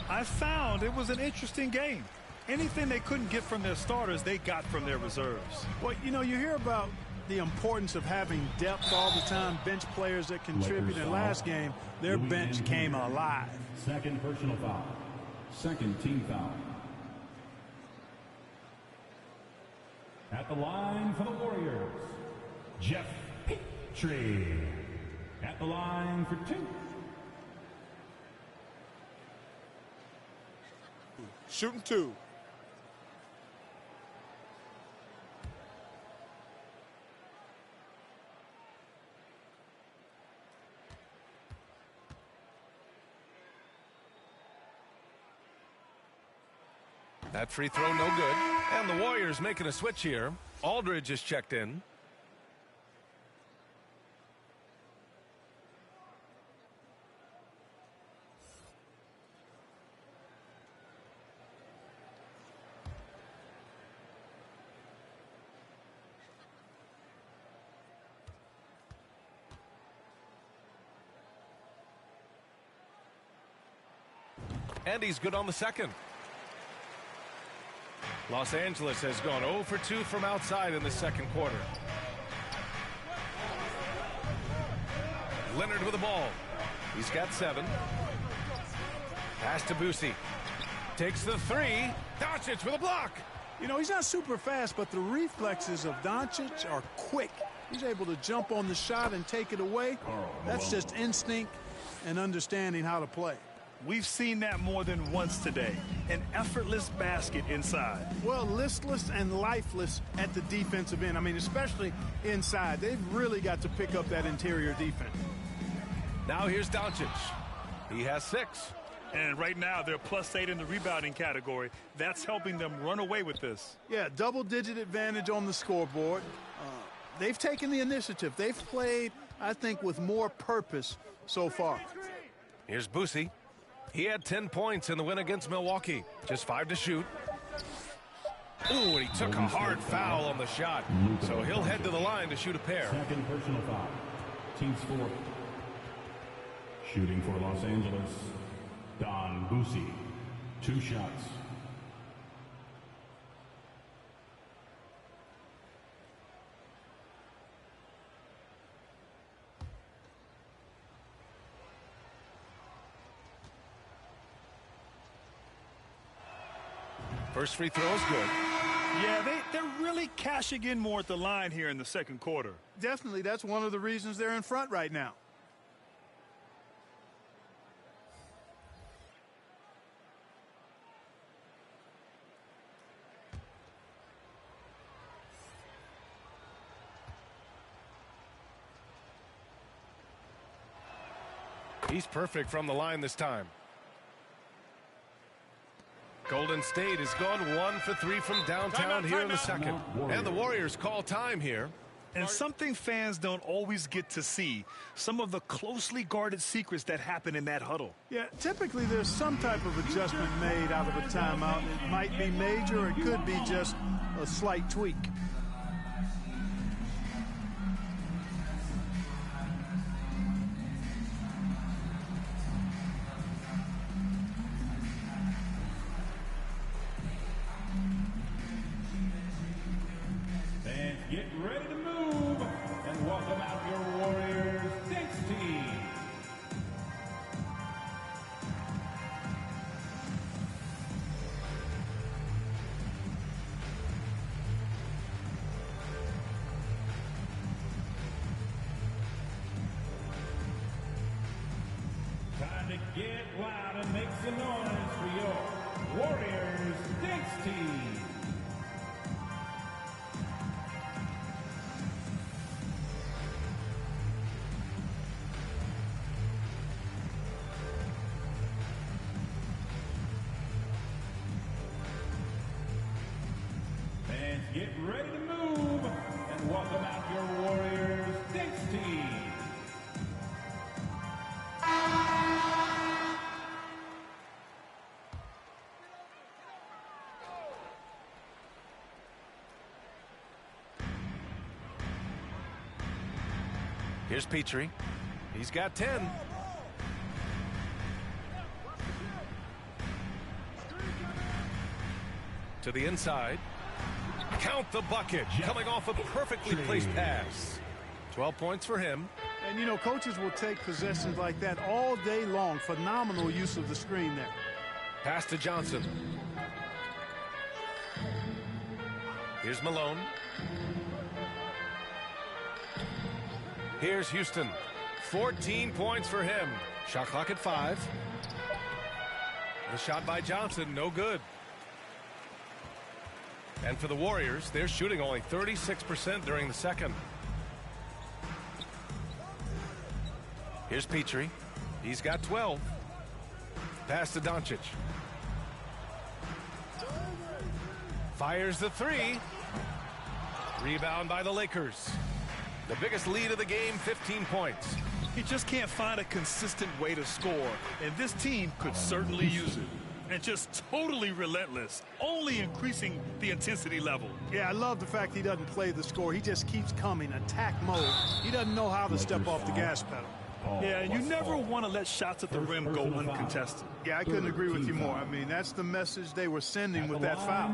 [SPEAKER 25] I found it was an interesting game. Anything they couldn't get from their starters, they got from their reserves.
[SPEAKER 26] Well, you know, you hear about the importance of having depth all the time, bench players that contribute. In last game, their bench came alive.
[SPEAKER 27] Second personal foul. Second team foul. At the line for the Warriors, Jeff Petrie. At the line for 2.
[SPEAKER 2] Shooting 2.
[SPEAKER 20] That free throw no good. And the Warriors making a switch here. Aldridge is checked in. And he's good on the second. Los Angeles has gone 0 for 2 from outside in the second quarter. Leonard with the ball. He's got 7. Pass to Boosie. Takes the 3. Doncic with a block.
[SPEAKER 26] You know, he's not super fast, but the reflexes of Doncic are quick. He's able to jump on the shot and take it away. That's just instinct and understanding how to play.
[SPEAKER 25] We've seen that more than once today. An effortless basket inside.
[SPEAKER 26] Well, listless and lifeless at the defensive end. I mean, especially inside. They've really got to pick up that interior defense.
[SPEAKER 20] Now here's Doncic. He has 6.
[SPEAKER 25] And right now, they're +8 in the rebounding category. That's helping them run away with this.
[SPEAKER 26] Yeah, double-digit advantage on the scoreboard. They've taken the initiative. They've played, I think, with more purpose so far.
[SPEAKER 20] Here's Boosie. He had 10 points in the win against Milwaukee. Just 5 to shoot. Ooh, and he took a hard foul on the shot. So he'll head to the line to shoot a pair.
[SPEAKER 27] Second personal foul. Team's 4th. Shooting for Los Angeles, Don Boosie. 2 shots.
[SPEAKER 20] First free throw is good.
[SPEAKER 25] Yeah, they're really cashing in more at the line here in the second quarter.
[SPEAKER 26] Definitely, that's one of the reasons they're in front right now.
[SPEAKER 20] He's perfect from the line this time. Golden State has gone 1 for 3 from downtown here in the second. And the Warriors call time here.
[SPEAKER 25] And something fans don't always get to see, some of the closely guarded secrets that happen in that huddle.
[SPEAKER 26] Yeah, typically there's some type of adjustment made out of a timeout. It might be major or it could be just a slight tweak.
[SPEAKER 27] Get ready to move and welcome out your Warriors Thanks team. Time to get loud and make some noise for your Warriors Thanks team. Get ready to move and welcome out your Warriors Thanks team.
[SPEAKER 20] Here's Petrie. He's got 10. To the inside. Count the bucket. Coming off a perfectly placed pass. 12 points for him.
[SPEAKER 26] And, you know, coaches will take possessions like that all day long. Phenomenal use of the screen there.
[SPEAKER 20] Pass to Johnson. Here's Malone. Here's Houston. 14 points for him. Shot clock at 5. The shot by Johnson, no good. And for the Warriors, they're shooting only 36% during the second. Here's Petrie. He's got 12. Pass to Doncic. Fires the 3. Rebound by the Lakers. The biggest lead of the game, 15 points.
[SPEAKER 25] He just can't find a consistent way to score, and this team could certainly use it. And just totally relentless, only increasing the intensity level.
[SPEAKER 26] Yeah, I love the fact he doesn't play the score. He just keeps coming, attack mode. He doesn't know how to step off the gas pedal.
[SPEAKER 25] Yeah, and you never want to let shots at the rim go uncontested.
[SPEAKER 26] Yeah, I couldn't agree with you more. I mean, that's the message they were sending with that foul.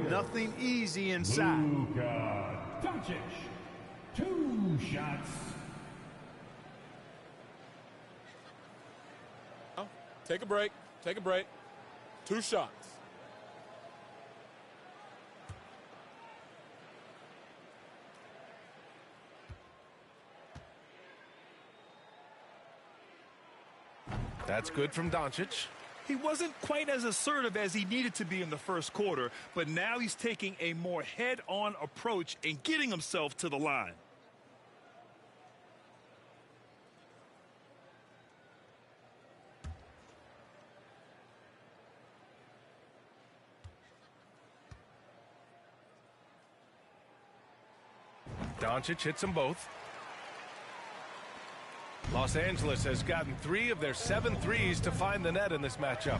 [SPEAKER 26] Nothing easy inside.
[SPEAKER 27] Luka Doncic. 2 shots.
[SPEAKER 2] Take a break. Take a break. 2 shots.
[SPEAKER 20] That's good from Doncic.
[SPEAKER 25] He wasn't quite as assertive as he needed to be in the first quarter, but now he's taking a more head-on approach and getting himself to the line.
[SPEAKER 20] Doncic hits them both. Los Angeles has gotten 3 of their 7 threes to find the net in this matchup.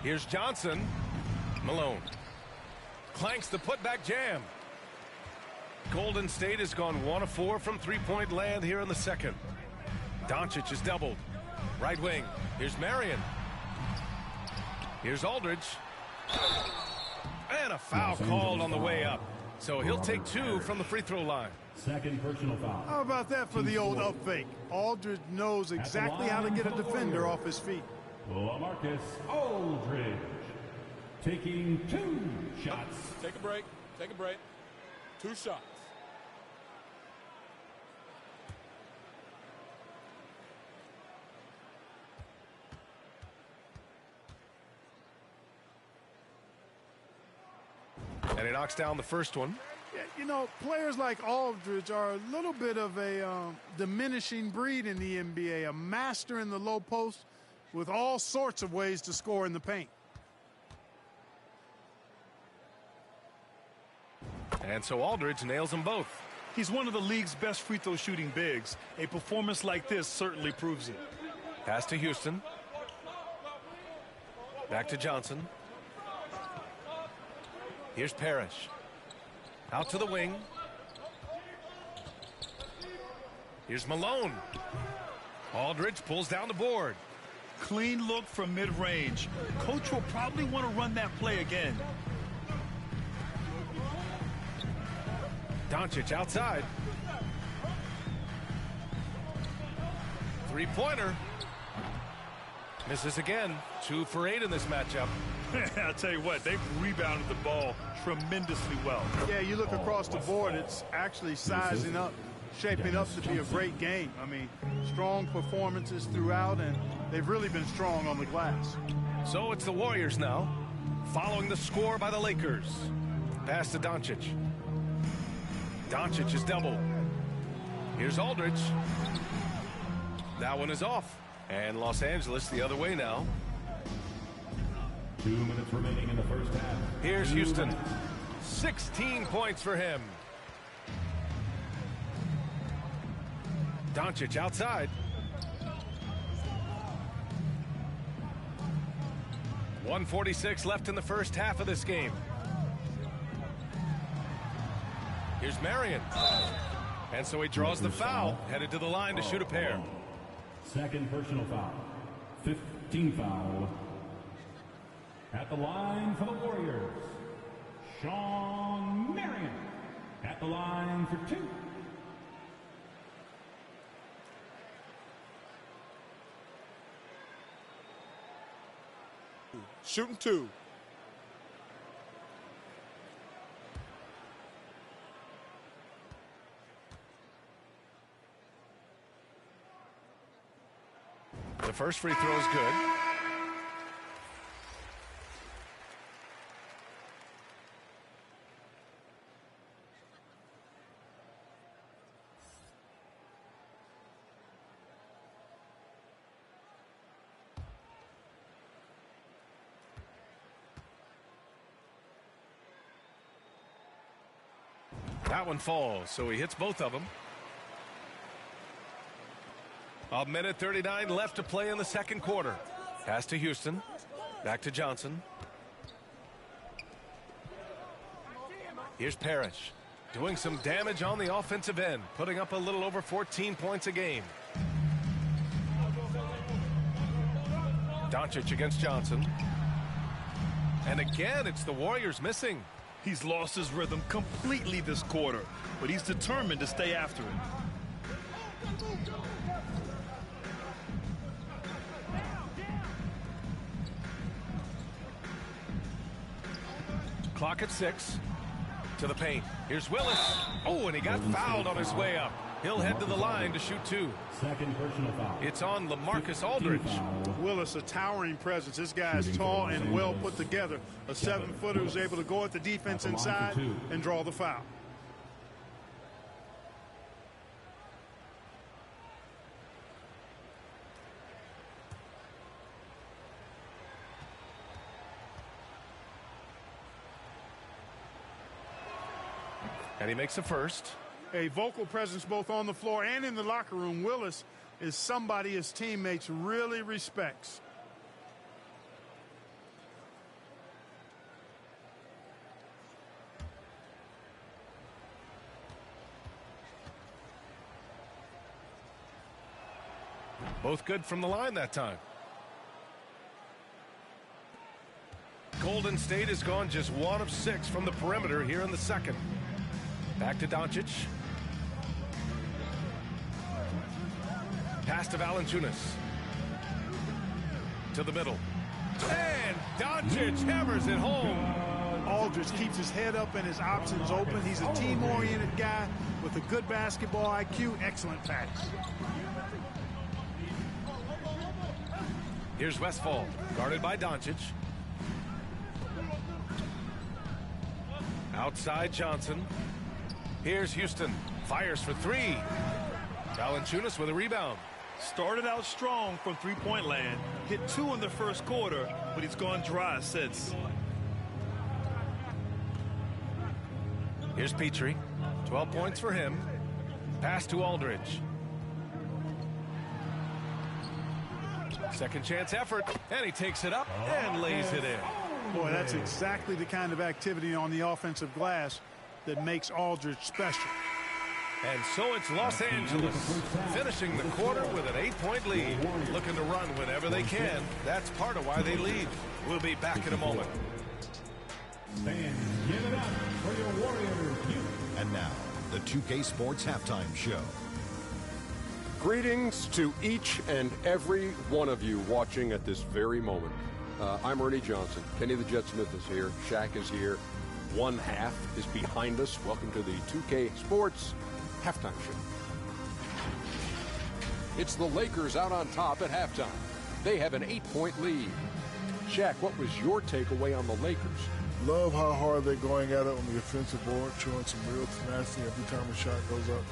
[SPEAKER 20] Here's Johnson. Malone clanks the putback jam. Golden State has gone 1 of 4 from three-point land here in the second. Doncic is doubled. Right wing. Here's Marion. Here's Aldridge. And a foul called on the way up. So he'll take 2 from the free throw line.
[SPEAKER 27] Second personal foul.
[SPEAKER 26] How about that for the old up fake? Aldridge knows exactly how to get a defender off his feet.
[SPEAKER 27] LaMarcus Aldridge taking 2 shots.
[SPEAKER 2] Take a break. Take a break. 2 shots.
[SPEAKER 20] And he knocks down the first one.
[SPEAKER 26] Yeah, you know, players like Aldridge are a little bit of a diminishing breed in the NBA, a master in the low post with all sorts of ways to score in the paint.
[SPEAKER 20] And so Aldridge nails them both.
[SPEAKER 25] He's one of the league's best free throw shooting bigs. A performance like this certainly proves it.
[SPEAKER 20] Pass to Houston. Back to Johnson. Here's Parrish. Out to the wing. Here's Malone. Aldridge pulls down the board.
[SPEAKER 25] Clean look from mid-range. Coach will probably want to run that play again.
[SPEAKER 20] Doncic outside. Three-pointer. Misses again. 2 for 8 in this matchup.
[SPEAKER 25] I'll tell you what, they've rebounded the ball tremendously well.
[SPEAKER 26] Yeah, you look across the board, it's actually sizing up, shaping up to be a great game. I mean, strong performances throughout, and they've really been strong on the glass.
[SPEAKER 20] So it's the Warriors now, following the score by the Lakers. Pass to Doncic. Doncic is doubled. Here's Aldridge. That one is off. And Los Angeles the other way now.
[SPEAKER 27] 2 minutes remaining in the first half.
[SPEAKER 20] Here's Houston. 16 points for him. Doncic outside. .146 left in the first half of this game. Here's Marion. And so he draws the foul, headed to the line to shoot a pair.
[SPEAKER 27] Second personal foul. 15th foul. At the line for the Warriors, Sean Marion. At the line for 2.
[SPEAKER 2] Shooting 2.
[SPEAKER 20] The first free throw is good. That one falls, so he hits both of them. A minute 39 left to play in the second quarter. Pass to Houston. Back to Johnson. Here's Parrish. Doing some damage on the offensive end. Putting up a little over 14 points a game. Doncic against Johnson. And again, it's the Warriors missing.
[SPEAKER 25] He's lost his rhythm completely this quarter, but he's determined to stay after it.
[SPEAKER 20] Clock at 6. To the paint. Here's Willis. Oh, and he got fouled on his way up. He'll head to the line to shoot 2.
[SPEAKER 27] Second personal foul.
[SPEAKER 20] It's on LaMarcus Aldridge.
[SPEAKER 26] Willis, a towering presence. This guy is tall and well put together. A 7-footer who's able to go at the defense inside and draw the foul.
[SPEAKER 20] And he makes the first.
[SPEAKER 26] A vocal presence both on the floor and in the locker room. Willis is somebody his teammates really respects.
[SPEAKER 20] Both good from the line that time. Golden State has gone just 1 of 6 from the perimeter here in the second. Back to Doncic. Pass to Valanciunas. To the middle. And Doncic hammers it home.
[SPEAKER 26] Aldridge keeps his head up and his options open. He's a team-oriented guy with a good basketball IQ. Excellent pass.
[SPEAKER 20] Here's Westphal, guarded by Doncic. Outside Johnson. Here's Houston. Fires for 3. Valanciunas with a rebound.
[SPEAKER 25] Started out strong from three-point land. Hit 2 in the first quarter, but he's gone dry since.
[SPEAKER 20] Here's Petrie. 12 points for him. Pass to Aldridge. Second chance effort, and he takes it up and lays it in.
[SPEAKER 26] Boy, that's exactly the kind of activity on the offensive glass that makes Aldridge special.
[SPEAKER 20] And so it's Los Angeles finishing the quarter with an 8-point lead. Looking to run whenever they can. That's part of why they lead. We'll be back in a moment.
[SPEAKER 27] Fans, give it up for your Warriors.
[SPEAKER 7] And now, the 2K Sports Halftime Show.
[SPEAKER 8] Greetings to each and every one of you watching at this very moment. I'm Ernie Johnson. Kenny the Jet Smith is here. Shaq is here. One half is behind us. Welcome to the 2K Sports Halftime Show. It's the Lakers out on top at halftime. They have an 8-point lead. Shaq, what was your takeaway on the Lakers?
[SPEAKER 12] Love how hard they're going at it on the offensive board, showing some real tenacity every time a shot goes up.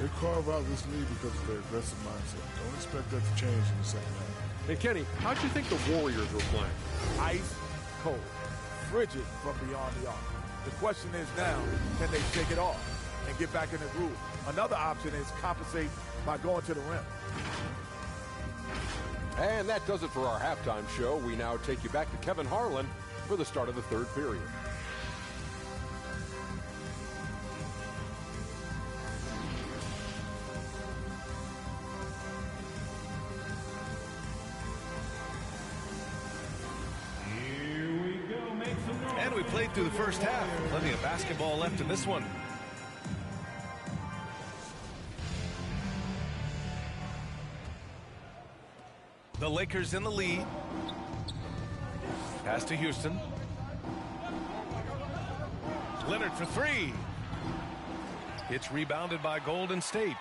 [SPEAKER 12] They carve out this lead because of their aggressive mindset. Don't expect that to change in the second half.
[SPEAKER 8] And Kenny, how'd you think the Warriors were playing?
[SPEAKER 16] Ice cold, frigid from beyond the arc. The question is now, can they shake it off and get back in the groove? Another option is compensate by going to the rim.
[SPEAKER 8] And that does it for our halftime show. We now take you back to Kevin Harlan for the start of the third period.
[SPEAKER 20] And we played through the first half. Plenty of basketball left in this one. The Lakers in the lead. Pass to Houston. Leonard for 3. It's rebounded by Golden State.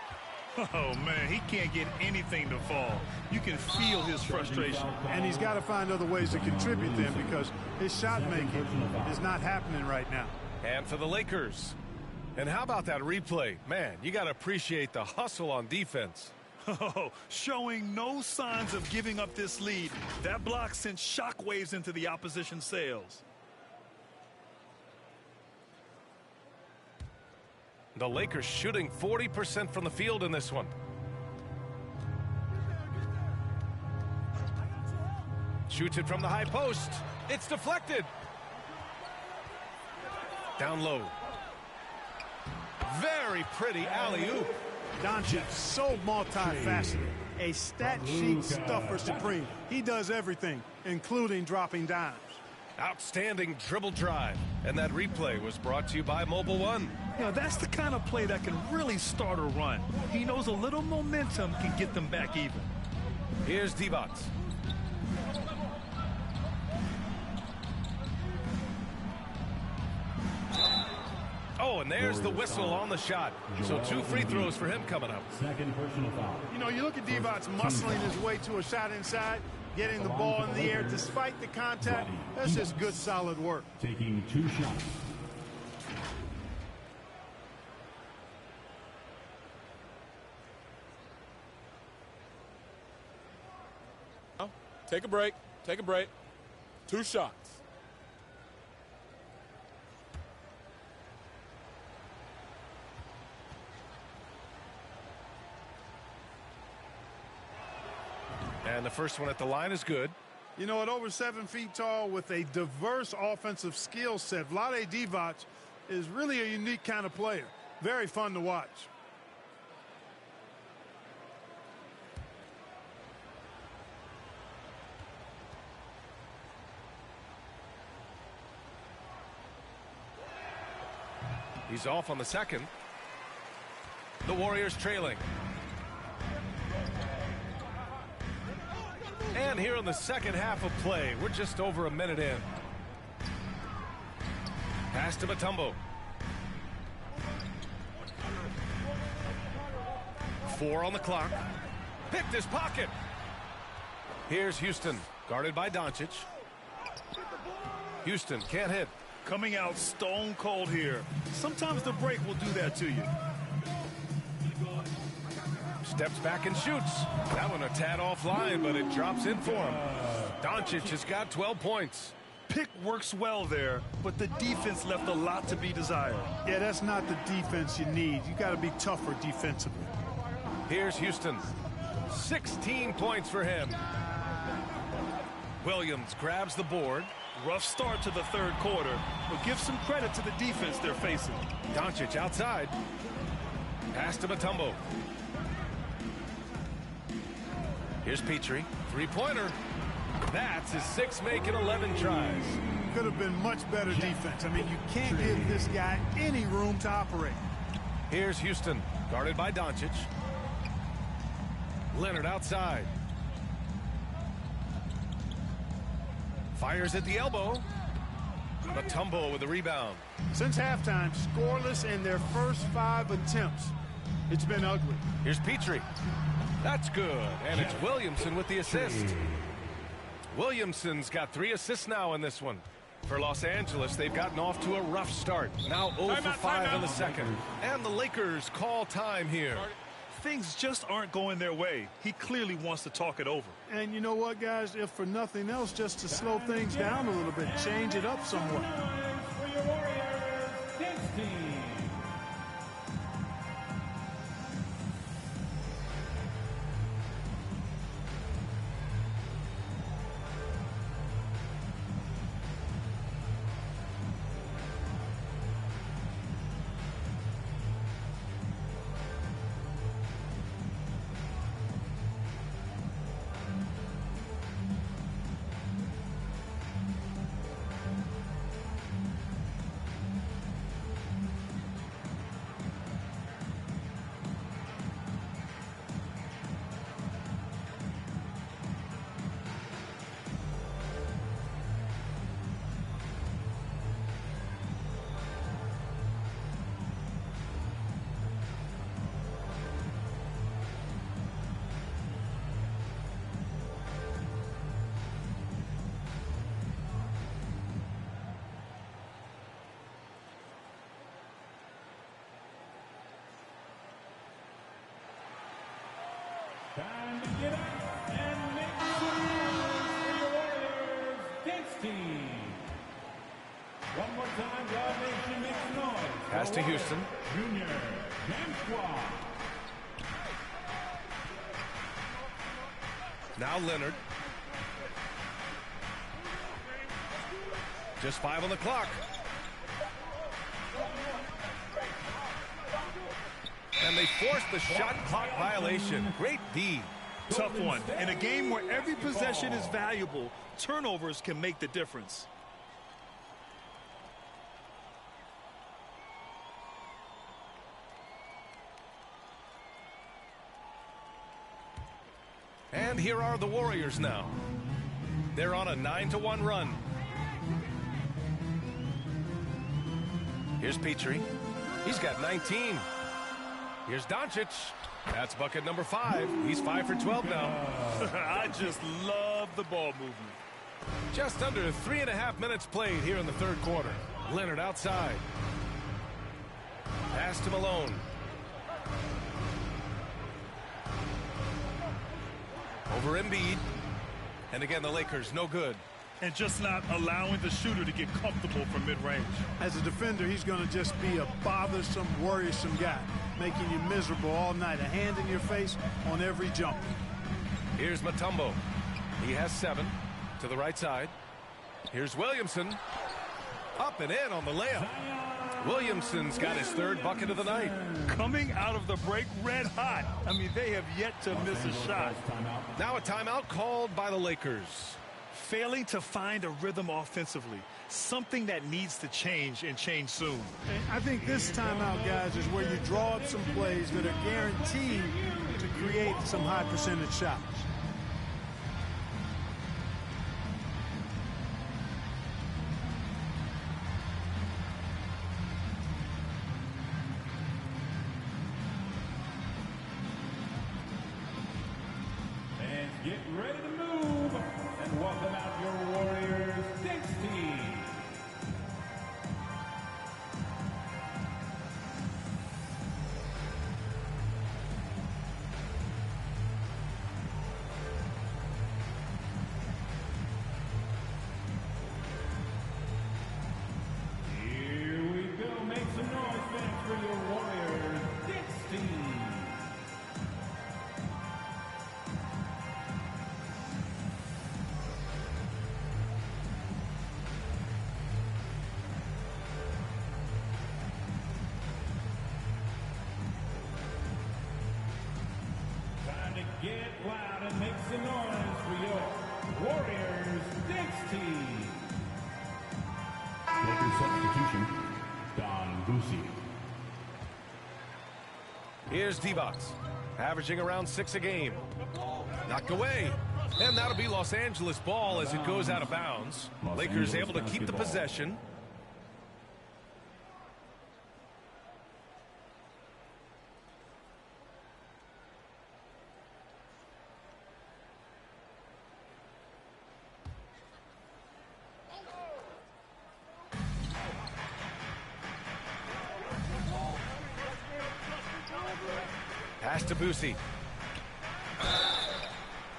[SPEAKER 25] Oh, man, he can't get anything to fall. You can feel his frustration.
[SPEAKER 26] And he's got to find other ways to contribute then because his shot making is not happening right now.
[SPEAKER 20] And for the Lakers. And how about that replay? Man, you got to appreciate the hustle on defense.
[SPEAKER 25] Oh, showing no signs of giving up this lead. That block sent shockwaves into the opposition sails.
[SPEAKER 20] The Lakers shooting 40% from the field in this one. Shoots it from the high post. It's deflected. Down low. Very pretty alley-oop.
[SPEAKER 26] Doncic, so multifaceted. A stat sheet stuffer supreme. He does everything, including dropping dimes.
[SPEAKER 20] Outstanding dribble drive. And that replay was brought to you by Mobile One.
[SPEAKER 25] You know, that's the kind of play that can really start a run. He knows a little momentum can get them back even.
[SPEAKER 20] Here's Divac. Oh, and there's the whistle on the shot. So 2 free throws for him coming up.
[SPEAKER 27] Second personal foul.
[SPEAKER 26] You know, you look at Divac muscling his way to a shot inside, getting the ball in the air despite the contact. That's just good, solid work.
[SPEAKER 27] Taking 2 shots.
[SPEAKER 2] Take a break. Take a break. 2 shots.
[SPEAKER 20] And the first one at the line is good.
[SPEAKER 26] You know, at over 7 feet tall with a diverse offensive skill set, Vlade Divac is really a unique kind of player. Very fun to watch.
[SPEAKER 20] He's off on the second. The Warriors trailing. And here in the second half of play, we're just over a minute in. Pass to Mutombo. 4 on the clock. Picked his pocket. Here's Houston, guarded by Doncic. Houston can't hit.
[SPEAKER 25] Coming out stone cold here. Sometimes the break will do that to you.
[SPEAKER 20] Steps back and shoots. That one a tad offline, but it drops in for him. Doncic has got 12 points.
[SPEAKER 25] Pick works well there, but the defense left a lot to be desired.
[SPEAKER 26] Yeah, that's not the defense you need. You got to be tougher defensively.
[SPEAKER 20] Here's Houston. 16 points for him. Williams grabs the board.
[SPEAKER 25] Rough start to the third quarter, but give some credit to the defense they're facing.
[SPEAKER 20] Doncic outside. Pass to Mutombo. Here's Petrie. 3-pointer. That's his 6th make in 11 tries.
[SPEAKER 26] Could have been much better defense. I mean, you can't give this guy any room to operate.
[SPEAKER 20] Here's Houston, guarded by Doncic. Leonard outside. Fires at the elbow. Mutombo with the rebound.
[SPEAKER 26] Since halftime, scoreless in their first 5 attempts. It's been ugly.
[SPEAKER 20] Here's Petrie. That's good. And it's Williamson with the assist. Williamson's got 3 assists now in this one. For Los Angeles, they've gotten off to a rough start. Now 0 for 5 in the second. And the Lakers call time here.
[SPEAKER 25] Things just aren't going their way. He clearly wants to talk it over.
[SPEAKER 26] And you know what, guys? If for nothing else, just to slow things down a little bit, change it up somewhat.
[SPEAKER 27] For your Warriors, dance team.
[SPEAKER 20] Pass to Houston.
[SPEAKER 27] Junior Gamsqua.
[SPEAKER 20] Now Leonard. Just 5 on the clock. And they forced the shot clock violation. Great D.
[SPEAKER 25] Tough one. In a game where every possession is valuable, turnovers can make the difference.
[SPEAKER 20] And here are the Warriors now. They're on a 9-1 run. Here's Petrie. He's got 19. Here's Doncic. That's bucket number 5. He's 5 for 12 now.
[SPEAKER 25] I just love the ball movement.
[SPEAKER 20] Just under 3.5 minutes played here in the third quarter. Leonard outside. Pass to Malone. Over Embiid. And again, the Lakers, no good.
[SPEAKER 25] And just not allowing the shooter to get comfortable from mid-range.
[SPEAKER 26] As a defender, he's going to just be a bothersome, worrisome guy, making you miserable all night. A hand in your face on every jump.
[SPEAKER 20] Here's Mutombo. He has 7 to the right side. Here's Williamson. Up and in on the layup. Williamson's got his 3rd bucket of the night.
[SPEAKER 25] Coming out of the break red hot. I mean, they have yet to miss a shot.
[SPEAKER 20] Now a timeout called by the Lakers.
[SPEAKER 25] Failing to find a rhythm offensively. Something that needs to change and change soon.
[SPEAKER 26] And I think this timeout, guys, is where you draw up some plays that are guaranteed to create some high percentage shots.
[SPEAKER 27] And get ready to move. And welcome out your Warriors 16. Here we go. Make some noise, fans, for your Warriors 16. Time to get loud and make some noise for your Warriors 16. Lakers substitution, Don Busi.
[SPEAKER 20] Here's D-Box, averaging around 6 a game. Knocked away. And that'll be Los Angeles ball as it goes out of bounds. Lakers able to keep the possession. Pass to Busi.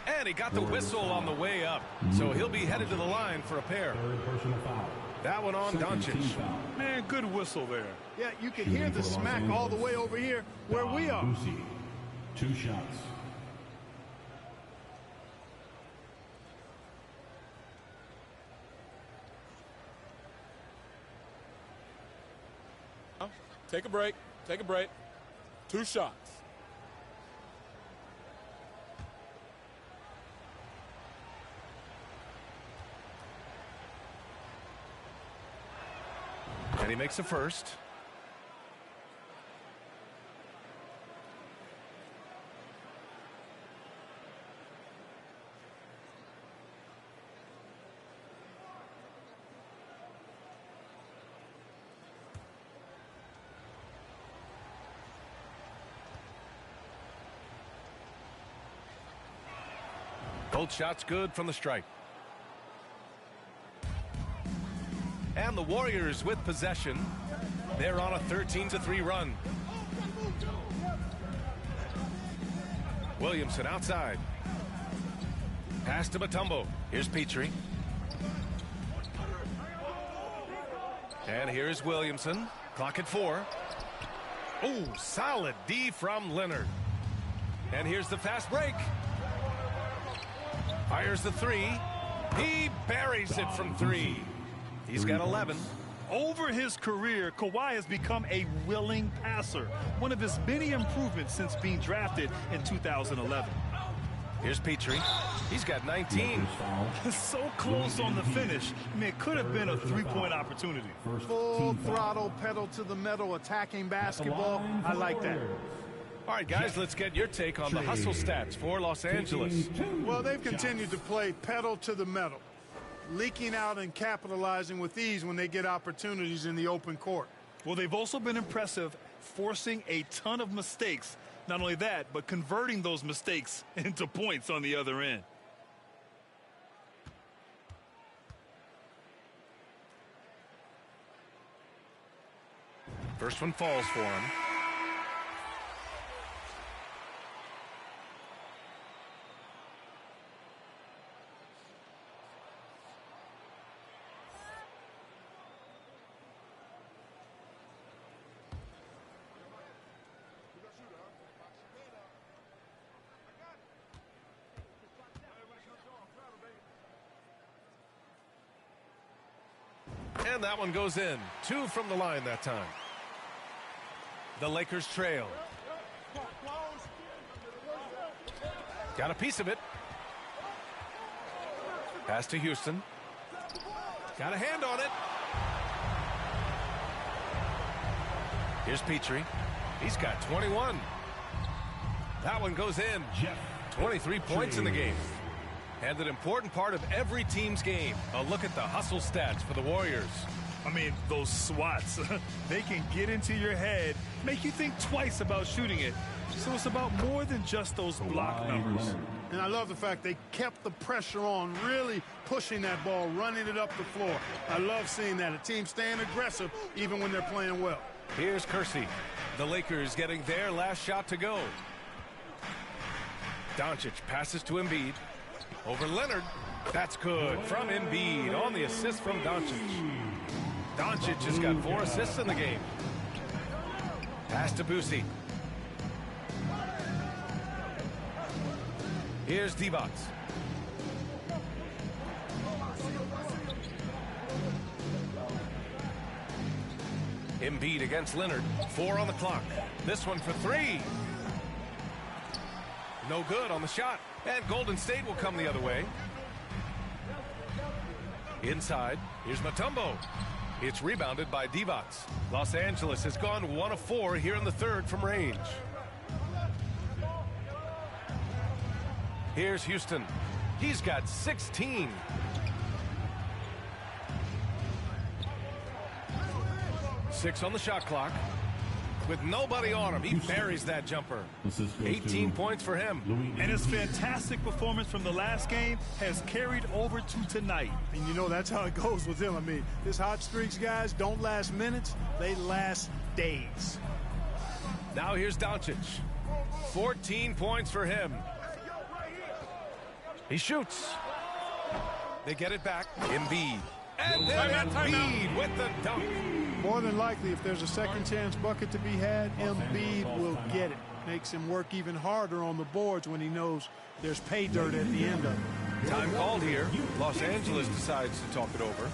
[SPEAKER 20] And he got the whistle on the way up. So he'll be headed to the line for a pair. That one on Doncic.
[SPEAKER 25] Man, good whistle there.
[SPEAKER 26] Yeah, you can hear the smack all the way over here where we are.
[SPEAKER 27] Busi, 2 shots.
[SPEAKER 2] Take a break. Take a break. 2 shots.
[SPEAKER 20] And he makes a first. Both shots good from the stripe. And the Warriors with possession. They're on a 13-3 run. Williamson outside. Pass to Mutombo. Here's Petrie. And here's Williamson. Clock at 4. Oh, solid D from Leonard. And here's the fast break. Fires the 3. He buries it from 3. He's got 11.
[SPEAKER 25] Over his career, Kawhi has become a willing passer, one of his many improvements since being drafted in 2011.
[SPEAKER 20] Here's Petrie. He's got 19.
[SPEAKER 25] So close on the finish. I mean, it could have been a three-point opportunity.
[SPEAKER 26] Full throttle, pedal to the metal, attacking basketball. I like that.
[SPEAKER 20] All right, guys, let's get your take on the hustle stats for Los Angeles.
[SPEAKER 26] Well, they've continued to play pedal to the metal, leaking out and capitalizing with ease when they get opportunities in the open court.
[SPEAKER 25] Well, they've also been impressive, forcing a ton of mistakes. Not only that, but converting those mistakes into points on the other end.
[SPEAKER 20] First one falls for him. And that one goes in. 2 from the line that time. The Lakers trail. Got a piece of it. Pass to Houston. Got a hand on it. Here's Petrie. He's got 21. That one goes in. 23 points in the game. And an important part of every team's game. A look at the hustle stats for the Warriors.
[SPEAKER 25] I mean, those swats, they can get into your head, make you think twice about shooting it. So it's about more than just those block numbers.
[SPEAKER 26] And I love the fact they kept the pressure on, really pushing that ball, running it up the floor. I love seeing that. A team staying aggressive even when they're playing well.
[SPEAKER 20] Here's Kersey. The Lakers getting their last shot to go. Doncic passes to Embiid. Over Leonard. That's good from Embiid on the assist from Doncic. Doncic has got 4 assists in the game. Pass to Boosie. Here's Divac. Embiid against Leonard. 4 on the clock. This one for 3. No good on the shot. And Golden State will come the other way. Inside, here's Mutombo. It's rebounded by Divac. Los Angeles has gone 1 of 4 here in the third from range. Here's Houston. He's got 16. Six on the shot clock. With nobody on him, he buries that jumper. 18 points for him.
[SPEAKER 25] And his fantastic performance from the last game has carried over to tonight.
[SPEAKER 26] And you know, that's how it goes with him. I mean, his hot streaks, guys, don't last minutes. They last days.
[SPEAKER 20] Now here's Doncic. 14 points for him. He shoots. They get it back. Embiid. And then Embiid with the dunk.
[SPEAKER 26] More than likely, if there's a second chance bucket to be had, Embiid will get it. Makes him work even harder on the boards when he knows there's pay dirt at the end of it.
[SPEAKER 20] Time called here. Los Angeles decides to talk it over.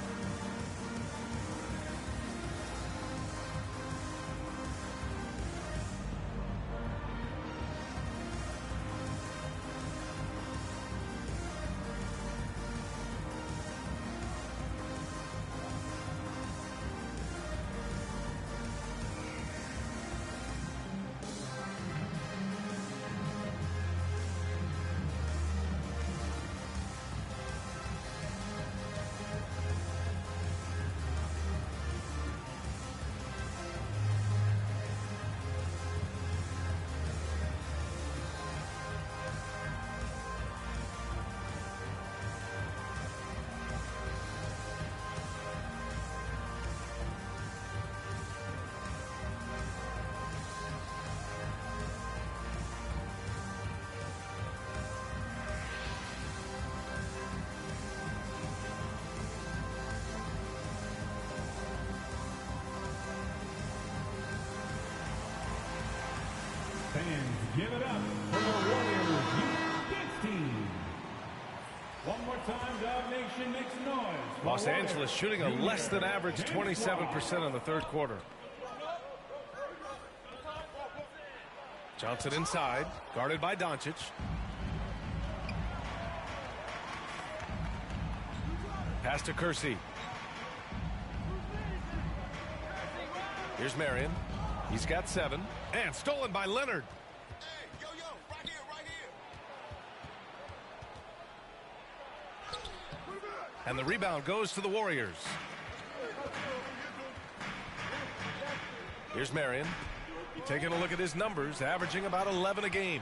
[SPEAKER 27] Give it up for the Warriors Youth team. One more time, Dog Nation makes noise.
[SPEAKER 20] Los Angeles shooting a less than average 27% in the third quarter. Johnson inside, guarded by Doncic. Pass to Kersey. Here's Marion. He's got 7. And stolen by Leonard. And the rebound goes to the Warriors. Here's Marion. Taking a look at his numbers, averaging about 11 a game.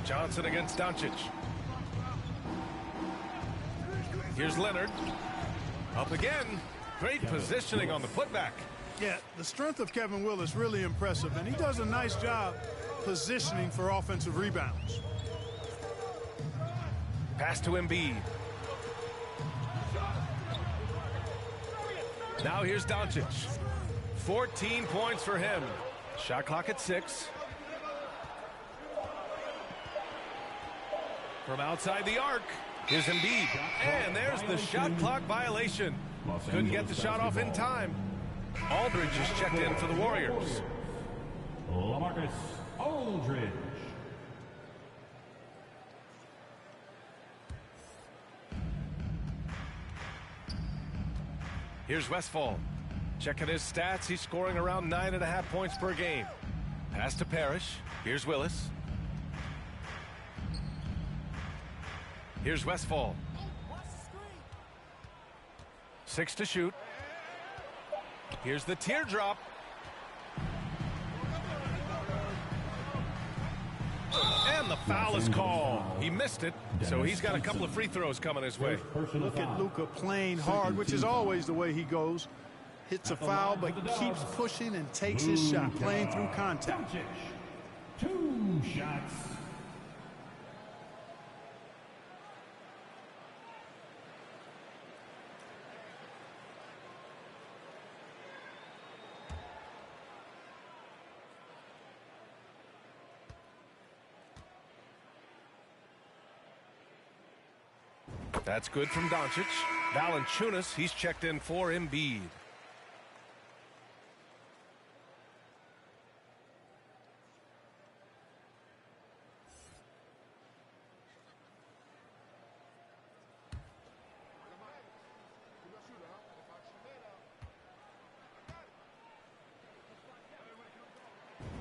[SPEAKER 20] Johnson against Doncic. Here's Leonard. Up again. Great positioning on the putback.
[SPEAKER 26] Yeah, the strength of Kevin Will is really impressive, and he does a nice job positioning for offensive rebounds.
[SPEAKER 20] Pass to Embiid. Now here's Doncic. 14 points for him. Shot clock at 6. From outside the arc, here's Embiid. And there's the shot clock violation. Couldn't get the shot off in time. Aldridge is checked in for the Warriors.
[SPEAKER 27] LaMarcus Aldridge.
[SPEAKER 20] Here's Westfall. Checking his stats. He's scoring around 9.5 points per game. Pass to Parrish. Here's Willis. Here's Westfall. 6 to shoot. Here's the teardrop. And the foul is called. He missed it, so he's got a couple of free throws coming his way.
[SPEAKER 26] Look at Luka playing hard, which is always the way he goes. Hits a foul, but keeps pushing and takes his shot, playing through contact.
[SPEAKER 27] 2 shots.
[SPEAKER 20] That's good from Doncic. Valanciunas, he's checked in for Embiid.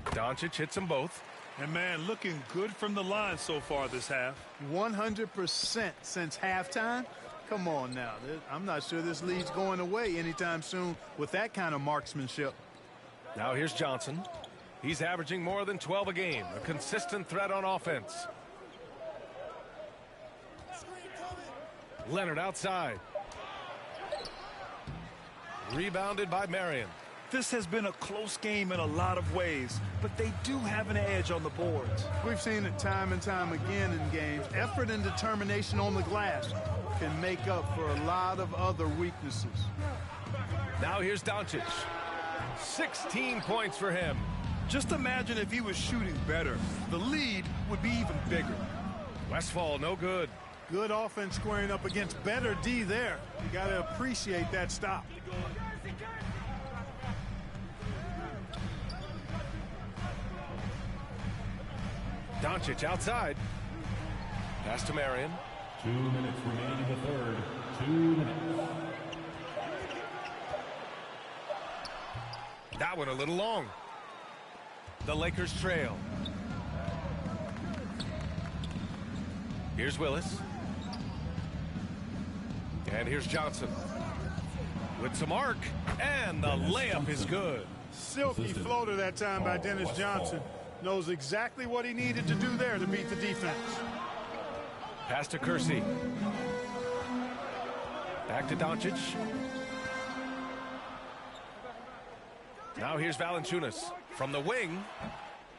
[SPEAKER 20] Doncic hits them both.
[SPEAKER 25] And, man, looking good from the line so far this half.
[SPEAKER 26] 100% since halftime. Come on now. I'm not sure this lead's going away anytime soon with that kind of marksmanship.
[SPEAKER 20] Now here's Johnson. He's averaging more than 12 a game. A consistent threat on offense. Leonard outside. Rebounded by Marion.
[SPEAKER 25] This has been a close game in a lot of ways, but they do have an edge on the boards.
[SPEAKER 26] We've seen it time and time again in games. Effort and determination on the glass can make up for a lot of other weaknesses.
[SPEAKER 20] Now here's Doncic. 16 points for him.
[SPEAKER 25] Just imagine if he was shooting better. The lead would be even bigger.
[SPEAKER 20] Westfall, no good.
[SPEAKER 26] Good offense squaring up against better D there. You got to appreciate that stop.
[SPEAKER 20] Doncic outside. Pass to Marion.
[SPEAKER 27] 2 minutes remaining in the third. 2 minutes.
[SPEAKER 20] That one a little long. The Lakers trail. Here's Willis. And here's Johnson. With some arc. And the layup is good.
[SPEAKER 26] Silky floater that time by Dennis Johnson. Knows exactly what he needed to do there to beat the defense.
[SPEAKER 20] Pass to Kersey. Back to Doncic. Now here's Valanciunas. From the wing,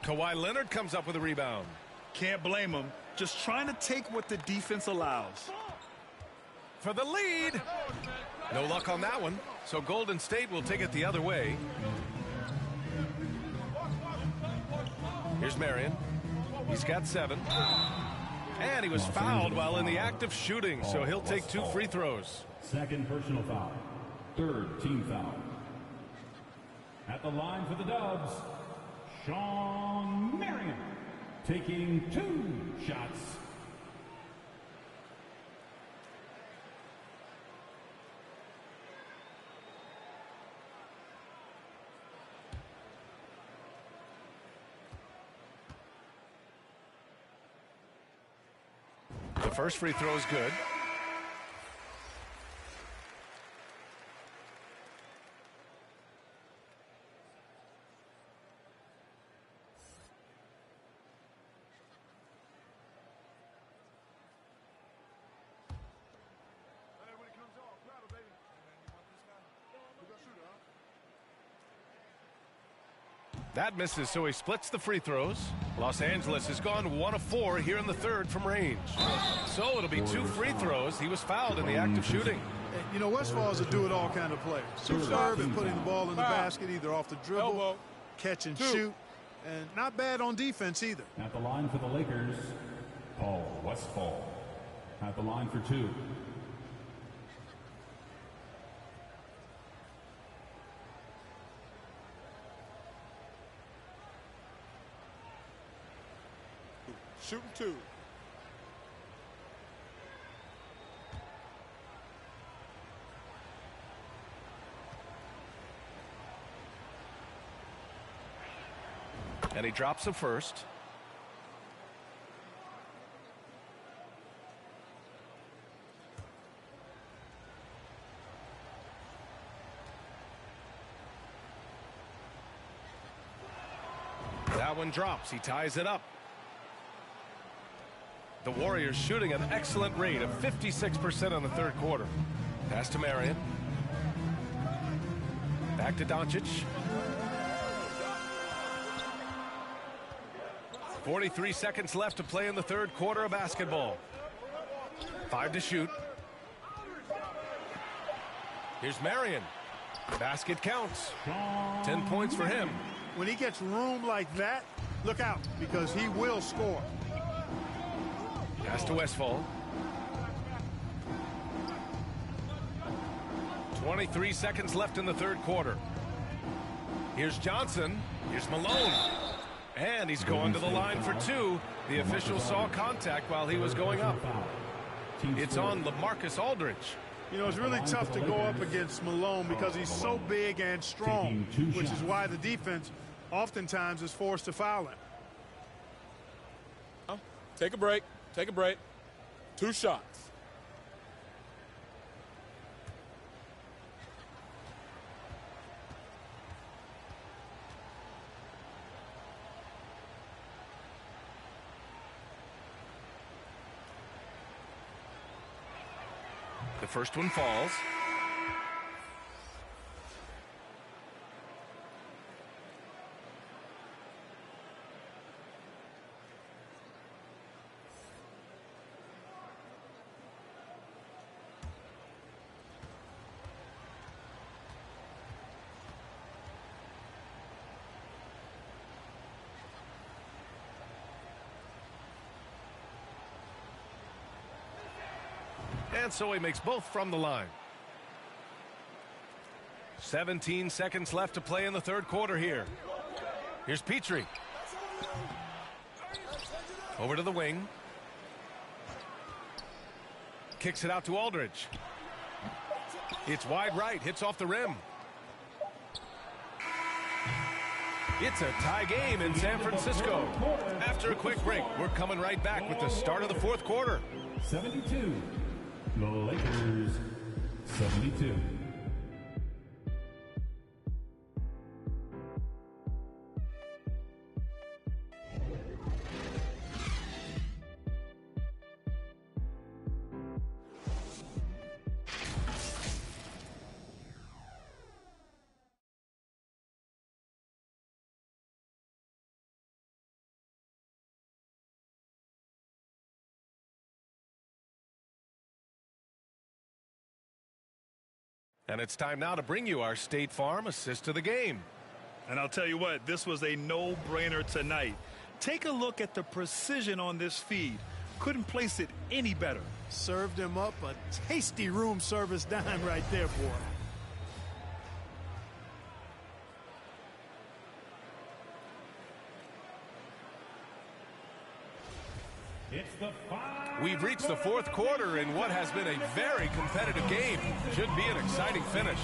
[SPEAKER 20] Kawhi Leonard comes up with a rebound.
[SPEAKER 25] Can't blame him. Just trying to take what the defense allows.
[SPEAKER 20] For the lead. No luck on that one. So Golden State will take it the other way. Here's Marion. He's got 7. And he was fouled while in the act of shooting, so he'll take 2 free throws.
[SPEAKER 27] Second personal foul. Third team foul. At the line for the Dubs, Sean Marion taking 2 shots.
[SPEAKER 20] The first free throw is good. That misses, so he splits the free throws. Los Angeles has gone 1 of 4 here in the third from range. So it'll be 2 free throws. He was fouled in the act of shooting.
[SPEAKER 26] You know, Westfall's a do-it-all kind of player. Superb at putting the ball in the basket, either off the dribble, catch and shoot, and not bad on defense either.
[SPEAKER 27] At the line for the Lakers, Paul Westphal. At the line for 2.
[SPEAKER 2] Shooting 2.
[SPEAKER 20] And he drops the first. That one drops. He ties it up. The Warriors shooting an excellent rate of 56% in the third quarter. Pass to Marion. Back to Doncic. 43 seconds left to play in the third quarter of basketball. 5 to shoot. Here's Marion. Basket counts. 10 points for him.
[SPEAKER 26] When he gets room like that, look out, because he will score.
[SPEAKER 20] Pass to Westphal. 23 seconds left in the third quarter. Here's Johnson. Here's Malone. And he's going to the line for 2. The official saw contact while he was going up. It's on LaMarcus Aldridge.
[SPEAKER 26] You know, it's really tough to go up against Malone because he's so big and strong, which is why the defense oftentimes is forced to foul him.
[SPEAKER 2] Take a break. Take a break. 2 shots.
[SPEAKER 20] The first one falls. And so he makes both from the line. 17 seconds left to play in the third quarter here. Here's Petrie. Over to the wing. Kicks it out to Aldridge. It's wide right, hits off the rim. It's a tie game in San Francisco. After a quick break, we're coming right back with the start of the fourth quarter.
[SPEAKER 27] 72. The Lakers 72.
[SPEAKER 20] And it's time now to bring you our State Farm assist of the game.
[SPEAKER 25] And I'll tell you what, this was a no-brainer tonight. Take a look at the precision on this feed. Couldn't place it any better.
[SPEAKER 26] Served him up a tasty room service dime right there, boy.
[SPEAKER 20] We've reached the fourth quarter in what has been a very competitive game. Should be an exciting finish.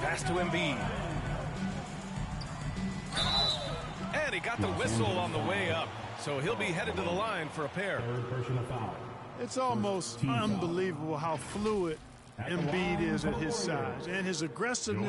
[SPEAKER 20] Pass to Embiid. And he got the whistle on the way up. So he'll be headed to the line for a pair.
[SPEAKER 26] It's almost unbelievable how fluid Embiid is at his size, and his aggressiveness